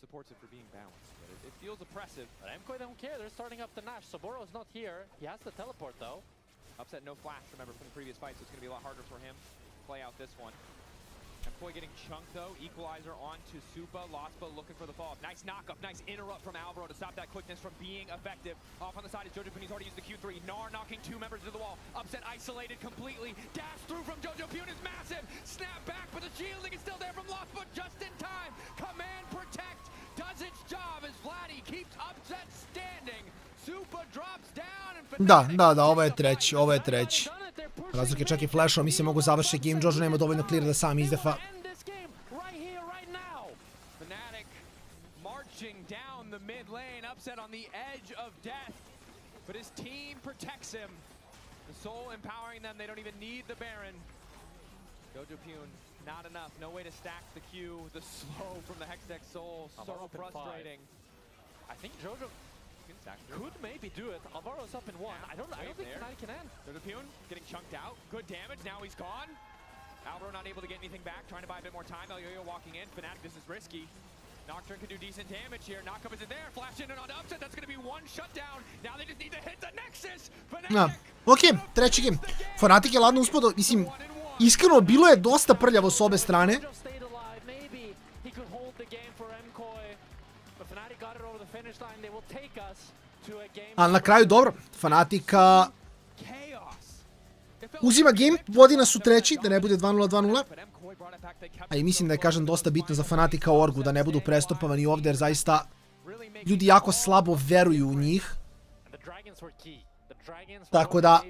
supports it for being balanced, but it feels oppressive. But MKOI don't care. They're starting up the Nash. Saboro's not here. He has the teleport though. Upset no flash, remember, from the previous fight, so it's going to be a lot harder for him to play out this one. MKOI getting chunked, though. Equalizer onto Supa. Lospa looking for the fall. Nice knock-up, nice interrupt from Alvaro to stop that quickness from being effective. Off on the side is Jojo Pune. He's already used the Q3. Gnar knocking 2 members to the wall. Upset isolated completely. Dash through from Jojo Pune is massive. Snap back, but the shielding is still there from Lospa just in time. Command Protect does its job as Vladdy keeps Upset standing. Supa drops down and Da, ovo je treći. Razlog je čak i flashao, mislim mogu završiti game, Jojo nema dovoljno clear da sam izdefa. mid lane, upset on the edge of death, but his team protects him. The Soul empowering them, they don't even need the Baron. Jojo Pune, not enough, no way to stack the Q, the slow from the Hextech Soul, so frustrating. I think Jojo could maybe do it. Alvaro's up in 1. I don't think Fnatic can end. Jojo Pune getting chunked out, good damage, now he's gone. Alvaro not able to get anything back, trying to buy a bit more time. El Yo-Yo walking in, Fnatic, this is risky. Nocturne can do decent damage here. Knockup isn't there. Flash in and on the upset. That's going to be one shutdown. Now they just need to hit the Nexus. Ok, treći game. Fnatic je ladno uspio, mislim, iskreno, bilo je dosta prljavo s obe strane. Ali na kraju dobro, Fnatica uzima game, vodi nas u treći, da ne bude 2-0, 2-0. A i mislim da je, kažem, dosta bitno za Fnatica Orgu da ne budu prestopovani ovdje, jer zaista ljudi jako slabo veruju u njih. Tako da,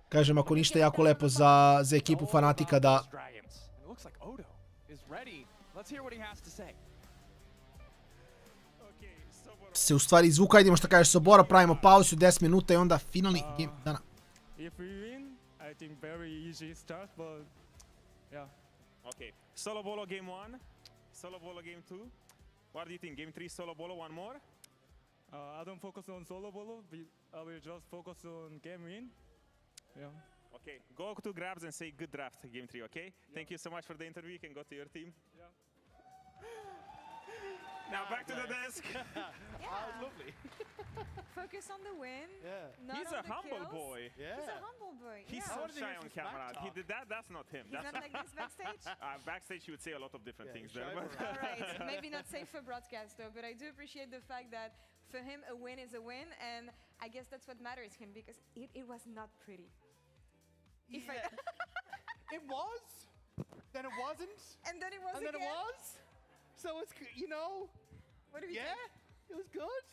kažem, ako ništa, jako lepo za ekipu Fnatica da se u stvari izvuka. Idemo što kažeš Sobora, pravimo pauzu 10 minuta i onda finalni game dana. If we win, I think very easy start, but yeah. Okay, solo bolo game 1, solo bolo game 2. What do you think? Game 3 solo bolo, one more? I don't focus on solo bolo, I will just focus on game win. Yeah. Okay, go to grabs and say good draft game 3, okay? Yeah. Thank you so much for the interview. You can go to your team. Yeah. Now back to the desk. Lovely. Focus on the win. Yeah. Not He's on a the humble kills. boy. Yeah. He's a humble boy. He's so shy on camera. He did that. That's not him. He's not like this backstage? Backstage, he would say a lot of different things there. All right. Maybe not safe for broadcast, though, but I do appreciate the fact that for him, a win is a win, and I guess that's what matters to him, because it was not pretty. It was, then it wasn't, and then it was and then it was. So it's, you know, what do you think? It was good.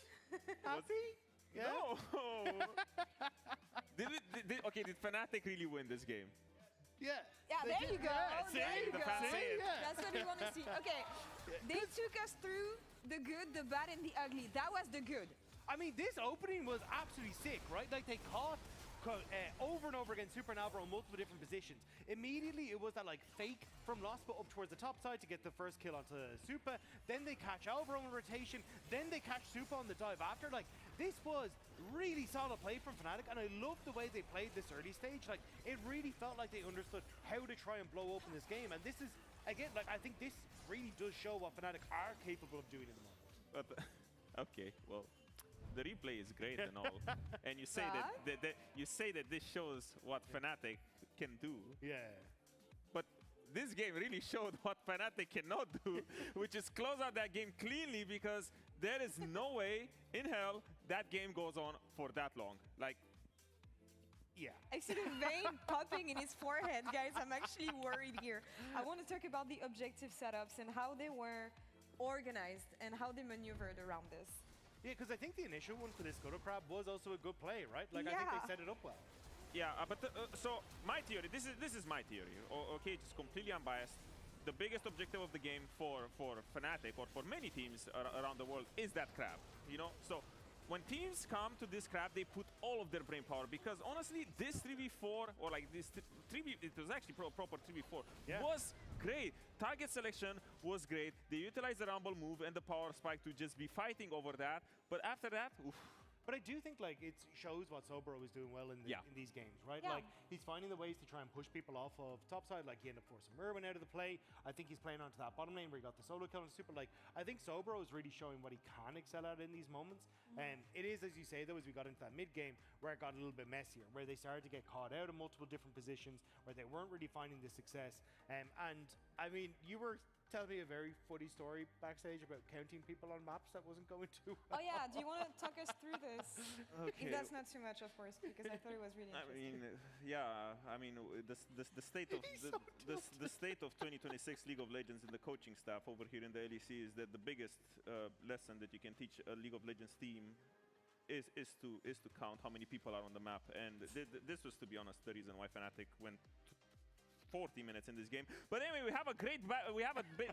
Happy? Yeah. No. Did Fnatic really win this game? Yeah. Yeah, there you go. There you go. Yeah. That's what we want to see. Okay, they took us through the good, the bad, and the ugly. That was the good. I mean, this opening was absolutely sick, right? Like, they caught over and over again Super and Alvaro on multiple different positions. Immediately, it was that, like, fake from Lost, but up towards the top side to get the first kill onto Super. Then they catch Alvaro in rotation. Then they catch Super on the dive after. Like, this was really solid play from Fnatic, and I love the way they played this early stage. Like, it really felt like they understood how to try and blow open this game. And this is, again, like, I think this really does show what Fnatic are capable of doing in the moment. Okay, well, the replay is great and all, and you say that this shows what Fnatic can do. Yeah. But this game really showed what Fnatic cannot do, which is close out that game cleanly, because there is no way in hell that game goes on for that long. Like, yeah. I see the vein popping in his forehead, guys. I'm actually worried here. I want to talk about the objective setups and how they were organized and how they maneuvered around this. Yeah, because I think the initial one for this Scuttle Crab was also a good play, right? Like, I think they set it up well. Yeah, but so my theory, this is my theory. Okay, it's completely unbiased. The biggest objective of the game for Fnatic, or for many teams around the world, is that crab. You know, so when teams come to this crab, they put all of their brain power, because honestly, this 3v4, or like this 3v, it was actually proper 3v4, was great. Target selection was great. They utilized the rumble move and the power spike to just be fighting over that. But after that, oof. But I do think, like, it shows what Soboro is doing well in these games, right? Yeah. Like, he's finding the ways to try and push people off of topside. Like, he ended up forcing Merwin out of the play. I think he's playing onto that bottom lane where he got the solo kill on Super. Like, I think Soboro is really showing what he can excel at in these moments. And it is, as you say, though, as we got into that mid game, where it got a little bit messier, where they started to get caught out in multiple different positions, where they weren't really finding the success. And I mean, you were telling me a very funny story backstage about counting people on maps that wasn't going too well. Oh yeah, do you want to talk us through this? Okay. If that's not too much, of course, because I thought it was really interesting. I mean, the state of the state of 2026 League of Legends and the coaching staff over here in the LEC is that the biggest lesson that you can teach a League of Legends team is to count how many people are on the map. And this was, to be honest, the reason why Fnatic went 40 minutes in this game. But anyway, we have a great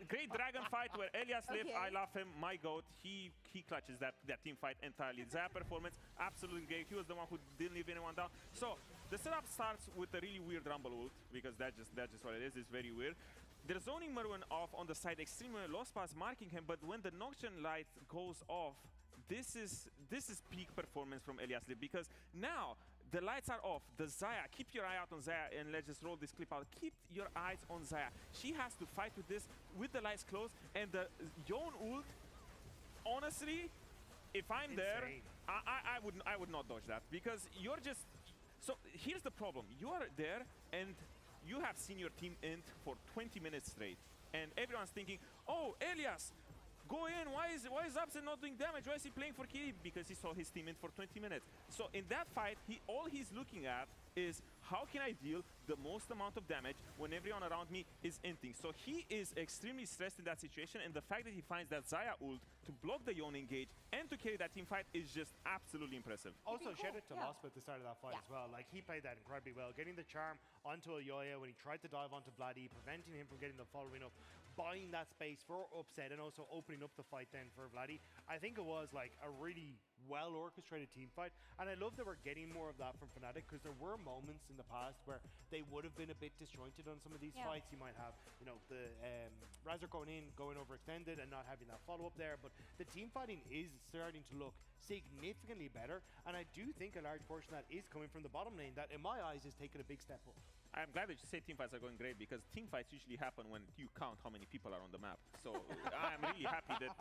great dragon fight where Elias lived. I love him. My goat. He clutches that team fight entirely. Zaya performance absolutely great. He was the one who didn't leave anyone down. So the setup starts with a really weird rumble ult because that's just what it is. It's very weird. They're zoning Merwin off on the side extremely low spots marking him, but when the Nocturne light goes off, this is peak performance from Elias Lib because now the lights are off. The Zaya, keep your eye out on Zaya, and let's just roll this clip out. Keep your eyes on Zaya. She has to fight with this with the lights closed, and the Yon ult, honestly, if I'm there, I would not dodge that because you're just. So here's the problem: you are there and you have seen your team int for 20 minutes straight, and everyone's thinking, "Oh, Elias, go in. Why is Upset not doing damage? Why is he playing for Kitty?" Because he saw his team int for 20 minutes. So in that fight, all he's looking at is how can I deal the most amount of damage when everyone around me is inting. So he is extremely stressed in that situation, and the fact that he finds that Zaya ult to block the Yon engage and to carry that team fight is just absolutely impressive. Also, shout out to Mousepad at the start of that fight as well. Like, he played that incredibly well, getting the charm onto Ayoya when he tried to dive onto Vladdy, preventing him from getting the following up, buying that space for Upset, and also opening up the fight then for Vladdy. I think it was like a really well-orchestrated team fight, and I love that we're getting more of that from Fnatic because there were moments in the past where they would have been a bit disjointed on some of these fights. You might have, you know, the Razor going overextended and not having that follow-up there, but the team fighting is starting to look significantly better, and I do think a large portion of that is coming from the bottom lane that, in my eyes, is taking a big step up. I'm glad that you say team fights are going great because team fights usually happen when you count how many people are on the map. So I'm really happy that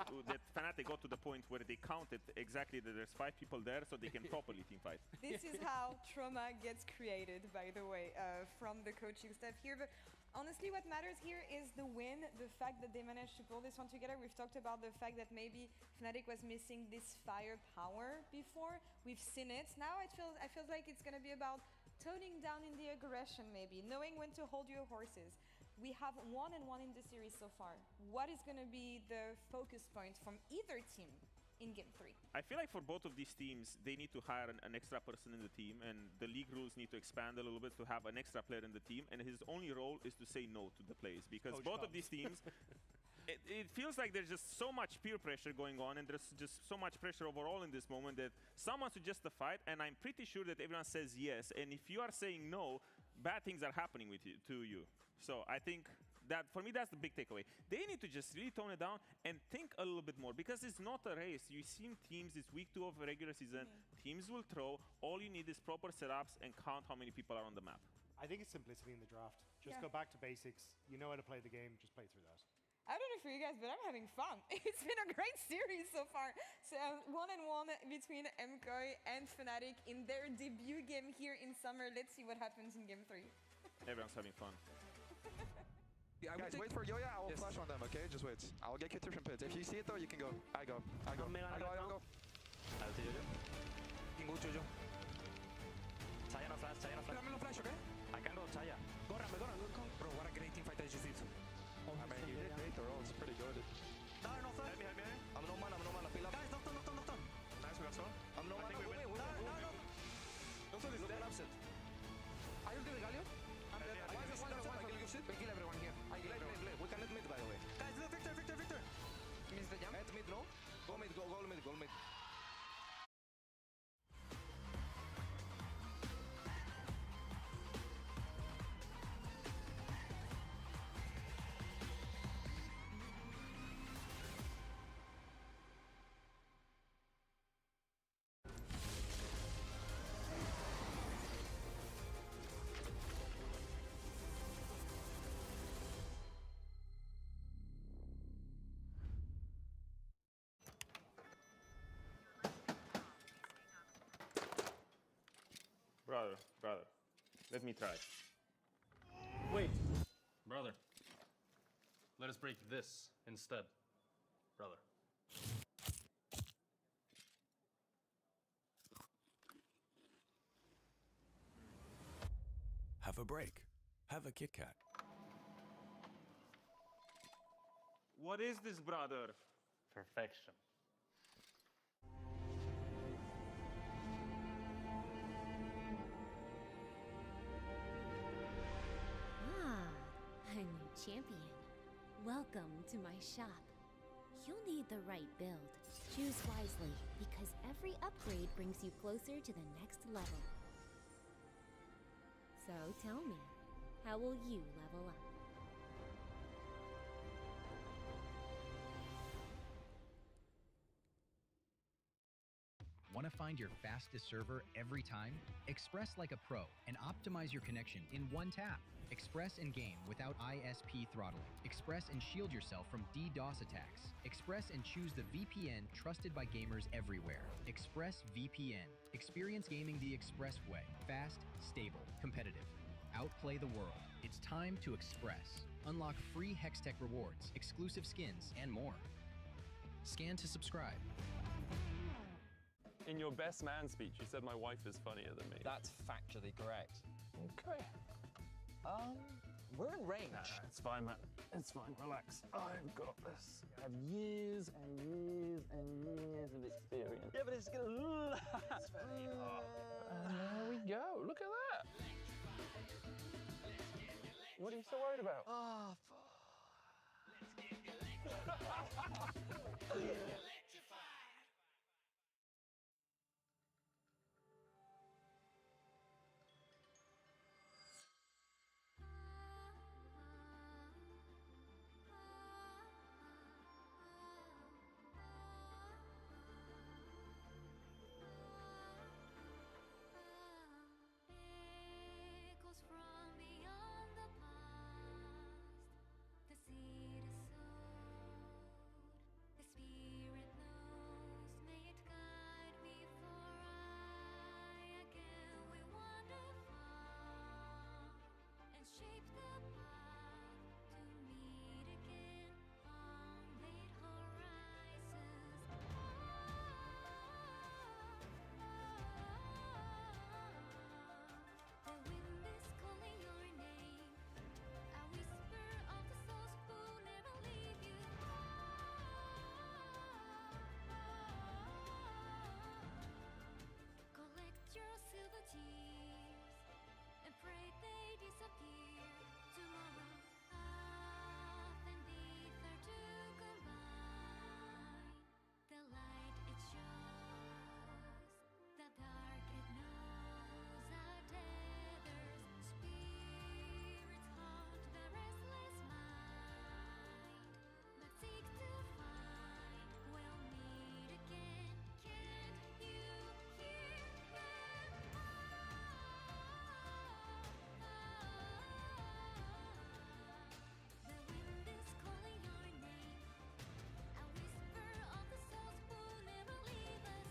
Fnatic got to the point where they counted exactly that there's 5 people there so they can properly team fight. This is how trauma gets created, by the way, from the coaching staff here. But honestly, what matters here is the win, the fact that they managed to pull this one together. We've talked about the fact that maybe Fnatic was missing this firepower before. We've seen it. Now I feel like it's going to be about toning down in the aggression, maybe, knowing when to hold your horses. We have 1-1 in the series so far. What is going to be the focus point from either team in Game 3? I feel like for both of these teams, they need to hire an extra person in the team, and the league rules need to expand a little bit to have an extra player in the team, and his only role is to say no to the plays, because both of these teams, it feels like there's just so much peer pressure going on, and there's just so much pressure overall in this moment that someone suggests the fight, and I'm pretty sure that everyone says yes, and if you are saying no, bad things are happening to you. So I think that, for me, that's the big takeaway. They need to just really tone it down and think a little bit more, because it's not a race. You've seen teams this week 2 of a regular season, teams will throw, all you need is proper setups and count how many people are on the map. I think it's simplicity in the draft. Just go back to basics. You know how to play the game, just play through that. I don't know for you guys, but I'm having fun. It's been a great series so far. So 1-1 between MKOI and Fnatic in their debut game here in summer. Let's see what happens in Game 3. Everyone's having fun. Yeah, guys, wait for Yoya. I will flash on them, okay? Just wait. I'll get Q3 from pit. If you see it though, you can go. I go. I go. I go. I'll take Jojo. You can go Jojo. Saya no flash. Dame no flash, okay? I can go Saya. Go Rambe, go. Bro, what a great team fight that just did. I mean, you did great. The roll is pretty good. No flash. Help me. I'm no mana. Peel up. Guys, knock. Nice, we got someone. I'm no mana. Wait. Don't throw this. Don't upset. Are you doing Galio? I'm dead. One shit. We kill everyone here. I kill everyone. We can let mid, by the way. Guys, look, Victor. Miss the jump. At mid, no? Go mid. Brother, let me try. Wait, brother. Let us break this instead, brother. Have a break. Have a Kit Kat. What is this, brother? Perfection. champion. Welcome to my shop. You'll need the right build. Choose wisely, because every upgrade brings you closer to the next level. So tell me, how will you level up? Want to find your fastest server every time? Express like a pro and optimize your connection in one tap. Express and game without ISP throttling. Express and shield yourself from DDoS attacks. Express and choose the VPN trusted by gamers everywhere. Express VPN. Experience gaming the Express way. Fast, stable, competitive. Outplay the world. It's time to Express. Unlock free Hextech rewards, exclusive skins, and more. Scan to subscribe. In your best man speech, you said my wife is funnier than me. That's factually correct. Okay. We're in range. Nah, it's fine, man. It's fine. Relax. I've got this. I have years and years and years of experience. Yeah, but it's gonna. It's very hard. And there we go. Look at that. What are you so worried about? Oh, Echoes from beyond the past. The seed is sown. The spirit knows. May it guide me, for I again will wander far and shape the path to meet again on late horizons. The wind is calling your name, a whisper of the souls who never leave you. Collect your silver tears and pray they disappear tomorrow. Earth and ether to combine. The light it shows, the dark it knows. Our tethers, spirits haunt the restless mind, but seek to find. We'll meet again. Can't you hear them? The wind is calling your name, a whisper of the souls who never leave us.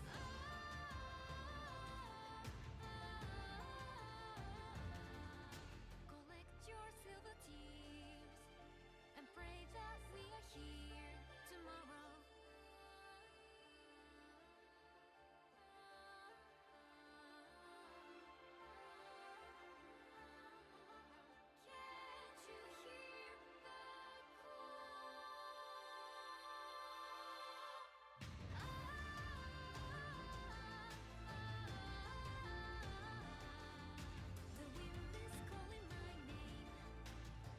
Collect your silver tears and pray that we are here tomorrow. Can't you hear the The wind is calling my name,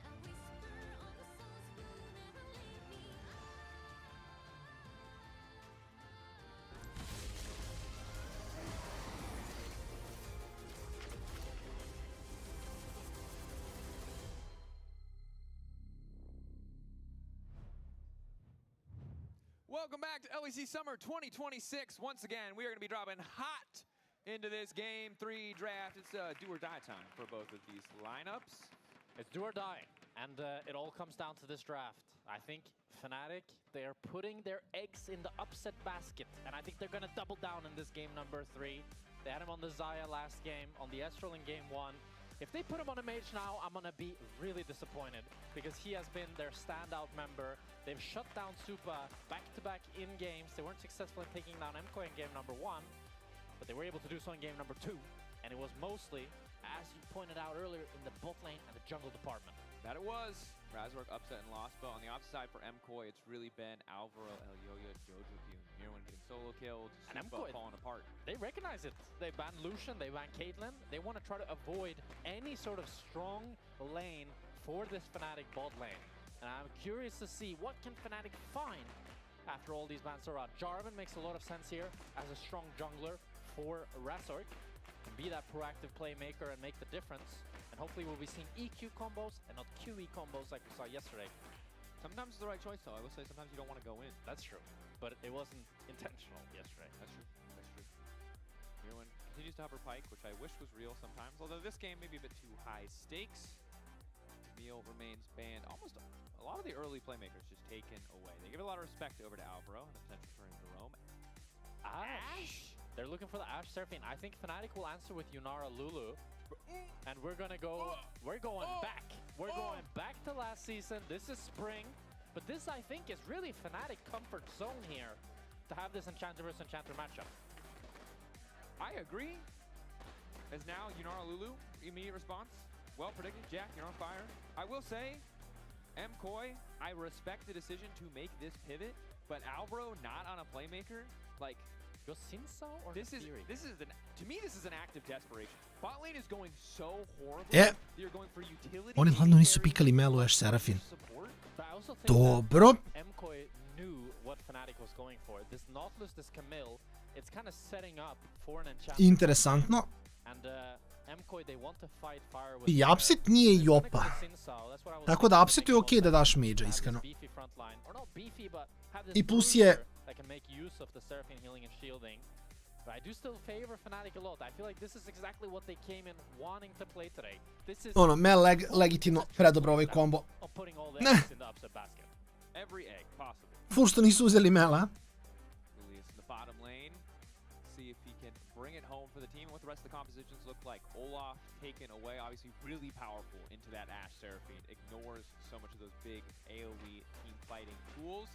a whisper of the souls who never leave me. Welcome back to LEC Summer 2026. Once again, we are going to be dropping hot into this Game 3 draft. It's do or die time for both of these lineups. It's do or die, and it all comes down to this draft. I think Fnatic, they are putting their eggs in the upset basket, and I think they're going to double down in this game number 3. They had him on the Xayah last game, on the Estral in game 1. If they put him on a mage now, I'm going to be really disappointed, because he has been their standout member. They've shut down Supa back-to-back in games. They weren't successful in taking down MKOI in game number 1, but they were able to do so in game number 2. And it was mostly, as you pointed out earlier, in the bot lane and the jungle department. That it was. Razork upset and lost, but on the opposite side for MKOI, it's really been Alvaro, Elyoya, Jojo Q, Mirwin getting solo killed, And Supa MKOI, falling apart. they recognize it. They banned Lucian, they banned Caitlyn. They want to try to avoid any sort of strong lane for this Fnatic bot lane. And I'm curious to see what can Fnatic find after all these bans are out. Jarvan makes a lot of sense here as a strong jungler for Razork. Can be that proactive playmaker and make the difference. And hopefully we'll be seeing EQ combos and not QE combos like we saw yesterday. Sometimes it's the right choice, though. I will say sometimes you don't want to go in. That's true. But it wasn't intentional yesterday. That's true. That's true. Mirwin continues to hover Pike, which I wish was real sometimes. Although this game may be a bit too high stakes. Meal remains banned. Almost a lot of the early playmakers just taken away. They give a lot of respect over to Alvaro and the potential for him to roam. Ashe! They're looking for the Ashe Seraphine. I think Fnatic will answer with Yunara Lulu. And we're gonna go, we're going back. We're going back to last season. This is spring. But this, I think, is really Fnatic comfort zone here to have this Enchanter vs Enchanter matchup. I agree. As now, Yunara Lulu, immediate response. Well predicted, Jack, you're on fire. I will say, MKOI, I respect the decision to make this pivot, but Alvaro not on a playmaker, like, Go Sinso or this is an, to me this is an act of desperation. Bot lane is going so horribly. You're going for utility. Oni hladno nisu pikali Melu Ashe Seraphine. Dobro. MKOI knew what Fnatic was going for. This Nautilus, this Camille, it's kind of setting up for an Enchanter. Interesantno. And MKOI, they want to fight fire with I upset nije Jopa. Tako da upsetu je okej da daš mage, iskreno. I plus je... that can make use of the Seraphine healing and shielding. But I do still favor Fnatic a lot. I feel like this is exactly what they came in wanting to play today. This is Ono, Mel legitimno predobro ovaj kombo. putting all the eggs in the upset basket. Every egg possible. Ful što nisu uzeli Mela. Julius in the bottom lane. See if he can bring it home for the team and what the rest of the compositions look like. Olaf taken away, obviously really powerful into that Ashe Seraphine. Ignores so much of those big AoE team fighting tools.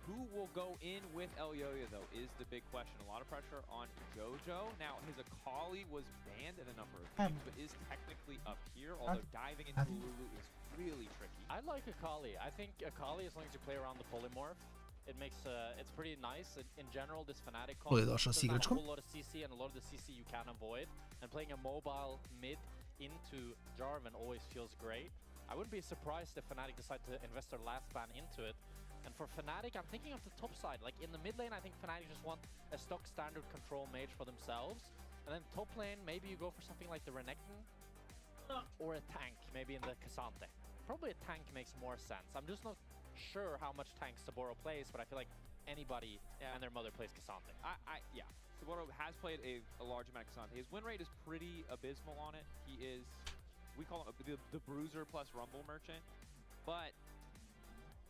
Who will go in with Elyoya, though, is the big question. A lot of pressure on Jojo. Now, his Akali was banned in a number of teams, but is technically up here, although diving into Lulu is really tricky. I like Akali. I think Akali, as long as you play around the polymorph, it makes it's pretty nice. In general, this Fnatic comp je došao s doesn't have a igračkom. whole lot of CC, and a lot of the CC you can avoid. And playing a mobile mid into Jarvan always feels great. I wouldn't be surprised if Fnatic decide to invest their last ban into it. And for Fnatic, I'm thinking of the top side. Like in the mid lane, I think Fnatic just want a stock standard control mage for themselves. And then top lane, maybe you go for something like the Renegade or a tank, maybe in the Cassante. Probably a tank makes more sense. I'm just not sure how much tank Saboro plays, but I feel like anybody and their mother plays Cassante. Yeah. Saboro has played a large amount of Cassante. His win rate is pretty abysmal on it. He is, we call him the bruiser plus rumble merchant. But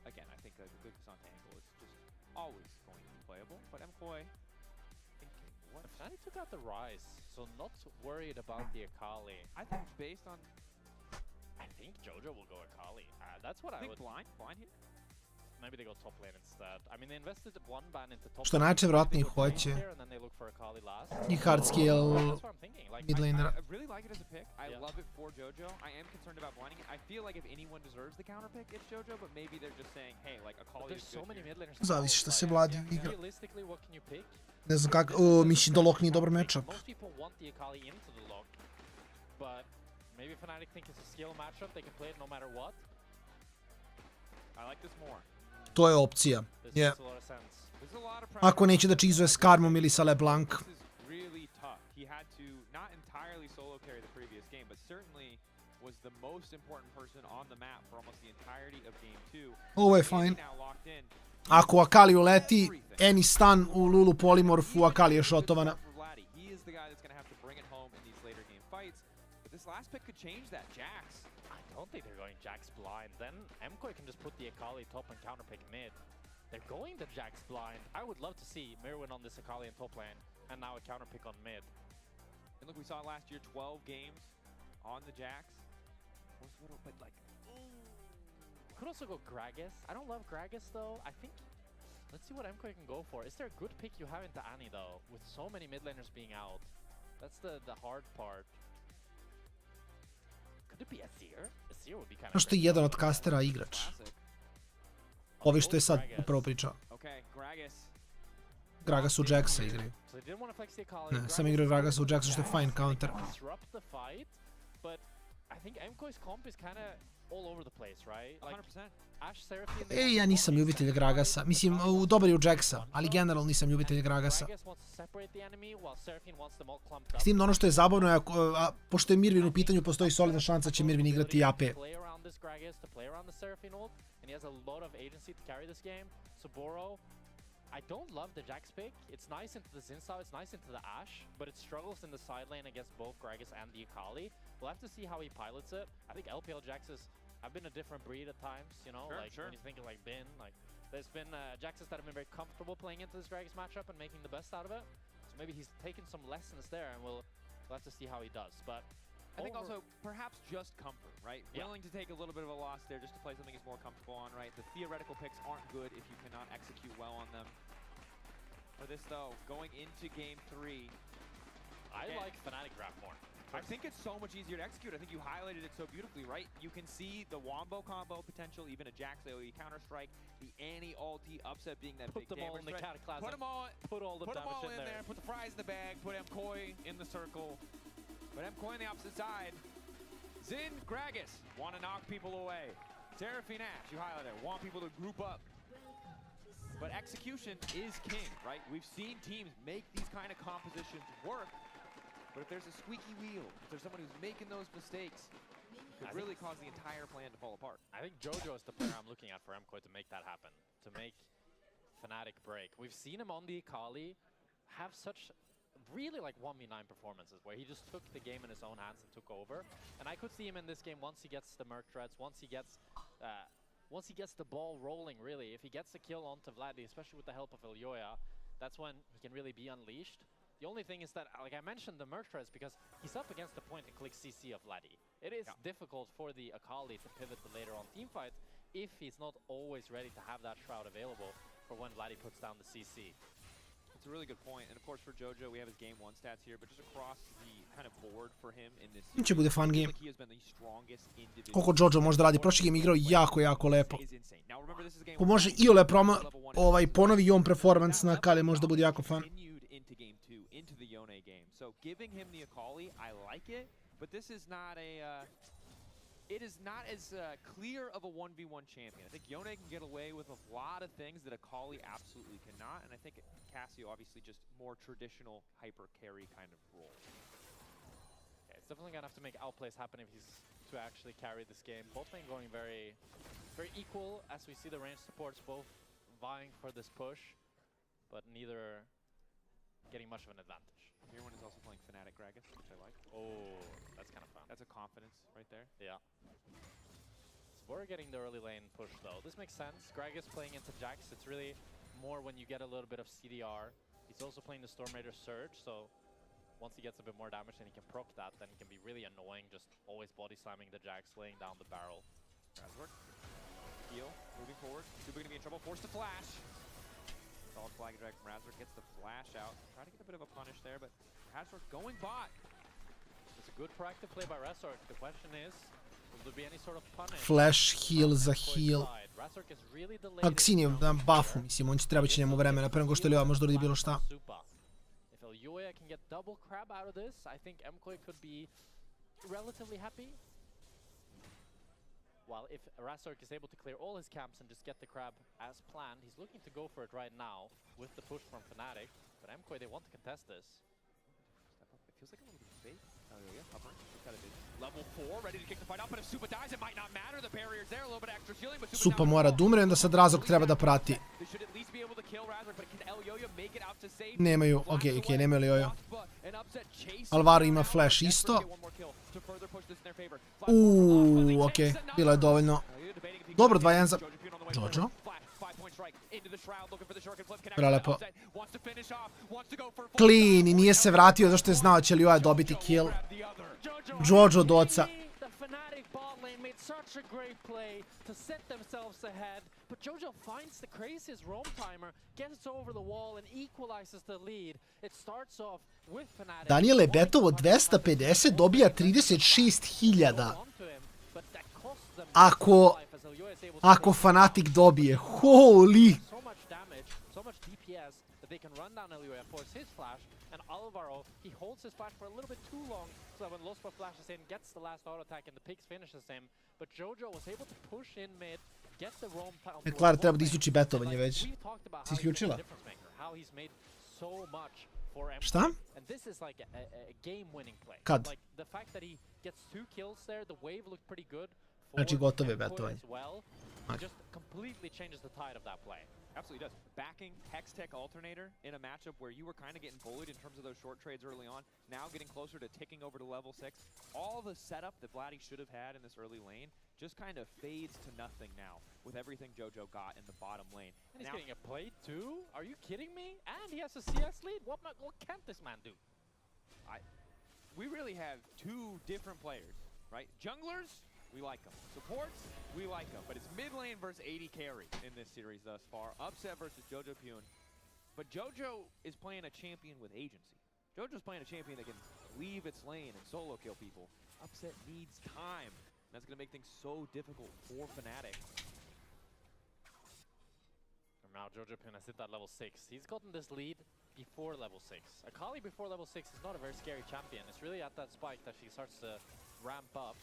again, I think a good Cassante angle is just always going to be playable. But MKOI thinking, what? Fnatic took out the Rise, so not worried about the Akali. I think based on... I think Jojo will go Akali. That's what I would... Blind here? Maybe they go top lane instead. I mean, they invested one ban into top Što najvjerojatnije hoće. and then they look for Akali last. I hard skill mid laner. I really like it as a pick. I love it for Jojo. I am concerned about blinding it. I feel like if anyone deserves the counter pick, it's Jojo, but maybe they're just saying, hey, like Akali is good. So many mid laners. Zavisi šta se vladi igra. Realistically, what can you pick? Ne znam kako, mislim da Lok nije dobar matchup. Most people want the Akali into the Lok, but maybe Fnatic think it's a skill matchup. They can play it no matter what. I like this more. To je opcija. Je. Ako neće da čizuje s Karmom ili sa LeBlanc. Really tough. He had to not entirely solo carry the previous game, but certainly was the most important person on the map for almost the entirety of game 2. Ovo je fine. Ako Akali uleti, any stun u Lulu Polymorphu, Akali je shotovana. He is the guy that's going to have to bring it home in these later game fights. But this last pick could change that. Jax. I don't think they're going Jax blind. Then MKOI can just put the Akali top and counterpick mid. They're going to Jax blind. I would love to see Mirwin on this Akali in top lane, and now a counterpick on mid. And look, we saw last year 12 games on the Jax. But like, could also go Gragas. I don't love Gragas though. I think, let's see what MKOI can go for. Is there a good pick you have into Annie though, with so many mid laners being out? That's the hard part. Could it be Azir? Azir would be kind of... Što je jedan od castera igrač. Ovi što je sad upravo pričao. Gragas u Jaxa igraju. Ne, sam igraju Gragas u Jaxa što je fine counter. I think MKO's comp is kind of all over the place, right? Like 100%. Ash, Seraphine... Ja nisam ljubitelj Gragasa. Mislim, dobar je u Jacksa, ali generalno nisam ljubitelj Gragasa. Gragas wants to separate the enemy while Seraphine wants them all clumped up. S tim da ono što je zabavno je, pošto je Mirvin u pitanju, postoji solidna šansa da će Mirvin igrati i AP. Play around this Gragas, to play around the Seraphine ult, and he has a lot of agency to carry this game. Saburo, I don't love the Jax pick. It's nice into the Zinzao, it's nice into the Ashe, but it struggles in the side lane against both Gragas and the Akali. We'll have to see how he pilots it. I think LPL Jaxes have been a different breed at times, you know, when you think of like Bin, like there's been Jaxes that have been very comfortable playing into this Gragas matchup and making the best out of it. So maybe he's taken some lessons there, and we'll have to see how he does. But I think also perhaps just comfort, right? Willing to take a little bit of a loss there just to play something he's more comfortable on, right? The theoretical picks aren't good if you cannot execute well on them. For this though, going into game 3, I like Fnatic grab more. I think it's so much easier to execute. I think you highlighted it so beautifully, right? You can see the Wombo combo potential, even a Jax AoE counter-strike, the anti-ulti upset being that big damage Put them all in the cataclysm. Put all the damage in there. Put the fries in the bag, put MKOI in the circle. But MKOI on the opposite side. Xin, Gragas, want to knock people away. Seraphine Ashe, you highlighted it, want people to group up. But execution is king, right? We've seen teams make these kind of compositions work. But if there's a squeaky wheel, if there's someone who's making those mistakes, it could really cause the entire plan to fall apart. I think Jojo is the player I'm looking at for MKOI to make that happen, to make Fnatic break. We've seen him on the Akali have such really like 1v9 performances where he just took the game in his own hands and took over. And I could see him in this game once he gets the Merc threats, once he gets the ball rolling, really. If he gets the kill onto Vladdy, especially with the help of Ilyoya, that's when he can really be unleashed. The only thing is that, like I mentioned, the Merc threats, because he's up against the point-and-click CC of Vladdy. It is difficult for the Akali to pivot to later on teamfights if he's not always ready to have that Shroud available for when Vladdy puts down the CC. It's a really good point. And of course for Jojo, we have his game 1 stats here, but just across the kind of board for him in this Će bude fun game. he has been the strongest individual. Koliko Jojo može da radi, prošli game igrao jako lepo. Ko može iole ponovi i on performance na Akali, može da bude jako fun. Into the Yone game. So giving him the Akali, I like it, but this is not it is not as clear of a 1v1 champion. I think Yone can get away with a lot of things that Akali absolutely cannot, and I think Cassio obviously just more traditional hyper carry kind of role. Yeah, it's definitely gonna have to make outplays happen if he's to actually carry this game. Both lane going very equal as we see the range supports both vying for this push, but neither getting much of an advantage. Everyone is also playing Fnatic Gragas, which I like. Oh, that's kind of fun. That's a confidence right there. Yeah. We're getting the early lane push though. This makes sense. Gragas playing into Jax. It's really more when you get a little bit of CDR. He's also playing the Storm Raider Surge, so once he gets a bit more damage and he can proc that, then he can be really annoying, just always body slamming the Jax, laying down the barrel. Razork, heal, moving forward. Super gonna be in trouble, forced to flash. Solid flag drag from Razork, gets the flash out. Trying to get a bit of a punish there, but Razork going bot. It's a good proactive play by Razork. The question is, will there be any sort of punish? Flash heal za heal. Razork is really the A Xin je na buffu, mislim, on će trebaći njemu vremena, pre nego što Ilyoya može da uradi bilo šta. If Ilyoya can get double crab out of this, I think MKOI could be relatively happy. While if Razork is able to clear all his camps and just get the crab as planned, he's looking to go for it right now with the push from Fnatic. But MKOI, they want to contest this. Step up. It feels like a little bit of fake. Oh yeah, hovering. Got a vision. Level 4, ready to kick the fight up, but if Supa dies, it might not matter. The barrier's there, a little bit extra shielding, but Supa mora da umre, onda sad Razork treba da prati. They should at least be able to kill Razork, but can Ilyoya make it out to safety? Nemaju, okej, nemaju Ilyoya. Alvaro ima flash isto. Okej, bilo je dovoljno. Dobro, 2-1 za Jojo. Prelepo. Clean i nije se vratio zašto je znao će Ilyoya dobiti kill. Jojo od oca. But Jojo finds the craziest roam timer, gets over the wall and equalizes the lead. It starts off with Fnatic. Daniele Betovo 250 dobija 36.000. Ako Fnatic dobije. Holy! So much damage, so much DPS that they can run down Elioya, force his flash, and Alvaro, he holds his flash for a little bit too long, so that when Lospa flashes in, gets the last auto attack, and the Pigs finishes him. But Jojo was able to push in mid, get the roam time. Klar, treba da isključi betovanje već. Si isključila? How he's made so much for MK. Šta? And this is like a game-winning play. Kad? Like the fact that he gets 2 kills there, the wave looked pretty good. Znači gotovo je betovanje. It just completely changes the tide of that play. Absolutely does. Backing Hex-Tech Alternator in a matchup where you were kind of getting bullied in terms of those short trades early on, now getting closer to ticking over to level 6. All the setup that Vladdy should have had in this early lane just kind of fades to nothing now with everything Jojo got in the bottom lane. And he's getting a play too? Are you kidding me? And he has a CS lead? What can't this man do? We really have 2 different players, right? Junglers, we like them. Supports, we like them. But it's mid lane versus 80 carry in this series thus far. Upset versus Jojo Pune. But Jojo is playing a champion with agency. Jojo's playing a champion that can leave its lane and solo kill people. Upset needs time. That's going to make things so difficult for Fnatic. And now Jojo Pune has hit that level 6. He's gotten this lead before level 6. Akali before level 6 is not a very scary champion. It's really at that spike that she starts to ramp up.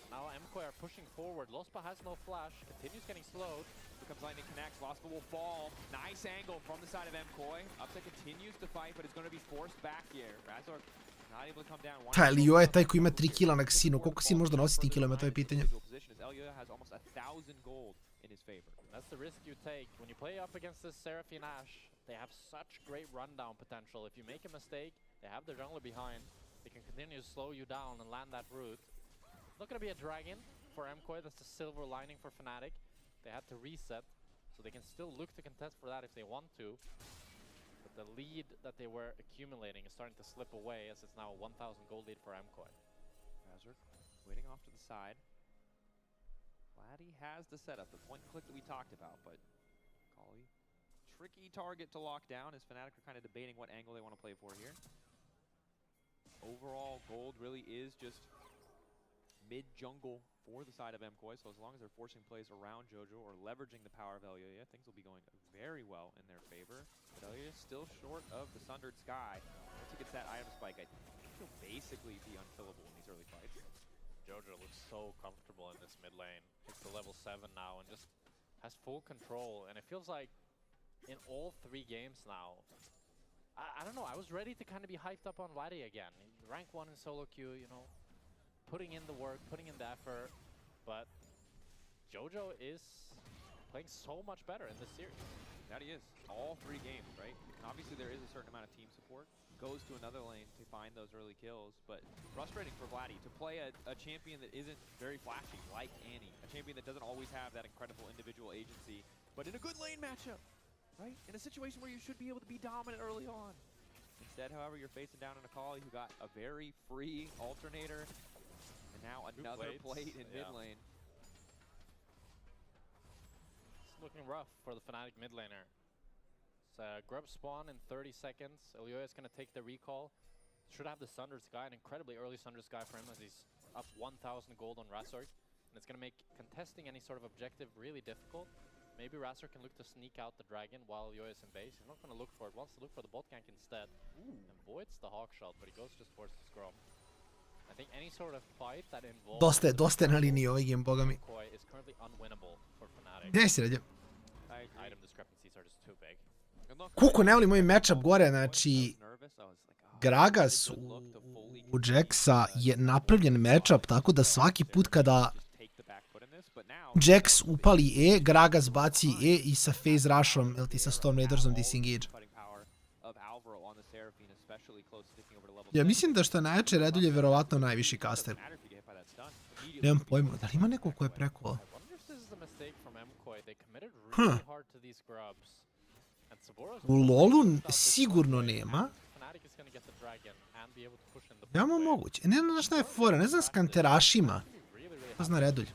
Now MKOI are pushing forward. Lospa has no flash, continues getting slowed. Becomes lightning connects, Lospa will fall. Nice angle from the side of MKOI. Upset continues to fight, but it's going to be forced back here. Razor not able to come down. Elioja je taj koji ima 3 kila na Xinu. Koliko si možda nosi tim kilima, to je pitanje. Elioja has almost 1,000 gold in his favor. That's the risk you take. When you play up against this Seraphine Ashe, they have such great rundown potential. If you make a mistake, they have their jungler behind. They can continue to slow you down and land that root. Not going to be a dragon for MKOI. That's the silver lining for Fnatic. They had to reset, so they can still look to contest for that if they want to. But the lead that they were accumulating is starting to slip away as it's now a 1,000 gold lead for MKOI. Razor waiting off to the side. Vladdy has the setup, the point and click that we talked about, but Kali, tricky target to lock down as Fnatic are kind of debating what angle they want to play for here. Overall, gold really is just mid-jungle for the side of MKOI, so as long as they're forcing plays around Jojo or leveraging the power of Elioya, things will be going very well in their favor. But Elioya is still short of the Sundered Sky. Once he gets that item spike, I think he'll basically be unkillable in these early fights. Jojo looks so comfortable in this mid lane. It's the level 7 now and just has full control. And it feels like in all 3 games now, I don't know, I was ready to kind of be hyped up on Vladdy again. Rank 1 in solo queue, you know, putting in the work, putting in the effort. But Jojo is playing so much better in this series. That he is. All 3 games, right? And obviously there is a certain amount of team support. Goes to another lane to find those early kills, but frustrating for Vladdy to play a champion that isn't very flashy, like Annie. A champion that doesn't always have that incredible individual agency, but in a good lane matchup, right? In a situation where you should be able to be dominant early on. Instead, however, you're facing down an Akali who got a very free alternator, and now another plate in mid lane. It's looking rough for the Fnatic mid laner. It's a grub spawn in 30 seconds. Elioya is going to take the recall. Should have the Sundered Sky, an incredibly early Sundered Sky for him as he's up 1,000 gold on Razor. And it's going to make contesting any sort of objective really difficult. Maybe Razor can look to sneak out the dragon while Elioya is in base. He's not going to look for it. Wants to look for the bot gank instead. Avoids the hawk shot, but he goes just towards the scrum. I think any sort of fight that involves Dosta je na liniji ovaj game, boga mi. MKOI is currently unwinnable for Fnatic. Gdje si rađe? Item discrepancies are just too big. Koliko ne volim ovaj matchup gore, znači Gragas u Jaxa je napravljen matchup tako da svaki put kada Jax upali E, Gragas baci E i sa phase rushom, ili ti sa Storm Raidersom disengage. Ja mislim da što je najjače Redulje verovatno najviši caster. Nemam pojma, da li ima neko ko je preko? U LoLu sigurno nema. Veoma moguće. Ne znam šta je fora, ne znam s kanterašima. Ko zna Redulj?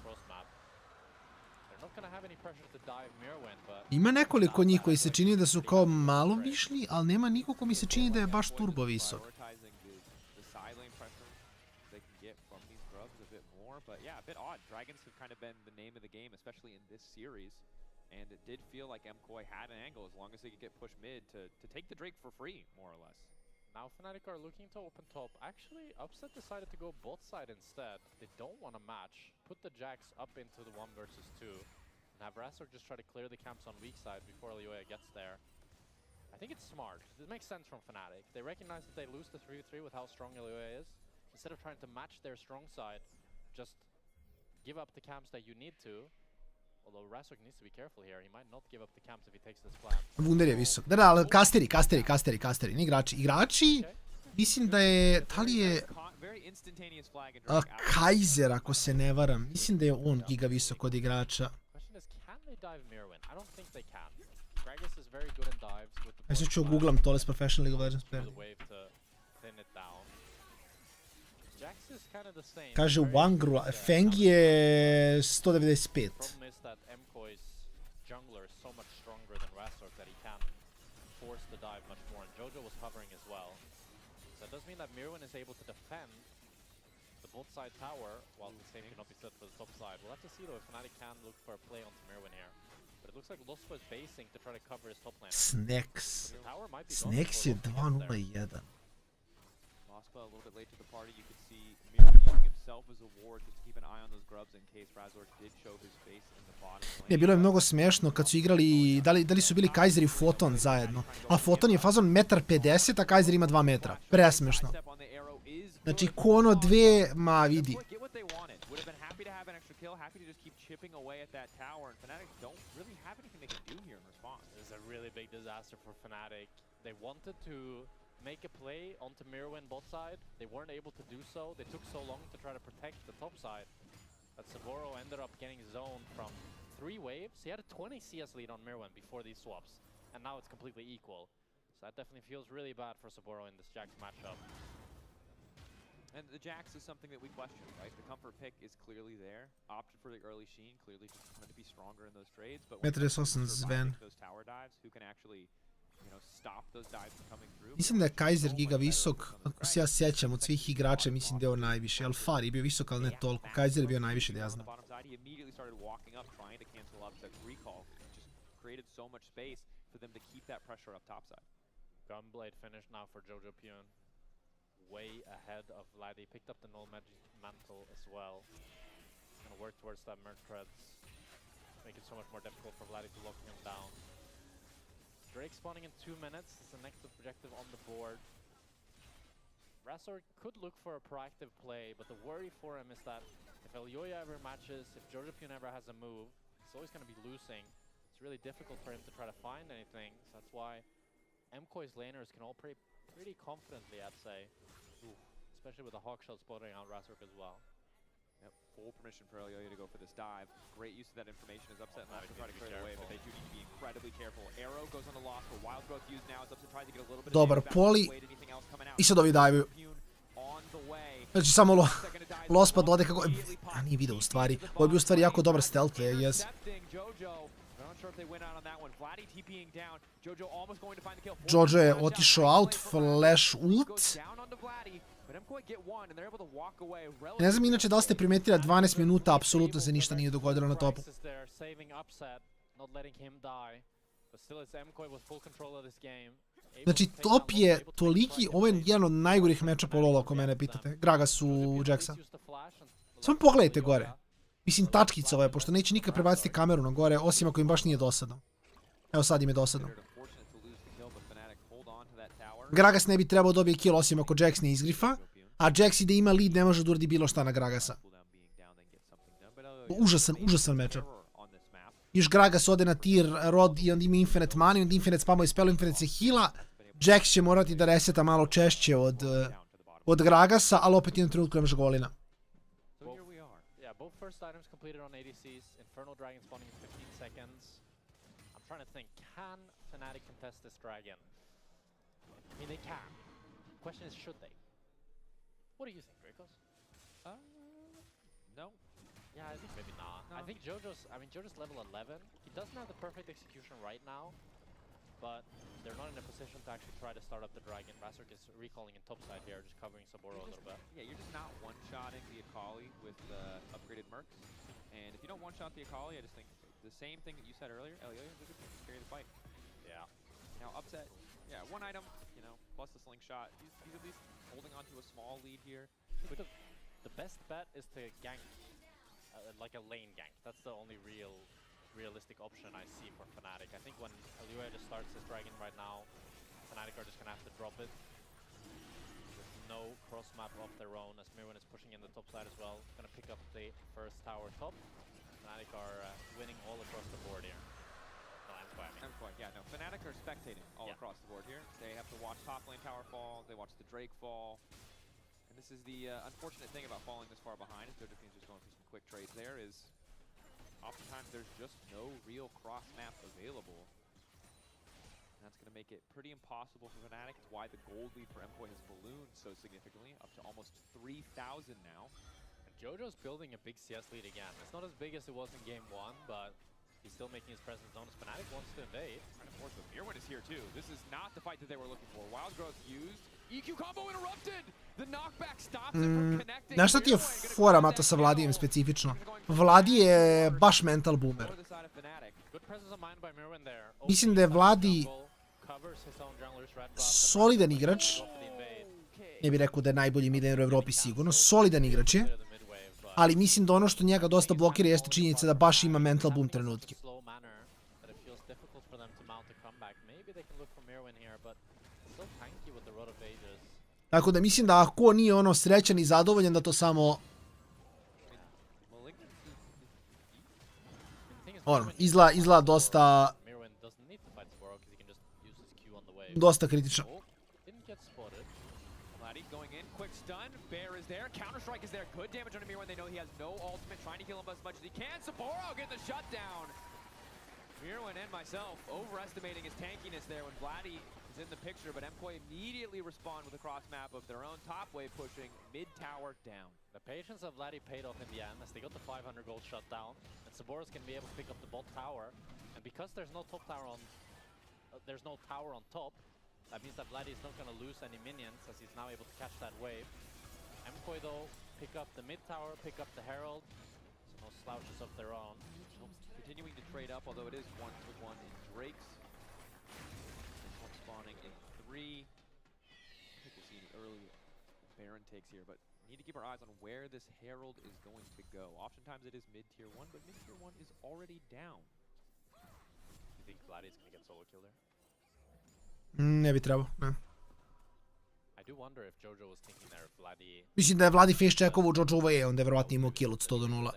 Ima nekoliko njih koji se čini da su kao malo višli, ali nema niko ko mi se čini da je baš turbo visok. And it did feel like MKOI had an angle as long as they could get pushed mid to take the Drake for free, more or less. Now Fnatic are looking to open top. Actually, Upset decided to go bot side instead. They don't want to match. Put the Jax up into the 1 versus 2. And have Razork just try to clear the camps on weak side before Lyoya gets there. I think it's smart. This makes sense from Fnatic. They recognize that they lose the 3v3 with how strong Lyoya is. Instead of trying to match their strong side, just give up the camps that you need to. Although Razork needs to be careful here. He might not give up the camps if he takes this plan. Wunder je visok. Da, ali kasteri, ne igrači. Igrači, mislim da je, da li je Kaiser, ako se ne varam. Mislim da je on giga visok od igrača. Ja sad ću googlam to, s Professional League of Legends player. Kaže Wangru, Feng je 195. Jungler is so much stronger than Razork that he can force the dive much more, and Jojo was hovering as well. So that does mean that Mirwin is able to defend the bot side tower while the same cannot be set for the top side. We'll have to see though if Fnatic can look for a play onto Mirwin here. But it looks like Lospo is basing to try to cover his top lane. Snacks. Snacks je 2-0-1. Lospo a little bit late to the party. You could see Mirwin using himself as a ward just to keep an eye on those grubs in case Razork did show his face in the bottom lane. Ne, bilo je mnogo smešno kad su igrali, da li su bili Kaiser i Photon zajedno. A Photon je fazon 1,50 m, a Kaiser ima 2 metra. Presmešno. Znači, ko ono dve, ma vidi. Chipping away at that tower, and Fnatic don't really have anything they can do here in response. This is a really big disaster for Fnatic. They wanted to make a play onto Mirwin bot side. They weren't able to do so. They took so long to try to protect the top side that Saburo ended up getting zoned from 3 waves. He had a 20 CS lead on Mirwin before these swaps, and now it's completely equal. So that definitely feels really bad for Saburo in this Jax matchup. And the Jax is something that we question, right? The comfort pick is clearly there. Opted for the early Sheen, clearly just wanted to be stronger in those trades. But when those tower dives, who can actually, you know, stop those dives from coming through? Mislim da je Kaiser giga visok, ako se ja sjećam od svih igrača, mislim da je on najviše. Alfari je bio visok, ali ne toliko. Kaiser je bio najviše, da ja znam. He immediately started walking up, trying to cancel Upset's recall. Just created so much space for them to keep that pressure up topside. Gunblade finish now for Jojo Pyun. Way ahead of Vladdy. Picked up the null magic mantle as well. Gonna work towards that merge threads. Make it so much more difficult for Vladdy to lock him down. Drake spawning in 2 minutes. It's the next objective on the board. Razork could look for a proactive play, but the worry for him is that if Lyoya ever matches, if Jojo Pyun ever has a move, he's always going to be losing. It's really difficult for him to try to find anything. So that's why MKOI's laners can all play pretty confidently, I'd say. Ooh, especially with the hawk shot spotting out Razork as well. Yep, full permission for Lyoya to go for this dive. Great use of that information as Upset and Upset try to clear the way, but they do need to be incredibly careful. Arrow goes on the loss for Wild Growth used now as Upset tries to get a little bit of Dobar poli. I sad ovi dajaju. Znači samo Lospad ode kako... A nije video u stvari. Ovo je bio u stvari jako dobar stealth play, I guess. Jojo je otišao out, flash ult. Ne znam inače da li ste primetili 12 minuta, apsolutno se ništa nije dogodilo na topu. Znači top je toliki, ovo je jedan od najgorih matchupa u LoL ako mene pitate. Gragas u Jaxa. Samo pogledajte gore. Mislim tačkica ove, pošto neće nikad prebaciti kameru na gore, osim ako im baš nije dosadno. Evo sad im je dosadno. Gragas ne bi trebao dobije kill osim ako Jax ne izgrifa, a Jax i da ima lead ne može da uradi bilo šta na Gragasa. Užasan matchup. Još Gragas ode na tier rod i onda ima infinite mana, onda infinite spamuje spell, infinite se heala. Jax će morati da reseta malo češće od Gragasa, ali opet jednom trenutku ne može golina. Both first items completed on ADCs. Infernal Dragon spawning in 15 seconds. I'm trying to think, can Fnatic contest this dragon? I mean, they can. Question is, should they? What do you think, Dracos? No. Yeah, I think maybe not. No. I think Jojo's level 11. He doesn't have the perfect execution right now, but they're not in a position to actually try to start up the dragon. Razork is recalling in topside here, just covering Saburo a little bit. Yeah, you're just not one-shotting the Akali with upgraded Mercs. And if you don't one-shot the Akali, I just think the same thing that you said earlier. Elioya did carry the fight. Yeah. Now upset. Yeah, one item, you know, plus the slingshot. He's at least holding on to a small lead here. But the best bet is to gank, like a lane gank. That's the only realistic option I see for Fnatic. I think when Elioya just starts his dragon right now, Fnatic are just gonna have to drop it. With no cross map of their own, as Mirwin is pushing in the top side as well. Gonna pick up the first tower top. Fnatic are winning all across the board here. No, Emquay, I mean. Yeah, no, Fnatic are spectating all across the board here. They have to watch top lane tower fall, they watch the Drake fall. And this is the unfortunate thing about falling this far behind, if Doja Team's just going through some quick trades there, is oftentimes there's just no real cross map available. And that's going to make it pretty impossible for Fnatic. It's why the gold lead for Emquay has ballooned so significantly, up to almost 3,000 now. And Jojo's building a big CS lead again. It's not as big as it was in game 1, but he's still making his presence known as Fnatic wants to invade. And of course, the Mirwin is here too. This is not the fight that they were looking for. Wild Growth used. EQ combo interrupted! The knockback stops it from connecting. Znaš šta ti je fora Mata sa Vladijem specifično? Vladi je baš mental boomer. Mislim da je Vladi solidan igrač. Ne bih rekao da je najbolji midlaner u Evropi sigurno. Solidan igrač je. Ali mislim da ono što njega dosta blokira jeste činjenica da baš ima mental boom trenutke. Tako da mislim da ako nije ono srećan i zadovoljan da to samo ono, izgleda dosta kritično. Mirwin and myself overestimating his tankiness there when Vladdy is in the picture, but Emquay immediately respond with a cross map of their own top wave pushing mid tower down. The patience of Vladdy paid off in the end as they got the 500 gold shut down, and Saboros can be able to pick up the bot tower. And because there's no top tower on, top, that means that Vladdy is not going to lose any minions as he's now able to catch that wave. Emquay though pick up the mid tower, pick up the herald, so no slouches of their own. Continuing to trade up, although it is 1-1 in Drake's. One spawning in 3. I think we'll see any early Baron takes here, but need to keep our eyes on where this Herald is going to go. Oftentimes it is mid-tier 1, but mid-tier 1 is already down. You think Vladdy's going to get solo kill there? Ne bi trebao, ne. I do wonder if Jojo was thinking there if Vladdy... Mislim da je Vladdy face checkovo Jojo je, onda je verovatno imao kill od 100 do 0.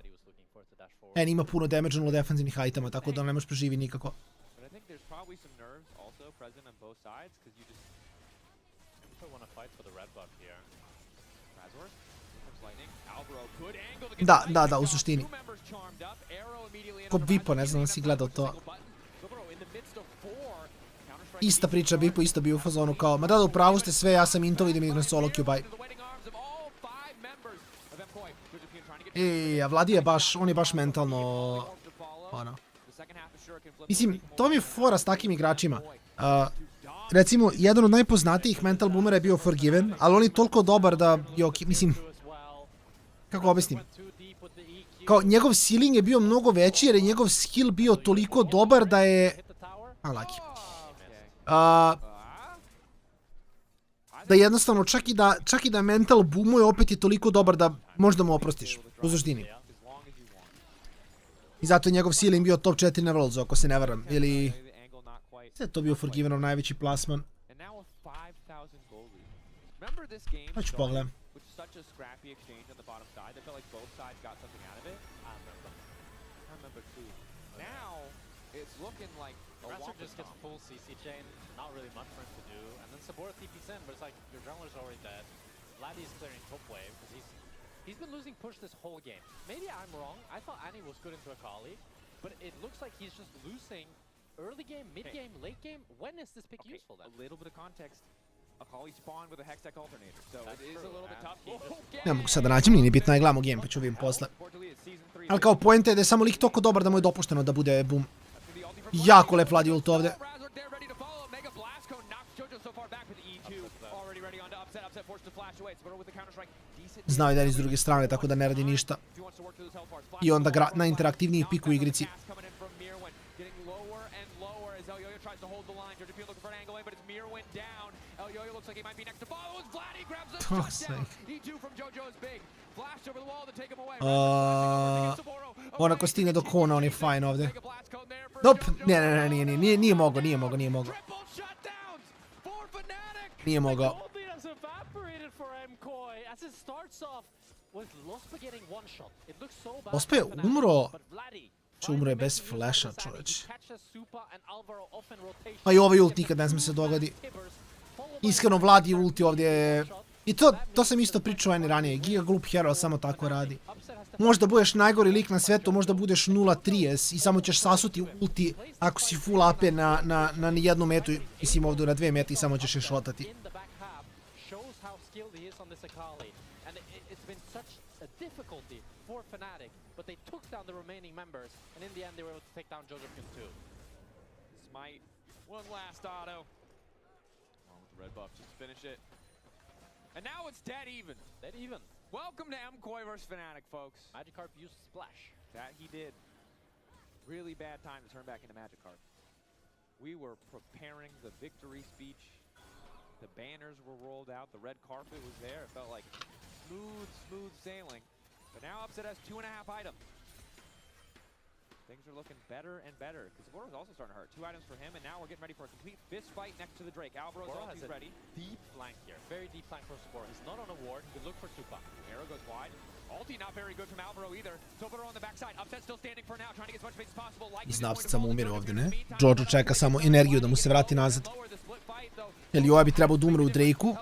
Ima puno damage na defensivnih itema, tako da ne možeš preživi nikako. Da, u suštini. Ko Bipo, ne znam da si gledao to. Ista priča, Bipo isto bio u fazonu kao, ma da, upravo ste sve, ja sam intov, idem igram solo queue, bye. A Vladi je baš, on je baš mentalno, ono. Mislim, to mi je fora s takim igračima. Recimo, jedan od najpoznatijih mental boomera je bio Forgiven, ali on je toliko dobar da je ok, mislim, kako objasnim? Kao, njegov ceiling je bio mnogo veći jer je njegov skill bio toliko dobar da je... Laki. Da jednostavno, čak i da mental boomuje, opet je toliko dobar da možda mu oprostiš, u suštini. I zato je njegov ceiling bio top 4 na Worldsu, ako se ne varam, ili... Sve je to bio Forgivenov najveći plasman. Pa ću pogledam. Just gets full CC chain, not really much for him to do, and then Sabora TP's in, but it's like, your jungler's already dead. Vladdy's clearing top wave, because he's been losing push this whole game. Maybe I'm wrong, I thought Annie was good into Akali, but it looks like he's just losing early game, mid game, late game. When is this pick useful then? A little bit of context. Akali spawned with a Hextech alternator, so it is a little bit tough. Ne mogu sad da nađem, nije bitno, je gledamo game, pa ću vidim posle. Ali kao point je da je samo lik toliko dobar da mu je dopušteno da bude boom. Jako lep Vladdy ult ovde. Znao je da je s druge strane, tako da ne radi ništa. I onda na interaktivniji pik u igrici. looks like he might be next to follow. Vladdy grabs the Fuck's shutdown. sake. E2 from Jojo is big. Flash over the wall to take him away. On ako stigne do kona, on je fajn ovdje. Nope, ne, nije mogao. Nije mogao. Ospe je umro. Umro je bez flasha, čovječ. A i ovaj ult nikad ne sme se dogodi. Iskreno, Vladi ulti ovdje je... I to sam isto pričao ranije. Giga glup hero samo tako radi. Možda budeš najgori lik na svetu, možda budeš 0-30 i samo ćeš sasuti ulti ako si full AP na jednu metu, mislim ovdje na 2 mete i samo ćeš je šotati. But they took down the remaining members, and in the end they were able to take down Jojo Pyun too. Smite, one last auto. Oh, with the red buff, just finish it. And now it's dead even. Dead even. Welcome to MKOI versus Fnatic, folks. Magikarp used Splash. That he did. Really bad time to turn back into Magikarp. We were preparing the victory speech. The banners were rolled out. The red carpet was there. It felt like smooth sailing. But now Upset has 2.5 items. Things are looking better and better. Because Saboro's also starting to hurt. 2 items for him, and now we're getting ready for a complete fist fight next to the Drake. Alvaro's ulti's ready. Deep flank here. Very deep flank for Saboro. He's not on a ward. He could look for Tupa. Arrow goes wide. Ulti not very good from Alvaro either. Saboro on the backside. Upset still standing for now, trying to get as much space as possible. I Snapsit samo umire ovdje, ne? Jojo čeka samo energiju da mu se vrati nazad. Jel ovaj bi trebao da umre u Drakeu?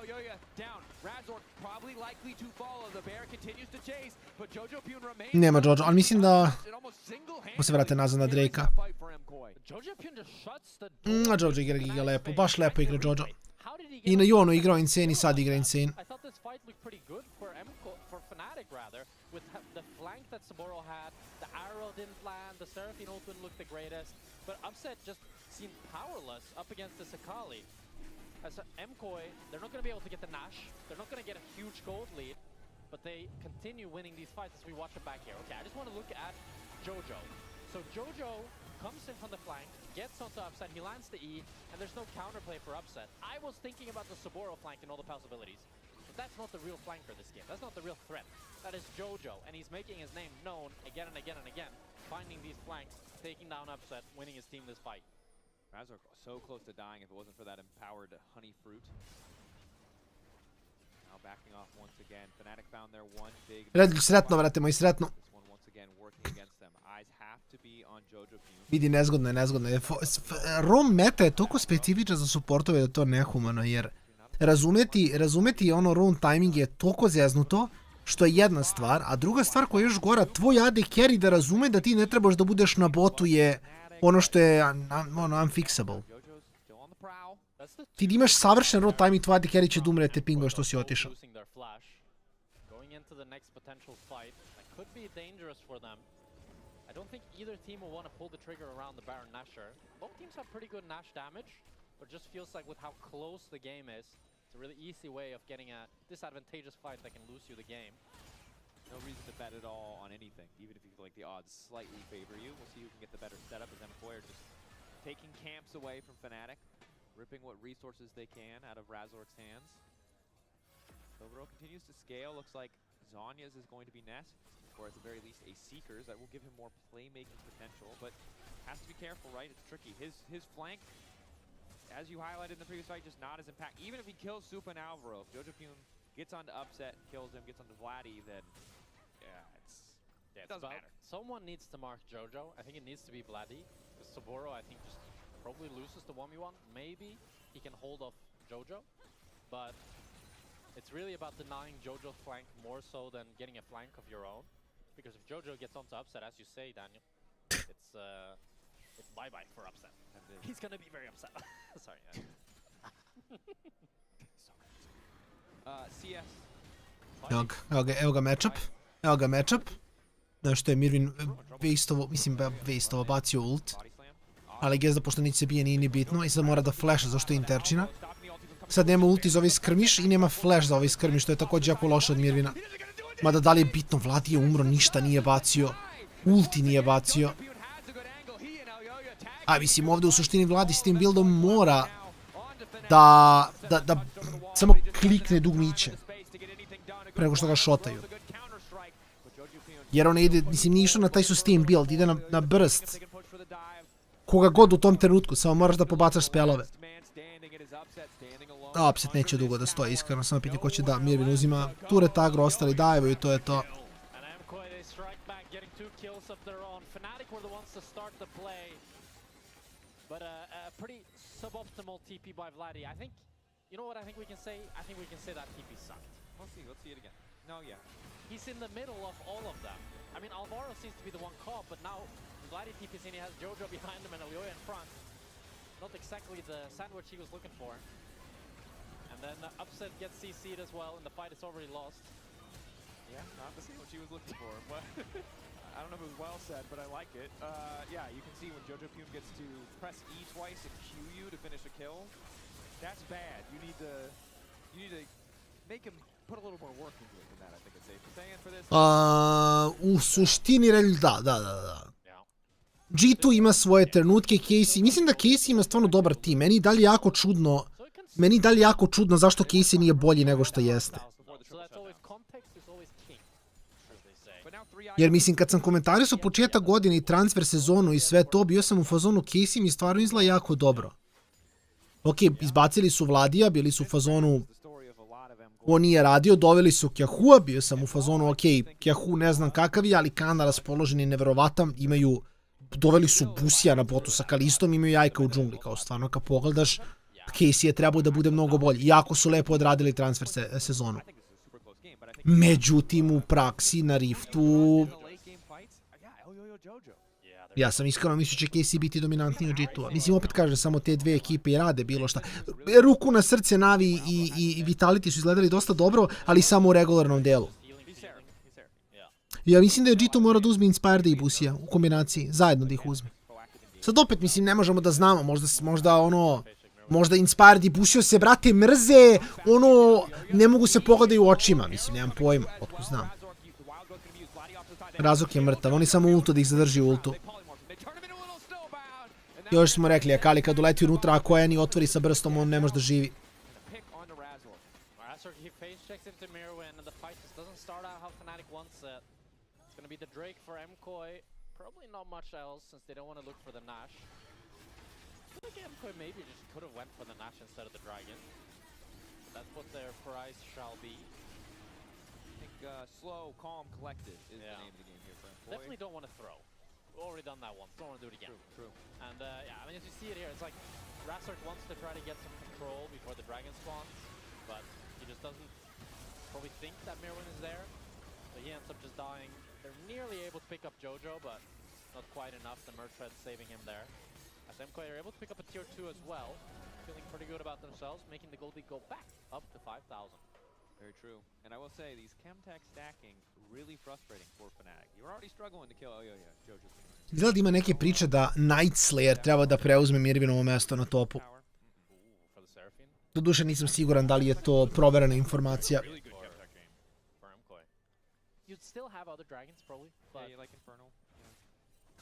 Nema Jojo, ali mislim da mu se vrate nazad na Drakea. Jojo igra giga lepo, baš lepo igra Jojo. I na Yonu igrao insane i sad igra insane. I thought this fight looked pretty good for Fnatic rather, with the flank that Saboro had. The arrow didn't land, the Seraphine ult didn't look the greatest, but Upset just seemed powerless up against the Sakali. As MKOI, they're not going to be able to get the Nash, they're not going to get a huge gold lead, but they continue winning these fights as we watch them back here. Okay, I just want to look at Jojo. So Jojo comes in from the flank, gets onto Upset, he lands the E, and there's no counterplay for Upset. I was thinking about the Saboro flank and all the possibilities, but that's not the real flanker this game. That's not the real threat. That is Jojo, and he's making his name known again and again and again, finding these flanks, taking down Upset, winning his team this fight. Razor so close to dying if it wasn't for that empowered honey fruit. Now backing off once again. Fnatic found their one big... Sretno, vrate moji, sretno. This one once again working against them. Eyes have to be on Jojo Pyun. Vidi, nezgodno je. ROM meta je toliko specifična za supportove da to nehumano, jer razumeti ono roam timing je toliko zeznuto, što je jedna stvar, a druga stvar koja je još gora, tvoj AD carry da razume da ti ne trebaš da budeš na botu je ono što je unfixable. Ti da imaš savršen roam timing, tvoj AD carry će da umre te pingove što si otišao. I don't think either team will want to pull the trigger around the Baron Nashor. Both teams have pretty good Nash damage, but just feels like with how close the game is, it's a really easy way of getting a disadvantageous fight that can lose you the game. No reason to bet at all on anything, even if you feel like the odds slightly favor you. We'll see who can get the better setup as MKOI are just taking camps away from Fnatic, ripping what resources they can out of Razor's hands. Silvero continues to scale. Looks like Zhonya's is going to be Nest, or at the very least a Seekers. That will give him more playmaking potential, but has to be careful, right? It's tricky. His flank, as you highlighted in the previous fight, just not as impact. Even if he kills Supa and Alvaro, if Jojo Pyun gets onto Upset, kills him, gets onto Vladdy, then it doesn't matter. Someone needs to mark Jojo. I think it needs to be Vladdy, because Saboro, I think, just probably loses the 1v1. Maybe he can hold off Jojo, but it's really about denying Jojo's flank more so than getting a flank of your own. Because if Jojo gets onto Upset, as you say, Daniel, it's bye-bye for Upset. He's gonna be very upset. Sorry. CS. Evo ga matchup. Znaš što je Mirvin waste-ovo bacio ult. Ali Gezda, pošto neće se bije, nije ni bitno. I sad mora da flasha zašto je interčina. Sad nema ulti za ovaj skrmiš i nema flash za ovaj skrmiš, što je također jako loše od Mirvina. Mada da li je bitno, Vladi je umro, ništa nije bacio. Ulti nije bacio. A mislim ovdje u suštini Vladi s tim buildom mora da samo klikne dugmiće pre nego što ga šotaju. Jer on ide, mislim, nije išao na taj sustain build, ide na burst. Koga god u tom trenutku, samo moraš da pobacaš spelove. Upset neće dugo da stoji, iskreno, samo pitanje ko će da. Mirvin uzima turret agro, ostali dajevaju i to je to. You know what I think we can say? I think we can say that TP sucked. Let's see it again. No, yeah. He's in the middle of all of them. I mean, Alvaro seems to be the one caught, but now Vladi TP's in, he has Jojo behind him and Elioya in front. Not exactly the sandwich he was looking for. And then Upset gets CC'd as well, and the fight is already lost. Yeah, not the sandwich he was looking for, but I don't know if it was well said, but I like it. Yeah, you can see when Jojo Pyun gets to press E twice and Q you to finish a kill. That's bad. You need to make him put a little more work into it than that, I think it's safe to say. And for this... U suštini, da. G2 ima svoje trenutke, Casey, mislim da Casey ima stvarno dobar tim. Meni je dalje jako čudno zašto Casey nije bolji nego što jeste. Jer mislim, kad sam komentarisao početak godine i transfer sezonu i sve to, bio sam u fazonu Casey mi stvarno izgleda jako dobro. Ok, izbacili su Vladija, bili su u fazonu on nije radio, doveli su Kjahua, bio sam u fazonu ok, Kjahu ne znam kakav je, ali Kana raspoložen je neverovatan, doveli su Busija na botu sa Kalistom, imaju jajka u džungli, kao stvarno kad pogledaš, Casey je trebao da bude mnogo bolji, jako su lepo odradili transfer sezonu. Međutim, u praksi na Riftu, ja sam iskreno mislio će Casey biti dominantniji od G2-a. Mislim, opet kažem, samo te dve ekipe i rade bilo šta. Ruku na srce, Navi i Vitality su izgledali dosta dobro, ali samo u regularnom delu. Ja mislim da je G2 mora da uzme Inspired i Busija u kombinaciji, zajedno da ih uzme. Sad opet, mislim, ne možemo da znamo, možda Inspired i Busio se, brate, mrze, ne mogu se pogledaju u očima, mislim, nemam pojma, otko znam. Razok je mrtav, oni samo ultu da ih zadrži u ultu. Još smo rekli, Akali kad uleti unutra, ako Eni otvori sa brstom, on ne može da živi. Slow, calm, collected is the name of the game here for MKOI. Definitely don't want to throw. We've already done that once. Don't want to do it again. True. And yeah, I mean, as you see it here, it's like Razork wants to try to get some control before the dragon spawns, but he just doesn't probably think that Mirwin is there. So he ends up just dying. They're nearly able to pick up Jojo, but not quite enough. The Merchred saving him there. As MKOI are able to pick up a tier 2 as well, feeling pretty good about themselves, making the gold league go back up to 5,000. Very true. And I will say, these Chemtech stacking really frustrating for Fnatic. You're already struggling to kill Jojo. Izgleda ima neke priče da Night Slayer treba da preuzme Mirvinovo mesto na topu. Doduše nisam siguran da li je to proverena informacija. You'd still have other dragons probably, but yeah, like Infernal.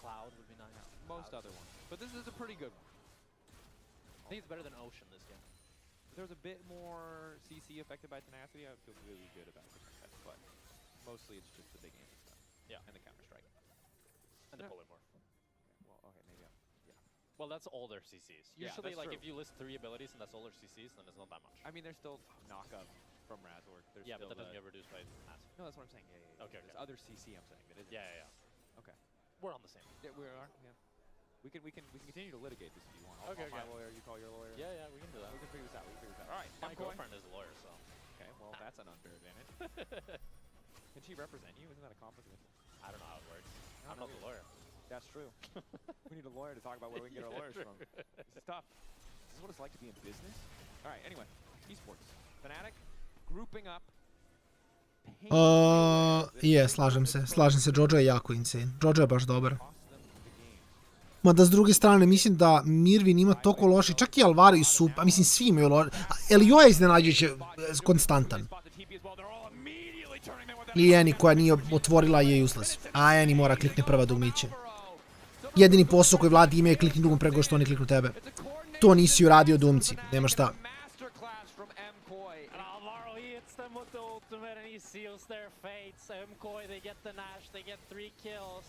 Cloud would be nice. Most other ones. But this is a pretty good one. I think it's better than Ocean this game. If there was a bit more CC affected by Tenacity, I would feel really good about it. But mostly it's just the big aim stuff. Yeah. And the counter-strike. And the polymorph. Well, okay, maybe yeah. Well, that's all their CCs. Usually, like, if you list 3 abilities and that's all their CCs, then it's not that much. I mean, there's still knock-up from Razork. Yeah, but that doesn't get reduced by mass. No, that's what I'm saying. Yeah. Okay, there's other CC I'm saying. That isn't. Yeah. Okay. We're on the same. Yeah, we are. Yeah. We can continue to litigate this if you want. I'll call my lawyer, you call your lawyer. Yeah, we can do that. We can figure this out. All right. My girlfriend is a lawyer, so. Okay, well, that's an unfair advantage. Can she represent you? Isn't that a conflict? I don't know how it works. I'm not the lawyer. That's true. We need a lawyer to talk about where we can get our lawyers from. This is tough. This is what it's like to be in business. All right, anyway. Esports. Fnatic grouping up. Slažem se, Jojo je jako insane. Jojo je baš dobar. Mada s druge strane, mislim da Mirvin ima toliko loši, čak i Alvaro i Sup, mislim svi imaju loši. Elioja je iznenađujuće konstantan. I Eni koja nije otvorila je useless. A Eni mora klikne prva dugmiće. Jedini posao koji Vladi ima je klikni dugom prego što oni kliknu tebe. To nisi uradio Dumci, nema šta. he seals their fates. MKOI, they get the Nash, they get 3 kills.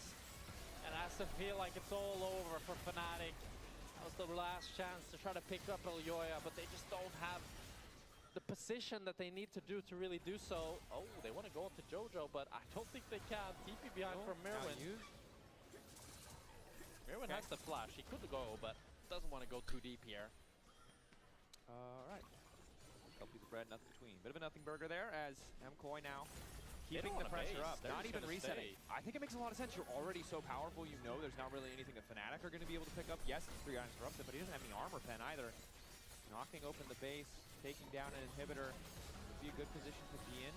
And it has to feel like it's all over for Fnatic. That was the last chance to try to pick up EULCS, but they just don't have the position that they need to do to really do so. Oh, they want to go into Jojo, but I don't think they can. TP behind from Mirwin. Mirwin has the flash. He could go, but doesn't want to go too deep here. Alright. Couple the bread, nothing between. Bit of a nothing burger there as MKOI now keeping the pressure up, not even resetting. I think it makes a lot of sense. You're already so powerful, you know there's not really anything a Fnatic are going to be able to pick up. Yes, it's 3 items for Upset, but he doesn't have any armor pen either. Knocking open the base, taking down an inhibitor would be a good position to be in.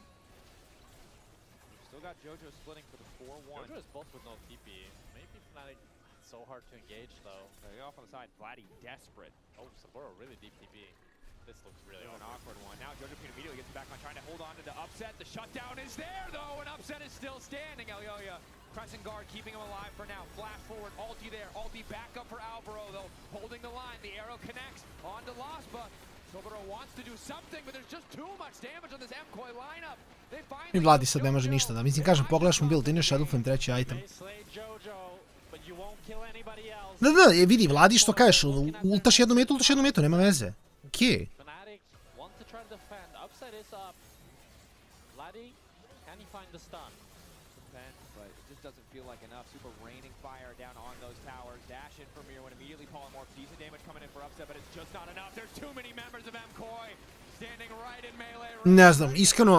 Still got Jojo splitting for the 4-1. Jojo is both with no TP. Maybe Fnatic so hard to engage though. Off on the side, Vladdy desperate. Oh, Saburo really deep TP. This looks really an awkward one. Now Jojo Pune immediately gets back on trying to hold on to the Upset. The shutdown is there though, and Upset is still standing. EULCS pressing guard, keeping him alive for now. Flash forward, ulti there. Ulti back up for Alvaro though, holding the line. The arrow connects onto Laspa. Saburo wants to do something, but there's just too much damage on this MKOI lineup. They finally I Vladi sad ne može ništa da. Mislim, kažem, pogledaš mu build, ine Shadowflame treći item. Da, vidi, Vladi što kažeš, ultaš jednu metu, nema veze. Okej. Fnatic want to try to defend. Upset is up. Vladdy, can he find the stun? Defend, but it just doesn't feel like enough. Super raining fire down on those towers. Dash in for Mirwin, immediately polymorph. Decent damage coming in for Upset, but it's just not enough. There's too many members of MKOI standing right in melee. Ne znam, iskreno,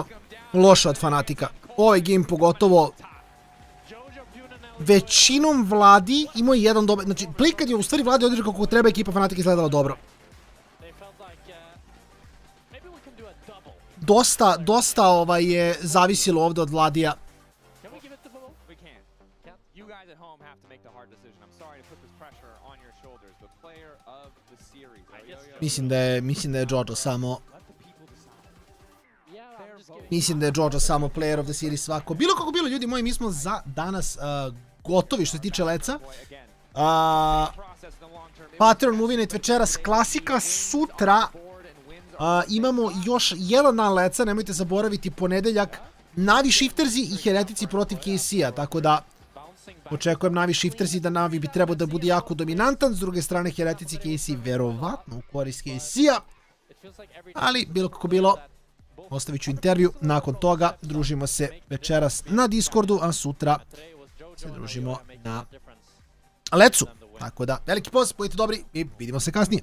loše od Fnatica. Ovaj game pogotovo, većinom Vladi imao je jedan dobar, znači, play kad je u stvari Vladi odigrao kako treba, ekipa Fnatica izgledala dobro. Dosta je zavisilo ovdje od Vladija. Mislim da je Jojo samo... Mislim da je Jojo samo player of the series svako. Bilo kako bilo, ljudi moji, mi smo za danas gotovi što se tiče leca. Patreon Movie Night večeras klasika, sutra imamo još jedan dan leca, nemojte zaboraviti ponedeljak, Navi Shiftersi i Heretici protiv KC-a, tako da očekujem Navi Shiftersi da Navi bi trebao da bude jako dominantan, s druge strane Heretici KC verovatno u korist KC-a, ali bilo kako bilo, ostavit ću intervju, nakon toga družimo se večeras na Discordu, a sutra se družimo na lecu, tako da veliki pozdrav, budite dobri i vidimo se kasnije.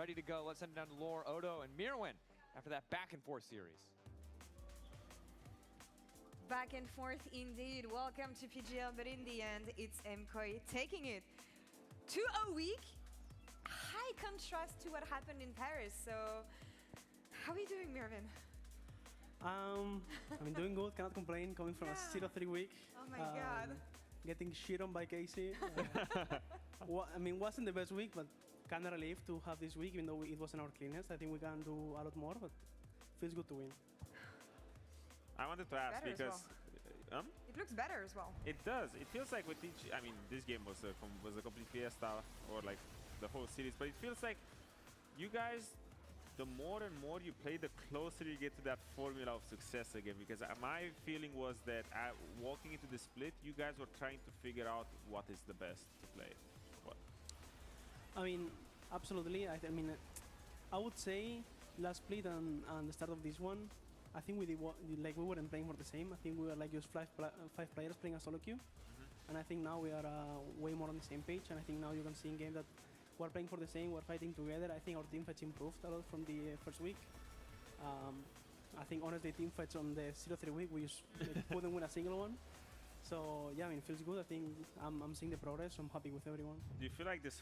Ready to go. Let's send down to Lore, Odo, and Mirwin after that back and forth series. Back and forth indeed. Welcome to PGL, but in the end, it's MKOI taking it. 2-0 week. High contrast to what happened in Paris. So, how are you doing, Mirwin? I've been doing good, cannot complain, coming from a 0-3 week. Oh my god. Getting shit on by Casey. I mean, wasn't the best week, but kind of relieved to have this week, even though it wasn't our cleanest. I think we can do a lot more, but feels good to win. I wanted to ask because it looks better as well. It does. It feels like with each. I mean, this game was a complete fiesta, or like the whole series. But it feels like you guys, the more and more you play, the closer you get to that formula of success again. Because my feeling was that walking into the split, you guys were trying to figure out what is the best to play. I mean, absolutely. I mean, I would say last split and the start of this one, I think we did like we weren't playing for the same. I think we were like just five players playing a solo queue, and I think now we are way more on the same page. And I think now you can see in game that we're playing for the same, we're fighting together. I think our team fights improved a lot from the first week. I think honestly, team fights on the 0-3 week we just couldn't win a single one. So yeah, I mean, it feels good. I think I'm seeing the progress. I'm happy with everyone. Do you feel like this